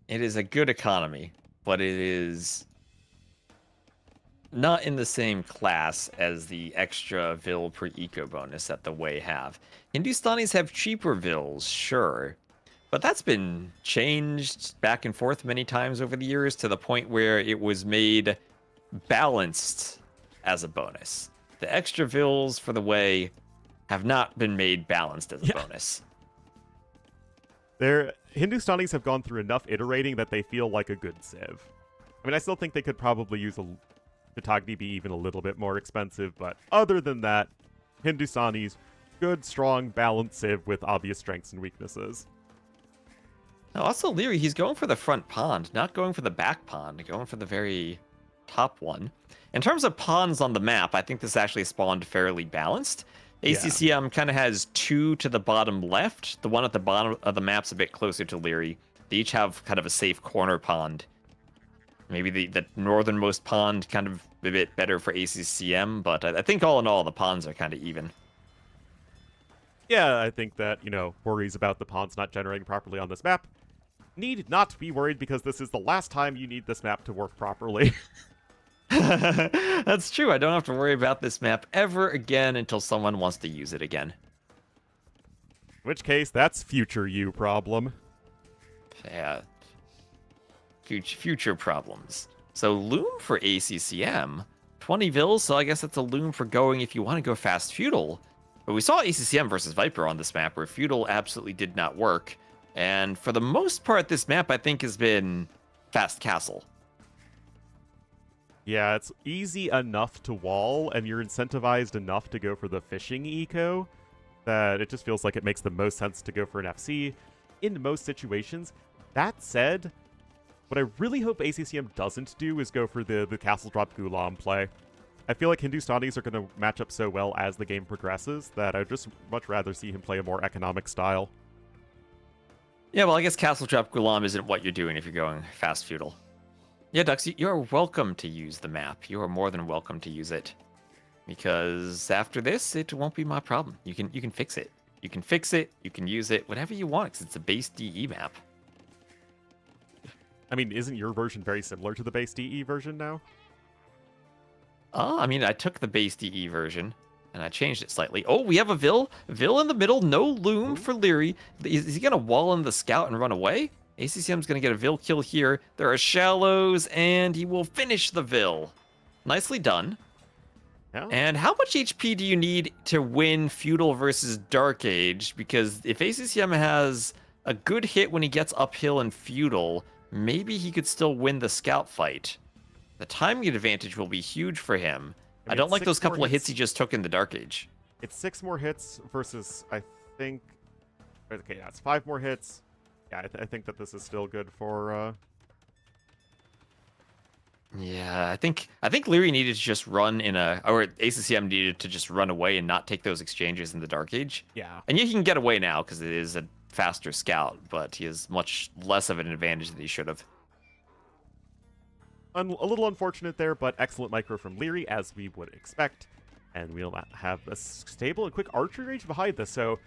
S2: It is a good economy, but it is not in the same class as the extra vil per eco bonus that the Wei have. Hindustanis have cheaper vils, sure, but that's been changed back and forth many times over the years to the point where it was made balanced as a bonus. The extra vils for the Wei have not been made balanced as a bonus.
S1: Hindustanis have gone through enough iterating that they feel like a good civ. I mean, I still think they could probably use a Titagni be even a little bit more expensive, but other than that, Hindustanis, good, strong, balanced civ with obvious strengths and weaknesses.
S2: Now, also, Leary, he's going for the front pond, not going for the back pond, going for the very top one. In terms of ponds on the map, I think this actually spawned fairly balanced. ACCM kind of has 2 to the bottom left. The one at the bottom of the map's a bit closer to Leary. They each have kind of a safe corner pond. Maybe the northernmost pond kind of a bit better for ACCM, but I think all in all, the ponds are kind of even.
S1: Yeah, I think that, worries about the ponds not generating properly on this map need not be worried because this is the last time you need this map to work properly.
S2: That's true. I don't have to worry about this map ever again until someone wants to use it again.
S1: In which case, that's future you problem.
S2: Yeah. Future problems. So Loom for ACCM, 20 Vils, so I guess that's a Loom for going if you want to go fast feudal. But we saw ACCM versus Viper on this map where feudal absolutely did not work. And for the most part, this map, I think, has been fast castle.
S1: Yeah, it's easy enough to wall, and you're incentivized enough to go for the fishing eco that it just feels like it makes the most sense to go for an FC in most situations. That said, what I really hope ACCM doesn't do is go for the castle drop Gulam play. I feel like Hindustanis are going to match up so well as the game progresses that I'd just much rather see him play a more economic style.
S2: Yeah, well, I guess Castle Drop Gulam isn't what you're doing if you're going fast feudal. Yeah, Dux, you're welcome to use the map. You are more than welcome to use it. Because after this, it won't be my problem. You can fix it. You can fix it, you can use it, whatever you want, because it's a base DE map.
S1: I mean, isn't your version very similar to the base DE version now?
S2: I mean, I took the base DE version, and I changed it slightly. Oh, we have a Vil. Vil in the middle, no Loom for Leary. Is he going to wall in the scout and run away? ACCM's going to get a Vil kill here. There are shallows, and he will finish the Vil. Nicely done.
S1: Yeah.
S2: And how much HP do you need to win Feudal versus Dark Age? Because if ACCM has a good hit when he gets uphill in Feudal, maybe he could still win the scout fight. The timing advantage will be huge for him. I don't like those couple of hits he just took in the Dark Age.
S1: It's 6 more hits versus, I think... Okay, yeah, it's 5 more hits. Yeah, I think that this is still good for...
S2: Yeah, I think Leary needed to just run in a... Or ACCM needed to just run away and not take those exchanges in the Dark Age.
S1: Yeah.
S2: And he can get away now because it is a faster scout, but he has much less of an advantage than he should have.
S1: A little unfortunate there, but excellent micro from Leary, as we would expect. And we'll have a stable and quick archery range behind this, so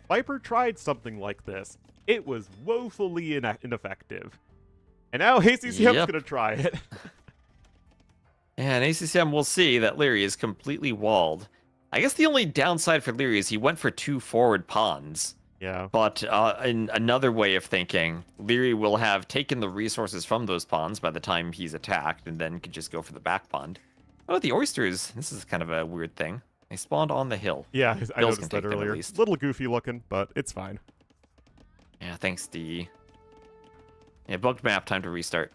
S1: Viper tried something like this. It was woefully ineffective. And now ACCM's going to try it.
S2: And ACCM will see that Leary is completely walled. I guess the only downside for Leary is he went for 2 forward pawns.
S1: Yeah.
S2: But in another way of thinking, Leary will have taken the resources from those ponds by the time he's attacked, and then could just go for the back pond. Oh, the oysters. This is kind of a weird thing. They spawned on the hill.
S1: Yeah, I
S2: Bills
S1: noticed
S2: can
S1: that
S2: take them at
S1: earlier.
S2: least.
S1: Little goofy looking, but it's fine.
S2: Yeah, thanks, D. Yeah, bugged map, time to restart.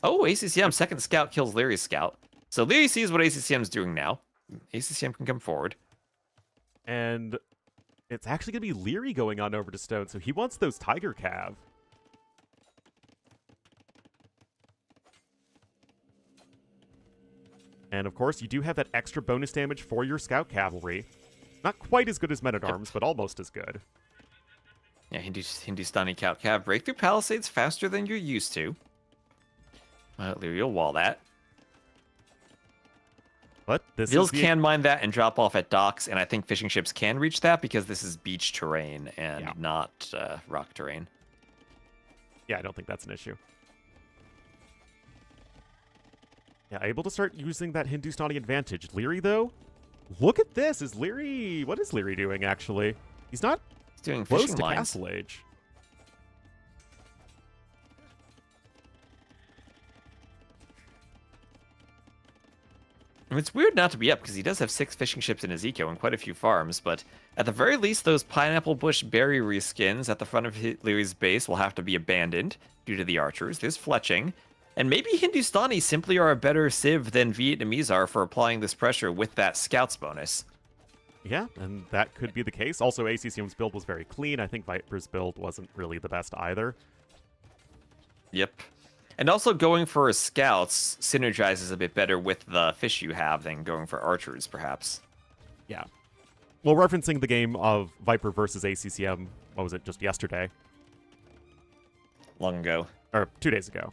S2: Oh, ACCM, second scout kills Leary's scout. So Leary sees what ACCM's doing now. ACCM can come forward.
S1: And it's actually going to be Leary going on over to Stone, so he wants those Tiger Cav. And of course, you do have that extra bonus damage for your Scout Cavalry. Not quite as good as Men-at-Arms, but almost as good.
S2: Yeah, Hindustani Cav. Breakthrough Palisades faster than you're used to. Leary will wall that.
S1: But this
S2: Vils
S1: is
S2: can mine that and drop off at docks, and I think fishing ships can reach that because this is beach terrain and not rock terrain.
S1: Yeah, I don't think that's an issue. Yeah, able to start using that Hindustani advantage. Leary, though, look at this. What is Leary doing, actually? He's not
S2: He's doing
S1: close
S2: fishing
S1: to
S2: lines.
S1: Castle Age.
S2: I mean, it's weird not to be up because he does have 6 fishing ships in his eco and quite a few farms, but at the very least, those pineapple bush berry reskins at the front of Leary's base will have to be abandoned due to the archers. There's fletching, and maybe Hindustani simply are a better civ than Vietnamese are for applying this pressure with that scouts bonus.
S1: Yeah, and that could be the case. Also, ACCM's build was very clean. I think Viper's build wasn't really the best either.
S2: Yep. And also going for scouts synergizes a bit better with the fish you have than going for archers, perhaps.
S1: Yeah. Well, referencing the game of Viper versus ACCM, what was it, just yesterday?
S2: Long ago.
S1: Or 2 days ago.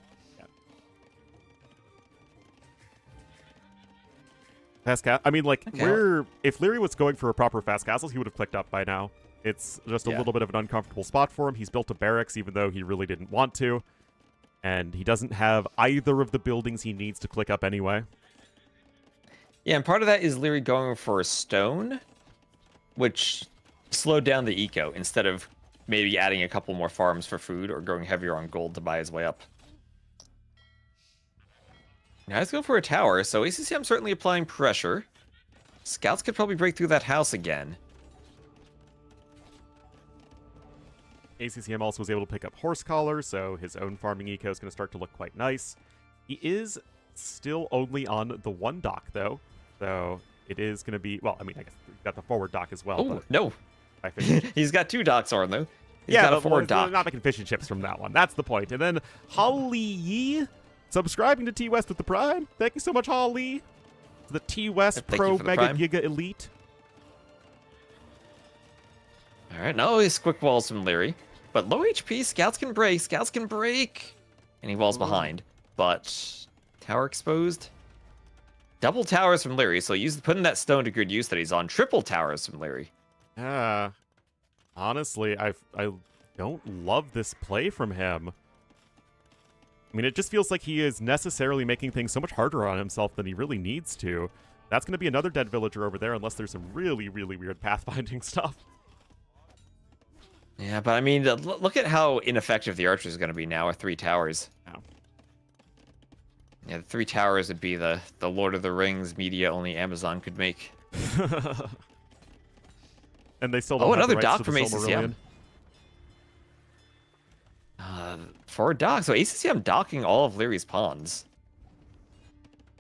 S1: Yeah. I mean, like,
S2: Okay.
S1: if Leary was going for a proper fast castles, he would have clicked up by now. It's just a little bit of an uncomfortable spot for him. He's built a barracks even though he really didn't want to. And he doesn't have either of the buildings he needs to click up anyway.
S2: Yeah, and part of that is Leary going for a stone, which slowed down the eco instead of maybe adding a couple more farms for food or going heavier on gold to buy his way up. Now he's going for a tower, so ACCM certainly applying pressure. Scouts could probably break through that house again.
S1: ACCM also was able to pick up horse collar, so his own farming eco is going to start to look quite nice. He is still only on the 1 dock, though, so it is going to be, well, I mean, I guess we've got the forward dock as well.
S2: Oh, no.
S1: I think.
S2: He's got 2 docks, Ornlu. He's
S1: Yeah,
S2: got a
S1: but
S2: forward dock.
S1: not making fishing chips from that one. That's the point. And then Holly Yee, subscribing to T West with the Prime. Thank you so much, Holly. The T West
S2: Thank you
S1: Pro
S2: for the
S1: Mega
S2: Prime.
S1: Giga Elite.
S2: All right, now he's quick walls from Leary. But low HP, scouts can break. Scouts can break. And he walls behind. But tower exposed. Double towers from Leary, so putting that stone to good use that he's on. Triple towers from Leary.
S1: Yeah. Honestly, I don't love this play from him. I mean, it just feels like he is necessarily making things so much harder on himself than he really needs to. That's going to be another dead villager over there unless there's some really, really weird pathfinding stuff.
S2: Yeah, but I mean, look at how ineffective the archer is going to be now with 3 towers.
S1: Wow.
S2: Yeah, the 3 towers would be the Lord of the Rings media only Amazon could make.
S1: And they still don't have
S2: another
S1: the rights
S2: dock
S1: to the
S2: from
S1: Silmarillion.
S2: ACCM. Forward dock. So ACCM docking all of Leary's pawns.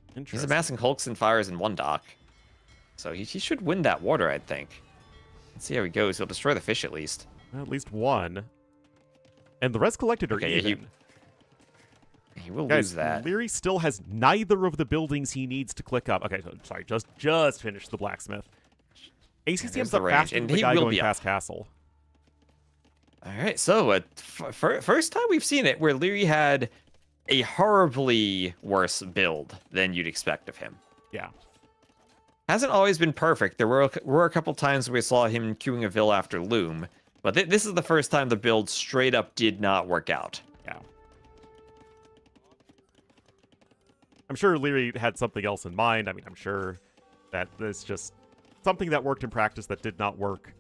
S2: He's
S1: Interesting.
S2: amassing hulks and fires in 1 dock. So he should win that water, I think. Let's see how he goes. He'll destroy the fish at least.
S1: At least 1. And the rest collected are
S2: Okay, yeah,
S1: even.
S2: He will
S1: Guys,
S2: lose that.
S1: Leary still has neither of the buildings he needs to click up. Okay, so, sorry, just finished the blacksmith.
S2: there's
S1: ACCM's
S2: the
S1: up
S2: range,
S1: faster than
S2: and
S1: the
S2: he
S1: guy
S2: will
S1: going
S2: be up.
S1: past castle.
S2: All right, so first time we've seen it where Leary had a horribly worse build than you'd expect of him.
S1: Yeah.
S2: Hasn't always been perfect. There were a couple times where we saw him queuing a Vil after Loom, but this is the first time the build straight up did not work out.
S1: Yeah. I'm sure Leary had something else in mind. I mean, I'm sure that this just something that worked in practice that did not work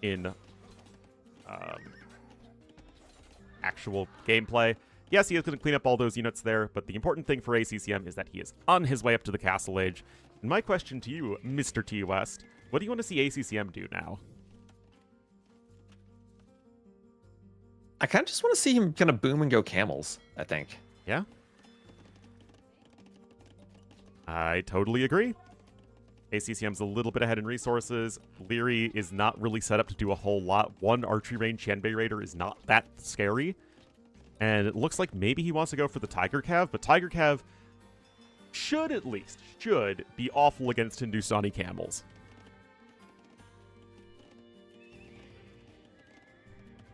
S1: in actual gameplay. Yes, he is going to clean up all those units there, but the important thing for ACCM is that he is on his way up to the Castle Age. And my question to you, Mr. T West, what do you want to see ACCM do now?
S2: I kind of just want to see him kind of boom and go camels, I think.
S1: Yeah? I totally agree. ACCM's a little bit ahead in resources. Leary is not really set up to do a whole lot. 1 archery range Qianbei Raider is not that scary. And it looks like maybe he wants to go for the Tiger Cav, but Tiger Cav should be awful against Hindustani camels.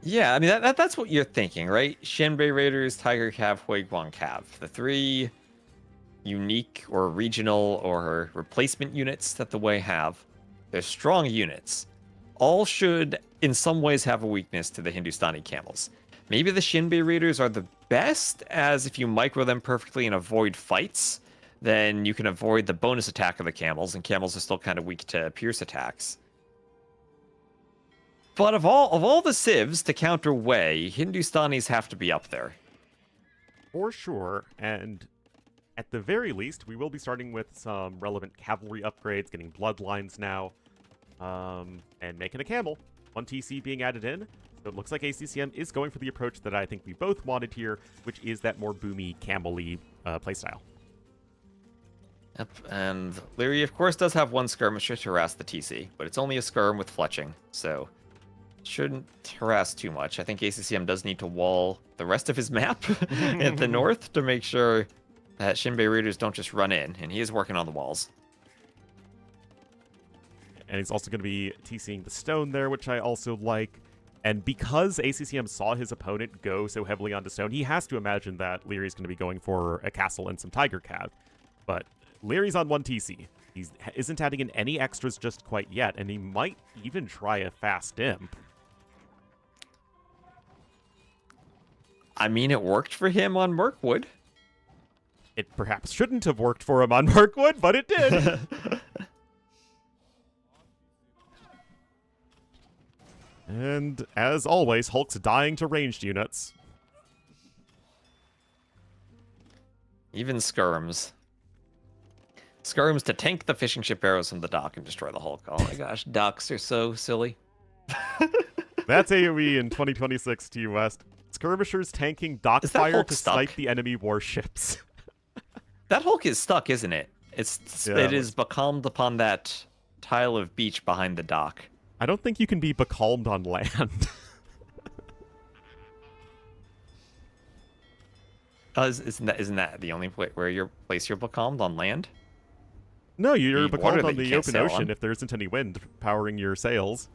S2: Yeah, I mean, that's what you're thinking, right? Qianbei Raiders, Tiger Cav, Huiguang Cav. The 3 unique or regional or replacement units that the Wei have. They're strong units. All should, in some ways, have a weakness to the Hindustani camels. Maybe the Qianbei Raiders are the best, as if you micro them perfectly and avoid fights, then you can avoid the bonus attack of the camels, and camels are still kind of weak to pierce attacks. But of all the civs to counter Wei, Hindustanis have to be up there.
S1: For sure, and at the very least, we will be starting with some relevant cavalry upgrades, getting bloodlines now, and making a camel. 1 TC being added in. So it looks like ACCM is going for the approach that I think we both wanted here, which is that more boomy, camel-y playstyle.
S2: Yep, and Leary, of course, does have 1 skirmisher to harass the TC, but it's only a skirm with fletching, so shouldn't harass too much. I think ACCM does need to wall the rest of his map at the north to make sure that Shinbei raiders don't just run in, and he is working on the walls.
S1: And he's also going to be TCing the stone there, which I also like. And because ACCM saw his opponent go so heavily onto stone, he has to imagine that Leary's going to be going for a castle and some Tiger Cav. But Leary's on 1 TC. He isn't adding in any extras just quite yet, and he might even try a fast imp.
S2: I mean, it worked for him on Mirkwood.
S1: It perhaps shouldn't have worked for him on Mirkwood, but it did. And as always, Hulk's dying to ranged units.
S2: Even skirms. Skirms to tank the fishing ship arrows from the dock and destroy the Hulk. Oh my gosh, docks are so silly.
S1: That's AoE in 2026 to West. Skirmishers tanking dock fire to snipe the enemy warships.
S2: That Hulk is stuck, isn't it? It is becalmed upon that tile of beach behind the dock.
S1: I don't think you can be becalmed on land.
S2: Isn't that the only place you're becalmed on land?
S1: No, you're becalmed on the open ocean
S2: on.
S1: if there isn't any wind powering your sails.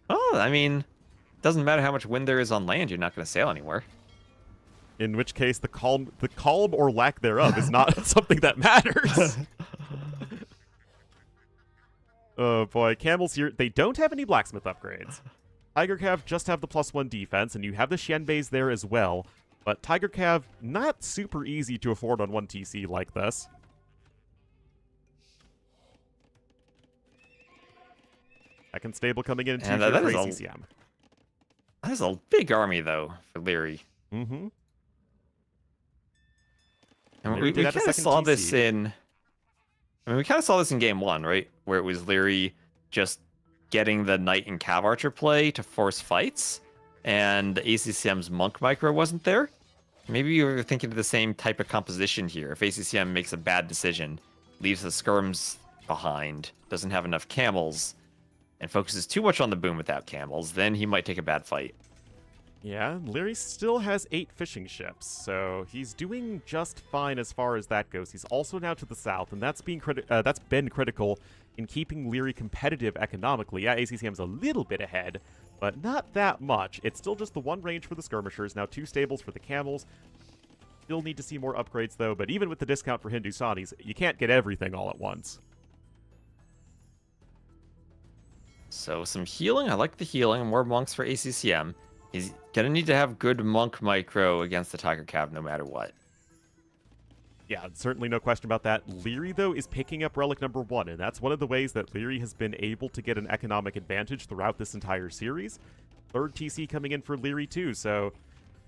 S2: Oh, I mean, it doesn't matter how much wind there is on land, you're not going to sail anywhere.
S1: In which case, the calm or lack thereof is not something that matters. Oh boy, camels here, they don't have any blacksmith upgrades. Tiger Cav just have the +1 defense, and you have the Shenbeis there as well. But Tiger Cav, not super easy to afford on 1 TC like this. Second stable coming in 2 for ACCM.
S2: That is a big army, though, for Leary.
S1: Mm-hmm.
S2: And we kind of saw this in... I mean, we kind of saw this in game 1, right? Where it was Leary just getting the Knight and Cav Archer play to force fights, and ACCM's Monk Micro wasn't there. Maybe you were thinking of the same type of composition here. If ACCM makes a bad decision, leaves the skirms behind, doesn't have enough camels, and focuses too much on the boom without camels, then he might take a bad fight.
S1: Yeah, Leary still has 8 fishing ships, so he's doing just fine as far as that goes. He's also now to the south, and that's been critical in keeping Leary competitive economically. Yeah, ACCM's a little bit ahead, but not that much. It's still just the 1 range for the skirmishers, now 2 stables for the camels. Still need to see more upgrades, though, but even with the discount for Hindustanis, you can't get everything all at once.
S2: So some healing. I like the healing. More monks for ACCM. He's going to need to have good monk micro against the Tiger Cav no matter what.
S1: Yeah, certainly no question about that. Leary, though, is picking up relic number 1, and that's one of the ways that Leary has been able to get an economic advantage throughout this entire series. 3rd TC coming in for Leary, too, so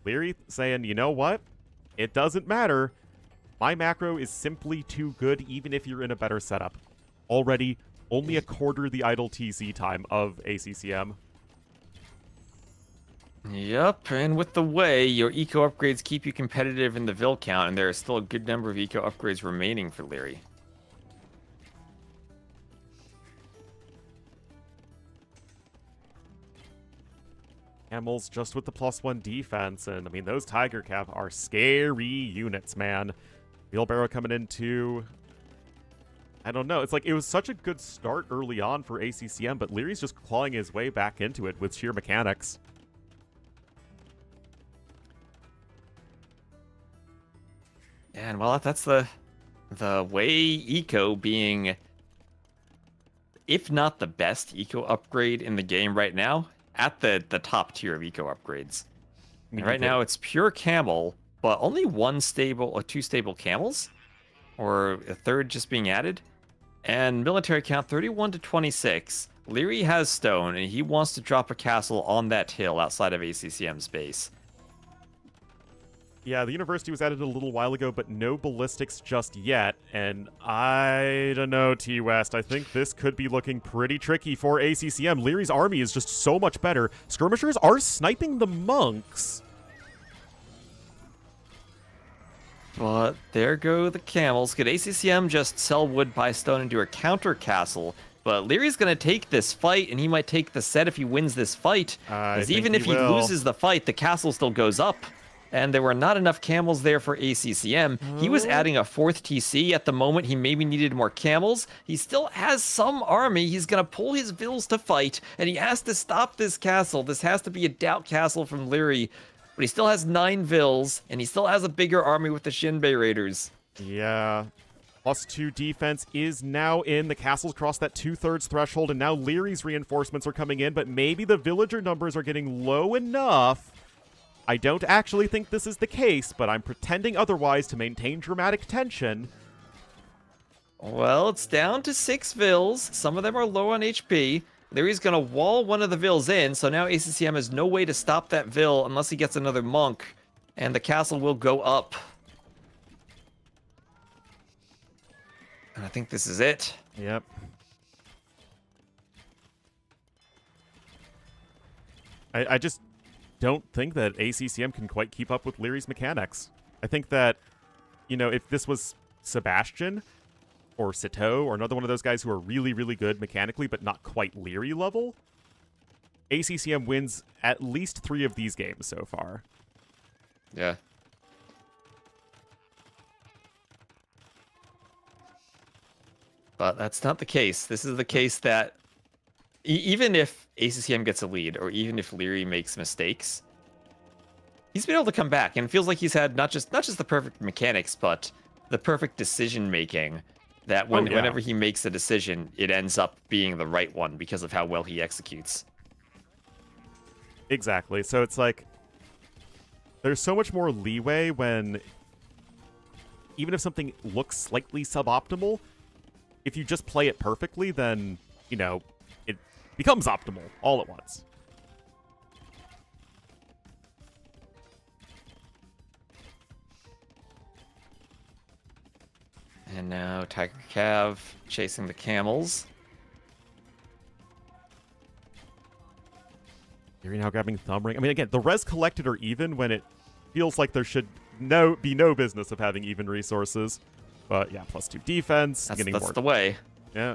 S1: Leary saying, you know what? It doesn't matter. My macro is simply too good, even if you're in a better setup. Already, only a quarter the idle TC time of ACCM.
S2: Yep, and with the way, your eco upgrades keep you competitive in the Vil count, and there is still a good number of eco upgrades remaining for Leary.
S1: Camels just with the +1 defense, and I mean, those Tiger Cav are scary units, man. Wheelbarrow coming in too. I don't know. It's like it was such a good start early on for ACCM, but Leary's just clawing his way back into it with sheer mechanics.
S2: And well, that's the way eco being, if not the best eco upgrade in the game right now, at the top tier of eco upgrades. And right now it's pure camel, but only 1 stable or 2 stable camels, or a 3rd just being added. And military count 31 to 26. Leary has stone, and he wants to drop a castle on that hill outside of ACCM's base.
S1: Yeah, the university was added a little while ago, but no ballistics just yet. And I don't know, T-West. I think this could be looking pretty tricky for ACCM. Leary's army is just so much better. Skirmishers are sniping the monks.
S2: But there go the camels. Could ACCM just sell wood, buy stone, and do a counter castle? But Leary's going to take this fight, and he might take the set if he wins this fight. Because even if he loses the fight, the castle still goes up. And there were not enough camels there for ACCM. He was adding a 4th TC at the moment. He maybe needed more camels. He still has some army. He's going to pull his vills to fight, and he has to stop this castle. This has to be a doubt castle from Leary. But he still has 9 vills, and he still has a bigger army with the Shinbei Raiders.
S1: Yeah. +2 defense is now in. The castle's crossed that 2/3 threshold, and now Leary's reinforcements are coming in, but maybe the villager numbers are getting low enough. I don't actually think this is the case, but I'm pretending otherwise to maintain dramatic tension.
S2: Well, it's down to 6 vills. Some of them are low on HP. Leary's going to wall one of the vills in, so now ACCM has no way to stop that vill unless he gets another monk, and the castle will go up. And I think this is it.
S1: Yep. I just don't think that ACCM can quite keep up with Leary's mechanics. I think that, you know, if this was Sebastian or Sito or another one of those guys who are really, really good mechanically but not quite Leary level, ACCM wins at least 3 of these games so far.
S2: Yeah. But that's not the case. This is the case that even if ACCM gets a lead, or even if Leary makes mistakes, he's been able to come back, and it feels like he's had not just the perfect mechanics, but the perfect decision making. That whenever he makes a decision, it ends up being the right one because of how well he executes.
S1: Exactly. So it's like there's so much more leeway when, even if something looks slightly suboptimal, if you just play it perfectly, then, you know, it becomes optimal all at once.
S2: And now Tiger Cav chasing the camels.
S1: You're now grabbing Thumb Ring. I mean, again, the res collected are even when it feels like there should be no business of having even resources. But yeah, +2 defense.
S2: That's the way.
S1: Yeah.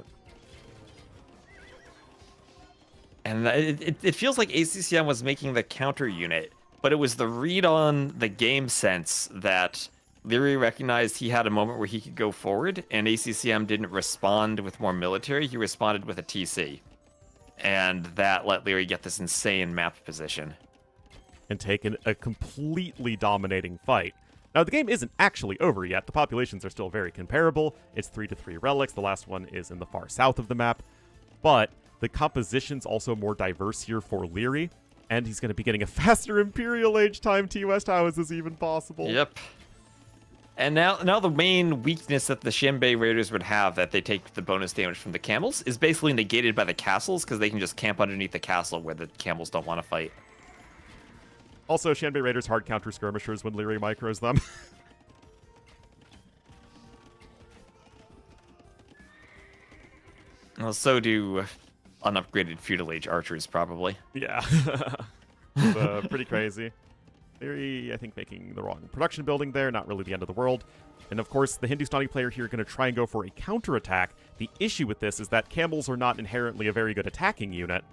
S2: And it feels like ACCM was making the counter unit, but it was the read on the game sense that Leary recognized he had a moment where he could go forward, and ACCM didn't respond with more military. He responded with a TC. And that let Leary get this insane map position.
S1: And take a completely dominating fight. Now, the game isn't actually over yet. The populations are still very comparable. It's 3-3 relics. The last one is in the far south of the map. But the composition's also more diverse here for Leary. And he's going to be getting a faster Imperial Age time. T-West, how is this even possible?
S2: Yep. And now the main weakness that the Shinbei Raiders would have, that they take the bonus damage from the camels, is basically negated by the castles, because they can just camp underneath the castle where the camels don't want to fight.
S1: Also, Shinbei Raiders hard counter skirmishers when Leary micros them.
S2: Well, so do unupgraded Feudal Age archers, probably.
S1: Yeah. Pretty crazy. Leary, I think, making the wrong production building there. Not really the end of the world. And of course, the Hindustani player here going to try and go for a counterattack. The issue with this is that camels are not inherently a very good attacking unit.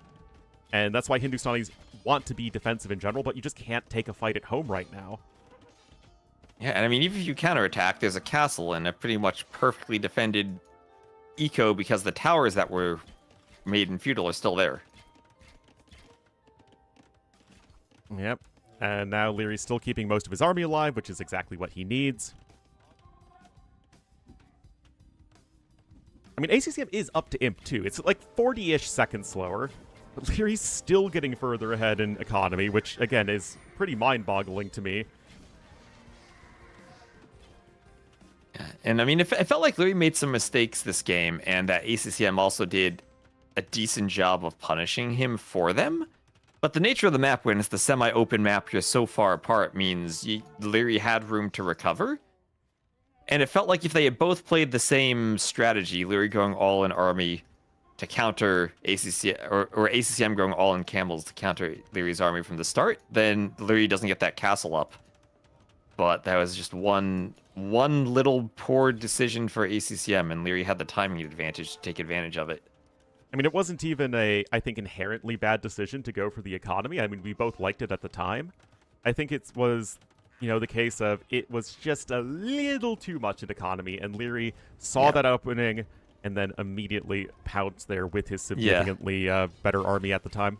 S1: And that's why Hindustanis want to be defensive in general, but you just can't take a fight at home right now.
S2: Yeah, and I mean, even if you counterattack, there's a castle and a pretty much perfectly defended eco because the towers that were made in feudal are still there.
S1: Yep. And now Leary's still keeping most of his army alive, which is exactly what he needs. I mean, ACCM is up to Imp, too. It's like 40-ish seconds slower. But Leary's still getting further ahead in economy, which, again, is pretty mind-boggling to me.
S2: And I mean, it felt like Leary made some mistakes this game, and that ACCM also did a decent job of punishing him for them. But the nature of the map, when it's the semi-open map, you're so far apart, means Leary had room to recover. And it felt like if they had both played the same strategy, Leary going all in army to counter ACC, or ACCM going all in camels to counter Leary's army from the start, then Leary doesn't get that castle up. But that was just one little poor decision for ACCM, and Leary had the timing advantage to take advantage of it.
S1: I mean, it wasn't even I think, inherently bad decision to go for the economy. I mean, we both liked it at the time. I think it was, the case of it was just a little too much in economy, and Leary saw that opening and then immediately pounced there with his significantly better army at the time.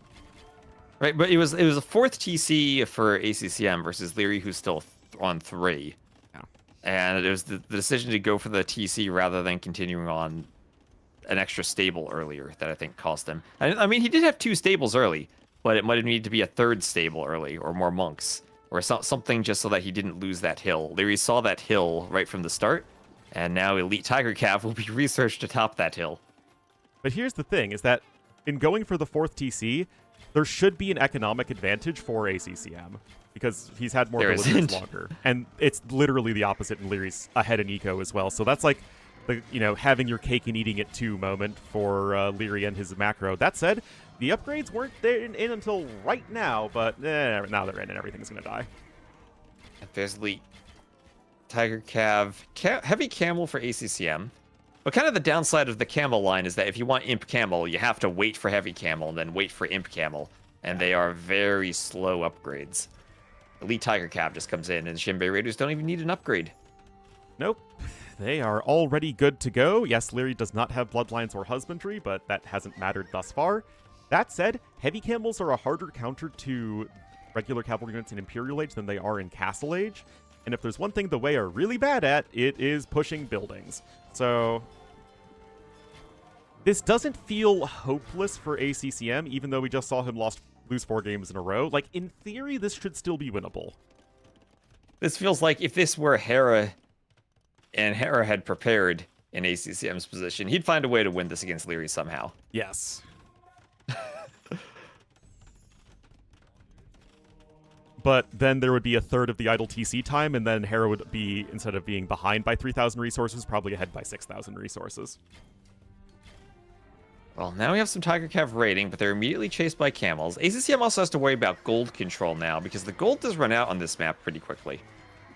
S2: Right, but it was a fourth TC for ACCM versus Leary, who's still on 3.
S1: Yeah.
S2: And it was the decision to go for the TC rather than continuing on an extra stable earlier that I think cost him. I mean, he did have 2 stables early, but it might have needed to be a 3rd stable early, or more monks, or something just so that he didn't lose that hill. Leary saw that hill right from the start, and now Elite Tiger Cav will be researched to top that hill.
S1: But here's the thing, is that in going for the 4th TC, there should be an economic advantage for ACCM, because he's had more villagers longer. And it's literally the opposite in Leary's ahead in eco as well. So that's like the, having your cake and eating it too moment for Leary and his macro. That said, the upgrades weren't there in until right now, but now they're in and everything's going to die.
S2: There's Elite Tiger Cav, Heavy Camel for ACCM. But kind of the downside of the Camel line is that if you want Imp Camel, you have to wait for Heavy Camel and then wait for Imp Camel. And they are very slow upgrades. Elite Tiger Cav just comes in, and Shinbei Raiders don't even need an upgrade.
S1: Nope. They are already good to go. Yes, Leary does not have Bloodlines or Husbandry, but that hasn't mattered thus far. That said, Heavy Camels are a harder counter to regular cavalry units in Imperial Age than they are in Castle Age. And if there's one thing the Wei are really bad at, it is pushing buildings. So this doesn't feel hopeless for ACCM, even though we just saw him lose 4 games in a row. Like, in theory, this should still be winnable.
S2: This feels like if this were Hera, and Hera had prepared in ACCM's position, he'd find a way to win this against Leary somehow.
S1: Yes. But then there would be a third of the idle TC time, and then Hera would be, instead of being behind by 3,000 resources, probably ahead by 6,000 resources.
S2: Well, now we have some Tiger Cav raiding, but they're immediately chased by camels. ACCM also has to worry about gold control now, because the gold does run out on this map pretty quickly.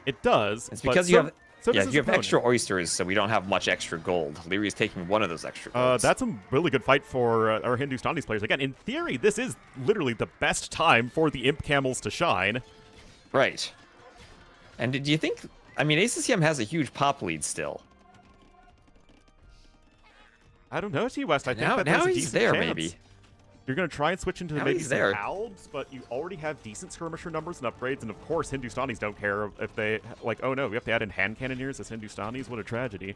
S1: It does.
S2: It's because you have extra oysters, so we don't have much extra gold. Leary is taking one of those extra golds.
S1: That's a really good fight for our Hindustani's players. Again, in theory, this is literally the best time for the Imp Camels to shine.
S2: Right. And do you think... I mean, ACCM has a huge pop lead still.
S1: I don't know, T-West. I think that
S2: now
S1: there's a
S2: he's
S1: decent
S2: there,
S1: chance.
S2: maybe.
S1: You're going to try and switch into
S2: Now
S1: maybe
S2: he's
S1: some
S2: there.
S1: Albs, but you already have decent skirmisher numbers and upgrades, and of course Hindustanis don't care if they, like, oh no, we have to add in hand cannoneers as Hindustanis? What a tragedy.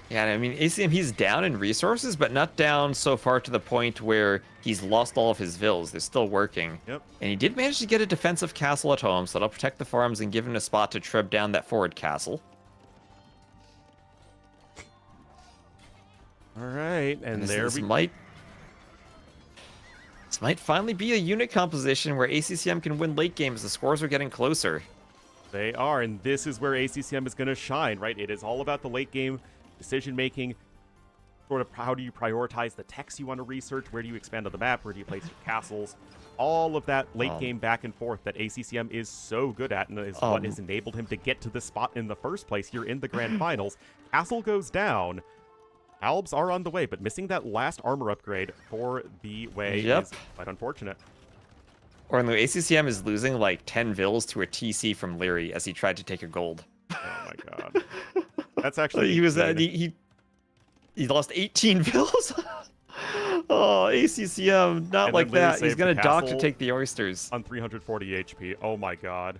S2: Yeah, I mean, ACM, he's down in resources, but not down so far to the point where he's lost all of his vills. They're still working.
S1: Yep.
S2: And he did manage to get a defensive castle at home, so that'll protect the farms and give him a spot to treb down that forward castle.
S1: All right, and there
S2: This might finally be a unit composition where ACCM can win late games. The scores are getting closer.
S1: They are, and this is where ACCM is going to shine, right? It is all about the late game decision-making, sort of how do you prioritize the techs you want to research, where do you expand on the map, where do you place your castles, all of that late game back and forth that ACCM is so good at and is what has enabled him to get to this spot in the first place here in the Grand Finals. Castle goes down. Albs are on the way, but missing that last armor upgrade for the Wei is quite unfortunate.
S2: Ornlu, ACCM is losing like 10 vills to a TC from Leary as he tried to take a gold.
S1: Oh my god. That's actually...
S2: he lost 18 vills? Oh, ACCM, not like that. He's going to dock to take the oysters.
S1: On 340 HP. Oh my god.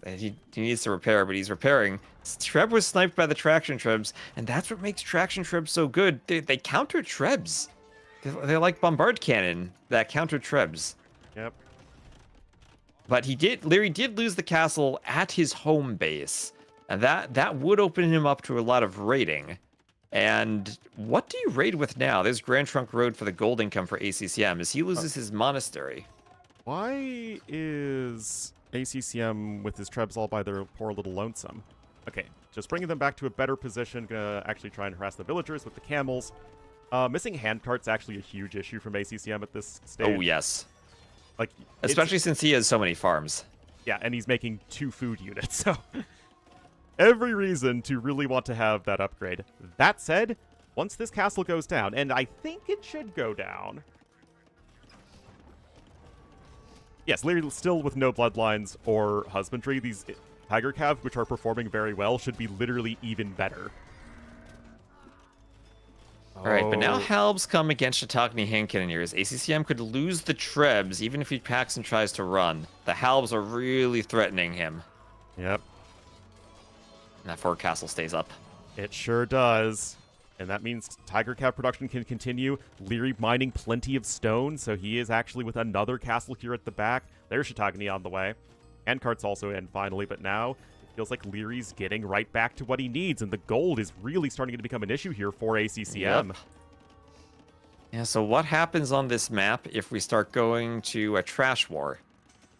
S2: He needs to repair, but he's repairing. Treb was sniped by the traction trebs, and that's what makes traction trebs so good. They counter trebs. They're like bombard cannon that counter trebs.
S1: Yep.
S2: But Leary did lose the castle at his home base, and that would open him up to a lot of raiding. And what do you raid with now? There's Grand Trunk Road for the gold income for ACCM as he loses his monastery.
S1: Why is ACCM with his trebs all by their poor little lonesome? Okay, just bringing them back to a better position. Gonna actually try and harass the villagers with the camels. Missing handcart's actually a huge issue from ACCM at this stage.
S2: Oh, yes.
S1: Like,
S2: Especially since he has so many farms.
S1: Yeah, and he's making 2 food units, so every reason to really want to have that upgrade. That said, once this castle goes down, and I think it should go down. Yes, literally still with no bloodlines or husbandry, these tiger calves, which are performing very well, should be literally even better.
S2: Alright, but now
S1: Oh.
S2: Halbs come against Shiitake hand cannoneers. ACCM could lose the Trebs even if he packs and tries to run. The Halbs are really threatening him.
S1: Yep,
S2: And that Fort Castle stays up.
S1: it sure does. And that means tiger calf production can continue. Leary mining plenty of stone, so he is actually with another castle here at the back. There's Shiitake on the way. Handcart's also in finally, but now it feels like Leary's getting right back to what he needs, and the gold is really starting to become an issue here for ACCM.
S2: Yep. Yeah, so what happens on this map if we start going to a trash war?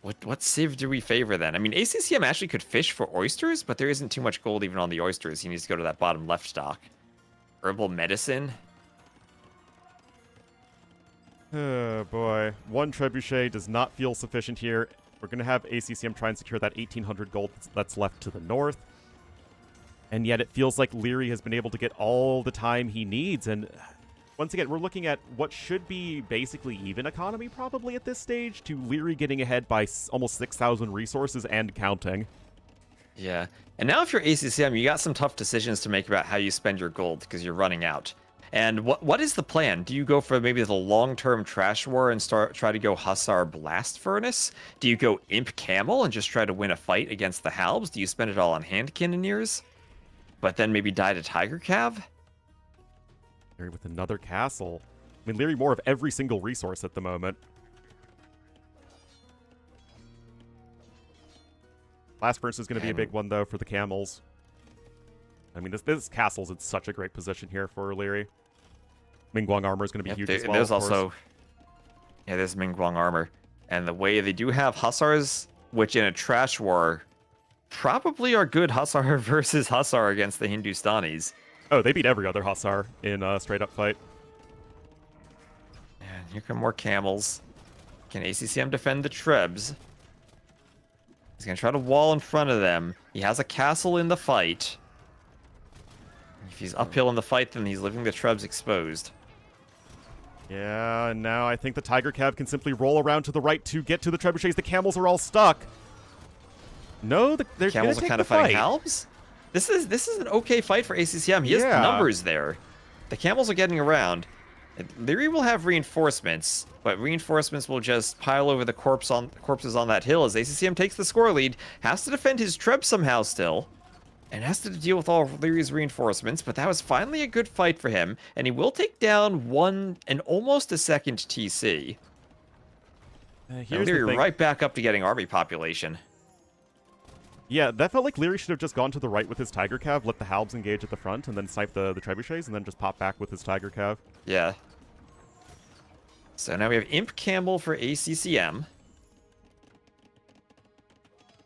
S2: What civ do we favor then? I mean, ACCM actually could fish for oysters, but there isn't too much gold even on the oysters. He needs to go to that bottom left dock. Herbal medicine?
S1: Oh boy. One trebuchet does not feel sufficient here. We're going to have ACCM try and secure that 1,800 gold that's left to the north. And yet it feels like Leary has been able to get all the time he needs. And once again, we're looking at what should be basically even economy probably at this stage to Leary getting ahead by almost 6,000 resources and counting.
S2: Yeah. And now if you're ACCM, you got some tough decisions to make about how you spend your gold because you're running out. And what is the plan? Do you go for maybe the long-term trash war and try to go Hussar Blast Furnace? Do you go Imp Camel and just try to win a fight against the Halbs? Do you spend it all on hand cannoneers? But then maybe die to Tiger Cav?
S1: Leary with another castle. I mean, Leary more of every single resource at the moment. Blast Furnace is going to be a big one, though, for the camels. I mean, this castle's in such a great position here for Leary. Mingguang armor is going to be huge as well,
S2: There's
S1: of course.
S2: also... Yeah, there's Mingguang armor. And the way they do have Hussars, which in a trash war probably are good Hussar versus Hussar against the Hindustanis.
S1: Oh, they beat every other Hussar in a straight-up fight.
S2: And here come more camels. Can ACCM defend the Trebs? He's going to try to wall in front of them. He has a castle in the fight. If he's uphill in the fight, then he's leaving the Trebs exposed.
S1: Yeah, and now I think the Tiger Cav can simply roll around to the right to get to the trebuchets. The camels are all stuck. No, they're
S2: Camels
S1: gonna
S2: are
S1: take
S2: kind
S1: the
S2: of fighting
S1: fight.
S2: Halbs? This is an okay fight for ACCM. He has the
S1: Yeah.
S2: numbers there. The camels are getting around. Leary will have reinforcements, but reinforcements will just pile over the corpses on that hill as ACCM takes the score lead, has to defend his Treb somehow still, and has to deal with all of Leary's reinforcements, but that was finally a good fight for him, and he will take down one and almost a second TC. And
S1: Here's the
S2: Leary
S1: thing.
S2: right back up to getting army population.
S1: Yeah, that felt like Leary should have just gone to the right with his Tiger Cav, let the Halbs engage at the front, and then snipe the trebuchets, and then just pop back with his Tiger Cav.
S2: Yeah. So now we have Imp Campbell for ACCM.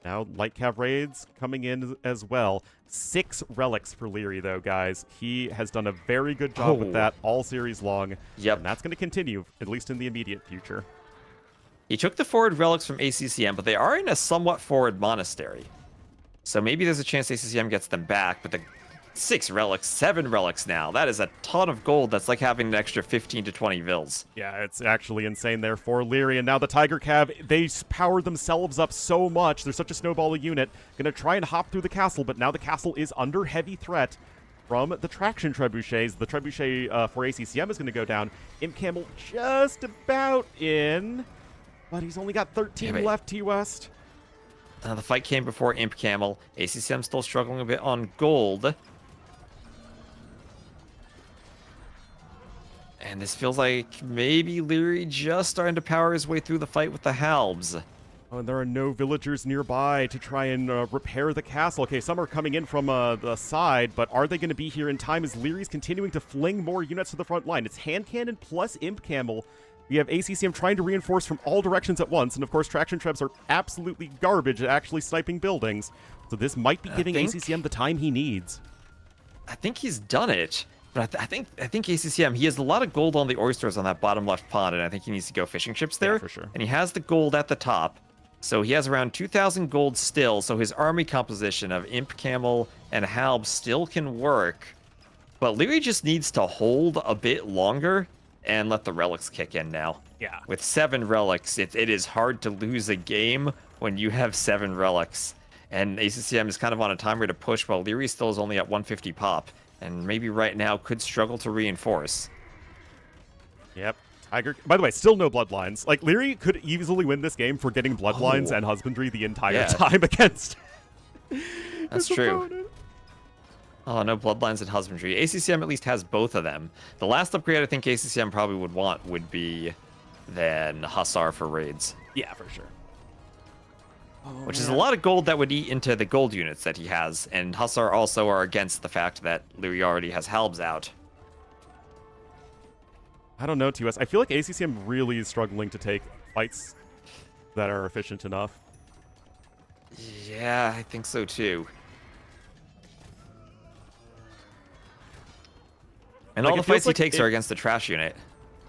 S1: Now, Light Cav raids coming in as well. 6 relics for Leary, though, guys. He has done a very good job with
S2: Oh.
S1: that all series long.
S2: Yep.
S1: And that's going to continue, at least in the immediate future.
S2: He took the forward relics from ACCM, but they are in a somewhat forward monastery. So maybe there's a chance ACCM gets them back, but the 6 relics, 7 relics now. That is a ton of gold. That's like having an extra 15 to 20 vils.
S1: Yeah, it's actually insane there for Leary. And now the Tiger Cav, they powered themselves up so much. They're such a snowball unit. Going to try and hop through the castle, but now the castle is under heavy threat from the traction trebuchets. The trebuchet for ACCM is going to go down. Imp Camel just about in, but he's only got 13
S2: Yeah, but-
S1: left, T-West.
S2: The fight came before Imp Camel. ACCM still struggling a bit on gold. And this feels like maybe Leary just starting to power his way through the fight with the Halbs.
S1: Oh, and there are no villagers nearby to try and repair the castle. Okay, some are coming in from the side, but are they going to be here in time as Leary's continuing to fling more units to the front line? It's hand cannon plus imp camel. We have ACCM trying to reinforce from all directions at once, and of course traction trebs are absolutely garbage at actually sniping buildings. So this might be giving ACCM the time he needs.
S2: I think he's done it. But I think ACCM, he has a lot of gold on the oysters on that bottom left pond, and I think he needs to go fishing ships there.
S1: Yeah, for sure.
S2: And he has the gold at the top. So he has around 2,000 gold still, so his army composition of Imp Camel and Halb still can work. But Leary just needs to hold a bit longer and let the relics kick in now.
S1: Yeah.
S2: With 7 relics, it is hard to lose a game when you have 7 relics. And ACCM is kind of on a timer to push while Leary still is only at 150 pop. And maybe right now could struggle to reinforce.
S1: Yep. Tiger. By the way, still no bloodlines. Like, Leary could easily win this game for getting bloodlines and husbandry the entire time against.
S2: That's true. Oh, no bloodlines and husbandry. ACCM at least has both of them. The last upgrade I think ACCM probably would want would be then Hussar for raids.
S1: Yeah, for sure.
S2: Which is a lot of gold that would eat into the gold units that he has. And Hussar also are against the fact that Leary already has Halbs out.
S1: I don't know, TOS. I feel like ACCM really is struggling to take fights that are efficient enough.
S2: Yeah, I think so too. And
S1: Like,
S2: all the
S1: it feels
S2: fights he
S1: like
S2: takes are against the trash unit.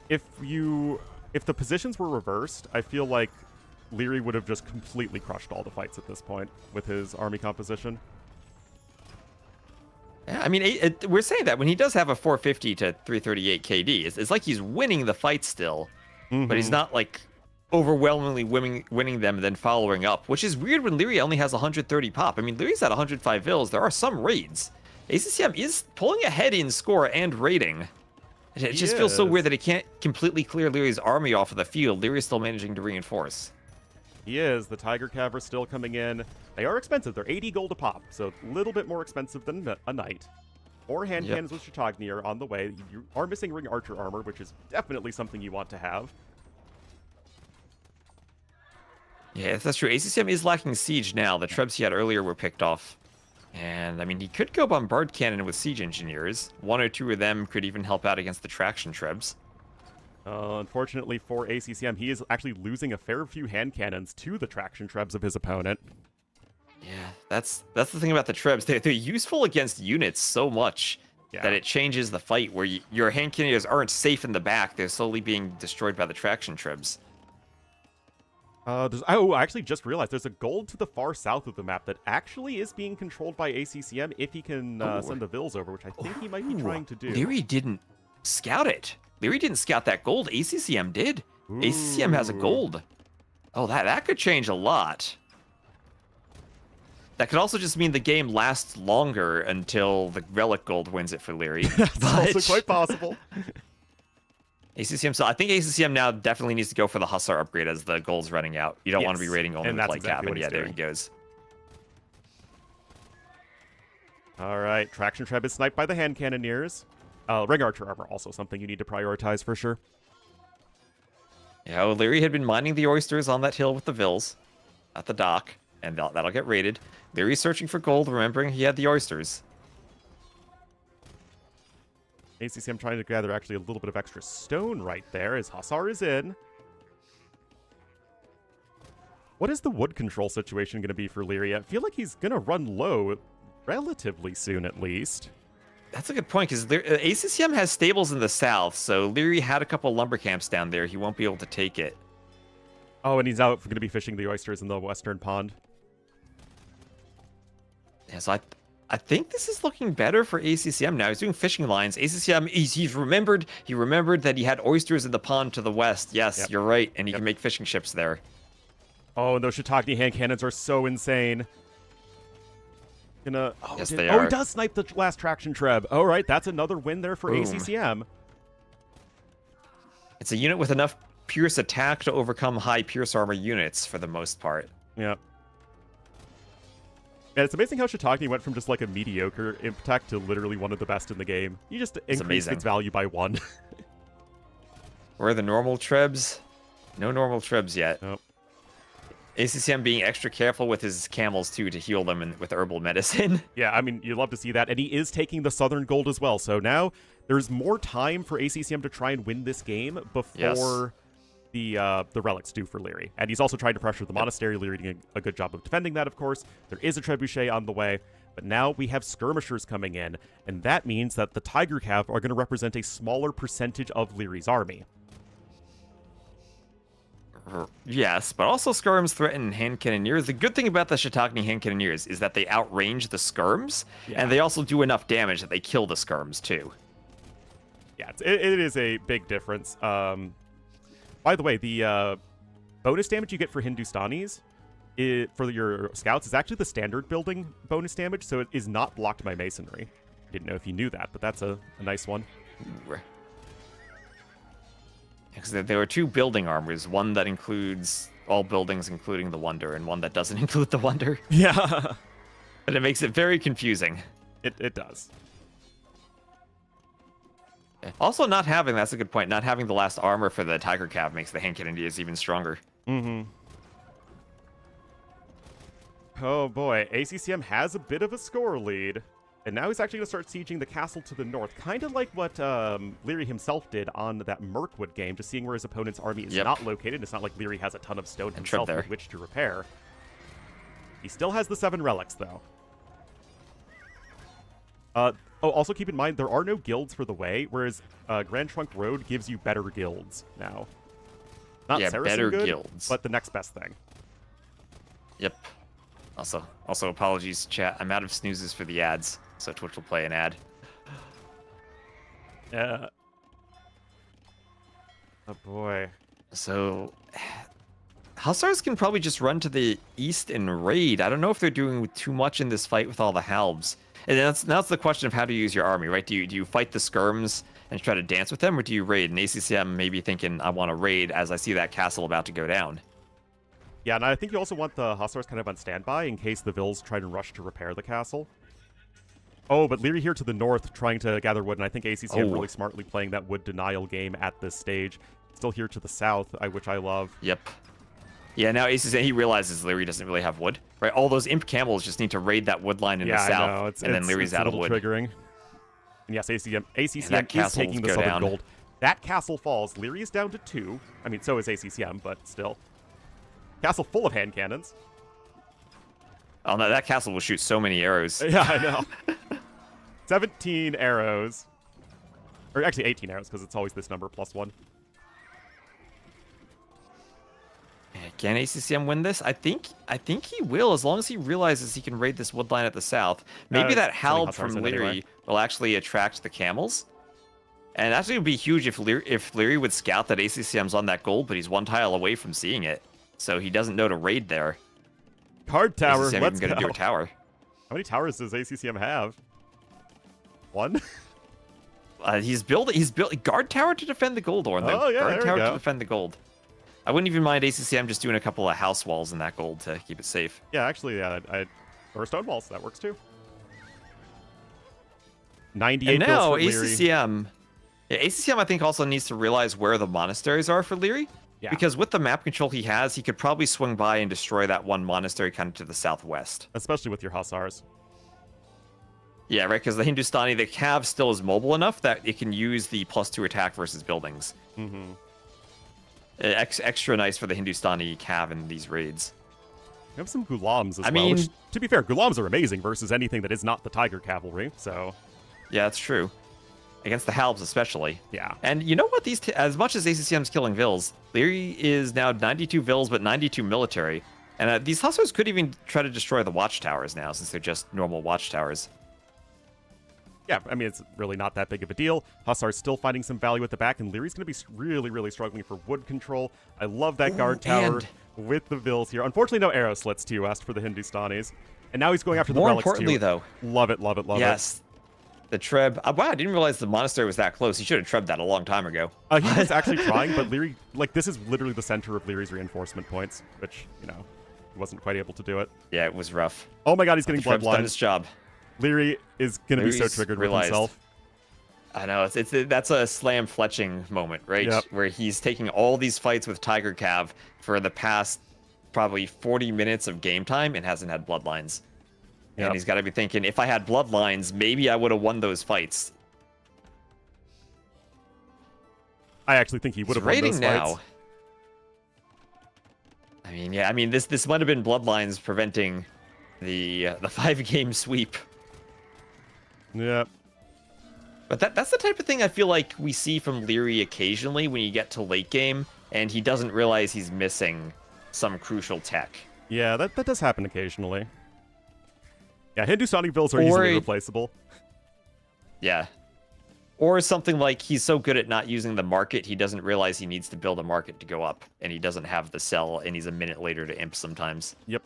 S1: If the positions were reversed, I feel like Leary would have just completely crushed all the fights at this point with his army composition.
S2: Yeah, I mean, we're saying that when he does have a 450 to 338 KD, it's like he's winning the fight still, but he's not like overwhelmingly winning them and then following up, which is weird when Leary only has 130 pop. I mean, Leary's at 105 vills. There are some raids. ACCM is pulling ahead in score and rating. It just feels so weird that he can't completely clear Leary's army off of the field. Leary's still managing to reinforce.
S1: He is. The Tiger Cav are still coming in. They are expensive. They're 80 gold a pop, so a little bit more expensive than a knight. 4 hand cannons with Chautauqua are on the way. You are missing ring archer armor, which is definitely something you want to have.
S2: Yeah, that's true. ACCM is lacking siege now. The trebs he had earlier were picked off. And, I mean, he could go bombard cannon with siege engineers. 1 or 2 of them could even help out against the traction trebs.
S1: Unfortunately for ACCM, he is actually losing a fair few hand cannons to the traction trebs of his opponent.
S2: Yeah, that's the thing about the trebs. They're useful against units so much that it changes the fight where your hand cannons aren't safe in the back. They're slowly being destroyed by the traction trebs.
S1: I actually just realized there's a gold to the far south of the map that actually is being controlled by ACCM if he can send the vills over, which I think he might be trying to do.
S2: Leary didn't scout it. Leary didn't scout that gold. ACCM did. ACCM has a gold. Oh, that could change a lot. That could also just mean the game lasts longer until the relic gold wins it for Leary.
S1: That's also quite possible.
S2: ACCM, so I think ACCM now definitely needs to go for the Hussar upgrade as the gold's running out. You don't want to be raiding only with light cap, and yeah, there he goes.
S1: All right, traction treb is sniped by the hand cannoneers. Ring archer armor also something you need to prioritize for sure.
S2: Yeah, Leary had been mining the oysters on that hill with the vills at the dock, and that'll get raided. Leary's searching for gold, remembering he had the oysters.
S1: ACCM trying to gather actually a little bit of extra stone right there as Hussar is in. What is the wood control situation going to be for Leary? I feel like he's going to run low relatively soon at least.
S2: That's a good point, because ACCM has stables in the south, so Leary had a couple lumber camps down there. He won't be able to take it.
S1: Oh, and he's out going to be fishing the oysters in the western pond.
S2: Yeah, so I think this is looking better for ACCM now. He's doing fishing lines. ACCM, he remembered that he had oysters in the pond to the west. Yes, you're right, and he can make fishing ships there.
S1: Oh, and those Chautauqua hand cannons are so insane.
S2: Yes, they are.
S1: Oh, he does snipe the last traction treb. All right, that's another win there for ACCM.
S2: It's a unit with enough pierce attack to overcome high pierce armor units for the most part.
S1: Yeah. And it's amazing how Chautauqua went from just like a mediocre imp attack to literally one of the best in the game. You just increased its value by 1.
S2: Where are the normal trebs? No normal trebs yet.
S1: Nope.
S2: ACCM being extra careful with his camels too to heal them with herbal medicine.
S1: Yeah, I mean, you'd love to see that. And he is taking the Southern Gold as well. So now there's more time for ACCM to try and win this game before the relics do for Leary. And he's also trying to pressure the Monastery. Leary doing a good job of defending that, of course. There is a Trebuchet on the way. But now we have skirmishers coming in. And that means that the Tiger Cav are going to represent a smaller percentage of Leary's army.
S2: Yes, but also skirms threaten hand cannoneers. The good thing about the Shiitake hand cannoneers is that they outrange the skirms, and they also do enough damage that they kill the skirms too.
S1: Yeah, it is a big difference. By the way, the bonus damage you get for Hindustanis for your scouts is actually the standard building bonus damage, so it is not blocked by masonry. Didn't know if you knew that, but that's a nice one.
S2: Because there are two building armors, one that includes all buildings, including the Wonder, and one that doesn't include the Wonder.
S1: Yeah.
S2: And it makes it very confusing.
S1: It does.
S2: Also, that's a good point, not having the last armor for the Tiger Cav makes the hand cannoneers even stronger.
S1: Mm-hmm. Oh boy, ACCM has a bit of a score lead. And now he's actually going to start sieging the castle to the north, kind of like what Leary himself did on that Mirkwood game, just seeing where his opponent's army is not located. It's not like Leary has a ton of stone himself with which to repair. He still has the 7 relics, though. Also keep in mind, there are no guilds for the way, whereas Grand Trunk Road gives you better guilds now. Not Saracen
S2: better
S1: good,
S2: guilds.
S1: but the next best thing.
S2: Yep. Also, apologies, chat. I'm out of snoozes for the ads, so Twitch will play an ad.
S1: Oh boy.
S2: So, Hussars can probably just run to the east and raid. I don't know if they're doing too much in this fight with all the halbs. And that's the question of how to use your army, right? Do you fight the skirms and try to dance with them, or do you raid? And ACCM may be thinking, I want to raid as I see that castle about to go down.
S1: Yeah, and I think you also want the Hussars kind of on standby in case the Vils try to rush to repair the castle. Oh, but Leary here to the north trying to gather wood, and I think ACCM really smartly playing that wood denial game at this stage. Still here to the south, which I love.
S2: Yep. Yeah, now ACCM, he realizes Leary doesn't really have wood, right? All those imp camels just need to raid that wood line in the south, and then Leary's out of wood.
S1: Triggering. And yes, ACCM is taking the
S2: go
S1: southern
S2: down.
S1: gold. That castle falls. Leary is down to 2. I mean, so is ACCM, but still. Castle full of hand cannons.
S2: Oh no, that castle will shoot so many arrows.
S1: Yeah, I know. 17 arrows. Or actually 18 arrows, because it's always this number plus 1.
S2: Can ACCM win this? I think he will, as long as he realizes he can raid this wood line at the south. Maybe that halb from Leary will actually attract the camels. And actually it would be huge if Leary would scout that ACCM's on that gold, but he's 1 tile away from seeing it. So he doesn't know to raid there.
S1: Card tower,
S2: ACCM
S1: let's
S2: go. Do a tower.
S1: How many towers does ACCM have? 1?
S2: He's built guard tower to defend the gold, Ornlu.
S1: Oh yeah,
S2: guard
S1: there
S2: tower
S1: we go.
S2: to defend the gold. I wouldn't even mind ACCM just doing a couple of house walls in that gold to keep it safe.
S1: Yeah, actually, or stone walls, that works too. 98
S2: and now
S1: for Leary.
S2: ACCM I think also needs to realize where the monasteries are for Leary.
S1: Yeah.
S2: Because with the map control he has, he could probably swing by and destroy that one monastery kind of to the southwest.
S1: Especially with your Hussars.
S2: Yeah, right, because the Hindustani, the Cav still is mobile enough that it can use the +2 attack versus buildings.
S1: Mm-hmm.
S2: Extra nice for the Hindustani Cav in these raids.
S1: We have some Gulams as well, which, to be fair, Gulams are amazing versus anything that is not the Tiger Cavalry, so...
S2: Yeah, that's true. Against the Halbs especially.
S1: Yeah.
S2: And you know what? As much as ACCM's killing Vils, Leary is now 92 Vils, but 92 military. And these Hussars could even try to destroy the watchtowers now, since they're just normal watchtowers.
S1: Yeah, I mean, it's really not that big of a deal. Hussar's still finding some value at the back, and Leary's going to be really, really struggling for wood control. I love that guard tower with the Vils here. Unfortunately, no arrow slits to West for the Hindustanis. And now he's going after the relics,
S2: More importantly,
S1: too.
S2: though.
S1: Love it, love it, love it.
S2: Yes. The Treb. Wow, I didn't realize the monastery was that close. He should have Trebbed that a long time ago.
S1: He was actually trying, but Leary, this is literally the center of Leary's reinforcement points, which, he wasn't quite able to do it.
S2: Yeah, it was rough.
S1: Oh my god, he's getting
S2: Trebb's done his
S1: bloodlines.
S2: job.
S1: Leary is going to be so triggered with himself.
S2: I know, that's a Slam Fletching moment, right?
S1: Yep.
S2: Where he's taking all these fights with Tiger Cav for the past probably 40 minutes of game time and hasn't had bloodlines.
S1: Yep.
S2: And he's got to be thinking, if I had bloodlines, maybe I would have won those fights.
S1: I actually think he would have won those fights.
S2: I mean, yeah, I mean, this might have been bloodlines preventing the 5-game sweep.
S1: Yeah.
S2: But that's the type of thing I feel like we see from Leary occasionally when you get to late game and he doesn't realize he's missing some crucial tech.
S1: Yeah, that does happen occasionally. Yeah, Hindustani builds are easily replaceable.
S2: Yeah. Or something like he's so good at not using the market, he doesn't realize he needs to build a market to go up, and he doesn't have the sell, and he's a minute later to imp sometimes.
S1: Yep.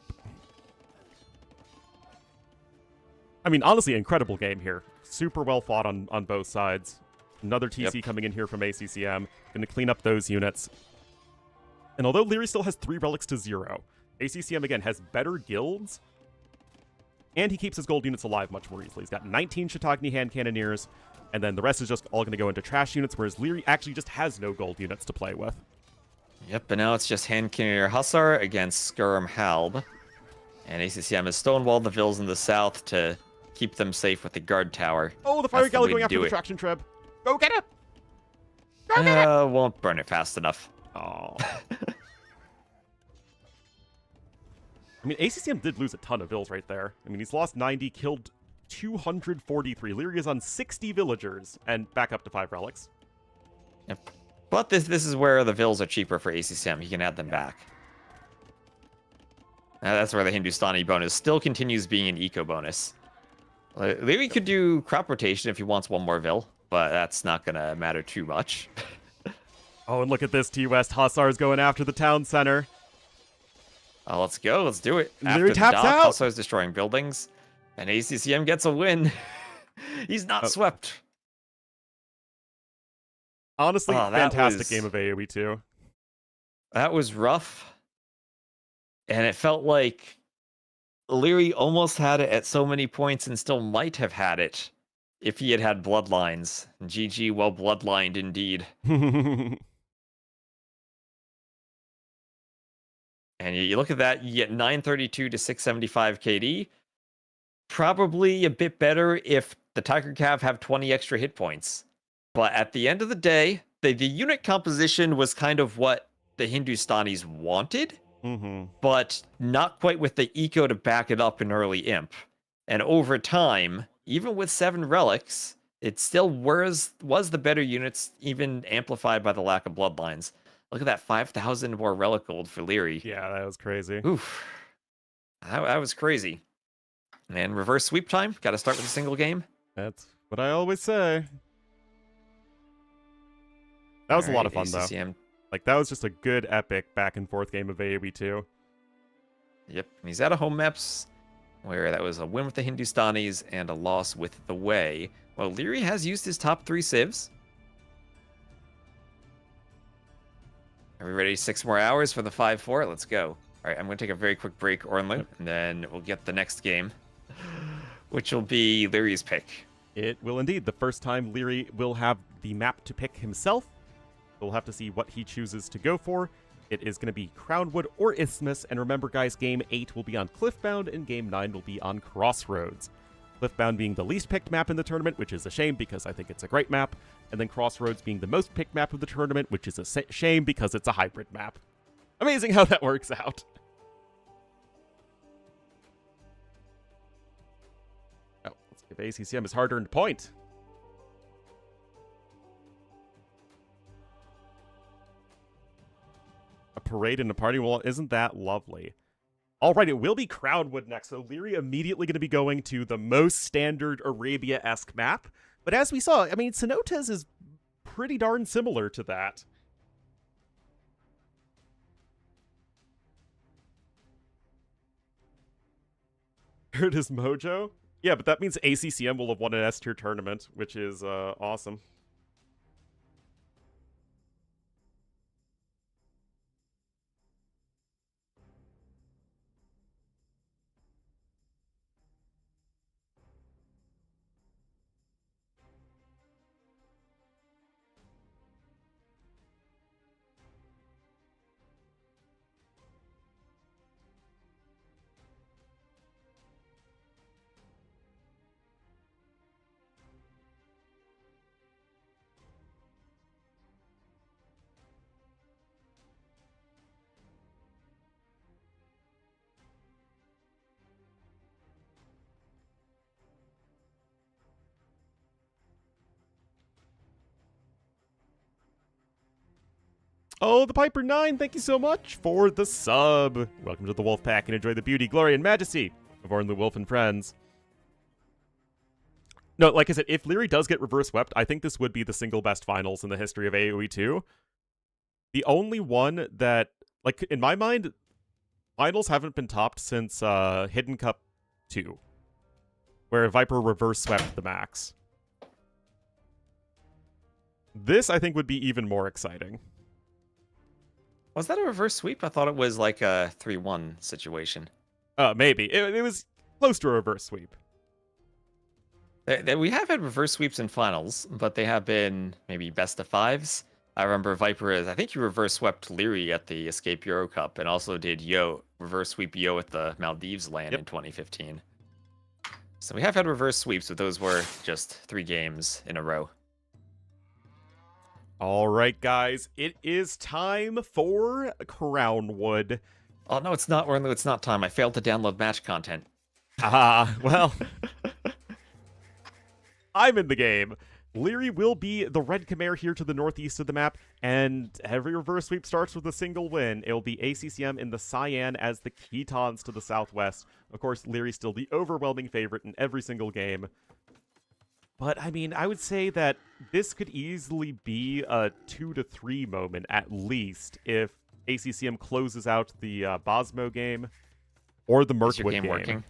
S1: I mean, honestly, incredible game here. Super well fought on both sides. Another TC coming in here from ACCM. Going to clean up those units. And although Leary still has 3 relics to 0, ACCM, again, has better guilds. And he keeps his gold units alive much more easily. He's got 19 Chautauqua hand cannoneers, and then the rest is just all going to go into trash units, whereas Leary actually just has no gold units to play with.
S2: Yep, but now it's just hand cannoneer Hussar against Skirm Halb. And ACCM has stonewalled the Vils in the south to keep them safe with the guard tower.
S1: Oh, the Fire Galley going after the traction treb. Go get it!
S2: Go get it! Won't burn it fast enough.
S1: Oh. I mean, ACCM did lose a ton of Vils right there. I mean, he's lost 90, killed 243. Leary is on 60 villagers, and back up to 5 relics.
S2: Yep. But this is where the Vils are cheaper for ACCM. He can add them back. Now that's where the Hindustani bonus still continues being an eco bonus. Leary could do crop rotation if he wants one more Vil, but that's not going to matter too much.
S1: Oh, and look at this, T-West. Hussar's going after the town center.
S2: Oh, let's go. Let's do it.
S1: Leary taps out.
S2: Hussar's destroying buildings, and ACCM gets a win. He's not swept.
S1: Honestly, fantastic game of AoE 2.
S2: That was rough. And it felt like Leary almost had it at so many points and still might have had it if he had had bloodlines. GG, well bloodlined indeed. And you look at that, you get 932 to 675 KD. Probably a bit better if the Tiger Cav have 20 extra hit points. But at the end of the day, the unit composition was kind of what the Hindustanis wanted, but not quite with the eco to back it up in early imp. And over time, even with 7 relics, it still was the better units, even amplified by the lack of bloodlines. Look at that 5,000 more relic gold for Leary.
S1: Yeah, that was crazy.
S2: Oof. That was crazy. And reverse sweep time, got to start with a single game.
S1: That's what I always say. That was a lot of fun,
S2: ACCM.
S1: though. Like, that was just a good, epic back-and-forth game of AoE 2.
S2: Yep, and he's out of home maps, where that was a win with the Hindustanis and a loss with the Way. Well, Leary has used his top 3 civs. Are we ready? 6 more hours for the 5-4? Let's go. All right, I'm going to take a very quick break, Ornlu, and then we'll get the next game, which will be Leary's pick.
S1: It will indeed. The first time Leary will have the map to pick himself. We'll have to see what he chooses to go for. It is going to be Crownwood or Isthmus, and remember, guys, Game 8 will be on Cliffbound, and Game 9 will be on Crossroads. Cliffbound being the least picked map in the tournament, which is a shame because I think it's a great map, and then Crossroads being the most picked map of the tournament, which is a shame because it's a hybrid map. Amazing how that works out. Oh, let's give ACCM his hard-earned point. A parade and a party, well, isn't that lovely? All right, it will be Crownwood next, so Leary immediately going to be going to the most standard Arabia-esque map. But as we saw, I mean, Cenotes is pretty darn similar to that. Here it is, Mojo. Yeah, but that means ACCM will have won an S-tier tournament, which is awesome. Oh, the Piper 9, thank you so much for the sub. Welcome to the Wolf Pack and enjoy the beauty, glory, and majesty of Ornlu Wolf and friends. No, like I said, if Leary does get reverse swept, I think this would be the single best finals in the history of AoE 2. The only one that, like, in my mind, finals haven't been topped since Hidden Cup 2, where Viper reverse swept the max. This, I think, would be even more exciting.
S2: Was that a reverse sweep? I thought it was like a 3-1 situation.
S1: Maybe. It was close to a reverse sweep.
S2: We have had reverse sweeps in finals, but they have been maybe best of fives. I remember Viper I think you reverse swept Leary at the Escape Euro Cup and also did reverse sweep Yo at the Maldives LAN in 2015. So we have had reverse sweeps, but those were just 3 games in a row.
S1: All right, guys, it is time for Crownwood.
S2: Oh, no, it's not, Ornlu. It's not time. I failed to download match content.
S1: Well, I'm in the game. Leary will be the red Khmer here to the northeast of the map, and every reverse sweep starts with a single win. It'll be ACCM in the cyan as the Ketons to the southwest. Of course, Leary's still the overwhelming favorite in every single game. But, I mean, I would say that this could easily be a 2-3 moment, at least, if ACCM closes out the Bosmo game or the Mirkwood game.
S2: Working?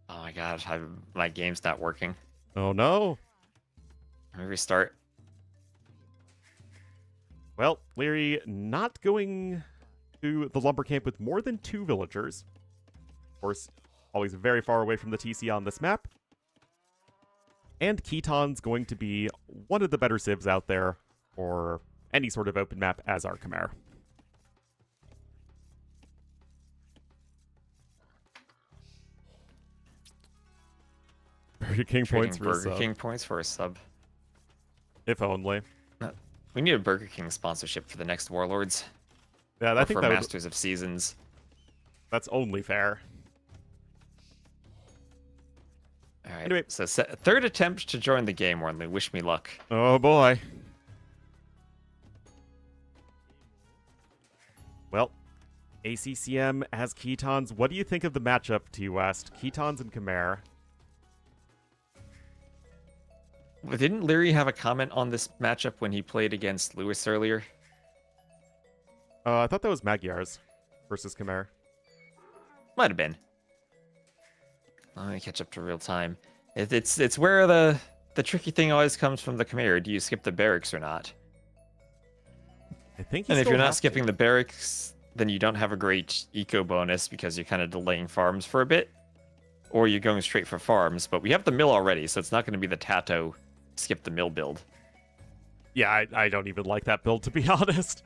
S2: Oh my god, my game's not working.
S1: Oh no.
S2: Let me restart.
S1: Well, Leary not going to the lumber camp with more than 2 villagers. Of course, always very far away from the TC on this map. And Keton's going to be one of the better civs out there for any sort of open map as our Khmer. Burger King points for a sub.
S2: Burger King points for a sub.
S1: If only.
S2: We need a Burger King sponsorship for the next Warlords.
S1: Yeah, I think
S2: for
S1: that
S2: Masters of Seasons.
S1: That's only fair.
S2: All right.
S1: Anyway.
S2: So third attempt to join the game, Ornlu. Wish me luck.
S1: Oh boy. Well, ACCM has Ketons. What do you think of the matchup, T-West? Ketons and Khmer.
S2: Didn't Leary have a comment on this matchup when he played against Lewis earlier?
S1: I thought that was Magyars versus Khmer.
S2: Might have been. Let me catch up to real time. It's where the tricky thing always comes from the Khmer. Do you skip the barracks or not?
S1: I think.
S2: And if you're not skipping the barracks, then you don't have a great eco bonus because you're kind of delaying farms for a bit, or you're going straight for farms. But we have the mill already, so it's not going to be the Tato skip the mill build.
S1: Yeah, I don't even like that build, to be honest.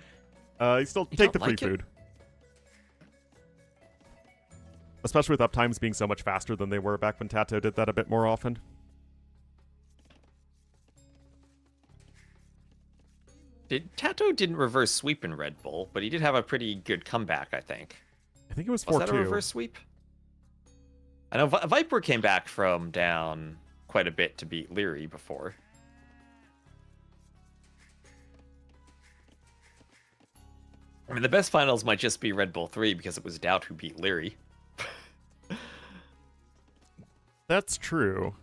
S1: You still take the free food. Especially with uptimes being so much faster than they were back when Tato did that a bit more often.
S2: Tato didn't reverse sweep in Red Bull, but he did have a pretty good comeback, I think.
S1: I think it was 4-2.
S2: Was that a reverse sweep? I know Viper came back from down quite a bit to beat Leary before. I mean, the best finals might just be Red Bull 3 because it was Doubt who beat Leary.
S1: That's true.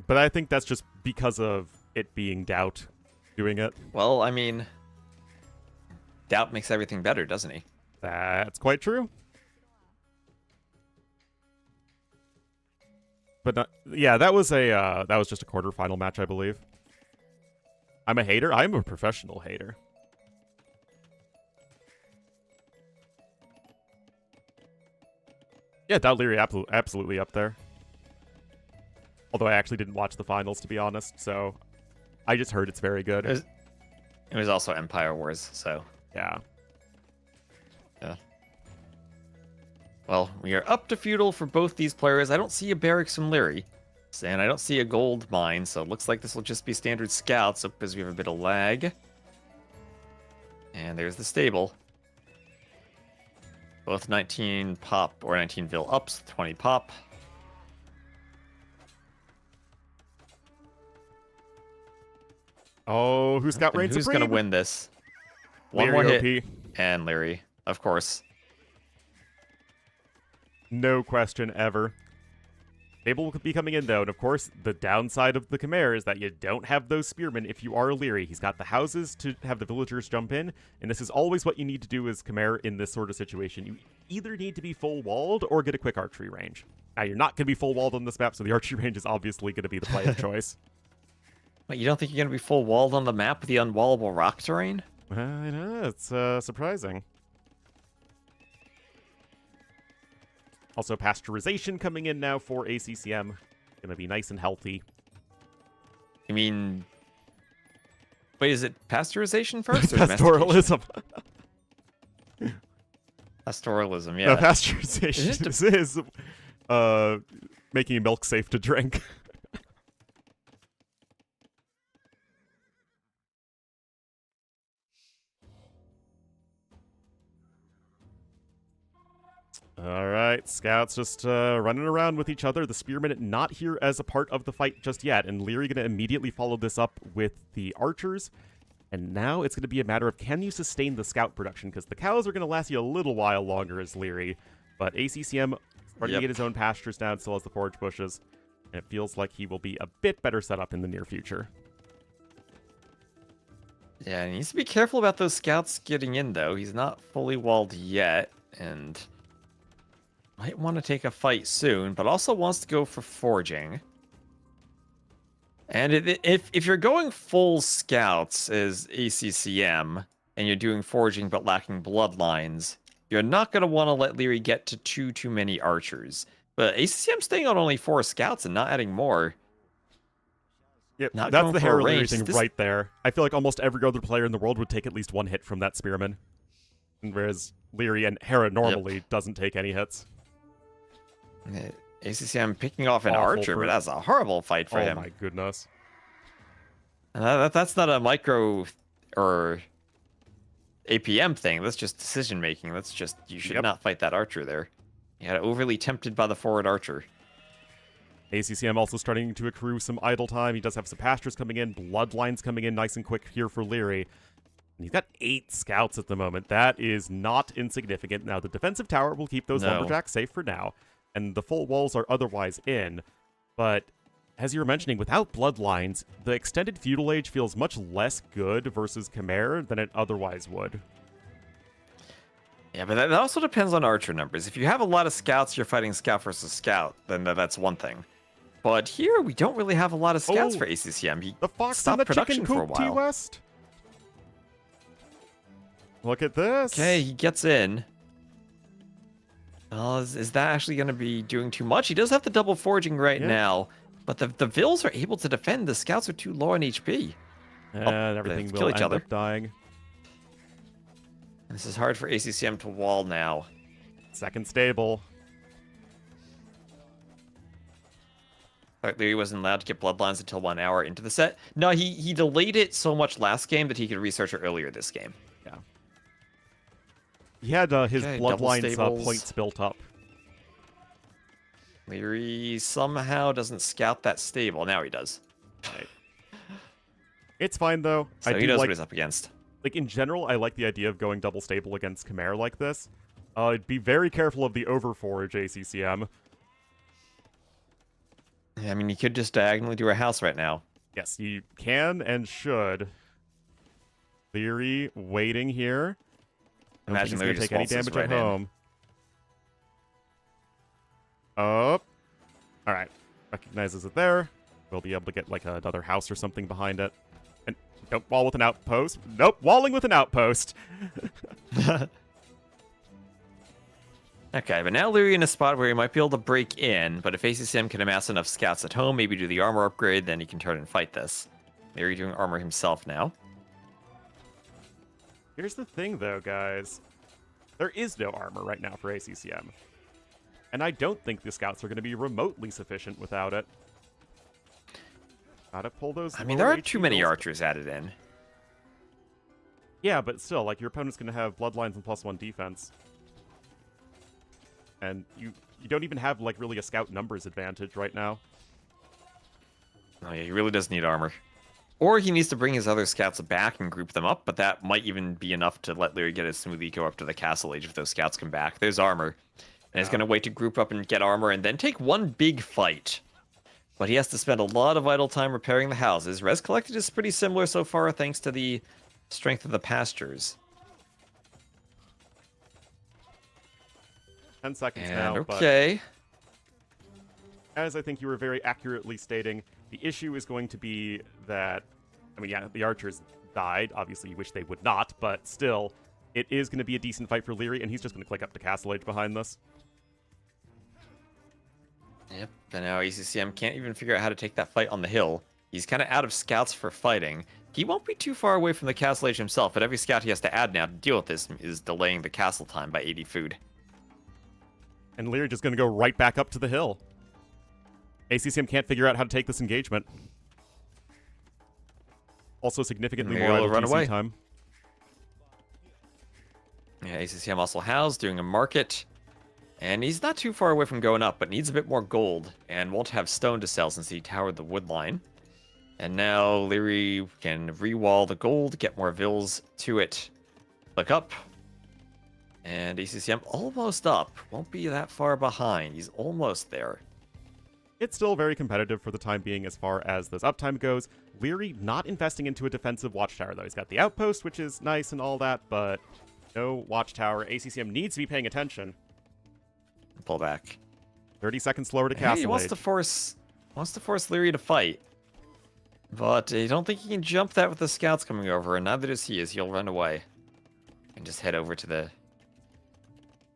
S1: But I think that's just because of it being Doubt doing it.
S2: Well, I mean, Doubt makes everything better, doesn't he?
S1: That's quite true. But yeah, that was just a quarterfinal match, I believe. I'm a hater. I'm a professional hater. Yeah, Doubt Leary absolutely up there. Although I actually didn't watch the finals, to be honest, so I just heard it's very good.
S2: It was also Empire Wars, so
S1: yeah.
S2: Yeah. Well, we are up to feudal for both these players. I don't see a barracks from Leary, and I don't see a gold mine, so it looks like this will just be standard scouts because we have a bit of lag. And there's the stable. Both 19 pop or 19 vil ups, 20 pop.
S1: Oh, who's got range
S2: Who's
S1: supreme?
S2: gonna win this? One
S1: Leary
S2: more
S1: OP.
S2: hit, and Leary, of course.
S1: No question ever. Fable will be coming in, though, and of course, the downside of the Khmer is that you don't have those spearmen if you are Leary. He's got the houses to have the villagers jump in, and this is always what you need to do as Khmer in this sort of situation. You either need to be full-walled or get a quick archery range. Now, you're not going to be full-walled on this map, so the archery range is obviously going to be the play of choice.
S2: Wait, you don't think you're going to be full walled on the map with the unwallable rock terrain?
S1: I know, it's surprising. Also, pasteurization coming in now for ACCM. Gonna be nice and healthy.
S2: I mean... Wait, is it pasteurization first or
S1: Pastoralism.
S2: Pastoralism, yeah.
S1: No, pasteurization is making milk safe to drink. Alright, scouts just running around with each other. The spearmen not here as a part of the fight just yet, and Leary gonna immediately follow this up with the archers. And now it's gonna be a matter of can you sustain the scout production, because the cows are gonna last you a little while longer as Leary. But ACCM starting to get his own pastures down, still has the forage bushes. And it feels like he will be a bit better set up in the near future.
S2: Yeah, he needs to be careful about those scouts getting in, though. He's not fully walled yet, and might want to take a fight soon, but also wants to go for foraging. And if you're going full scouts as ACCM, and you're doing foraging but lacking bloodlines, you're not going to want to let Leary get to too many archers. But ACCM staying on only 4 scouts and not adding more.
S1: Yep,
S2: Not
S1: that's
S2: going
S1: the
S2: for a
S1: Hera Leary
S2: range.
S1: thing right there. I feel like almost every other player in the world would take at least one hit from that spearman. And whereas Leary and Hera normally doesn't take any hits.
S2: ACCM picking off an
S1: Awful
S2: archer, but that's a horrible fight for him.
S1: Oh my goodness.
S2: That's not a micro or APM thing. That's just decision making. That's just, you should not fight that archer there. You got overly tempted by the forward archer.
S1: ACCM also starting to accrue some idle time. He does have some pastures coming in, bloodlines coming in nice and quick here for Leary. And he's got 8 scouts at the moment. That is not insignificant. Now, the defensive tower will keep those lumberjacks safe for now, and the full walls are otherwise in. But as you were mentioning, without bloodlines, the extended feudal age feels much less good versus Khmer than it otherwise would.
S2: Yeah, but that also depends on archer numbers. If you have a lot of scouts, you're fighting scout versus scout, then that's one thing. But here, we don't really have a lot of scouts for ACCM. He
S1: the fox
S2: stopped
S1: and the
S2: production
S1: chicken
S2: for a
S1: coop,
S2: while.
S1: T-West. Look at this.
S2: Okay, he gets in. Is that actually going to be doing too much? He does have the double foraging right now, but the Vills are able to defend. The scouts are too low on HP.
S1: And everything will end up dying.
S2: This is hard for ACCM to wall now.
S1: Second stable.
S2: He wasn't allowed to get bloodlines until 1 hour into the set. No, he delayed it so much last game that he could research it earlier this game.
S1: Yeah. He had his bloodlines points built up.
S2: Leary somehow doesn't scout that stable. Now he does.
S1: Right. It's fine, though.
S2: So he knows what he's up against.
S1: Like, in general, I like the idea of going double stable against Khmer like this. Be very careful of the overforage, ACCM.
S2: I mean, you could just diagonally do a house right now.
S1: Yes, you can and should. Leary waiting here.
S2: Imagine Leary
S1: going to
S2: just
S1: take any damage
S2: right
S1: at home. Oh. Alright. Recognizes it there. We'll be able to get, like, another house or something behind it. And don't wall with an outpost. Nope, walling with an outpost.
S2: Okay, but now Leary in a spot where he might be able to break in, but if ACCM can amass enough scouts at home, maybe do the armor upgrade, then he can turn and fight this. Leary doing armor himself now.
S1: Here's the thing, though, guys. There is no armor right now for ACCM. And I don't think the scouts are going to be remotely sufficient without it. Gotta pull those.
S2: I mean, there aren't too many archers added in.
S1: Yeah, but still, like, your opponent's going to have bloodlines and +1 defense. And you don't even have, like, really a scout numbers advantage right now.
S2: Oh, yeah, he really does need armor. Or he needs to bring his other scouts back and group them up, but that might even be enough to let Leary get a smooth eco up to the castle age if those scouts come back. There's armor. And he's going to wait to group up and get armor and then take one big fight. But he has to spend a lot of idle time repairing the houses. Res collected is pretty similar so far thanks to the strength of the pastures.
S1: 10 seconds
S2: And
S1: now.
S2: okay.
S1: But as I think you were very accurately stating, the issue is going to be that, I mean, yeah, the archers died. Obviously, you wish they would not, but still, it is going to be a decent fight for Leary, and he's just going to click up to Castle Age behind this.
S2: Yep, and now ACCM can't even figure out how to take that fight on the hill. He's kind of out of scouts for fighting. He won't be too far away from the castle age himself, but every scout he has to add now to deal with this is delaying the castle time by 80 food.
S1: And Leary just going to go right back up to the hill. ACCM can't figure out how to take this engagement. Also significantly more idle
S2: run
S1: TC
S2: away.
S1: time.
S2: Yeah, ACCM also housed, doing a market. And he's not too far away from going up, but needs a bit more gold, and won't have stone to sell since he towered the wood line. And now Leary can re-wall the gold, get more vills to it. Look up. And ACCM almost up. Won't be that far behind. He's almost there.
S1: It's still very competitive for the time being as far as this uptime goes. Leary not investing into a defensive watchtower, though. He's got the outpost, which is nice and all that, but no watchtower. ACCM needs to be paying attention.
S2: Pull back.
S1: 30 seconds slower to
S2: Hey,
S1: castle
S2: he wants
S1: age.
S2: to force Leary to fight. But I don't think he can jump that with the scouts coming over, and neither does he, as he'll run away. And just head over to the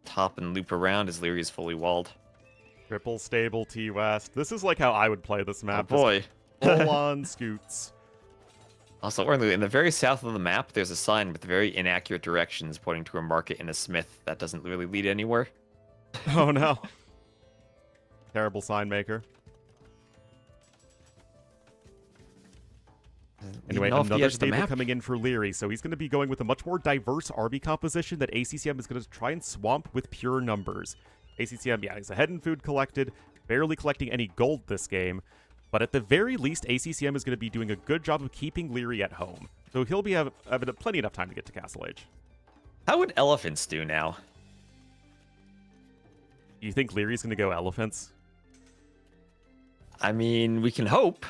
S2: top and loop around as Leary is fully walled.
S1: Triple stable T-West. This is like how I would play this
S2: Oh
S1: map.
S2: boy.
S1: Full on scoots.
S2: Also, Ornlu, in the very south of the map, there's a sign with very inaccurate directions pointing to a market and a smith that doesn't really lead anywhere.
S1: Oh no. Terrible sign maker. Anyway,
S2: Leading off the
S1: another
S2: edge of the
S1: stable
S2: map.
S1: coming in for Leary, so he's going to be going with a much more diverse army composition that ACCM is going to try and swamp with pure numbers. ACCM, yeah, he's ahead in food collected, barely collecting any gold this game, but at the very least, ACCM is going to be doing a good job of keeping Leary at home, so he'll be having plenty enough time to get to Castle Age.
S2: How would elephants do now?
S1: You think Leary's going to go elephants?
S2: I mean, we can hope.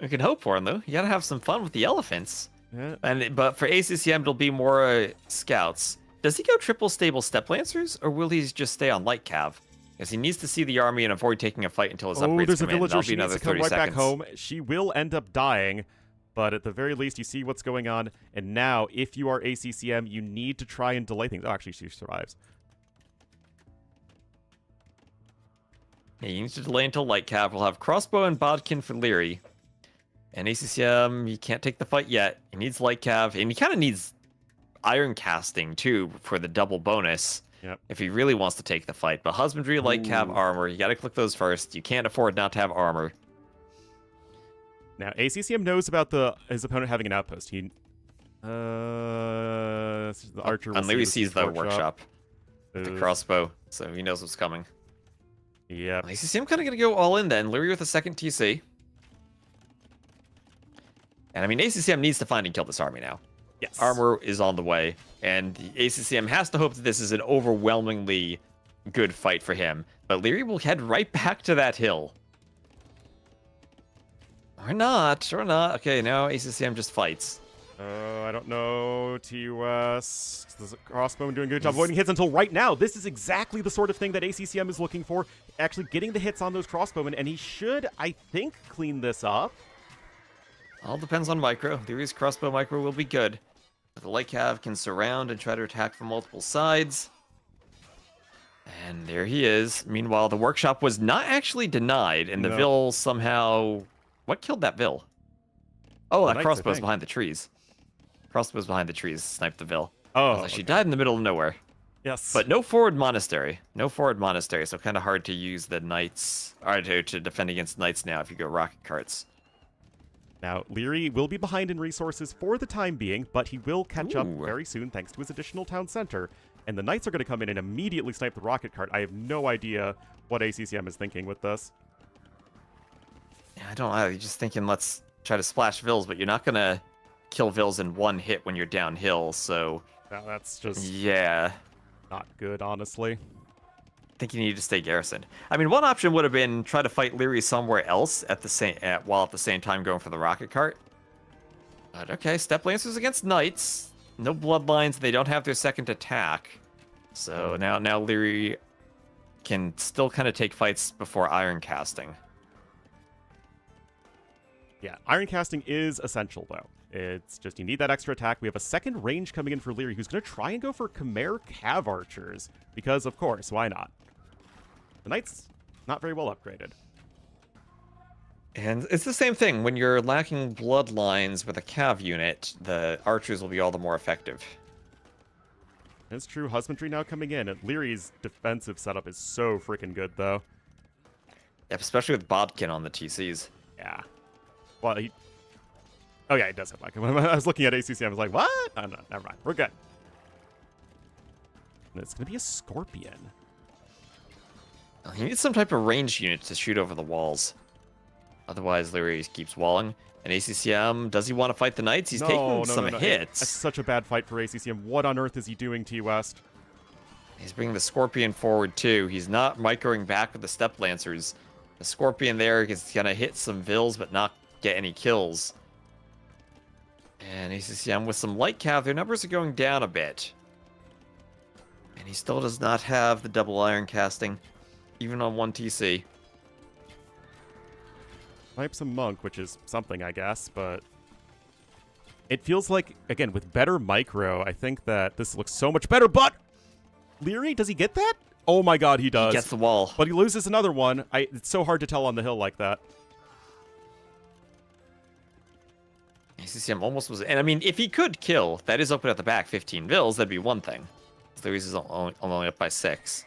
S2: We can hope, Ornlu. You gotta have some fun with the elephants.
S1: Yeah.
S2: But for ACCM, it'll be more scouts. Does he go triple stable step lancers, or will he just stay on light cav? Because he needs to see the army and avoid taking a fight until his upgrades
S1: there's a
S2: come in.
S1: villager.
S2: That'll
S1: She
S2: be
S1: needs
S2: another
S1: to come
S2: 30
S1: right back
S2: seconds.
S1: home. She will end up dying, but at the very least, you see what's going on. And now, if you are ACCM, you need to try and delay things. Oh, actually, she survives.
S2: Yeah, you need to delay until light cav. We'll have crossbow and bodkin for Leary. And ACCM, he can't take the fight yet. He needs light cav, and he kind of needs iron casting too for the double bonus.
S1: Yep.
S2: If he really wants to take the fight. But husbandry, light cav, armor, you gotta click those first. You can't afford not to have armor.
S1: Now, ACCM knows about his opponent having an outpost. The archer will
S2: And Leary
S1: see
S2: sees the workshop with the
S1: Uh,
S2: crossbow, so he knows what's coming.
S1: Yep.
S2: ACCM kind of gonna go all in then. Leary with a second TC. And I mean, ACCM needs to find and kill this army now.
S1: Yes.
S2: Armor is on the way, and the ACCM has to hope that this is an overwhelmingly good fight for him. But Leary will head right back to that hill. Or not, or not. Okay, now ACCM just fights.
S1: I don't know. TUS. The crossbowman doing a good job avoiding hits until right now. This is exactly the sort of thing that ACCM is looking for. Actually getting the hits on those crossbowmen, and he should, I think, clean this up.
S2: All depends on micro. Leary's crossbow micro will be good. The light cav can surround and try to attack from multiple sides. And there he is. Meanwhile, the workshop was not actually denied, and the
S1: No.
S2: Vil somehow... What killed that Vil? Oh, that
S1: Knights, I
S2: crossbow's
S1: think.
S2: behind the trees. Crossbow's behind the trees, sniped the Vil.
S1: Oh,
S2: She
S1: okay.
S2: died in the middle of nowhere.
S1: Yes.
S2: But no forward monastery. No forward monastery, so kind of hard to use the knights... Or to defend against knights now if you go rocket carts.
S1: Now, Leary will be behind in resources for the time being, but he will catch up
S2: Ooh.
S1: very soon thanks to his additional town center. And the Knights are going to come in and immediately snipe the rocket cart. I have no idea what ACCM is thinking with this.
S2: I don't know. You're just thinking, let's try to splash Vills, but you're not going to kill Vills in one hit when you're downhill, so...
S1: Now that's just
S2: Yeah.
S1: not good, honestly.
S2: I think you need to stay garrisoned. I mean, one option would have been try to fight Leary somewhere else while at the same time going for the rocket cart. But okay, Step Lancers against Knights. No bloodlines, they don't have their second attack. So now Leary can still kind of take fights before iron casting.
S1: Yeah, iron casting is essential, though. It's just you need that extra attack. We have a second range coming in for Leary, who's going to try and go for Khmer Cav Archers. Because, of course, why not? The Knight's not very well upgraded.
S2: And it's the same thing. When you're lacking bloodlines with a Cav unit, the archers will be all the more effective.
S1: It's true. Husbandry now coming in. And Leary's defensive setup is so freaking good, though.
S2: Yep, especially with Bodkin on the TCs.
S1: Yeah. Well, he... Oh, yeah, he does have like... When I was looking at ACC, I was like, what? Oh, no, never mind. We're good. And it's going to be a Scorpion.
S2: He needs some type of ranged unit to shoot over the walls. Otherwise, Leary keeps walling. And ACCM, does he want to fight the Knights? He's taking some hits.
S1: That's such a bad fight for ACCM. What on earth is he doing, T-West?
S2: He's bringing the Scorpion forward, too. He's not microing back with the Step Lancers. The Scorpion there is going to hit some Vills, but not get any kills. And ACCM with some light cav, their numbers are going down a bit. And he still does not have the double iron casting, even on 1 TC.
S1: Type some Monk, which is something, I guess, but... It feels like, again, with better micro, I think that this looks so much better, but... Leary, does he get that? Oh my god, he does.
S2: He gets the wall.
S1: But he loses another one. It's so hard to tell on the hill like that.
S2: ACCM almost was... And I mean, if he could kill, that is open at the back, 15 Vills, that'd be one thing. Leary's is only up by 6.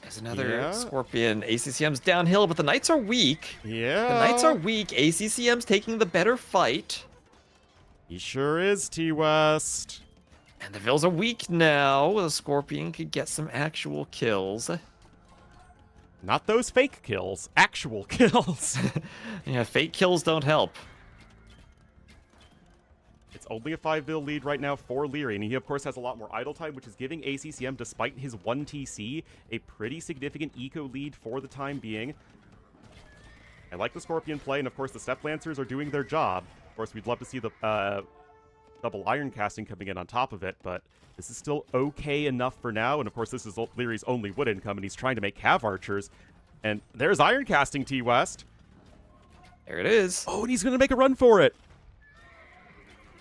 S2: There's another Scorpion. ACCM's downhill, but the Knights are weak.
S1: Yeah.
S2: The Knights are weak. ACCM's taking the better fight.
S1: He sure is, T-West.
S2: And the Vills are weak now. The Scorpion could get some actual kills.
S1: Not those fake kills. Actual kills.
S2: Yeah, fake kills don't help.
S1: It's only a 5-bill lead right now for Leary, and he, of course, has a lot more idle time, which is giving ACCM, despite his 1 TC, a pretty significant eco lead for the time being. I like the Scorpion play, and, of course, the Step Lancers are doing their job. Of course, we'd love to see the double iron casting coming in on top of it, but this is still okay enough for now, and, of course, this is Leary's only wood income, and he's trying to make Cav Archers. And there's iron casting, T-West.
S2: There it is.
S1: Oh, and he's going to make a run for it.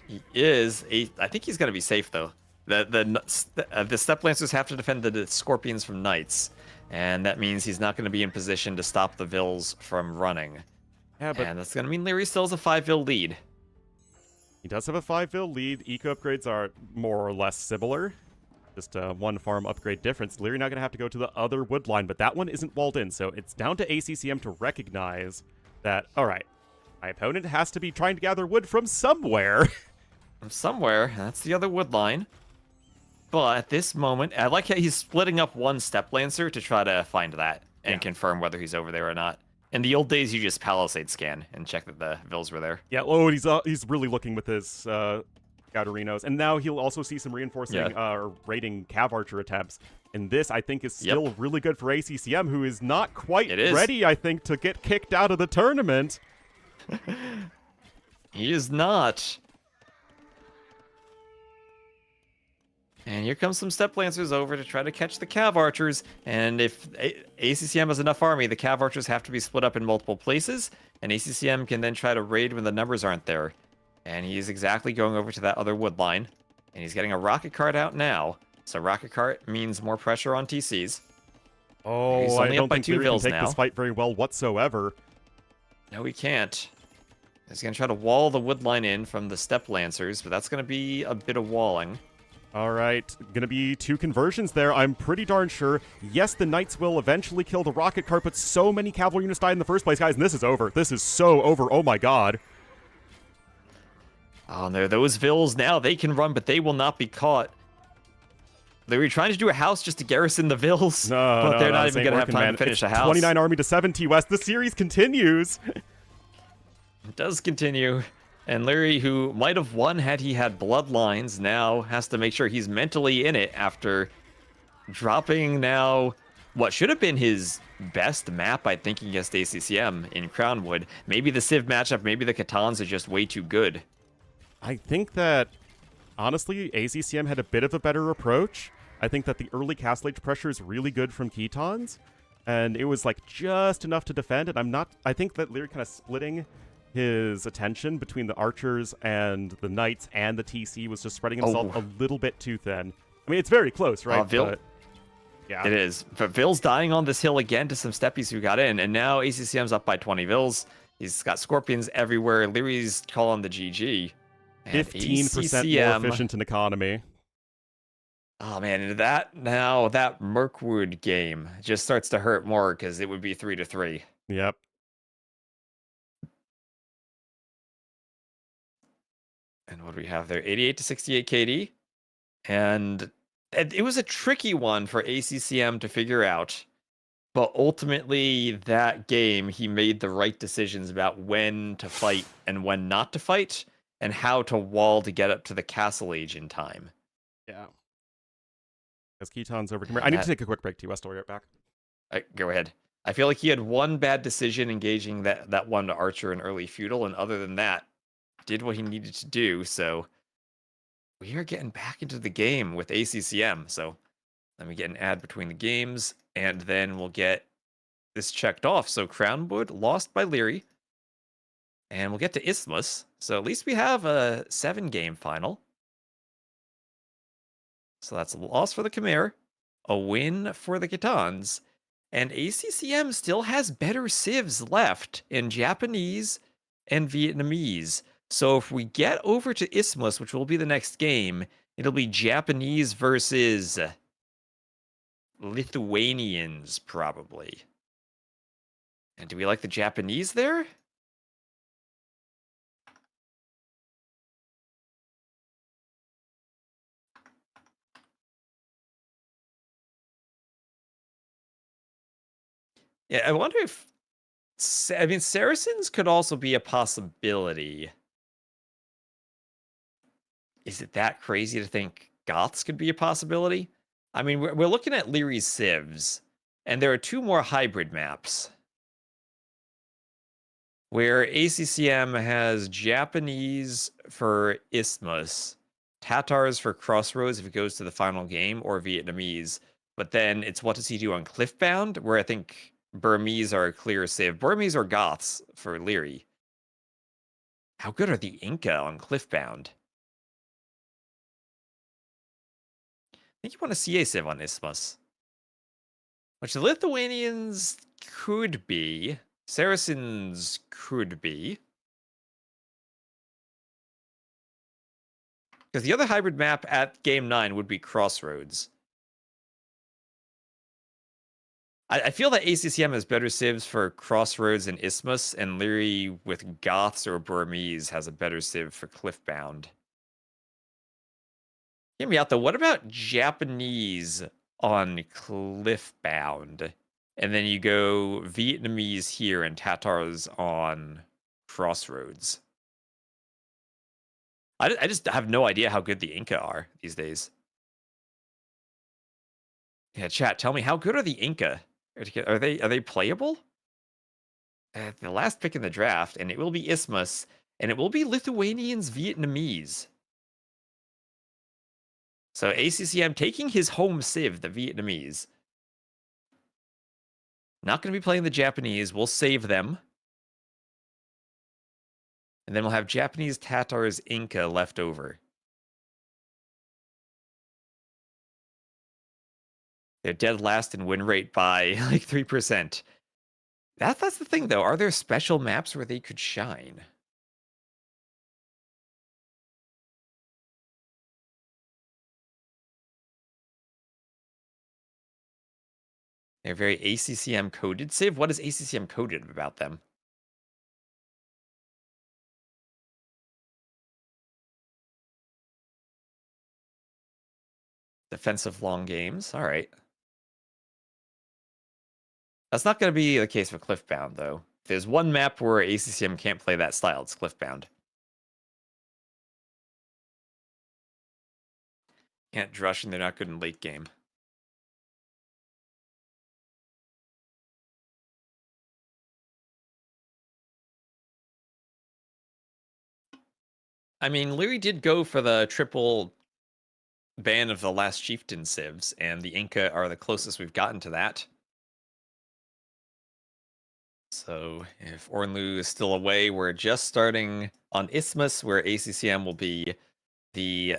S2: He is. I think he's going to be safe, though. The Step Lancers have to defend the Scorpions from Knights, and that means he's not going to be in position to stop the Vills from running.
S1: Yeah, but
S2: and that's going to mean Leary still has a 5-Vil lead.
S1: He does have a 5-Vil lead. Eco upgrades are more or less similar. Just one farm upgrade difference. Leary not going to have to go to the other wood line, but that one isn't walled in, so it's down to ACCM to recognize that, all right, my opponent has to be trying to gather wood from somewhere.
S2: From somewhere. That's the other wood line. But at this moment, I like how he's splitting up one Step Lancer to try to find that and confirm whether he's over there or not. In the old days, you just Palisade scan and check that the Vills were there.
S1: Yeah, oh, he's really looking with his Gauderinos. And now he'll also see some reinforcing or raiding Cav Archer attempts. And this, I think, is still really good for ACCM, who is not quite ready, I think, to get kicked out of the tournament.
S2: He is not. And here comes some Step Lancers over to try to catch the Cav Archers. And if ACCM has enough army, the Cav Archers have to be split up in multiple places. And ACCM can then try to raid when the numbers aren't there. And he's exactly going over to that other wood line. And he's getting a rocket cart out now. So rocket cart means more pressure on TCs.
S1: Oh, I don't think Leary can take this fight very well whatsoever.
S2: No, he can't. He's going to try to wall the wood line in from the Step Lancers, but that's going to be a bit of walling.
S1: All right, gonna be 2 conversions there, I'm pretty darn sure. Yes, the Knights will eventually kill the rocket cart, but so many cavalry units died in the first place, guys, and this is over. This is so over, oh my god.
S2: Oh, no, those Vills now, they can run, but they will not be caught. They were trying to do a house just to garrison the vills,
S1: No,
S2: but
S1: no,
S2: they're not
S1: this
S2: even
S1: ain't
S2: going to have
S1: working,
S2: time
S1: man.
S2: to finish
S1: It's
S2: a house.
S1: 29 army to 7 T West. The series continues.
S2: It does continue. And Larry, who might have won had he had bloodlines, now has to make sure he's mentally in it after dropping now what should have been his best map, I think, against ACCM in Crownwood. Maybe the Civ matchup, maybe the Catans are just way too good.
S1: I think that, honestly, ACCM had a bit of a better approach. I think that the early Castle Age pressure is really good from Ketons, and it was like just enough to defend. And I think that Leary kind of splitting his attention between the archers and the knights and the TC was just spreading himself a little bit too thin. I mean, it's very close, right?
S2: Vil,
S1: yeah,
S2: it is. But Vil's dying on this hill again to some steppies who got in, and now ACCM's up by 20 Vils. He's got scorpions everywhere. Leary's calling the GG.
S1: 15% more efficient in economy.
S2: Oh man, that Mirkwood game just starts to hurt more because it would be 3-3.
S1: Yep.
S2: And what do we have there? 88 to 68 KD. And it was a tricky one for ACCM to figure out. But ultimately, that game, he made the right decisions about when to fight and when not to fight, and how to wall to get up to the Castle Age in time.
S1: Yeah. As Keaton's over here. I need to take a quick break, T West. I'll be right back.
S2: Go ahead. I feel like he had one bad decision engaging that one to Archer and early Feudal, and other than that, did what he needed to do. So we are getting back into the game with ACCM. So let me get an ad between the games, and then we'll get this checked off. So Crownwood lost by Leary, and we'll get to Isthmus. So at least we have a 7-game final. So that's a loss for the Khmer, a win for the Khitans, and ACCM still has better civs left in Japanese and Vietnamese. So if we get over to Isthmus, which will be the next game, it'll be Japanese versus Lithuanians, probably. And do we like the Japanese there? Yeah, I wonder if... I mean, Saracens could also be a possibility. Is it that crazy to think Goths could be a possibility? I mean, we're looking at Leary's civs, and there are 2 more hybrid maps. Where ACCM has Japanese for Isthmus, Tatars for Crossroads if it goes to the final game, or Vietnamese. But then it's what does he do on Cliffbound, where I think Burmese are a clear save. Burmese or Goths for Leary. How good are the Inca on Cliffbound? I think you want to see a civ on Isthmus. Which the Lithuanians could be. Saracens could be. Because the other hybrid map at Game 9 would be Crossroads. I feel that ACCM has better civs for Crossroads and Isthmus, and Leary with Goths or Burmese has a better civ for Cliffbound. Hear me out though, what about Japanese on Cliffbound? And then you go Vietnamese here and Tatars on Crossroads. I just have no idea how good the Inca are these days. Yeah, chat, tell me, how good are the Inca? Are they playable? The last pick in the draft, and it will be Isthmus, and it will be Lithuanians Vietnamese. So ACCM taking his home civ, the Vietnamese. Not going to be playing the Japanese. We'll save them. And then we'll have Japanese, Tatars, Inca left over. They're dead last in win rate by like 3%. That's the thing, though. Are there special maps where they could shine? They're very ACCM coded. Civ, what is ACCM coded about them? Defensive long games. All right. That's not going to be the case for Cliffbound, though. If there's one map where ACCM can't play that style, it's Cliffbound. Can't drush, and they're not good in late game. I mean, Leary did go for the triple ban of the last Chieftain civs, and the Inca are the closest we've gotten to that. So if Ornlu is still away, we're just starting on Isthmus, where ACCM will be the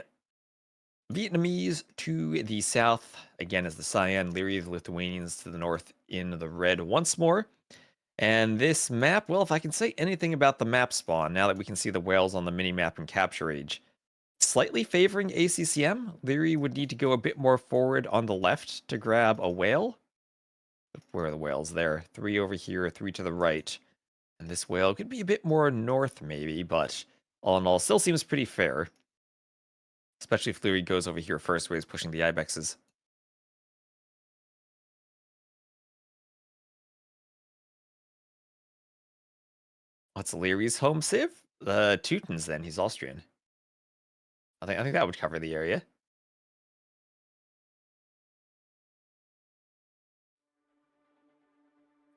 S2: Vietnamese to the south, again as the Cyan, Leary, the Lithuanians to the north in the red once more. And this map, well, if I can say anything about the map spawn, now that we can see the whales on the mini-map in Capture Age, slightly favoring ACCM. Leary would need to go a bit more forward on the left to grab a whale. Where are the whales? There. 3 over here, 3 to the right. And this whale could be a bit more north, maybe, but all in all, still seems pretty fair. Especially if Leary goes over here first, where he's pushing the ibexes. What's Leary's home civ? The Teutons, then. He's Austrian. I think that would cover the area.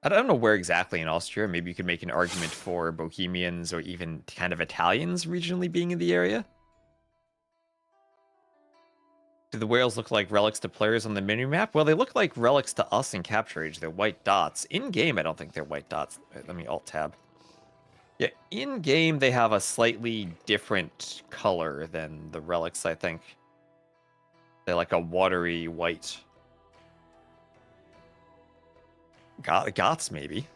S2: I don't know where exactly in Austria. Maybe you could make an argument for Bohemians or even kind of Italians regionally being in the area. Do the whales look like relics to players on the minimap? Well, they look like relics to us in Capture Age. They're white dots. In-game, I don't think they're white dots. Let me Alt-tab. Yeah, in-game, they have a slightly different color than the relics, I think. They're like a watery white. Goths, maybe.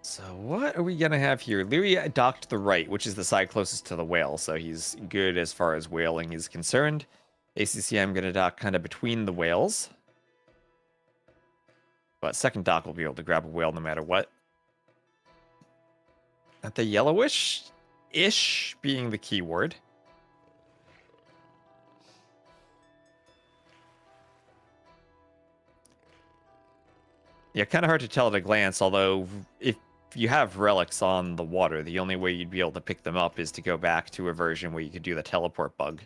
S2: So what are we going to have here? Leary docked to the right, which is the side closest to the whale, so he's good as far as whaling is concerned. ACCM going to dock kind of between the whales. But second dock will be able to grab a whale no matter what. At the yellowish-ish being the keyword. Yeah, kind of hard to tell at a glance, although if you have relics on the water, the only way you'd be able to pick them up is to go back to a version where you could do the teleport bug.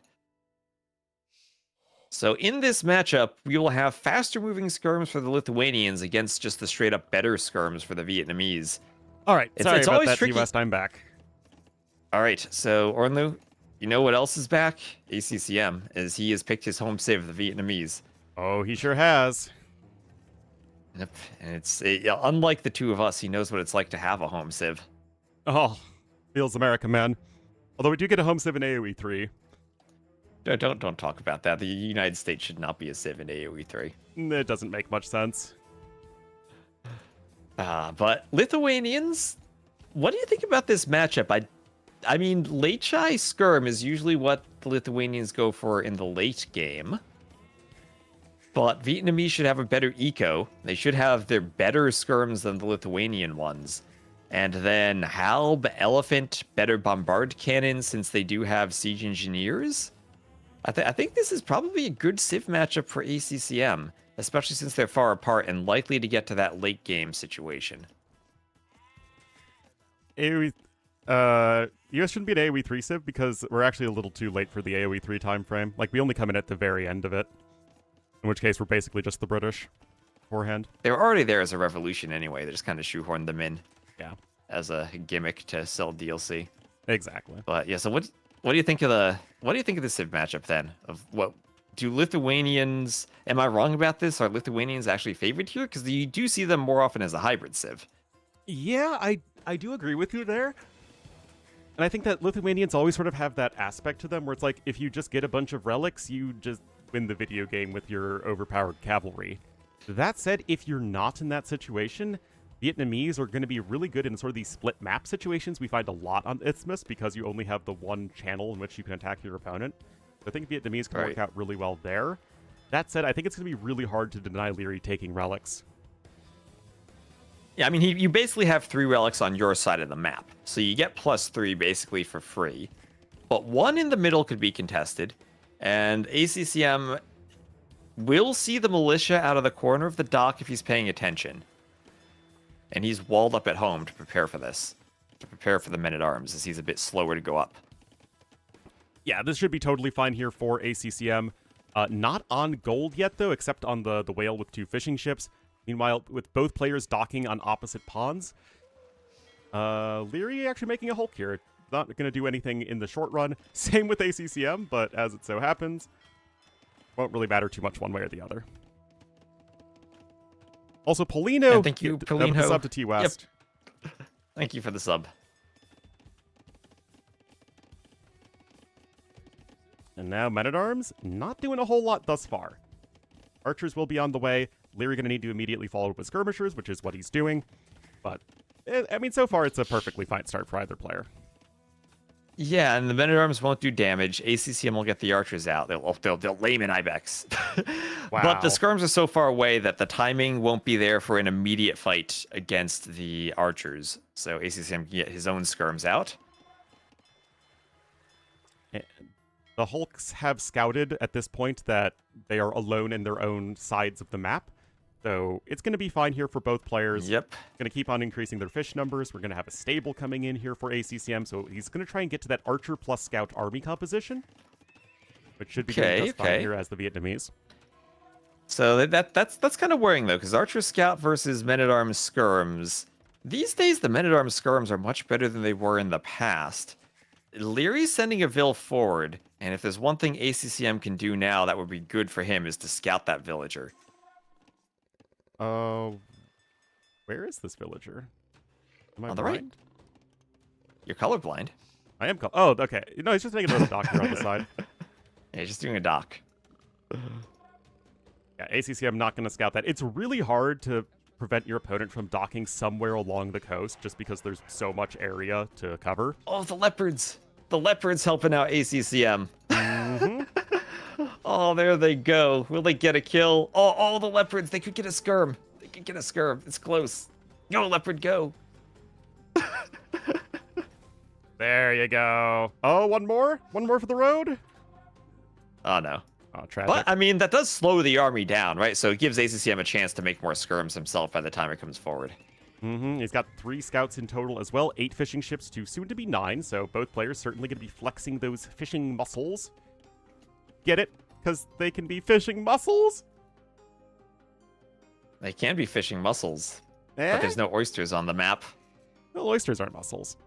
S2: So in this matchup, we will have faster moving skirms for the Lithuanians against just the straight up better skirms for the Vietnamese.
S1: All right, sorry
S2: it's
S1: about
S2: always
S1: that,
S2: tricky.
S1: T-West, I'm back.
S2: All right, so Ornlu, you know what else is back? ACCM, as he has picked his home civ, the Vietnamese.
S1: Oh, he sure has.
S2: Yep, and it's unlike the two of us, he knows what it's like to have a home civ.
S1: Oh, feels America, man. Although we do get a home civ in AoE 3.
S2: Don't talk about that. The United States should not be a civ in AoE 3.
S1: It doesn't make much sense.
S2: But Lithuanians, what do you think about this matchup? I mean, late shy skirm is usually what the Lithuanians go for in the late game. But Vietnamese should have a better eco. They should have their better skirms than the Lithuanian ones. And then Halb, Elephant, better bombard cannons since they do have siege engineers. I think this is probably a good civ matchup for ACCM, especially since they're far apart and likely to get to that late game situation.
S1: AoE, US shouldn't be an AoE 3 civ because we're actually a little too late for the AoE 3 time frame. Like, we only come in at the very end of it. In which case, we're basically just the British beforehand.
S2: They were already there as a revolution anyway. They just kind of shoehorned them in.
S1: Yeah.
S2: As a gimmick to sell DLC.
S1: Exactly.
S2: But yeah, so what do you think of the civ matchup then? Of what do Lithuanians? Am I wrong about this? Are Lithuanians actually favored here? Because you do see them more often as a hybrid civ.
S1: Yeah, I do agree with you there. And I think that Lithuanians always sort of have that aspect to them where it's like, if you just get a bunch of relics, you just win the video game with your overpowered cavalry. That said, if you're not in that situation, Vietnamese are going to be really good in sort of these split map situations we find a lot on Isthmus because you only have the one channel in which you can attack your opponent. So I think Vietnamese can work out really well there. That said, I think it's going to be really hard to deny Leary taking relics.
S2: Yeah, I mean, you basically have 3 relics on your side of the map. So you get +3 basically for free. But 1 in the middle could be contested. And ACCM will see the militia out of the corner of the dock if he's paying attention. And he's walled up at home to prepare for this. To prepare for the men-at-arms, as he's a bit slower to go up.
S1: Yeah, this should be totally fine here for ACCM. Not on gold yet, though, except on the whale with 2 fishing ships. Meanwhile, with both players docking on opposite pawns, Leary actually making a hulk here. Not going to do anything in the short run. Same with ACCM, but as it so happens, won't really matter too much one way or the other. Also, Polino,
S2: And thank you, Polino.
S1: Sub to T West.
S2: Yep. Thank you for the sub.
S1: And now Men-at-Arms, not doing a whole lot thus far. Archers will be on the way. Leary going to need to immediately follow up with skirmishers, which is what he's doing. But, I mean, so far it's a perfectly fine start for either player.
S2: Yeah, and the men-at-arms won't do damage. ACCM will get the archers out. They'll lame an Ibex.
S1: Wow.
S2: But the skirms are so far away that the timing won't be there for an immediate fight against the archers. So ACCM can get his own skirms out.
S1: The Hulks have scouted at this point that they are alone in their own sides of the map. So it's going to be fine here for both players.
S2: Yep.
S1: Going to keep on increasing their fish numbers. We're going to have a stable coming in here for ACCM. So he's going to try and get to that archer plus scout army composition, which should be doing just fine here as the Vietnamese.
S2: So that's kind of worrying, though, because archer scout versus men-at-arms skirms. These days, the men-at-arms skirms are much better than they were in the past. Leary's sending a Vil forward, and if there's one thing ACCM can do now that would be good for him is to scout that villager.
S1: Where is this villager? Am I
S2: On the right.
S1: blind?
S2: You're colorblind.
S1: I am. Oh, okay. No, he's just making another dock here on the side.
S2: Yeah, he's just doing a dock.
S1: Yeah, ACCM not going to scout that. It's really hard to prevent your opponent from docking somewhere along the coast just because there's so much area to cover.
S2: Oh, the leopards! The leopards helping out ACCM.
S1: Mm-hmm.
S2: Oh, there they go. Will they get a kill? Oh, the leopards. They could get a skirm. They could get a skirm. It's close. Go, leopard, go.
S1: There you go. Oh, one more? One more for the road?
S2: Oh, no.
S1: Oh, tragic.
S2: But, I mean, that does slow the army down, right? So it gives ACCM a chance to make more skirms himself by the time it comes forward.
S1: Mm-hmm. He's got 3 scouts in total as well. 8 fishing ships to soon to be 9. So both players certainly going to be flexing those fishing muscles. Get it? Because they can be fishing muscles?
S2: They can be fishing mussels,
S1: Eh?
S2: but there's no oysters on the map.
S1: Well, oysters aren't mussels.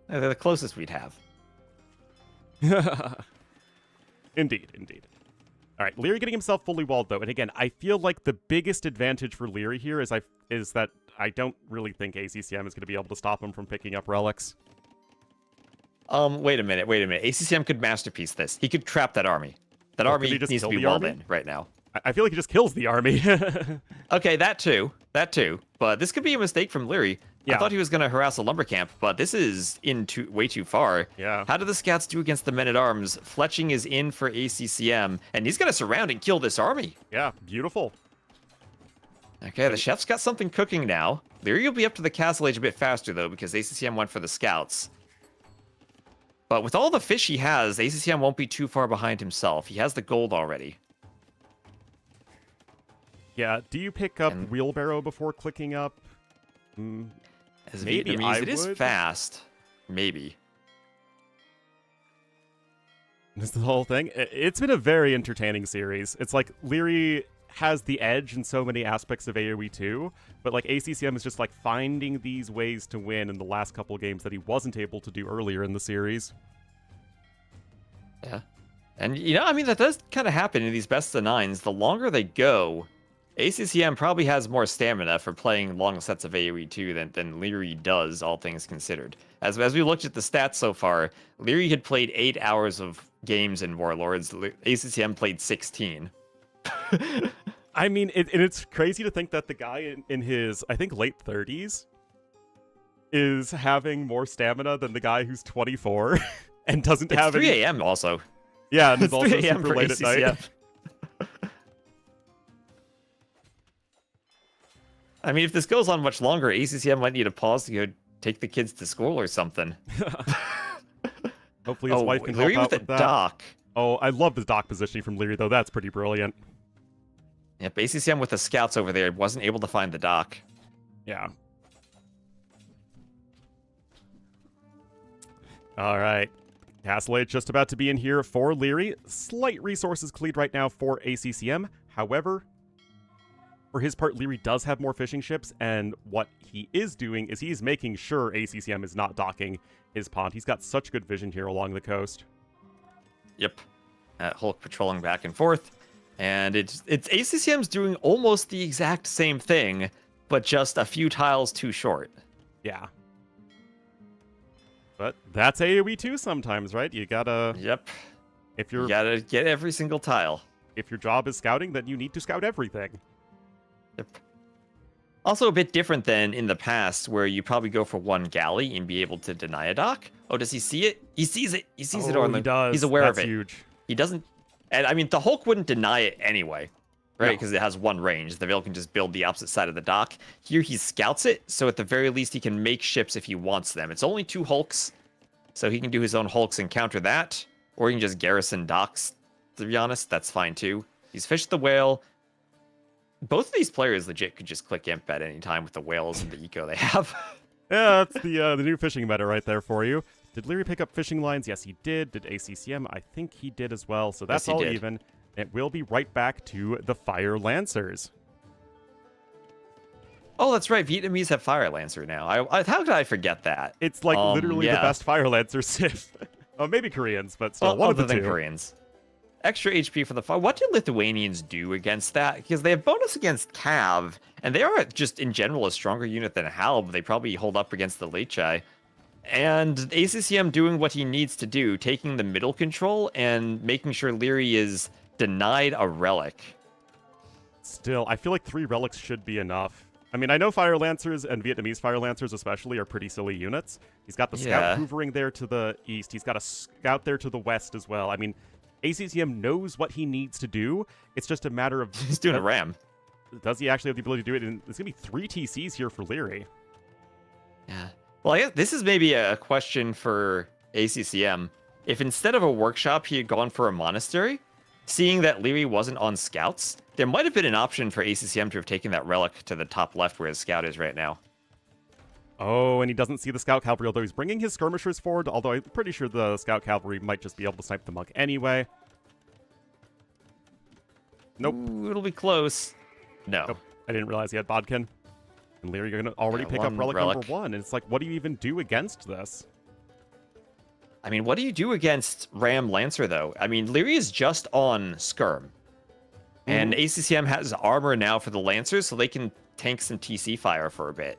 S2: They're the closest we'd have.
S1: Indeed, indeed. All right, Leary getting himself fully walled, though. And again, I feel like the biggest advantage for Leary here is that I don't really think ACCM is going to be able to stop him from picking up relics.
S2: Wait a minute. ACCM could masterpiece this. He could trap that army. That army
S1: could he just
S2: needs to
S1: kill
S2: be
S1: the
S2: walled
S1: army?
S2: in right now.
S1: I feel like he just kills the army.
S2: Okay, that too. But this could be a mistake from Leary.
S1: Yeah.
S2: I thought he was going to harass a lumber camp, but this is way too far.
S1: Yeah.
S2: How do the scouts do against the men-at-arms? Fletching is in for ACCM, and he's going to surround and kill this army.
S1: Yeah, beautiful.
S2: Okay, the chef's got something cooking now. Leary will be up to the castle age a bit faster, though, because ACCM went for the scouts. But with all the fish he has, ACCM won't be too far behind himself. He has the gold already.
S1: Yeah, do you pick up
S2: And-
S1: wheelbarrow before clicking up?
S2: As
S1: Maybe
S2: Vietnamese,
S1: I
S2: it is
S1: would.
S2: fast. Maybe.
S1: This is the whole thing. It's been a very entertaining series. It's like Leary has the edge in so many aspects of AoE 2, but like ACCM is just like finding these ways to win in the last couple games that he wasn't able to do earlier in the series.
S2: Yeah. And, I mean, that does kind of happen in these best of nines. The longer they go, ACCM probably has more stamina for playing long sets of AoE 2 than Leary does, all things considered. As we looked at the stats so far, Leary had played 8 hours of games in Warlords. ACCM played 16.
S1: I mean, it's crazy to think that the guy in his, I think, late 30s is having more stamina than the guy who's 24 and doesn't
S2: It's
S1: have
S2: 3
S1: any...
S2: a.m. also.
S1: Yeah, and
S2: It's
S1: it's also
S2: 3 a.m.
S1: super
S2: for
S1: late at night.
S2: ACCM. I mean, if this goes on much longer, ACCM might need a pause to go take the kids to school or something.
S1: Hopefully his wife can help
S2: Leary
S1: out
S2: with
S1: with
S2: the
S1: that.
S2: dock.
S1: Oh, I love the dock positioning from Leary, though. That's pretty brilliant.
S2: Yep, ACCM with the scouts over there wasn't able to find the dock.
S1: Yeah. All right. Castle Age just about to be in here for Leary. Slight resources cleared right now for ACCM. However, for his part, Leary does have more fishing ships, and what he is doing is he's making sure ACCM is not docking his pond. He's got such good vision here along the coast.
S2: Yep. Hulk patrolling back and forth. And it's ACCM's doing almost the exact same thing, but just a few tiles too short.
S1: Yeah. But that's AoE too sometimes, right? You gotta...
S2: Yep.
S1: If
S2: You gotta get every single tile.
S1: if your job is scouting, then you need to scout everything.
S2: Yep. Also a bit different than in the past, where you probably go for one galley and be able to deny a dock. Oh, does he see it? He sees it. He sees it on the...
S1: He does.
S2: He's aware
S1: That's
S2: of it.
S1: Huge.
S2: He doesn't... And I mean, the Hulk wouldn't deny it anyway, right? Because it has one range. The Veil can just build the opposite side of the dock. Here he scouts it, so at the very least he can make ships if he wants them. It's only 2 Hulks, so he can do his own Hulks and counter that. Or he can just garrison docks, to be honest. That's fine too. He's fished the whale. Both of these players legit could just click imp at any time with the whales and the eco they have.
S1: Yeah, that's the new fishing meta right there for you. Did Leary pick up fishing lines? Yes, he did. Did ACCM? I think he did as well. So that's
S2: Yes, he
S1: all
S2: did.
S1: even. It will be right back to the Fire Lancers.
S2: Oh, that's right. Vietnamese have Fire Lancer now. How could I forget that?
S1: It's like literally the
S2: yeah.
S1: best Fire Lancer Sith. Oh, maybe Koreans, but still,
S2: Well,
S1: one of
S2: other
S1: the
S2: than
S1: two.
S2: Koreans. Extra HP for the fire. What do Lithuanians do against that? Because they have bonus against Cav, and they are just in general a stronger unit than Halb. They probably hold up against the Lechai. And ACCM doing what he needs to do, taking the middle control and making sure Leary is denied a relic.
S1: Still, I feel like 3 relics should be enough. I mean, I know Fire Lancers and Vietnamese Fire Lancers especially are pretty silly units. He's got the
S2: Yeah.
S1: scout hoovering there to the east. He's got a scout there to the west as well. I mean, ACCM knows what he needs to do. It's just a matter of...
S2: He's doing a ram.
S1: Does he actually have the ability to do it? And there's going to be 3 TCs here for Leary.
S2: Yeah. Well, I guess this is maybe a question for ACCM. If instead of a workshop he had gone for a monastery, seeing that Leary wasn't on scouts, there might have been an option for ACCM to have taken that relic to the top left where his scout is right now.
S1: Oh, and he doesn't see the Scout Cavalry, although he's bringing his skirmishers forward, although I'm pretty sure the Scout Cavalry might just be able to snipe the monk anyway. Nope.
S2: Ooh, it'll be close. No.
S1: Nope. I didn't realize he had Bodkin. And Leary, you're going to already pick up
S2: one
S1: relic
S2: relic.
S1: number 1, and it's like, what do you even do against this?
S2: I mean, what do you do against Ram Lancer, though? I mean, Leary is just on Skirm. And ACCM has armor now for the Lancers, so they can tank some TC fire for a bit.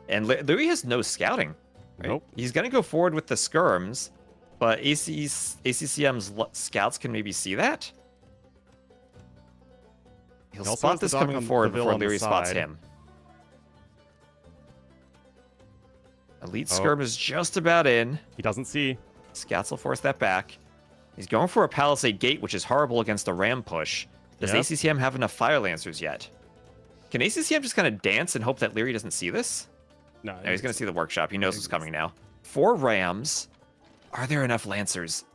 S2: And Leary has no scouting. Right?
S1: Nope.
S2: He's going to go forward with the Skirms, but ACCM's scouts can maybe see that? He'll
S1: He also
S2: spot
S1: has the
S2: this
S1: dock
S2: coming
S1: on
S2: forward
S1: the Vil
S2: before
S1: on the
S2: Leary spots
S1: side.
S2: him. Elite
S1: Oh.
S2: Skirm is just about in.
S1: He doesn't see.
S2: Scouts will force that back. He's going for a Palisade Gate, which is horrible against a Ram push. Does
S1: Yep.
S2: ACCM have enough Fire Lancers yet? Can ACCM just kind of dance and hope that Leary doesn't see this?
S1: No,
S2: No, he's going to see the workshop. He knows what's coming now. 4 Rams. Are there enough Lancers?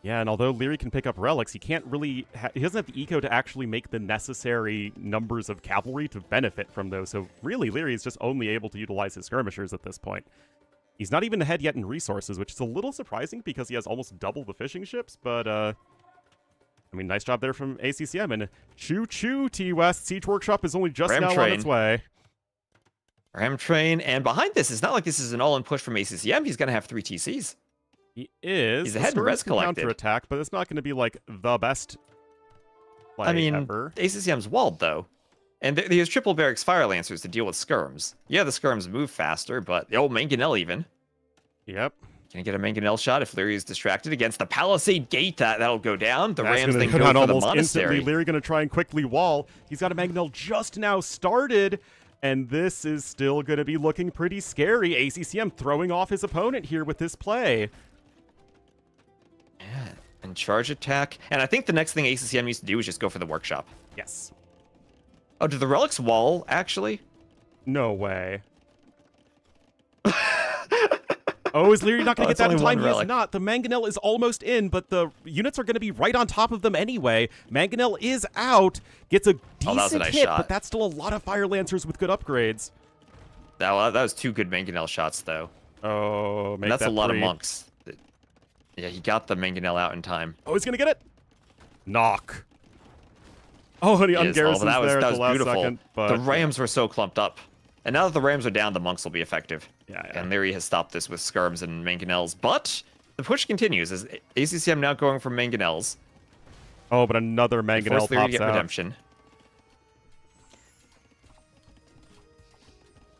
S1: Yeah, and although Leary can pick up relics, he can't really... he doesn't have the eco to actually make the necessary numbers of cavalry to benefit from those. So really, Leary is just only able to utilize his skirmishers at this point. He's not even ahead yet in resources, which is a little surprising because he has almost double the fishing ships, but... I mean, nice job there from ACCM, and choo-choo, T-West. Siege Workshop is only just
S2: Ram
S1: now on
S2: train.
S1: its way.
S2: Ram Train. And behind this, it's not like this is an all-in push from ACCM. He's going to have 3 TCs.
S1: He is.
S2: He's
S1: The
S2: ahead in
S1: Skirms
S2: res
S1: can
S2: collected.
S1: counterattack, but it's not going to be, like, the best play
S2: I mean,
S1: ever.
S2: ACCM's walled, though. And there's triple barracks Fire Lancers to deal with Skirms. Yeah, the Skirms move faster, but... Oh, Mangonel even.
S1: Yep.
S2: Can he get a Mangonel shot if Leary is distracted against the Palisade Gate? That'll go down. The
S1: That's
S2: Rams
S1: gonna
S2: then
S1: go
S2: go
S1: down
S2: for the
S1: almost
S2: monastery.
S1: instantly. Leary going to try and quickly wall. He's got a Mangonel just now started, and this is still going to be looking pretty scary. ACCM throwing off his opponent here with this play.
S2: Yeah, and charge attack. And I think the next thing ACCM needs to do is just go for the workshop.
S1: Yes.
S2: Oh, did the relics wall, actually?
S1: No way. Oh, is Leary not going to get that in time? He is not. The Mangonel is almost in, but the units are going to be right on top of them anyway. Mangonel is out, gets a decent hit, but that's still a lot of Fire Lancers with good upgrades.
S2: That was 2 good Mangonel shots, though.
S1: Oh,
S2: and that's a lot of monks. Yeah, he got the Mangonel out in time.
S1: Oh, he's going to get it? Knock. Oh, and he ungarrisons there at the last second. But,
S2: the Rams were so clumped up. And now that the Rams are down, the monks will be effective.
S1: Yeah.
S2: And Leary has stopped this with Skirms and Mangonels. But the push continues as ACCM now going for Mangonels.
S1: Oh, but another Mangonel pops out.
S2: Redemption.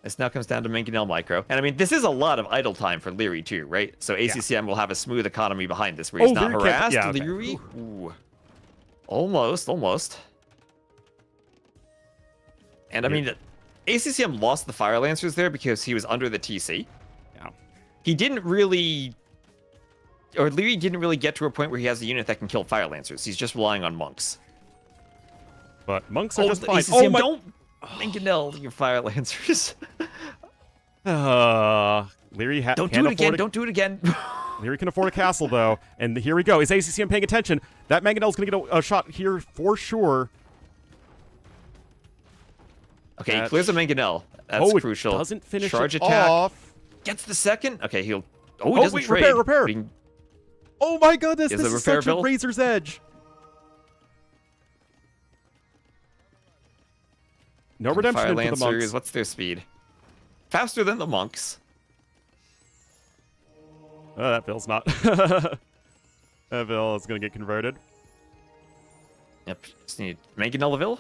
S2: This now comes down to Mangonel Micro. And I mean, this is a lot of idle time for Leary too, right? So ACCM will have a smooth economy behind this where he's not harassed.
S1: Yeah, okay.
S2: Leary, ooh. Almost. And I mean, ACCM lost the Fire Lancers there because he was under the TC.
S1: Yeah.
S2: He didn't really... Or Leary didn't really get to a point where he has a unit that can kill Fire Lancers. He's just relying on monks.
S1: But monks are just fine.
S2: ACCM, don't Mangonel your Fire Lancers.
S1: Leary
S2: don't do it again. Don't do it again.
S1: Leary can afford a castle, though. And here we go. Is ACCM paying attention? That Mangonel's going to get a shot here for sure.
S2: Okay, he clears a Mangonel. That's crucial.
S1: Doesn't finish
S2: Charge
S1: it
S2: attack.
S1: off.
S2: Gets the second. Okay, he'll... Oh, he doesn't trade.
S1: Repair. Oh my goodness, this is such a razor's edge. No redemption for the monks.
S2: What's their speed? Faster than the monks.
S1: That Bill's not. That Bill is going to get converted.
S2: Yep, just need Mangonel.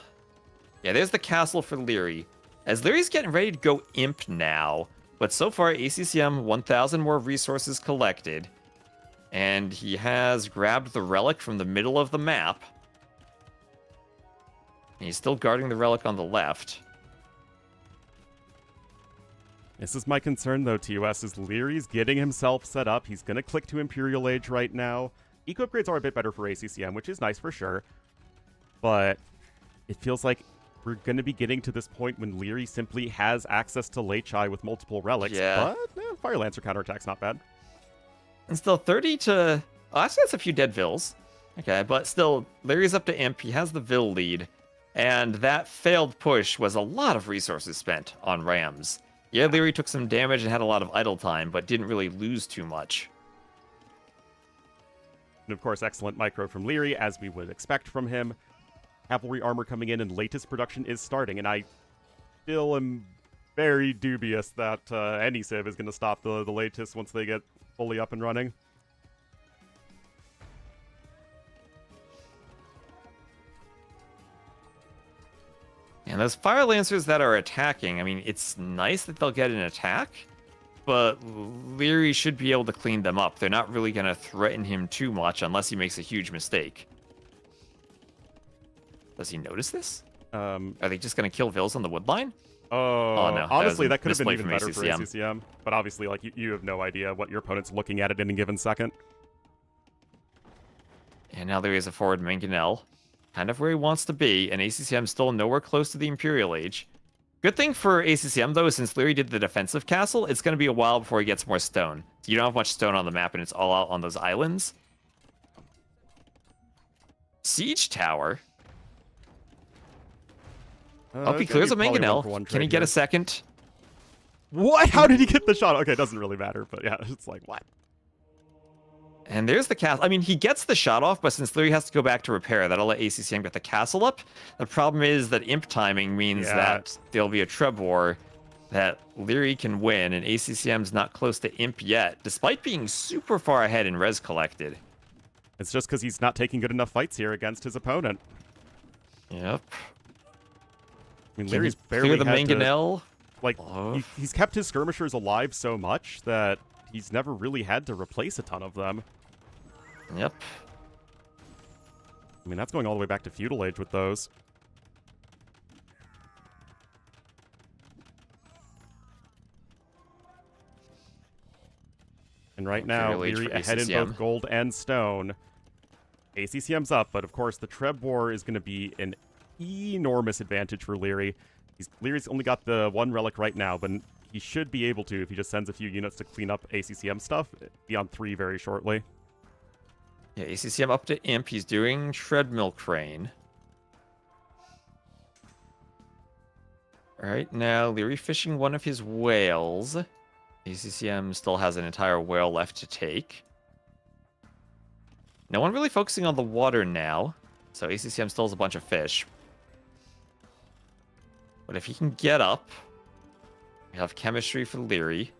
S2: Yeah, there's the castle for Leary. As Leary's getting ready to go Imp now, but so far ACCM 1,000 more resources collected, and he has grabbed the relic from the middle of the map. And he's still guarding the relic on the left.
S1: This is my concern, though, TOS, is Leary's getting himself set up. He's going to click to Imperial Age right now. Eco upgrades are a bit better for ACCM, which is nice for sure. But it feels like we're going to be getting to this point when Leary simply has access to Late Chai with multiple relics.
S2: Yeah.
S1: But Fire Lancer counterattack's not bad.
S2: And still 30 to... Oh, actually, that's a few dead Vills. Okay, but still, Leary's up to Imp. He has the Vill lead. And that failed push was a lot of resources spent on Rams. Yeah, Leary took some damage and had a lot of idle time, but didn't really lose too much.
S1: And of course, excellent micro from Leary, as we would expect from him. Cavalry armor coming in, and latest production is starting. And I still am very dubious that any Civ is going to stop the latest once they get fully up and running.
S2: And those Fire Lancers that are attacking, I mean, it's nice that they'll get an attack, but Leary should be able to clean them up. They're not really going to threaten him too much unless he makes a huge mistake. Does he notice this? Are they just going to kill Vills on the wood line?
S1: Oh no. Honestly, that could have been even better
S2: ACCM.
S1: for ACCM. But obviously, like, you have no idea what your opponent's looking at any given second.
S2: And now there is a forward Mangonel. Kind of where he wants to be, and ACCM still nowhere close to the Imperial Age. Good thing for ACCM, though, since Leary did the defensive castle, it's going to be a while before he gets more stone. You don't have much stone on the map, and it's all out on those islands. Siege Tower. Oh, he clears a Mangonel. Can he get a second?
S1: What? How did he get the shot? Okay, it doesn't really matter, but yeah, it's like, what?
S2: And there's the castle. I mean, he gets the shot off, but since Leary has to go back to repair, that'll let ACCM get the castle up. The problem is that Imp timing means that there'll be a Treb War that Leary can win, and ACCM's not close to Imp yet, despite being super far ahead in res collected.
S1: It's just because he's not taking good enough fights here against his opponent.
S2: Yep.
S1: I mean, Leary's barely
S2: clear the Mangonel.
S1: Like, he's kept his skirmishers alive so much that he's never really had to replace a ton of them.
S2: Yep.
S1: I mean, that's going all the way back to Feudal Age with those. And right now, Leary ahead in both gold and stone. ACCM's up, but of course the Treb War is going to be an enormous advantage for Leary. Leary's only got the one relic right now, but he should be able to, if he just sends a few units to clean up ACCM stuff, be on 3 very shortly.
S2: Yeah, ACCM up to Imp. He's doing Treadmill Crane. Right now, Leary fishing one of his whales. ACCM still has an entire whale left to take. No one really focusing on the water now, so ACCM still has a bunch of fish. But if he can get up, we have chemistry for Leary.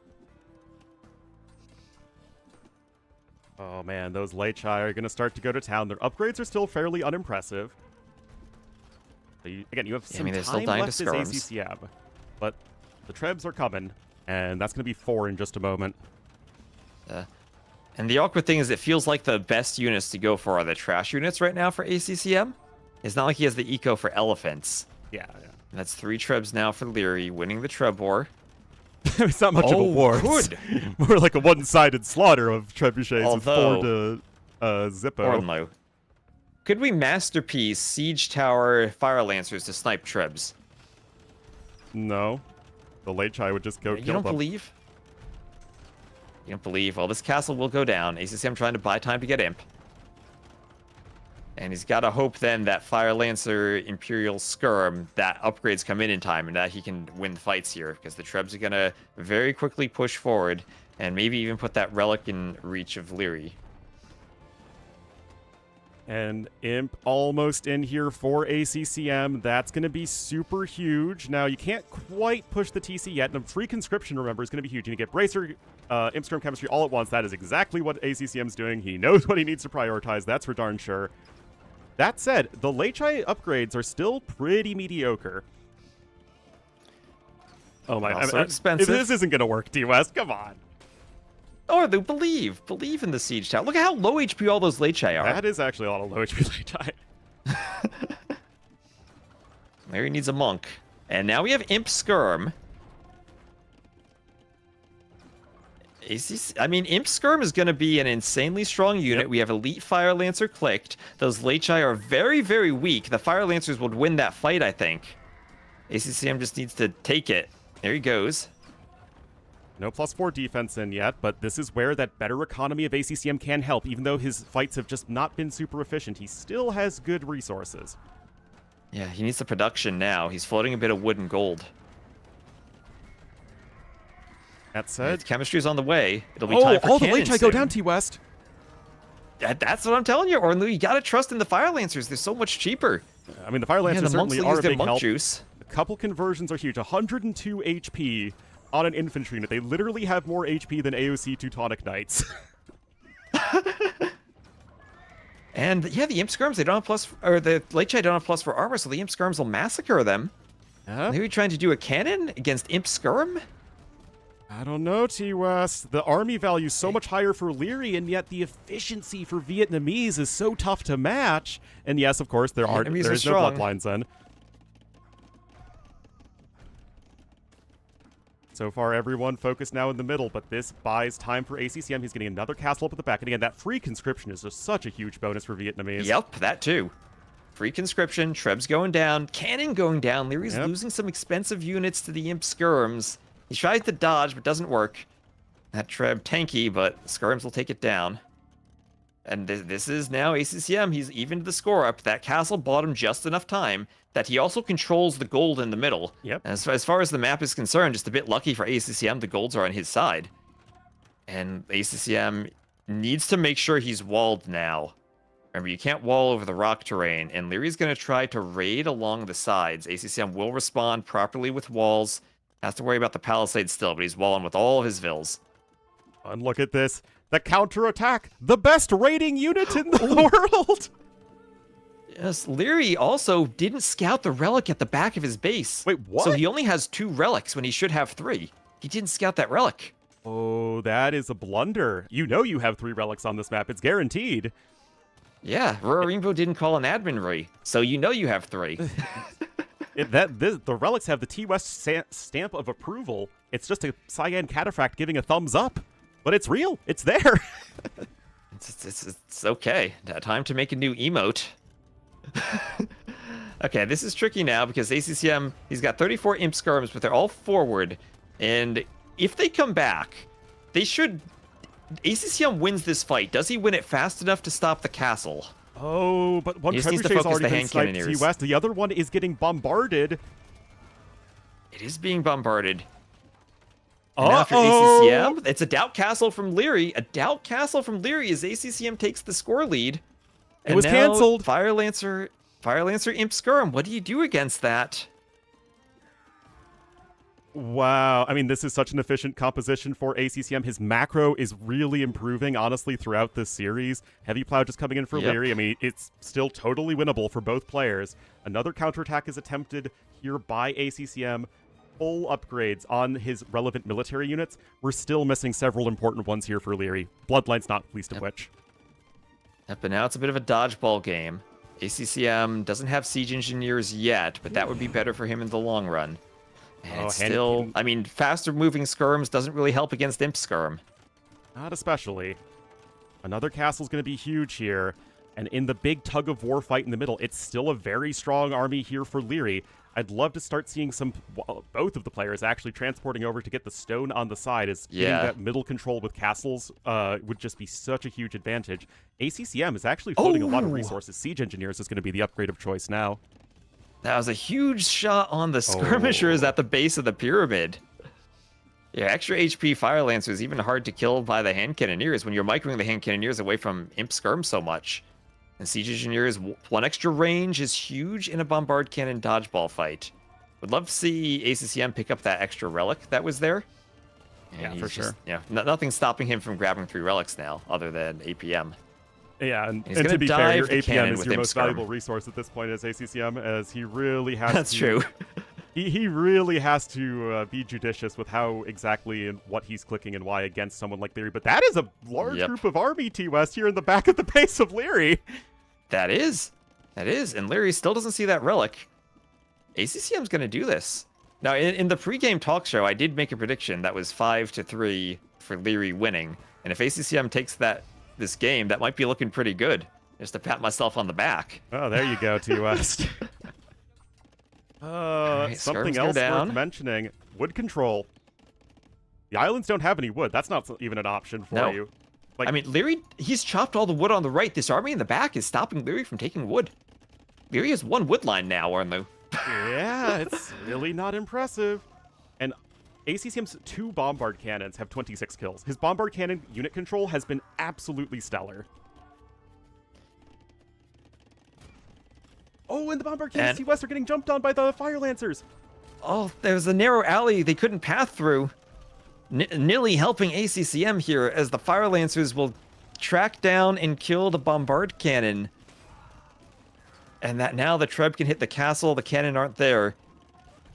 S1: Oh man, those Leichai are going to start to go to town. Their upgrades are still fairly unimpressive. So again, you have some
S2: they're still
S1: time
S2: dying
S1: left
S2: to
S1: as
S2: skirms.
S1: ACCM, but the Trebs are coming, and that's going to be 4 in just a moment.
S2: And the awkward thing is it feels like the best units to go for are the trash units right now for ACCM. It's not like he has the eco for elephants.
S1: Yeah.
S2: And that's 3 Trebs now for Leary, winning the Treb war.
S1: It's not much of a war.
S2: Good.
S1: It's more like a one-sided slaughter of trebuchets
S2: Although,
S1: with 4 to Zippo.
S2: Ornlu. Could we masterpiece Siege Tower Fire Lancers to snipe Trebs?
S1: No. The Leichai would just go
S2: You
S1: kill
S2: don't
S1: them.
S2: believe? You don't believe? Well, this castle will go down. ACCM trying to buy time to get Imp. And he's got to hope then that Fire Lancer Imperial Skirm, that upgrades come in time and that he can win fights here. Because the Trebs are going to very quickly push forward and maybe even put that relic in reach of Leary.
S1: And Imp almost in here for ACCM. That's going to be super huge. Now, you can't quite push the TC yet. And free conscription, remember, is going to be huge. You get Bracer, Imp Skirm Chemistry all at once. That is exactly what ACCM's doing. He knows what he needs to prioritize. That's for darn sure. That said, the Leichai upgrades are still pretty mediocre. Oh my,
S2: Also expensive.
S1: This isn't going to work, D-West. Come on.
S2: Oh, they believe in the Siege Tower. Look at how low HP all those Leichai are.
S1: That is actually a lot of low HP Leichai.
S2: Larry needs a monk. And now we have Imp Skirm. Imp Skirm is going to be an insanely strong unit.
S1: Yep.
S2: We have Elite Fire Lancer clicked. Those Leichai are very, very weak. The Fire Lancers would win that fight, I think. ACCM just needs to take it. There he goes.
S1: No +4 defense in yet, but this is where that better economy of ACCM can help. Even though his fights have just not been super efficient, he still has good resources.
S2: Yeah, he needs the production now. He's floating a bit of wood and gold.
S1: That said...
S2: Chemistry's on the way. It'll be time for
S1: all the
S2: cannon
S1: Leichai go
S2: soon.
S1: down, T-West.
S2: That's what I'm telling you, Ornlu. You gotta trust in the Fire Lancers. They're so much cheaper.
S1: I mean, the Fire Lancers
S2: the monks
S1: certainly
S2: will
S1: are
S2: use
S1: a
S2: their
S1: big
S2: monk
S1: help.
S2: juice.
S1: A couple conversions are huge. 102 HP on an infantry unit. They literally have more HP than AOC Teutonic Knights.
S2: And yeah, the Imp Skirms, they don't have plus, or the Leichai don't have plus for armor, so the Imp Skirms will massacre them.
S1: Yeah.
S2: Maybe trying to do a cannon against Imp Skirm?
S1: I don't know, T-West. The army value is so much higher for Leary, and yet the efficiency for Vietnamese is so tough to match. And yes, of course, there is no
S2: strong.
S1: bloodlines then. So far, everyone focused now in the middle, but this buys time for ACCM. He's getting another castle up at the back. And again, that free conscription is just such a huge bonus for Vietnamese.
S2: Yep, that too. Free conscription, Treb's going down, cannon going down. Leary's losing some expensive units to the Imp Skirms. He tries to dodge, but doesn't work. That Treb tanky, but Skirms will take it down. And this is now ACCM. He's evened the score up. That castle bought him just enough time that he also controls the gold in the middle.
S1: Yep.
S2: As far as the map is concerned, just a bit lucky for ACCM, the golds are on his side. And ACCM needs to make sure he's walled now. Remember, you can't wall over the rock terrain, and Leary's going to try to raid along the sides. ACCM will respond properly with walls. Has to worry about the palisades still, but he's walling with all of his vills.
S1: And look at this. The counterattack. The best raiding unit in the world.
S2: Yes, Leary also didn't scout the relic at the back of his base.
S1: Wait, what?
S2: So he only has 2 relics when he should have 3. He didn't scout that relic.
S1: Oh, that is a blunder. You know you have 3 relics on this map. It's guaranteed.
S2: Yeah, Rainbow didn't call an admin Ray, so you know you have 3.
S1: The relics have the T-West stamp of approval. It's just a cyan cataphract giving a thumbs up. But it's real. It's there.
S2: It's okay. Time to make a new emote. Okay, this is tricky now because ACCM, he's got 34 imp skirms, but they're all forward. And if they come back, they should... ACCM wins this fight. Does he win it fast enough to stop the castle?
S1: Oh, but one
S2: He just needs to
S1: trebuchet's
S2: focus
S1: already
S2: the
S1: been
S2: hand
S1: sniped
S2: cannoneers.
S1: T-West. The other one is getting bombarded.
S2: It is being bombarded. And now for ACCM, it's a doubt castle from Leary. A doubt castle from Leary as ACCM takes the score lead.
S1: It was canceled.
S2: Fire Lancer Imp Skirm. What do you do against that?
S1: Wow. I mean, this is such an efficient composition for ACCM. His macro is really improving, honestly, throughout this series. Heavy Plow just coming in for Leary. I mean, it's still totally winnable for both players. Another counterattack is attempted here by ACCM. Full upgrades on his relevant military units. We're still missing several important ones here for Leary. Bloodline's not least of which.
S2: Yep, but now it's a bit of a dodgeball game. ACCM doesn't have siege engineers yet, but that would be better for him in the long run. And it's still, I mean, faster moving skirms doesn't really help against Imp Skirm.
S1: Not especially. Another castle's going to be huge here. And in the big tug of war fight in the middle, it's still a very strong army here for Leary. I'd love to start seeing both of the players actually transporting over to get the stone on the side, as getting that middle control with castles would just be such a huge advantage. ACCM is actually floating a lot of resources. Siege Engineers is going to be the upgrade of choice now.
S2: That was a huge shot on the skirmishers at the base of the pyramid. Yeah, extra HP Fire Lancer is even hard to kill by the hand cannoneers when you're microing the hand cannoneers away from Imp Skirm so much. And Siege Engineers, one extra range is huge in a Bombard Cannon dodgeball fight. Would love to see ACCM pick up that extra relic that was there. And
S1: for sure.
S2: Yeah, nothing's stopping him from grabbing 3 relics now, other than APM.
S1: Yeah, and
S2: He's gonna
S1: to be fair, your
S2: dive the cannon
S1: APM is
S2: with
S1: your
S2: Imp
S1: most
S2: Skirm.
S1: valuable resource at this point as ACCM, as he really has
S2: That's
S1: to...
S2: true.
S1: He really has to be judicious with how exactly and what he's clicking and why against someone like Leary. But that is a large group of army, T-West, here in the back of the base of Leary.
S2: That is. And Leary still doesn't see that relic. ACCM's going to do this. Now, in the pregame talk show, I did make a prediction that was 5-3 for Leary winning. And if ACCM takes this game, that might be looking pretty good. Just to pat myself on the back.
S1: Oh, there you go, T-West.
S2: Right,
S1: something else worth mentioning. Wood control. The islands don't have any wood. That's not even an option for you.
S2: Like, I mean, Leary, he's chopped all the wood on the right. This army in the back is stopping Leary from taking wood. Leary has 1 wood line now, Ornlu.
S1: Yeah, it's really not impressive. And ACCM's 2 bombard cannons have 26 kills. His bombard cannon unit control has been absolutely stellar. Oh, and the bombard cannons T-West are getting jumped on by the Fire Lancers.
S2: Oh, there was a narrow alley they couldn't path through. Nilly helping ACCM here as the Fire Lancers will track down and kill the bombard cannon. And that now the Treb can hit the castle, the cannon aren't there.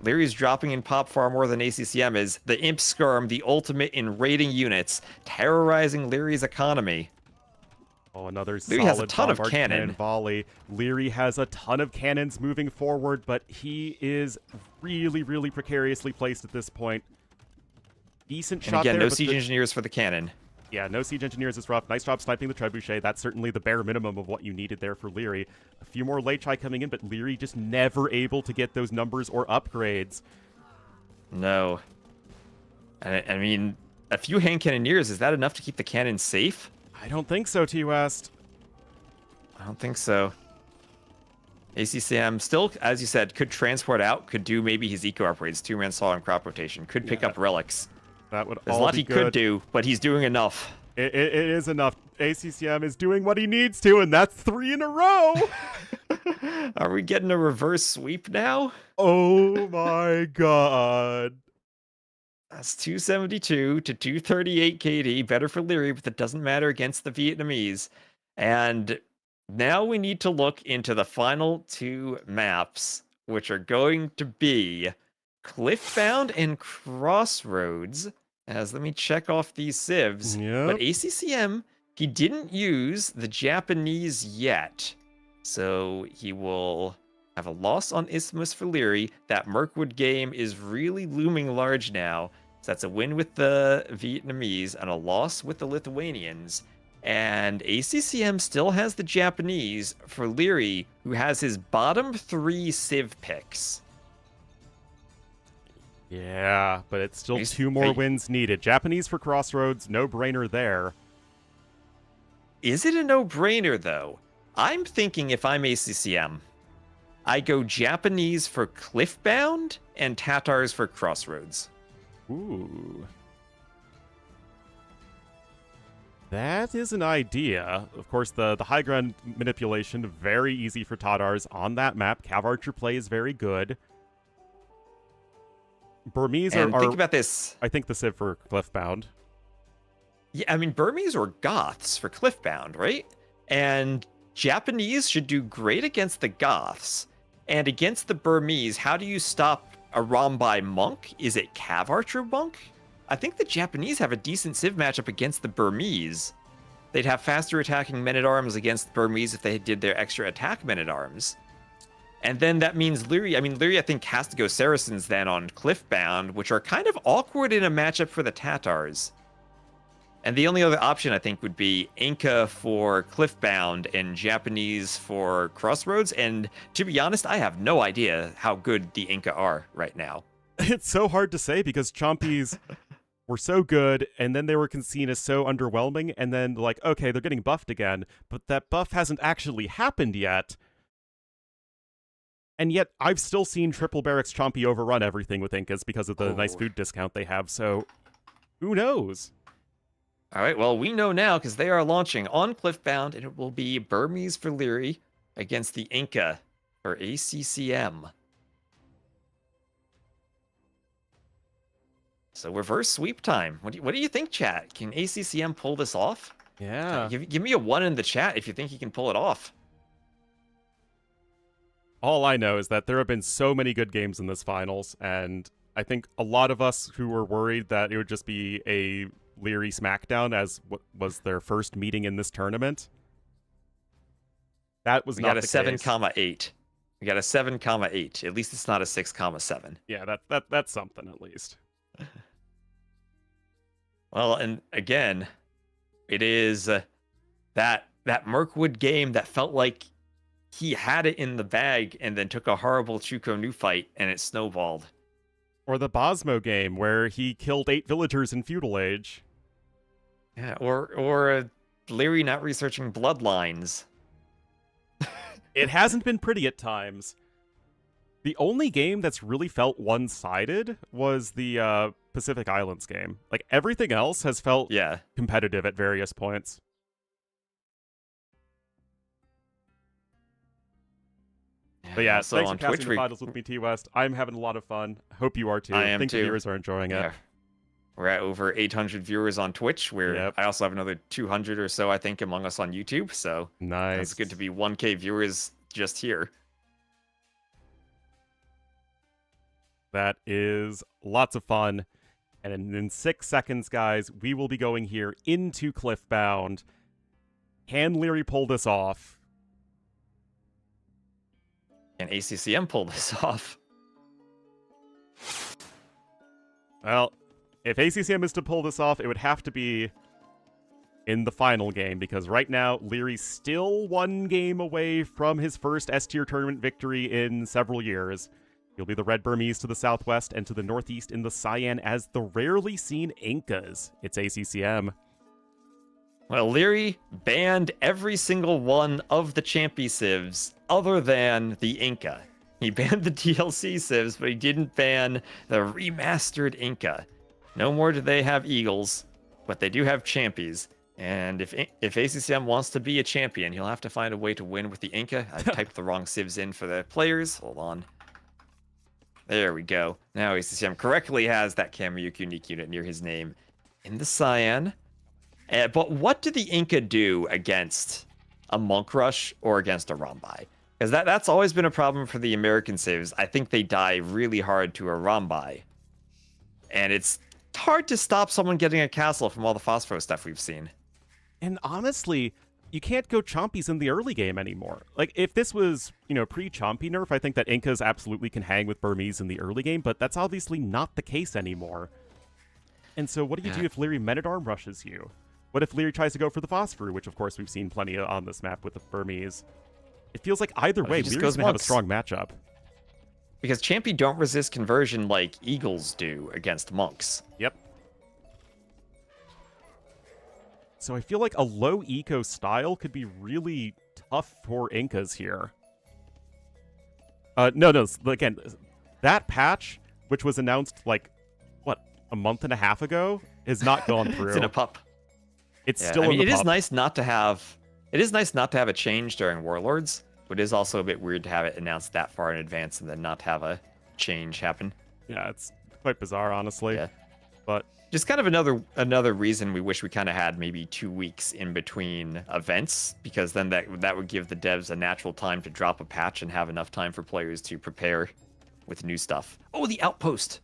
S2: Leary's dropping in pop far more than ACCM is. The Imp Skirm, the ultimate in raiding units, terrorizing Leary's economy.
S1: Oh, another
S2: Leary
S1: solid
S2: has a ton of
S1: bombard
S2: cannon
S1: volley. Leary has a ton of cannons moving forward, but he is really, really precariously placed at this point. Decent shot
S2: again,
S1: there.
S2: no siege engineers for the cannon.
S1: Yeah, no siege engineers is rough. Nice job sniping the trebuchet. That's certainly the bare minimum of what you needed there for Leary. A few more late try coming in, but Leary just never able to get those numbers or upgrades.
S2: No. I mean, a few hand cannoneers, is that enough to keep the cannon safe?
S1: I don't think so, T-West.
S2: I don't think so. ACCM still, as you said, could transport out, could do maybe his eco upgrades, 2-man saw and crop rotation, could pick up relics.
S1: That would
S2: There's a
S1: all
S2: lot
S1: be
S2: he
S1: good.
S2: could do, but he's doing enough.
S1: It is enough. ACCM is doing what he needs to, and that's 3 in a row.
S2: Are we getting a reverse sweep now?
S1: Oh my god.
S2: That's 272 to 238 KD. Better for Leary, but that doesn't matter against the Vietnamese. And now we need to look into the final 2 maps, which are going to be Cliffbound and Crossroads. As let me check off these civs.
S1: Yep.
S2: But ACCM, he didn't use the Japanese yet. So he will have a loss on Isthmus for Leary. That Mirkwood game is really looming large now. So that's a win with the Vietnamese and a loss with the Lithuanians. And ACCM still has the Japanese for Leary, who has his bottom 3 Civ picks.
S1: Yeah, but it's still
S2: He's-
S1: 2 more
S2: hey.
S1: wins needed. Japanese for Crossroads, no brainer there.
S2: Is it a no-brainer, though? I'm thinking if I'm ACCM, I go Japanese for Cliffbound and Tatars for Crossroads.
S1: Ooh. That is an idea. Of course, the high ground manipulation, very easy for Tatars on that map. Cav Archer play is very good. Burmese
S2: And
S1: are,
S2: think about this.
S1: I think, the Civ for Cliffbound.
S2: Yeah, I mean, Burmese or Goths for Cliffbound, right? And Japanese should do great against the Goths. And against the Burmese, how do you stop a Rombai Monk? Is it Cav Archer Monk? I think the Japanese have a decent Civ matchup against the Burmese. They'd have faster attacking men-at-arms against the Burmese if they did their extra attack men-at-arms. And then that means Leary, I think, has to go Saracens then on Cliffbound, which are kind of awkward in a matchup for the Tatars. And the only other option, I think, would be Inca for Cliffbound and Japanese for Crossroads. And to be honest, I have no idea how good the Inca are right now.
S1: It's so hard to say because Chompies were so good, and then they were seen as so underwhelming, and then, like, okay, they're getting buffed again, but that buff hasn't actually happened yet. And yet, I've still seen Triple Barracks Chompy overrun everything with Incas because of the nice food discount they have, so who knows?
S2: All right, well, we know now because they are launching on Cliffbound, and it will be Burmese for Leary against the Inca for ACCM. So reverse sweep time. What do you think, chat? Can ACCM pull this off?
S1: Yeah.
S2: Give me a 1 in the chat if you think he can pull it off.
S1: All I know is that there have been so many good games in this finals, and I think a lot of us who were worried that it would just be a Leary Smackdown as what was their first meeting in this tournament. That was
S2: We
S1: not
S2: got a
S1: the
S2: 7,8.
S1: case.
S2: We got a 7,8. At least it's not a 6,7.
S1: Yeah, that's something at least.
S2: Well, and again, it is that Mirkwood game that felt like he had it in the bag and then took a horrible Chuko Nu fight and it snowballed.
S1: Or the Bosmo game where he killed 8 villagers in Feudal Age.
S2: Yeah, or Leary not researching bloodlines.
S1: It hasn't been pretty at times. The only game that's really felt one-sided was the Pacific Islands game. Like, everything else has felt competitive at various points. But yeah,
S2: so
S1: thanks
S2: on
S1: for casting
S2: Twitch,
S1: the finals with me, T-West. I'm having a lot of fun. Hope you are too.
S2: I am
S1: think
S2: too.
S1: the viewers are enjoying it.
S2: We're at over 800 viewers on Twitch.
S1: Yep.
S2: I also have another 200 or so, I think, among us on YouTube. So
S1: nice.
S2: It's good to be 1K viewers just here.
S1: That is lots of fun. And in 6 seconds, guys, we will be going here into Cliffbound. Can Leary pull this off?
S2: Can ACCM pull this off?
S1: Well, if ACCM is to pull this off, it would have to be in the final game, because right now, Leary's still 1 game away from his first S-tier tournament victory in several years. He'll be the Red Burmese to the southwest, and to the northeast in the Cyan as the rarely seen Incas. It's ACCM.
S2: Well, Leary banned every single one of the Champy Civs other than the Inca. He banned the DLC Civs, but he didn't ban the remastered Inca. No more do they have Eagles, but they do have Champies. And if ACCM wants to be a champion, he'll have to find a way to win with the Inca. I typed the wrong Civs in for the players. Hold on. There we go. Now ACCM correctly has that Kamiyuki unique unit near his name in the Cyan. But what do the Inca do against a Monk Rush or against a Rombai? Because that's always been a problem for the American Civs. I think they die really hard to a Rombai. And it's hard to stop someone getting a castle from all the Phosphor stuff we've seen.
S1: And honestly, you can't go Chompies in the early game anymore. Like, if this was, pre-Chompy nerf, I think that Incas absolutely can hang with Burmese in the early game, but that's obviously not the case anymore. And so what do you do if Leary Men-at-Arm rushes you? What if Leary tries to go for the Phosphor, which of course we've seen plenty on this map with the Burmese? It feels like either
S2: What if
S1: way,
S2: he just
S1: Leary's
S2: goes
S1: gonna have a
S2: monks?
S1: strong matchup.
S2: Because Champy don't resist conversion like Eagles do against monks.
S1: Yep. So I feel like a low eco style could be really tough for Incas here. No, again, that patch, which was announced like, what, a month and a half ago, has not gone through.
S2: It's in a pup.
S1: It's
S2: Yeah,
S1: still
S2: I mean,
S1: in the
S2: it is
S1: pup.
S2: nice not to have. It is nice not to have a change during Warlords, but it is also a bit weird to have it announced that far in advance and then not have a change happen.
S1: Yeah, it's quite bizarre, honestly.
S2: Yeah.
S1: But
S2: Just kind of another reason we wish we kind of had maybe 2 weeks in between events, because then that would give the devs a natural time to drop a patch and have enough time for players to prepare with new stuff. Oh, the outpost!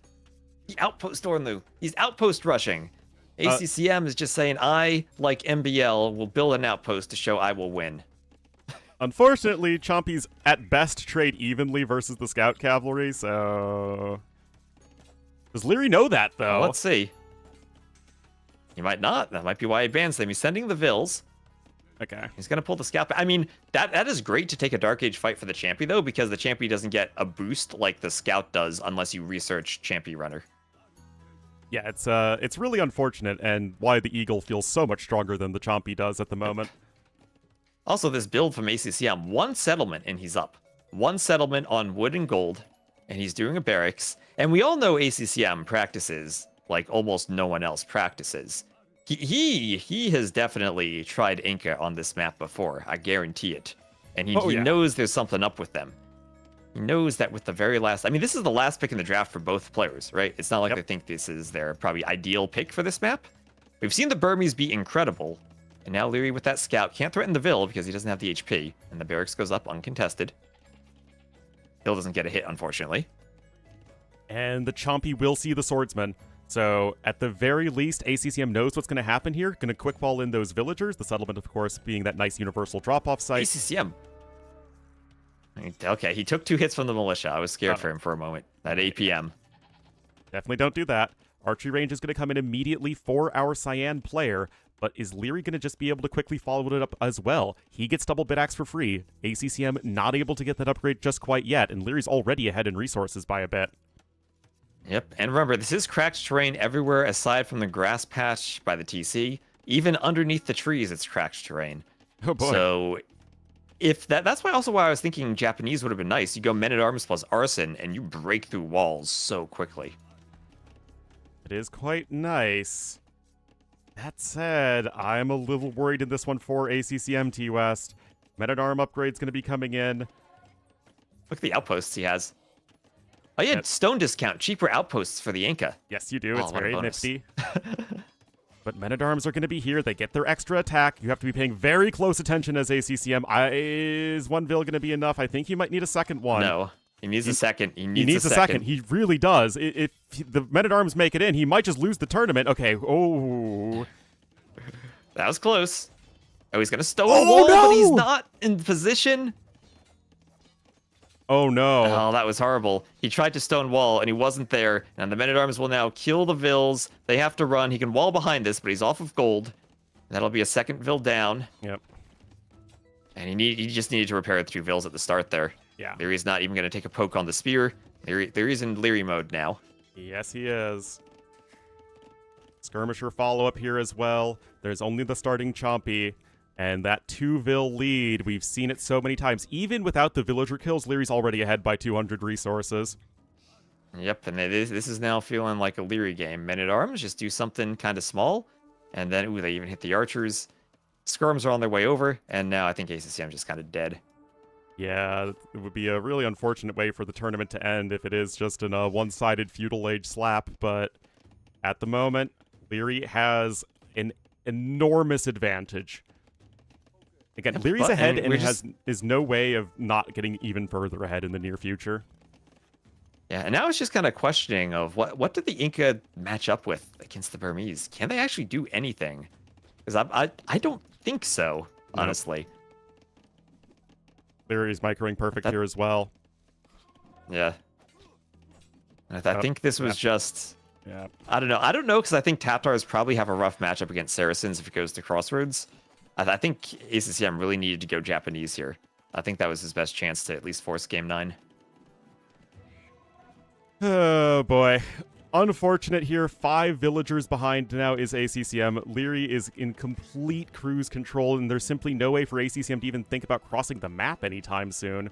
S2: The outpost Ornlu. He's outpost rushing. ACCM is just saying, I, like MBL, will build an outpost to show I will win.
S1: unfortunately, Chompy's at best trade evenly versus the Scout Cavalry, so... Does Leary know that, though?
S2: Let's see. He might not. That might be why he bans them. He's sending the Vils.
S1: Okay.
S2: He's going to pull the Scout. I mean, that is great to take a Dark Age fight for the Champy, though, because the Champy doesn't get a boost like the Scout does unless you research Champy Runner.
S1: Yeah, it's really unfortunate, and why the Eagle feels so much stronger than the Chompy does at the moment.
S2: Also, this build from ACCM, 1 settlement and he's up. 1 settlement on wood and gold, and he's doing a barracks. And we all know ACCM practices like almost no one else practices. He has definitely tried Inca on this map before, I guarantee it. And he knows there's something up with them. He knows that with the very last... I mean, this is the last pick in the draft for both players, right? It's not like they think this is their probably ideal pick for this map. We've seen the Burmese be incredible. And now Leary with that scout can't threaten the Vil because he doesn't have the HP. And the barracks goes up uncontested. Vil doesn't get a hit, unfortunately.
S1: And the Chompy will see the Swordsman. So, at the very least, ACCM knows what's going to happen here. Going to quick wall in those villagers. The settlement, of course, being that nice universal drop-off site.
S2: ACCM. Okay, he took 2 hits from the militia. I was scared for him for a moment. At 8 p.m.
S1: Definitely don't do that. Archery range is going to come in immediately for our Cyan player. But is Leary going to just be able to quickly follow it up as well? He gets double bit axe for free. ACCM not able to get that upgrade just quite yet. And Leary's already ahead in resources by a bit.
S2: Yep, and remember, this is cracked terrain everywhere aside from the grass patch by the TC. Even underneath the trees, it's cracked terrain.
S1: Oh boy.
S2: So, if that's why I was thinking Japanese would have been nice. You go Men-at-Arms plus Arson, and you break through walls so quickly.
S1: It is quite nice. That said, I'm a little worried in this one for ACCM T-West. Men-at-Arm upgrade's going to be coming in.
S2: Look at the outposts he has. Oh, yeah, stone discount, cheaper outposts for the Inca.
S1: Yes, you do.
S2: Oh,
S1: It's
S2: what a
S1: very
S2: bonus.
S1: nifty. But Men-at-Arms are going to be here. They get their extra attack. You have to be paying very close attention as ACCM. Is one Vil going to be enough? I think he might need a second one.
S2: No, he needs a second. He
S1: He needs
S2: a
S1: a second. He really does. If the Men-at-Arms make it in, he might just lose the tournament. Okay. Oh.
S2: That was close. Oh, he's going to stone
S1: Oh,
S2: wall,
S1: no!
S2: but he's not in position.
S1: Oh, no.
S2: Oh, that was horrible. He tried to stone wall, and he wasn't there. And the Men-at-Arms will now kill the Vils. They have to run. He can wall behind this, but he's off of gold. That'll be a second Vil down.
S1: Yep.
S2: And he just needed to repair the 2 Vils at the start there.
S1: Yeah.
S2: Leary's not even going to take a poke on the spear. Leary's in Leary mode now.
S1: Yes, he is. Skirmisher follow-up here as well. There's only the starting Chompy. And that 2 Vil lead, we've seen it so many times. Even without the villager kills, Leary's already ahead by 200 resources.
S2: Yep, and this is now feeling like a Leary game. Men-at-Arms just do something kind of small. And then, ooh, they even hit the archers. Skirms are on their way over. And now I think ACCM's just kind of dead.
S1: Yeah, it would be a really unfortunate way for the tournament to end if it is just in a one-sided feudal age slap. But at the moment, Leary has an enormous advantage. Again, Leary's ahead and is no way of not getting even further ahead in the near future.
S2: Yeah, and now it's just kind of questioning of what did the Inca match up with against the Burmese? Can they actually do anything? Because I don't think so, honestly.
S1: Leary's microing perfect here as well.
S2: Yeah. I think this was just
S1: Yeah.
S2: I don't know. I don't know because I think Tatars probably have a rough matchup against Saracens if it goes to Crossroads. I think ACCM really needed to go Japanese here. I think that was his best chance to at least force Game 9.
S1: Oh, boy. Unfortunate here. 5 villagers behind now is ACCM. Leary is in complete cruise control, and there's simply no way for ACCM to even think about crossing the map anytime soon.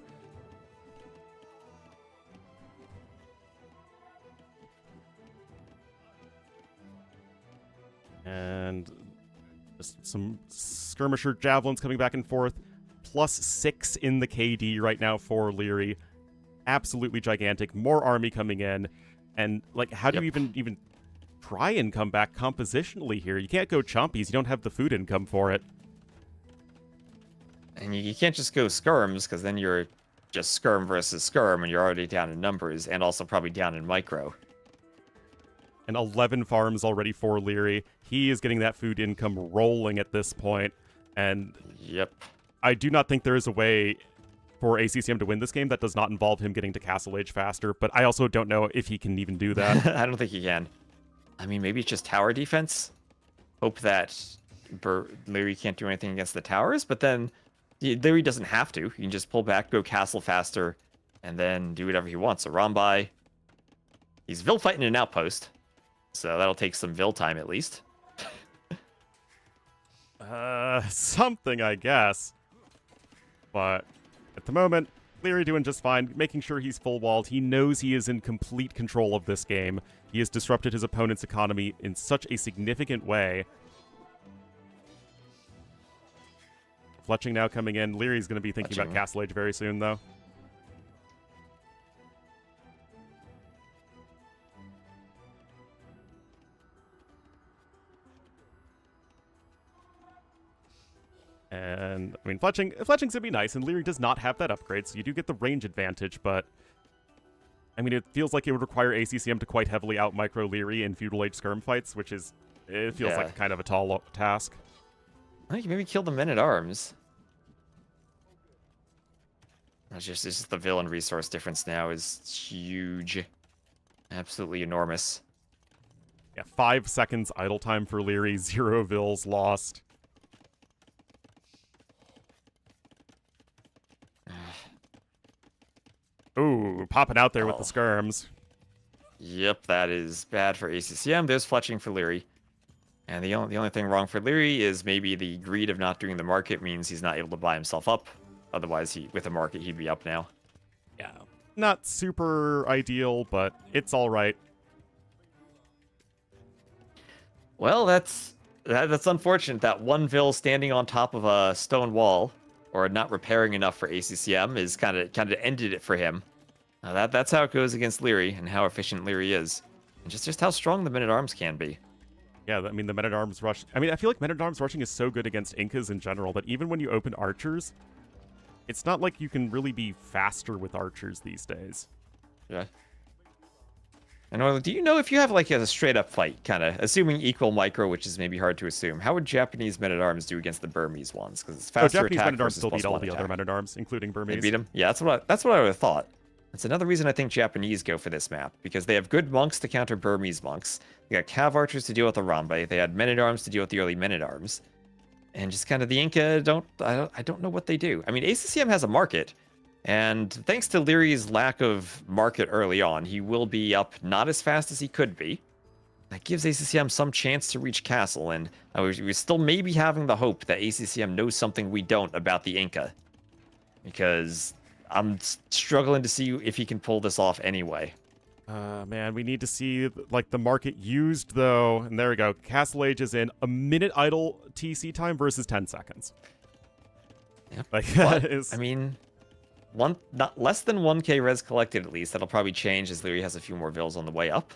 S1: And just some skirmisher javelins coming back and forth. +6 in the KD right now for Leary. Absolutely gigantic. More army coming in. And, like, how do you even try and come back compositionally here? You can't go chompies. You don't have the food income for it.
S2: And you can't just go skirms, because then you're just skirm versus skirm, and you're already down in numbers, and also probably down in micro.
S1: And 11 farms already for Leary. He is getting that food income rolling at this point. And
S2: Yep.
S1: I do not think there is a way for ACCM to win this game that does not involve him getting to Castle Age faster, but I also don't know if he can even do that.
S2: I don't think he can. I mean, maybe it's just tower defense. Hope that Leary can't do anything against the towers, but then Leary doesn't have to. He can just pull back, go castle faster, and then do whatever he wants. So Rambai, he's Vil fighting an outpost, so that'll take some Vil time at least.
S1: Something, I guess. But at the moment, Leary doing just fine, making sure he's full-walled. He knows he is in complete control of this game. He has disrupted his opponent's economy in such a significant way. Fletching now coming in. Leary's going to be thinking about Castle Age very soon, though. And, I mean, fletching's going to be nice, and Leary does not have that upgrade, so you do get the range advantage, but I mean, it feels like it would require ACCM to quite heavily out-micro Leary in Feudal Age skirm fights, which is, it feels like kind of a tall task.
S2: I think maybe kill the men-at-arms. It's just the villain resource difference now is huge. Absolutely enormous.
S1: Yeah, 5 seconds idle time for Leary, 0 Vils lost. Ooh, popping out there with the skirms.
S2: Yep, that is bad for ACCM. There's fletching for Leary. And the only thing wrong for Leary is maybe the greed of not doing the market means he's not able to buy himself up. Otherwise, with a market, he'd be up now.
S1: Yeah, not super ideal, but it's all right.
S2: Well, that's unfortunate. That one Vil standing on top of a stone wall, or not repairing enough for ACCM, is kind of ended it for him. That's how it goes against Leary, and how efficient Leary is, and just how strong the Men-at-Arms can be.
S1: Yeah, I mean, the Men-at-Arms rush... I mean, I feel like Men-at-Arms rushing is so good against Incas in general, that even when you open Archers, it's not like you can really be faster with Archers these days.
S2: Yeah. And Orlando, do you know if you have like a straight-up fight, kind of, assuming equal micro, which is maybe hard to assume, how would Japanese Men-at-Arms do against the Burmese ones? Because it's faster
S1: Japanese
S2: attack
S1: Men-at-Arms
S2: versus
S1: still beat all the
S2: +1
S1: other
S2: attack.
S1: Men-at-Arms, including Burmese.
S2: They beat them? Yeah, that's what I would have thought. That's another reason I think Japanese go for this map, because they have good monks to counter Burmese monks. They got Cav Archers to deal with the Rambai. They had Men-at-Arms to deal with the early Men-at-Arms. And just kind of the Inca, I don't know what they do. I mean, ACCM has a market, and thanks to Leary's lack of market early on, he will be up not as fast as he could be. That gives ACCM some chance to reach Castle, and we're still maybe having the hope that ACCM knows something we don't about the Inca. Because I'm struggling to see if he can pull this off anyway.
S1: Man, we need to see, like, the market used, though. And there we go. Castle Age is in a minute idle TC time versus 10 seconds.
S2: Yep.
S1: Like, that is...
S2: I mean, not less than 1k res collected, at least. That'll probably change as Leary has a few more Vils on the way up.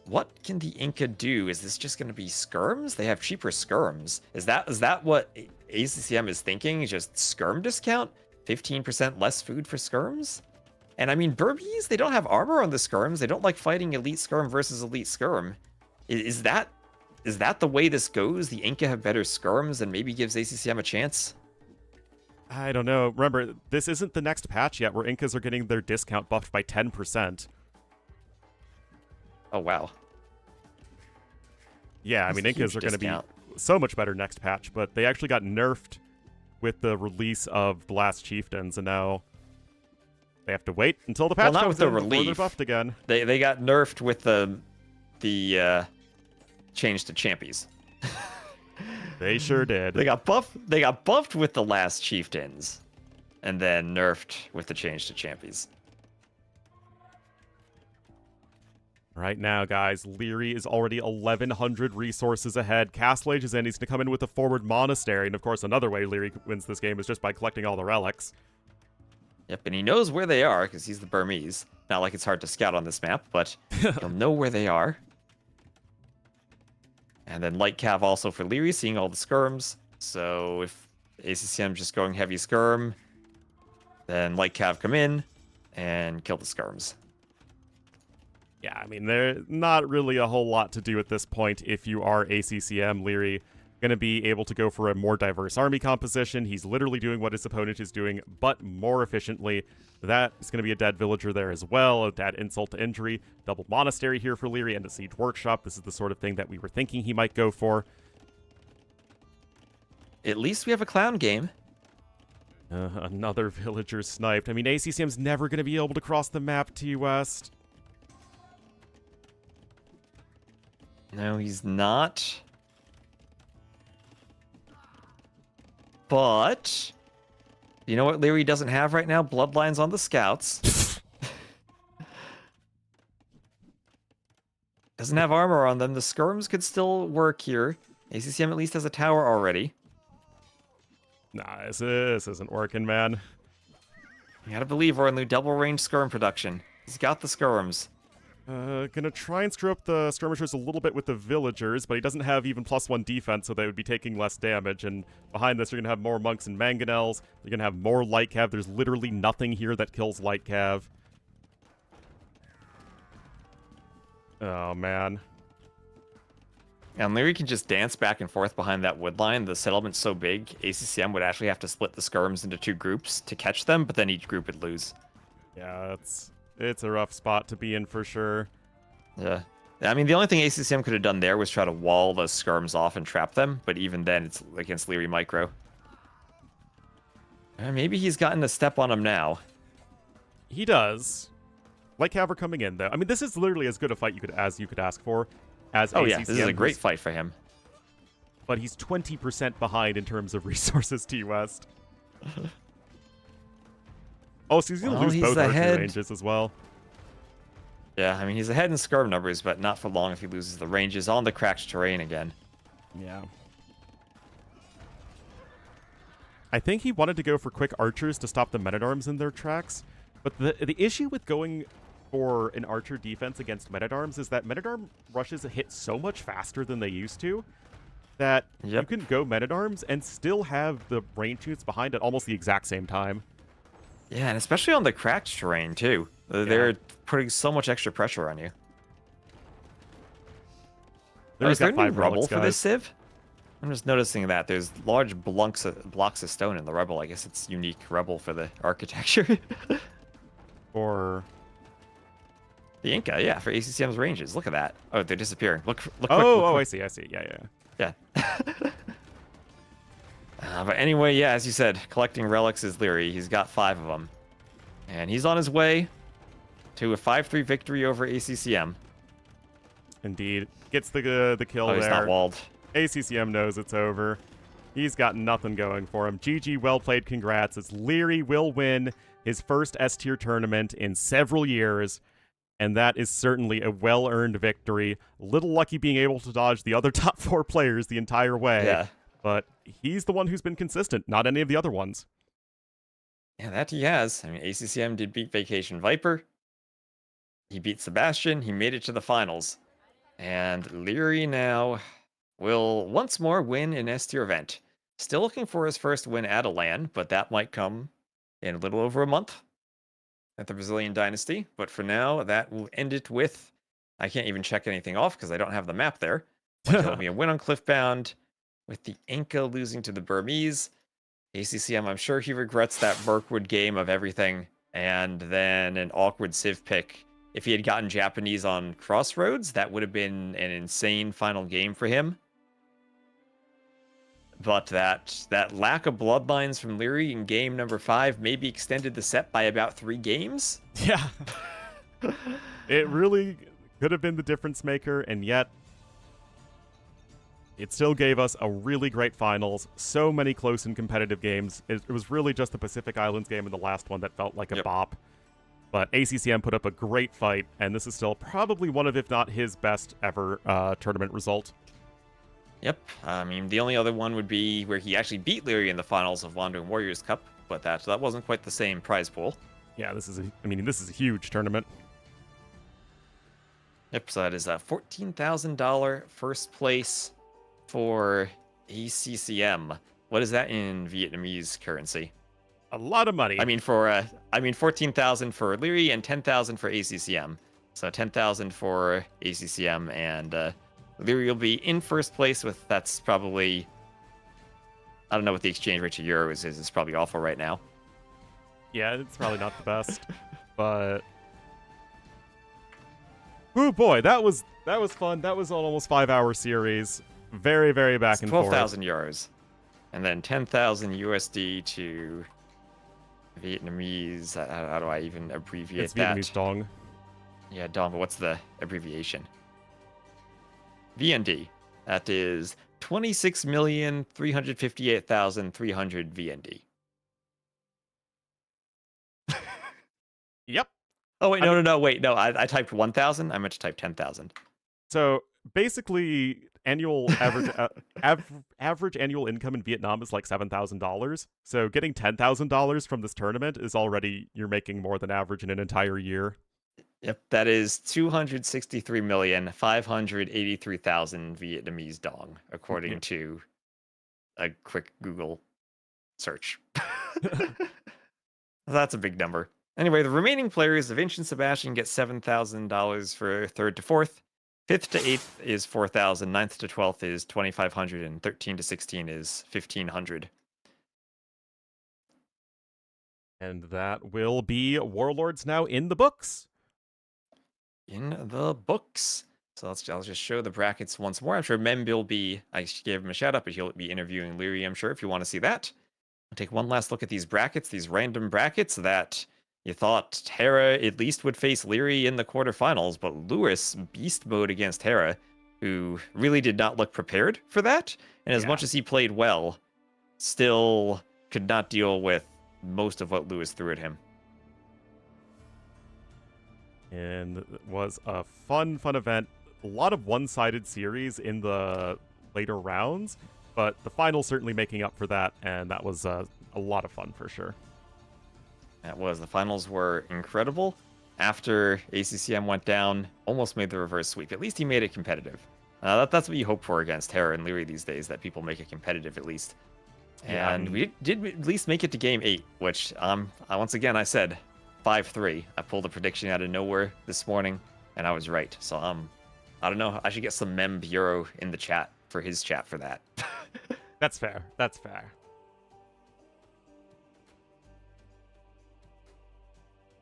S2: What can the Inca do? Is this just going to be skirms? They have cheaper skirms. Is that what ACCM is thinking? Just skirm discount? 15% less food for skirms? And I mean, Burmese, they don't have armor on the skirms. They don't like fighting elite skirm versus elite skirm. Is that the way this goes? The Inca have better skirms and maybe gives ACCM a chance?
S1: I don't know. Remember, this isn't the next patch yet where Incas are getting their discount buffed by 10%.
S2: Oh, wow.
S1: Yeah, I
S2: That's
S1: mean,
S2: a
S1: Incas
S2: huge
S1: are going to be
S2: discount.
S1: so much better next patch, but they actually got nerfed with the release of the last Chieftains, and now they have to wait until the patch
S2: Well, not
S1: comes
S2: with the
S1: in before they're
S2: relief.
S1: buffed again.
S2: They got nerfed with the change to champions.
S1: They sure did.
S2: They got buffed with the last chieftains, and then nerfed with the change to champions.
S1: Right now, guys, Leary is already 1,100 resources ahead. Castle Age is in. He's going to come in with a forward monastery. And of course, another way Leary wins this game is just by collecting all the relics.
S2: Yep, and he knows where they are because he's the Burmese. Not like it's hard to scout on this map, but he'll know where they are. And then light cav also for Leary, seeing all the skirms. So if ACCM just going heavy skirm, then light cav come in and kill the skirms.
S1: Yeah, I mean, there's not really a whole lot to do at this point if you are ACCM. Leary going to be able to go for a more diverse army composition. He's literally doing what his opponent is doing, but more efficiently. That is going to be a dead villager there as well, a dead insult to injury. Double monastery here for Leary and a siege workshop. This is the sort of thing that we were thinking he might go for.
S2: At least we have a clown game.
S1: Another villager sniped. I mean, ACCM's never going to be able to cross the map to West.
S2: No, he's not. But you know what Leary doesn't have right now? Bloodlines on the scouts. Doesn't have armor on them. The skirms could still work here. ACCM at least has a tower already.
S1: Nah, this isn't working, man.
S2: You gotta believe Ornlu double range skirm production. He's got the skirms.
S1: Gonna try and screw up the skirmishers a little bit with the villagers, but he doesn't have even +1 defense, so they would be taking less damage. And behind this, you're gonna have more monks and mangonels. You're gonna have more light cav. There's literally nothing here that kills light cav. Oh, man.
S2: And Leary can just dance back and forth behind that wood line. The settlement's so big, ACCM would actually have to split the skirms into 2 groups to catch them, but then each group would lose.
S1: Yeah, it's a rough spot to be in for sure.
S2: Yeah. I mean, the only thing ACCM could have done there was try to wall the skirms off and trap them, but even then, it's against Leary Micro. Maybe he's gotten a step on him now.
S1: He does. Light cav are coming in, though. I mean, this is literally as good a fight you could ask for as
S2: Oh
S1: ACCM.
S2: yeah, this is a great fight for him.
S1: But he's 20% behind in terms of resources to West. Oh, so he's going to lose both archery ranges as well.
S2: Yeah, I mean, he's ahead in skirm numbers, but not for long if he loses the ranges on the cracked terrain again.
S1: Yeah. I think he wanted to go for quick archers to stop the men-at-arms in their tracks. But the issue with going for an archer defense against men-at-arms is that men-at-arm rushes hit so much faster than they used to that you can go men-at-arms and still have the range units behind at almost the exact same time.
S2: Yeah, and especially on the cracked terrain, too. They're putting so much extra pressure on you. Is there any rubble for this civ? I'm just noticing that there's large blocks of stone in the rubble. I guess it's unique rubble for the architecture.
S1: Or
S2: the Inca, yeah, for ACCM's ranges. Look at that. Oh, they're disappearing. Look quick.
S1: I see. Yeah.
S2: But anyway, yeah, as you said, collecting relics is Leary. He's got 5 of them. And he's on his way to a 5-3 victory over ACCM.
S1: Indeed. Gets the kill there.
S2: He's not walled.
S1: ACCM knows it's over. He's got nothing going for him. GG, well played, congrats. As Leary will win his first S-tier tournament in several years, and that is certainly a well-earned victory. A little lucky being able to dodge the other top 4 players the entire way.
S2: Yeah.
S1: But he's the one who's been consistent, not any of the other ones.
S2: Yeah, that he has. I mean, ACCM did beat Vacation Viper. He beat Sebastian. He made it to the finals. And Leary now will once more win an S-tier event. Still looking for his first win at a LAN, but that might come in a little over a month at the Brazilian Dynasty. But for now, that will end it with... I can't even check anything off because I don't have the map there. But it'll be a win on Cliffbound, with the Inca losing to the Burmese. ACCM, I'm sure he regrets that Mirkwood game of everything, and then an awkward civ pick if he had gotten Japanese on Crossroads, that would have been an insane final game for him. But that lack of bloodlines from Leary in game number 5 maybe extended the set by about 3 games.
S1: Yeah. It really could have been the difference maker, and yet it still gave us a really great finals. So many close and competitive games. It was really just the Pacific Islands game and the last one that felt like a bop. But ACCM put up a great fight, and this is still probably one of, if not his best ever tournament result.
S2: Yep. I mean, the only other one would be where he actually beat Leary in the finals of Wandering Warriors Cup, but that wasn't quite the same prize pool.
S1: Yeah, this is a huge tournament.
S2: Yep, so that is a $14,000 first place for ACCM. What is that in Vietnamese currency?
S1: A lot of money.
S2: I mean, 14,000 for Leary and 10,000 for ACCM. So 10,000 for ACCM, and Leary will be in first place with, that's probably, I don't know what the exchange rate to euros is. It's probably awful right now.
S1: Yeah, it's probably not the best, but oh boy, that was fun. That was an almost 5-hour series. Very, very back and forth.
S2: 12,000 euros, and then 10,000 USD to Vietnamese. How do I even abbreviate that?
S1: It's Vietnamese dong.
S2: Yeah, dong. But what's the abbreviation? VND. That is 26,358,300 VND.
S1: Yep.
S2: Oh wait, no. Wait, no. I typed 1,000. I meant to type 10,000.
S1: So basically, annual average annual income in Vietnam is like $7,000. So getting $10,000 from this tournament is already, you're making more than average in an entire year.
S2: Yep, that is 263,583,000 Vietnamese dong, according to a quick Google search. That's a big number. Anyway, the remaining players of Inch and Sebastian get $7,000 for 3rd to 4th. 5th to 8th is 4,000. 9th to 12th is 2,500. And 13 to 16 is 1,500.
S1: And that will be Warlords now in the books.
S2: In the books. So I'll just show the brackets once more. I'm sure Mem will be, I gave him a shout out, but he'll be interviewing Leary, I'm sure, if you want to see that. I'll take one last look at these brackets, these random brackets that you thought Hera at least would face Leary in the quarterfinals, but Lewis beast mode against Hera, who really did not look prepared for that. And as much as he played well, still could not deal with most of what Lewis threw at him.
S1: And it was a fun event. A lot of one-sided series in the later rounds, but the final certainly making up for that, and that was a lot of fun for sure.
S2: That was. The finals were incredible. After ACCM went down, almost made the reverse sweep. At least he made it competitive. That's what you hope for against Hera and Leary these days, that people make it competitive at least. And we did at least make it to game 8, which, once again, I said 5-3. I pulled a prediction out of nowhere this morning, and I was right. So, I don't know. I should get some Mem Bureau in the chat for his chat for that.
S1: That's fair. That's fair.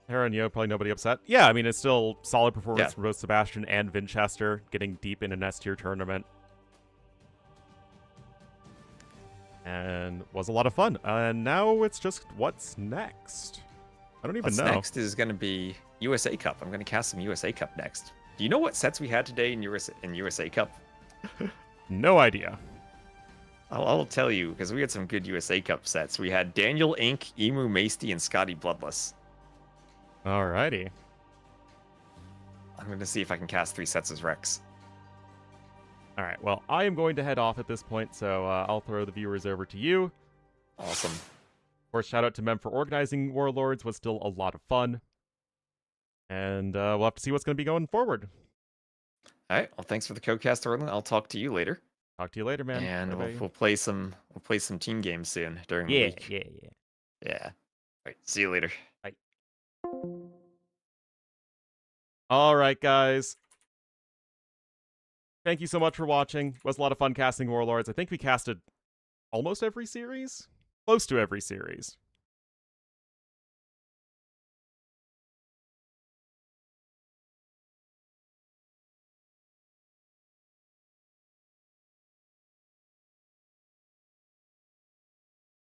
S1: Hera and Yo, probably nobody upset. Yeah, I mean, it's still solid performance from both Sebastian and Vinchester, getting deep in an S-tier tournament. And was a lot of fun. And now it's just, what's next? I don't even know.
S2: What's next is going to be USA Cup. I'm going to cast some USA Cup next. Do you know what sets we had today in USA Cup?
S1: No idea.
S2: I'll tell you, because we had some good USA Cup sets. We had Daniel Inc., Emu Masty, and Scotty Bloodless.
S1: Alrighty.
S2: I'm going to see if I can cast 3 sets as Rex.
S1: Alright, well, I am going to head off at this point, so I'll throw the viewers over to you.
S2: Awesome.
S1: Of course, shout out to Mem for organizing Warlords. Was still a lot of fun. And we'll have to see what's going to be going forward.
S2: Alright, well, thanks for the codecast, Ornlu. I'll talk to you later.
S1: Talk to you later, man.
S2: And we'll play some team games soon during the week. Yeah. Alright, see you later.
S1: Bye. All right, guys. Thank you so much for watching. It was a lot of fun casting Warlords. I think we casted almost every series? Close to every series.